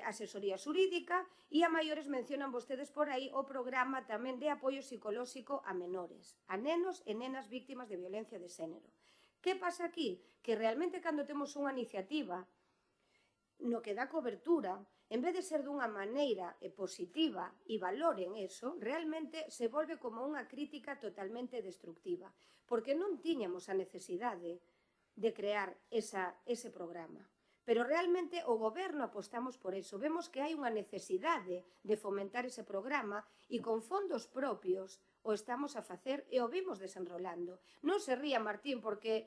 asesoría xurídica e a maiores mencionan vostedes por aí o programa tamén de apoio psicolóxico a menores, a nenos e nenas víctimas de violencia de xénero. Que pasa aquí? Que realmente cando temos unha iniciativa no que dá cobertura, en vez de ser dunha maneira positiva e valoren eso, realmente se volve como unha crítica totalmente destructiva, porque non tiñamos a necesidade de crear ese programa. Pero realmente o goberno apostamos por eso. Vemos que hai unha necesidade de fomentar ese programa e con fondos propios o estamos a facer e o vimos desenrolando. Non se ría, Martín, porque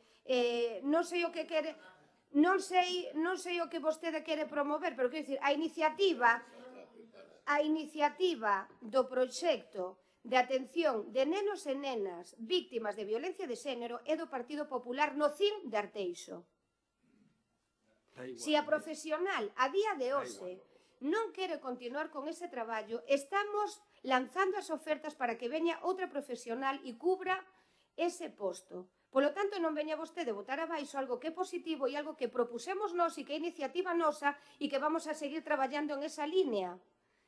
non sei o que quere... Non sei o que vostede quere promover, pero quero dicir, a iniciativa do proxecto de atención de nenos e nenas víctimas de violencia de xénero é do Partido Popular no CIN de Arteixo. Se a profesional a día de hoxe non quere continuar con ese traballo, estamos lanzando as ofertas para que veña outra profesional e cubra ese posto. Polo tanto, non veña vostede botar abaixo algo que é positivo e algo que propusemos nós e que é iniciativa nosa e que vamos a seguir traballando en esa línea.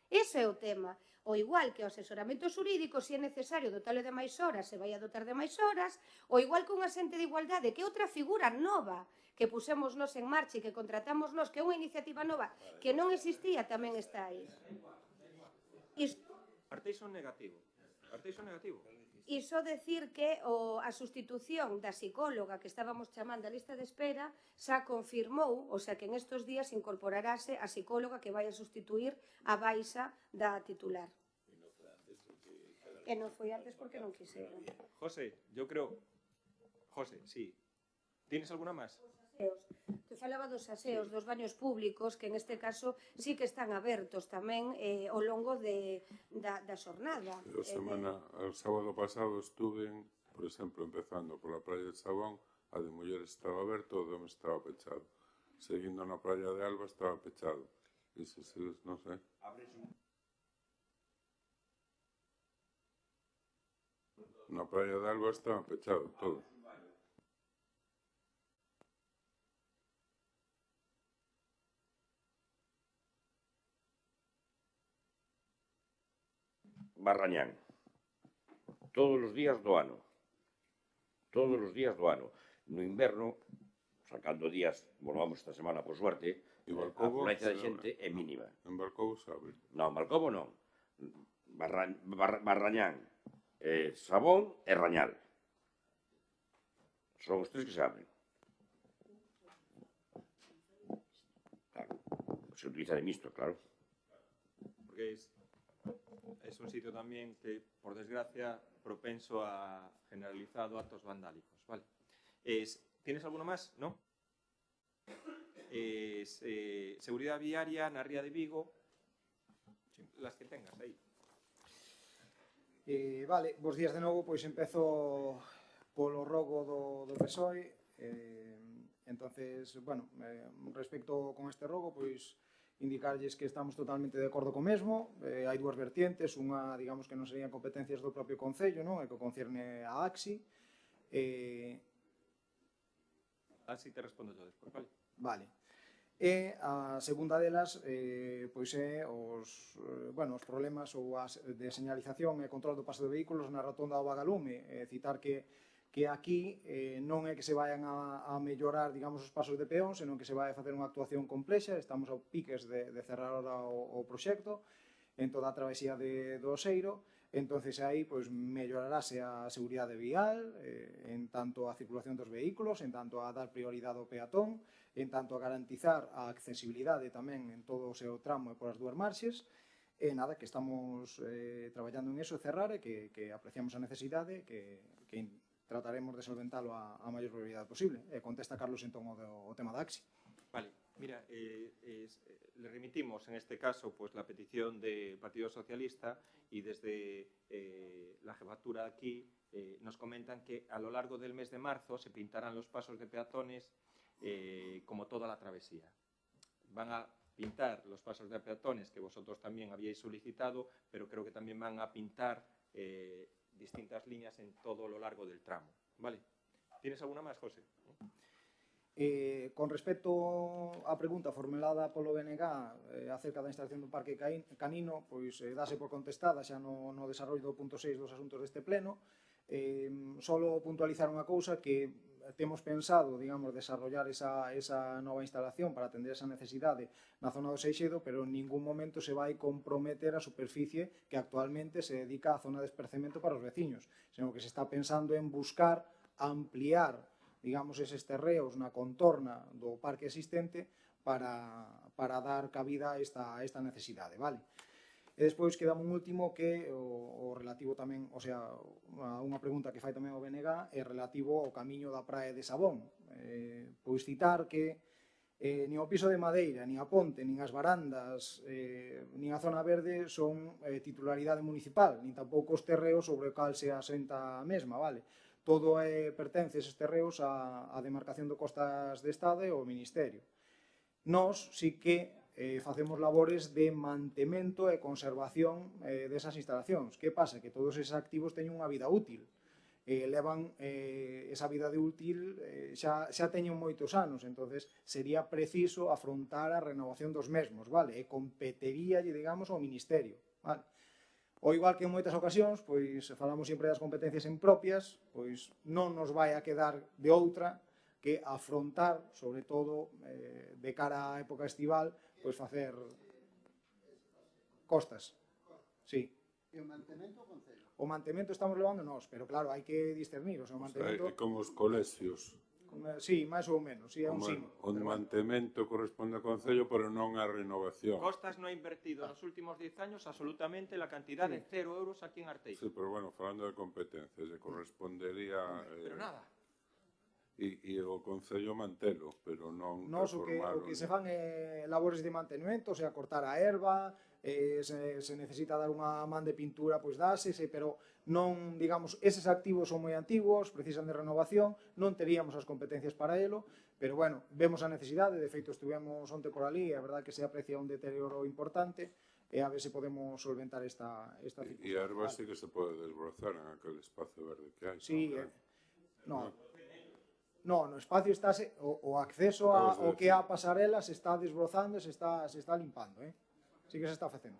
Ese é o tema. O igual que o asesoramento xurídico, se é necesario dotarle de máis horas, se vai a dotar de máis horas, o igual que un asente de igualdade, que é outra figura nova que pusemos nos en marcha e que contratamos nos, que é unha iniciativa nova que non existía, tamén está aí. Parteixo negativo. E só decir que a sustitución da psicóloga que estábamos chamando a lista de espera xa confirmou, o sea que en estes días incorporarase a psicóloga que vai a sustituir a baixa da titular. E non foi antes porque non quixeron. José, yo creo... José, sí. ¿Tienes alguna máis? Te falaba dos aseos dos baños públicos que en este caso sí que están abertos tamén ao longo da xornada. El sábado pasado estuve, por exemplo, empezando por la playa de Sabón, a de mulleres estaba aberto, o de homes estaba pechado. Seguindo na playa de Alba estaba pechado. Non sei. Na playa de Alba estaba pechado todo. Barrañán. Todos os días do ano. Todos os días do ano. No inverno, sacando días, volvamos esta semana por suerte, a afluencia de xente é mínima. En Balcobo se abre? Non, en Balcobo non. Barrañán, Sabón e Rañal. Son os tres que se abren. Claro, se utiliza de mixto, claro. Porque es un sitio también que, por desgracia, propenso a generalizado actos vandálicos, ¿vale? ¿Tienes alguno más? ¿No? Seguridad viaria na ría de Vigo, las que tengas aí. Vale, bos días de novo, pois empezo polo rogo do PSOE. Entonces, bueno, respecto con este rogo, pois indicarlles que estamos totalmente de acordo co mesmo. Hai dúas vertientes, unha, digamos, que non serían competencias do propio Concello, non? E que concierne a AXI. Así te respondo yo despois, vale? Vale. E a segunda delas, pois é os problemas ou as de señalización e control do paso de vehículos na rotonda do Vagalume. Citar que aquí non é que se vayan a mellorar, digamos, os pasos de peón, senón que se vai a facer unha actuación complexa. Estamos a piques de cerrar ahora o proxecto en toda a travesía do Oseiro. Entonces aí mellorarase a seguridade vial, en tanto a circulación dos vehículos, en tanto a dar prioridade ao peatón, en tanto a garantizar a accesibilidade tamén en todo o seu tramo e por as dúas marxes. E nada, que estamos traballando en eso, cerrar, e que apreciamos a necesidade, que trataremos de solventalo a maior brevidade posible. Contesta Carlos entón o tema da AXI. Vale, mira, le remitimos en este caso pues la petición del Partido Socialista y desde la jefatura aquí nos comentan que a lo largo del mes de marzo se pintarán los pasos de peatones como toda la travesía. Van a pintar los pasos de peatones que vosotros también habíais solicitado, pero creo que también van a pintar distintas líneas en todo lo largo del tramo. ¿Vale? ¿Tienes alguna más, José? Con respecto á pregunta formulada polo BNG acerca da instalación do parque canino, pois dase por contestada xa no desarrollo do punto 6 dos asuntos deste pleno. Solo puntualizar unha cousa, que temos pensado, digamos, desarrollar esa nova instalación para atender esa necesidade na zona do Seixedo, pero en ningún momento se vai comprometer a superficie que actualmente se dedica á zona de espercemento para os veciños, senón que se está pensando en buscar ampliar, digamos, eses terreos na contorna do parque existente para dar cabida a esta necesidade, vale? E despois queda un último que o relativo tamén, o sea, unha pregunta que fai tamén o BNG é relativo ao camiño da praia de Sabón. Pois citar que nin o piso de madeira, nin a ponte, nin as barandas, nin a zona verde son titularidade municipal, nin tampouco os terreos sobre o cal se asenta a mesma, vale? Todo pertence eses terreos á demarcación do Costas de Estado e ao Ministerio. Nós sí que facemos labores de mantemento e conservación desas instalacións. Que pasa? Que todos eses activos teñen unha vida útil. Levan esa vida de útil, xa teñen moitos anos, entonces sería preciso afrontar a renovación dos mesmos, vale? E competería, digamos, ao Ministerio, vale? O igual que en moitas ocasións, pois falamos sempre das competencias impropias, pois non nos vai a quedar de outra que afrontar, sobre todo de cara á época estival, pois facer costas. Sí. E o mantemento o Concello? O mantemento estamos levando nós, pero claro, hai que discernir. O mantemento... É como os colexios. Sí, máis ou menos, sí, é un sino. O mantemento corresponde ao Concello, pero non a renovación. Costas no ha invertido nos últimos 10 años absolutamente la cantidad de 0 euros aquí en Arteixo. Sí, pero bueno, falando de competencias, le correspondería... Pero nada. E o Concello mantelo, pero non Nos, o que se fan é labores de mantenimento, o sea, cortar a erva, se necesita dar unha man de pintura, pois dase, pero non, digamos, eses activos son moi antigos, precisan de renovación, non teríamos as competencias para elo, pero bueno, vemos a necesidade, de feito estivemos onte por ali, e a verdad que se aprecia un deterioro importante, e a ver se podemos solventar esta circunstancia. E a erva sí que se pode desbrozar en aquel espacio verde que hai. Sí, no espacio estáse, o acceso ao que é a pasarela se está desbrozando e se está limpando, sí que se está facendo.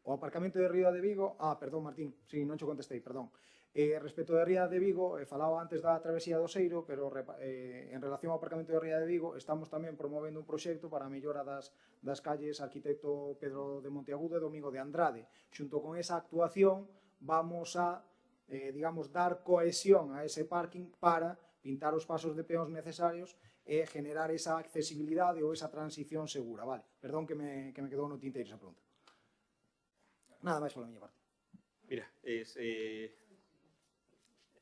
O aparcamento de Ría de Vigo, perdón Martín, sí, non che contestei, perdón. Respecto de Ría de Vigo, falaba antes da travesía do Seiro, pero en relación ao aparcamento de Ría de Vigo, estamos tamén promovendo un proxecto para a mellora das calles Arquitecto Pedro de Monteagudo e Domingo de Andrade. Xunto con esa actuación, vamos a, digamos, dar cohesión a ese parking para pintar os pasos de peóns necesarios e generar esa accesibilidade ou esa transición segura, vale? Perdón que me quedou no tinteiro esa pregunta. Nada máis pola miña parte. Mira,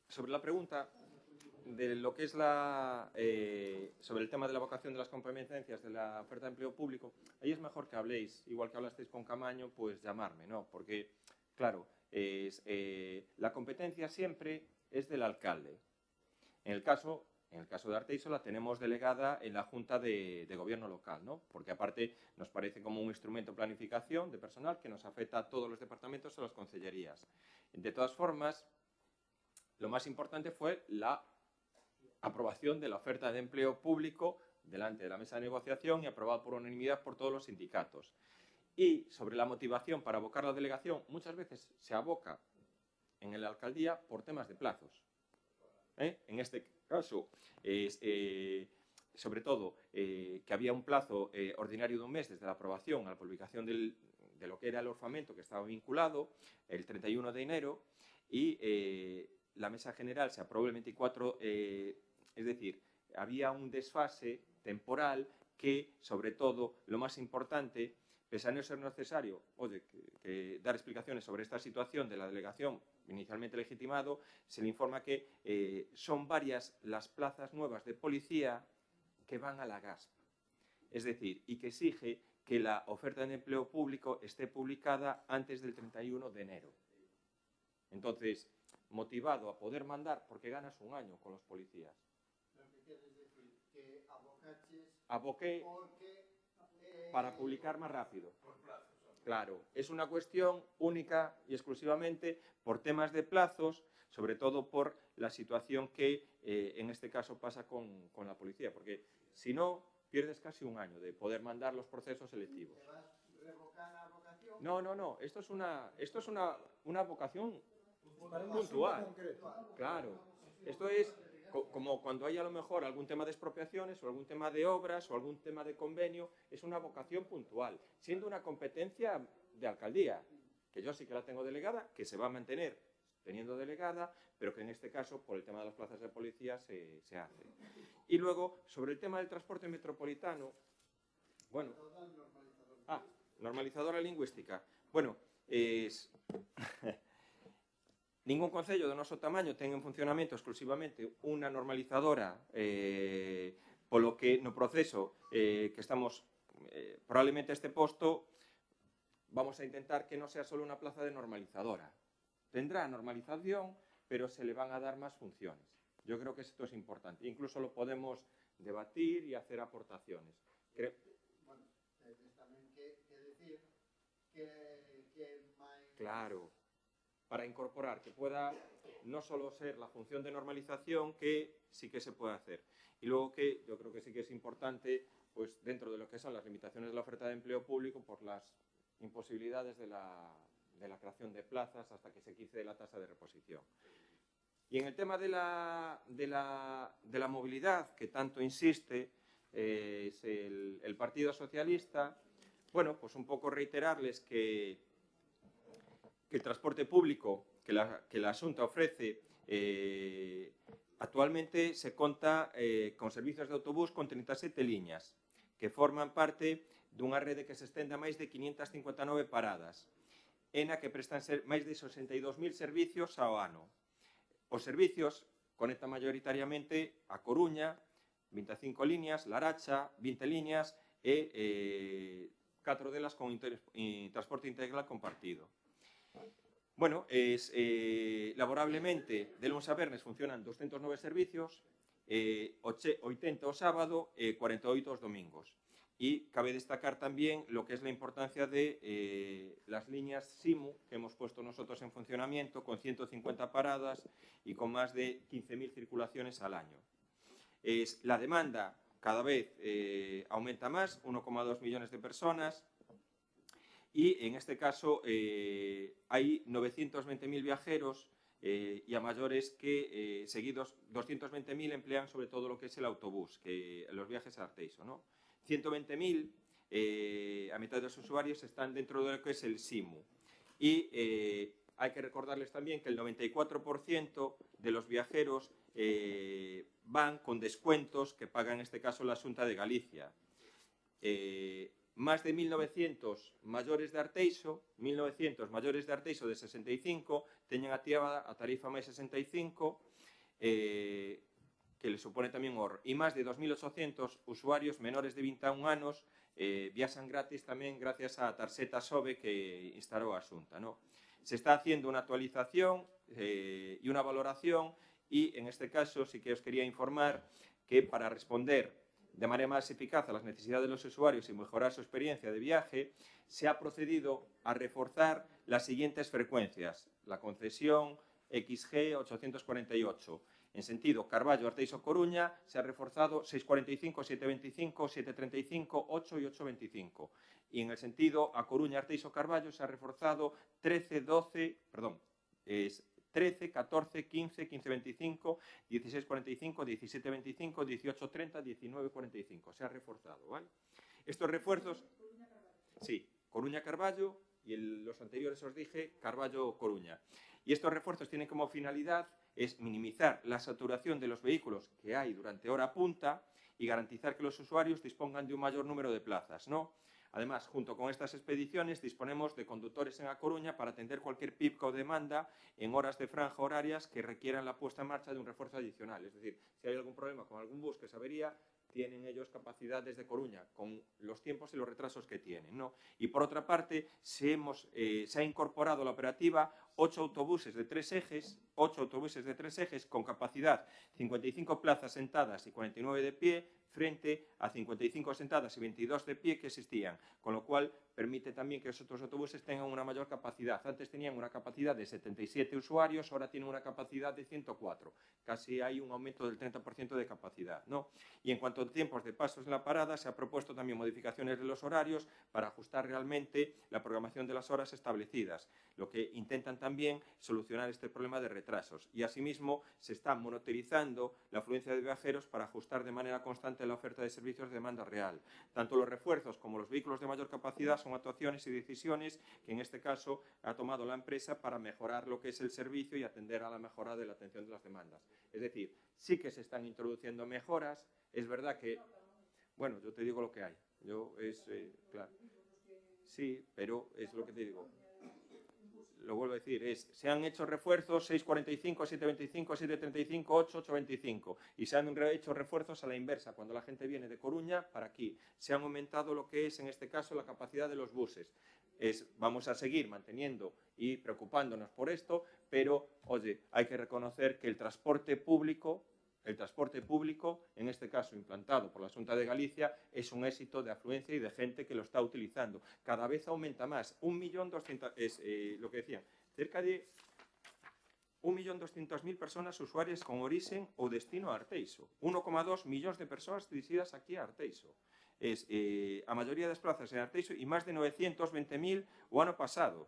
sobre la pregunta de lo que es sobre el tema de la vocación de las competencias de la oferta de empleo público, ahí es mejor que habléis, igual que hablasteis con Camaño, pues llamarme, ¿no? Porque, claro, la competencia siempre es del alcalde. En el caso de Arteixo la tenemos delegada en la Junta de Gobierno local, ¿no? Porque aparte nos parece como un instrumento de planificación de personal que nos afecta a todos los departamentos y a las concellerías. De todas formas, lo más importante fue la aprobación de la oferta de empleo público delante de la mesa de negociación y aprobada por unanimidad por todos los sindicatos. Y sobre la motivación para abocar la delegación, muchas veces se aboca en la alcaldía por temas de plazos. En este caso, sobre todo, que había un plazo ordinario de un mes desde la aprobación a la publicación de lo que era el orfamento que estaba vinculado, el 31 de enero, y la mesa general se aprobó el 24, es decir, había un desfase temporal que, sobre todo, lo más importante, pese a no ser necesario que dar explicaciones sobre esta situación de la delegación inicialmente legitimado, se le informa que son varias las plazas nuevas de policía que van a la GASP. Es decir, y que exige que la oferta de empleo público esté publicada antes del 31 de enero. Entonces, motivado a poder mandar, porque ganas un año con los policías. Aboqué para publicar más rápido. Claro, es una cuestión única y exclusivamente por temas de plazos, sobre todo por la situación que en este caso pasa con la policía, porque si no, pierdes casi un año de poder mandar los procesos selectivos. No, esto es una vocación puntual. Claro, esto es como cuando hay a lo mejor algún tema de expropiaciones o algún tema de obras o algún tema de convenio, es una vocación puntual, siendo una competencia de alcaldía, que yo sí que la tengo delegada, que se va a mantener teniendo delegada, pero que en este caso, por el tema de las plazas de policía, se hace. Y luego, sobre el tema del transporte metropolitano, bueno, normalizadora lingüística. Bueno, ningún concello do noso tamaño ten en funcionamento exclusivamente unha normalizadora, polo que no proceso que estamos, probablemente a este posto, vamos a intentar que non sea solo unha plaza de normalizadora. Tendrá normalización, pero se le van a dar más funciones. Yo creo que esto es importante. Incluso lo podemos debatir y hacer aportaciones. Bueno, tamén que decir que máis... Claro, para incorporar, que pueda no solo ser la función de normalización, que sí que se puede hacer. Y luego que yo creo que sí que es importante, pues dentro de lo que son las limitaciones de la oferta de empleo público, por las imposibilidades de la creación de plazas hasta que se quite la tasa de reposición. Y en el tema de la movilidad, que tanto insiste es el Partido Socialista, bueno, pues un poco reiterarles que el transporte público que la Xunta ofrece actualmente se conta con servicios de autobús con 37 liñas que forman parte dunha rede que se estende a máis de 559 paradas, en a que prestan máis de 62.000 servicios ao ano. Os servicios conectan maioritariamente a Coruña, 25 líneas, Laracha, 20 líneas e 4 delas con transporte integral compartido. Bueno, laborablemente, de lunes a vernes funcionan 209 servicios, 80 o sábado e 48 os domingos. Y cabe destacar también lo que es la importancia de las líneas SIMU que hemos puesto nosotros en funcionamiento con 150 paradas y con más de 15.000 circulaciones al año. La demanda cada vez aumenta más, 1,2 millones de personas, y en este caso hay 920.000 viajeros y a mayores que seguidos 220.000 emplean sobre todo lo que es el autobús, que los viajes a Arteixo, ¿no? 120.000 a mitad de los usuarios están dentro de lo que es el SIMU. Y hay que recordarles también que el 94% de los viajeros van con descuentos que paga en este caso la Xunta de Galicia. Más de 1.900 mayores de Arteixo, 1.900 mayores de Arteixo de 65, teñen activada a tarifa máis 65, que le supone tamén un ahorro. E máis de 2.800 usuarios menores de 21 anos viaxan gratis tamén gracias á tarxeta SOBE que instalou a Xunta, ¿no? Se está haciendo unha actualización e unha valoración e, en este caso, sí que os quería informar que para responder de manera más eficaz a las necesidades de los usuarios y mejorar su experiencia de viaje, se ha procedido a reforzar las siguientes frecuencias. La concesión XG 848. En sentido Carballo-Arteixo-Coruña se ha reforzado 645, 725, 735, 8 y 825. Y en el sentido a Coruña-Arteixo-Carballo se ha reforzado 13, 14, 15, 15, 25, 16, 45, 17, 25, 18, 30, 19, 45. Se ha reforzado, ¿vale? Estos refuerzos... Sí, Coruña-Carballo y los anteriores os dije Carballo-Coruña. Y estos refuerzos tienen como finalidad es minimizar la saturación de los vehículos que hay durante hora punta y garantizar que los usuarios dispongan de un mayor número de plazas, ¿no? Además, junto con estas expediciones, disponemos de conductores en A Coruña para atender cualquier pico o demanda en horas de franja horarias que requieran la puesta en marcha de un refuerzo adicional. Es decir, si hay algún problema con algún bus que se avería, tienen ellos capacidad desde Coruña, con los tiempos y los retrasos que tienen, ¿no? Y por otra parte, se ha incorporado a la operativa 8 autobuses de 3 ejes con capacidad 55 plazas sentadas y 49 de pie, frente a 55 sentadas y 22 de pie que existían, con lo cual permite también que los otros autobuses tengan una mayor capacidad. Antes tenían una capacidad de 77 usuarios, ahora tienen una capacidad de 104. Casi hay un aumento del 30% de capacidad, ¿no? Y en cuanto a tiempos de pasos en la parada, se ha propuesto también modificaciones de los horarios para ajustar realmente la programación de las horas establecidas, lo que intentan también solucionar este problema de retrasos. Y asimismo, se está monitorizando la afluencia de viajeros para ajustar de manera constante la oferta de servicios de demanda real. Tanto los refuerzos como los vehículos de mayor capacidad son actuaciones y decisiones que en este caso ha tomado la empresa para mejorar lo que es el servicio y atender a la mejora de la atención de las demandas. Es decir, sí que se están introduciendo mejoras. Es verdad que, bueno, yo te digo lo que hay. Claro. Sí, pero es lo que te digo. Lo vuelvo a decir, se han hecho refuerzos 645, 725, 735, 8, 825 y se han hecho refuerzos a la inversa, cuando la gente viene de Coruña para aquí. Se han aumentado lo que es, en este caso, la capacidad de los buses. Vamos a seguir manteniendo y preocupándonos por esto, pero, oye, hay que reconocer que el transporte público El transporte público, en este caso implantado por la Xunta de Galicia, es un éxito de afluencia y de gente que lo está utilizando. Cada vez aumenta más. 1.200.000, es lo que decían, cerca de 1.200.000 personas usuarias con origen ou destino a Arteixo. 1,2 millóns de persoas dirixidas aquí a Arteixo. A maioría das plazas en Arteixo e máis de 920.000 o ano pasado.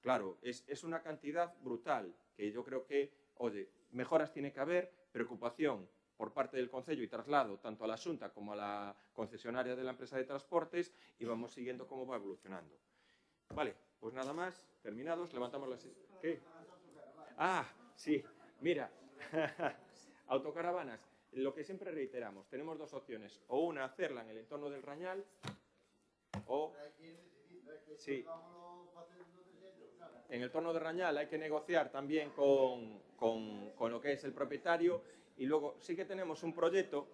Claro, es una cantidad brutal que yo creo que, oye, mejoras tiene que haber, preocupación por parte del Concello y traslado tanto a la Xunta como a la concesionaria de la empresa de transportes y vamos siguiendo cómo va evolucionando. Vale, pues nada más, terminados, levantamos las... ¿Qué? Ah, sí, mira, autocaravanas, lo que siempre reiteramos, tenemos dos opciones, o una hacerla en el entorno del Rañal, o... Sí. En el entorno de Rañal hay que negociar también con lo que es el propietario y luego sí que tenemos un proyecto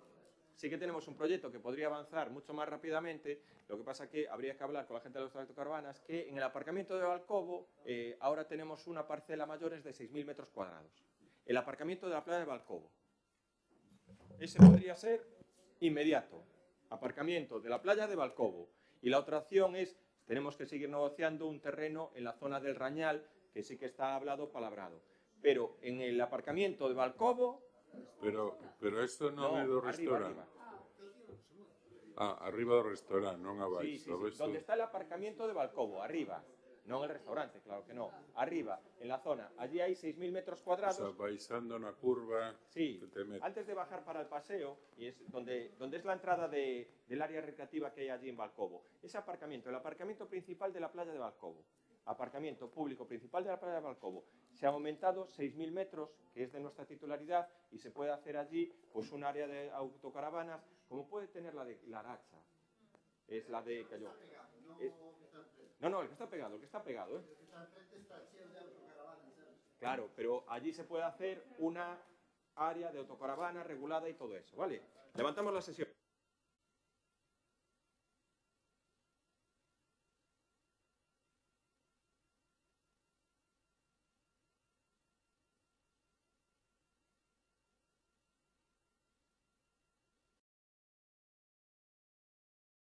que podría avanzar mucho más rápidamente. Lo que pasa que habría que hablar con la gente de las autocaravanas que en el aparcamiento de Balcobo ahora tenemos una parcela mayor de 6.000 metros cuadrados. El aparcamiento de la playa de Balcobo. Ese podría ser inmediato. Aparcamiento de la playa de Balcobo. Y la otra opción es, tenemos que seguir negociando un terreno en la zona del Rañal, que sí que está hablado, palabrado. Pero en el aparcamiento de Balcobo... Pero esto non é do restaurante. Arriba do restaurante, non abaixo. Sí. Donde está el aparcamiento de Balcobo, arriba. Non el restaurante, claro que no. Arriba, en la zona. Allí hay 6.000 metros cuadrados. O sea, baixando na curva... Sí, antes de bajar para el paseo, y es donde es la entrada del área recreativa que hay allí en Balcobo. Ese aparcamiento, el aparcamiento principal de la playa de Balcobo. Aparcamiento público principal de la playa de Balcobo. Se ha aumentado 6.000 metros, que es de nuestra titularidad, y se puede hacer allí pues un área de autocaravanas, como puede tener la de La Aracha. Es la de Calló. No, el que está pegado, Claro, pero allí se puede hacer una área de autocaravana regulada y todo eso, ¿vale? Levantamos la sesión.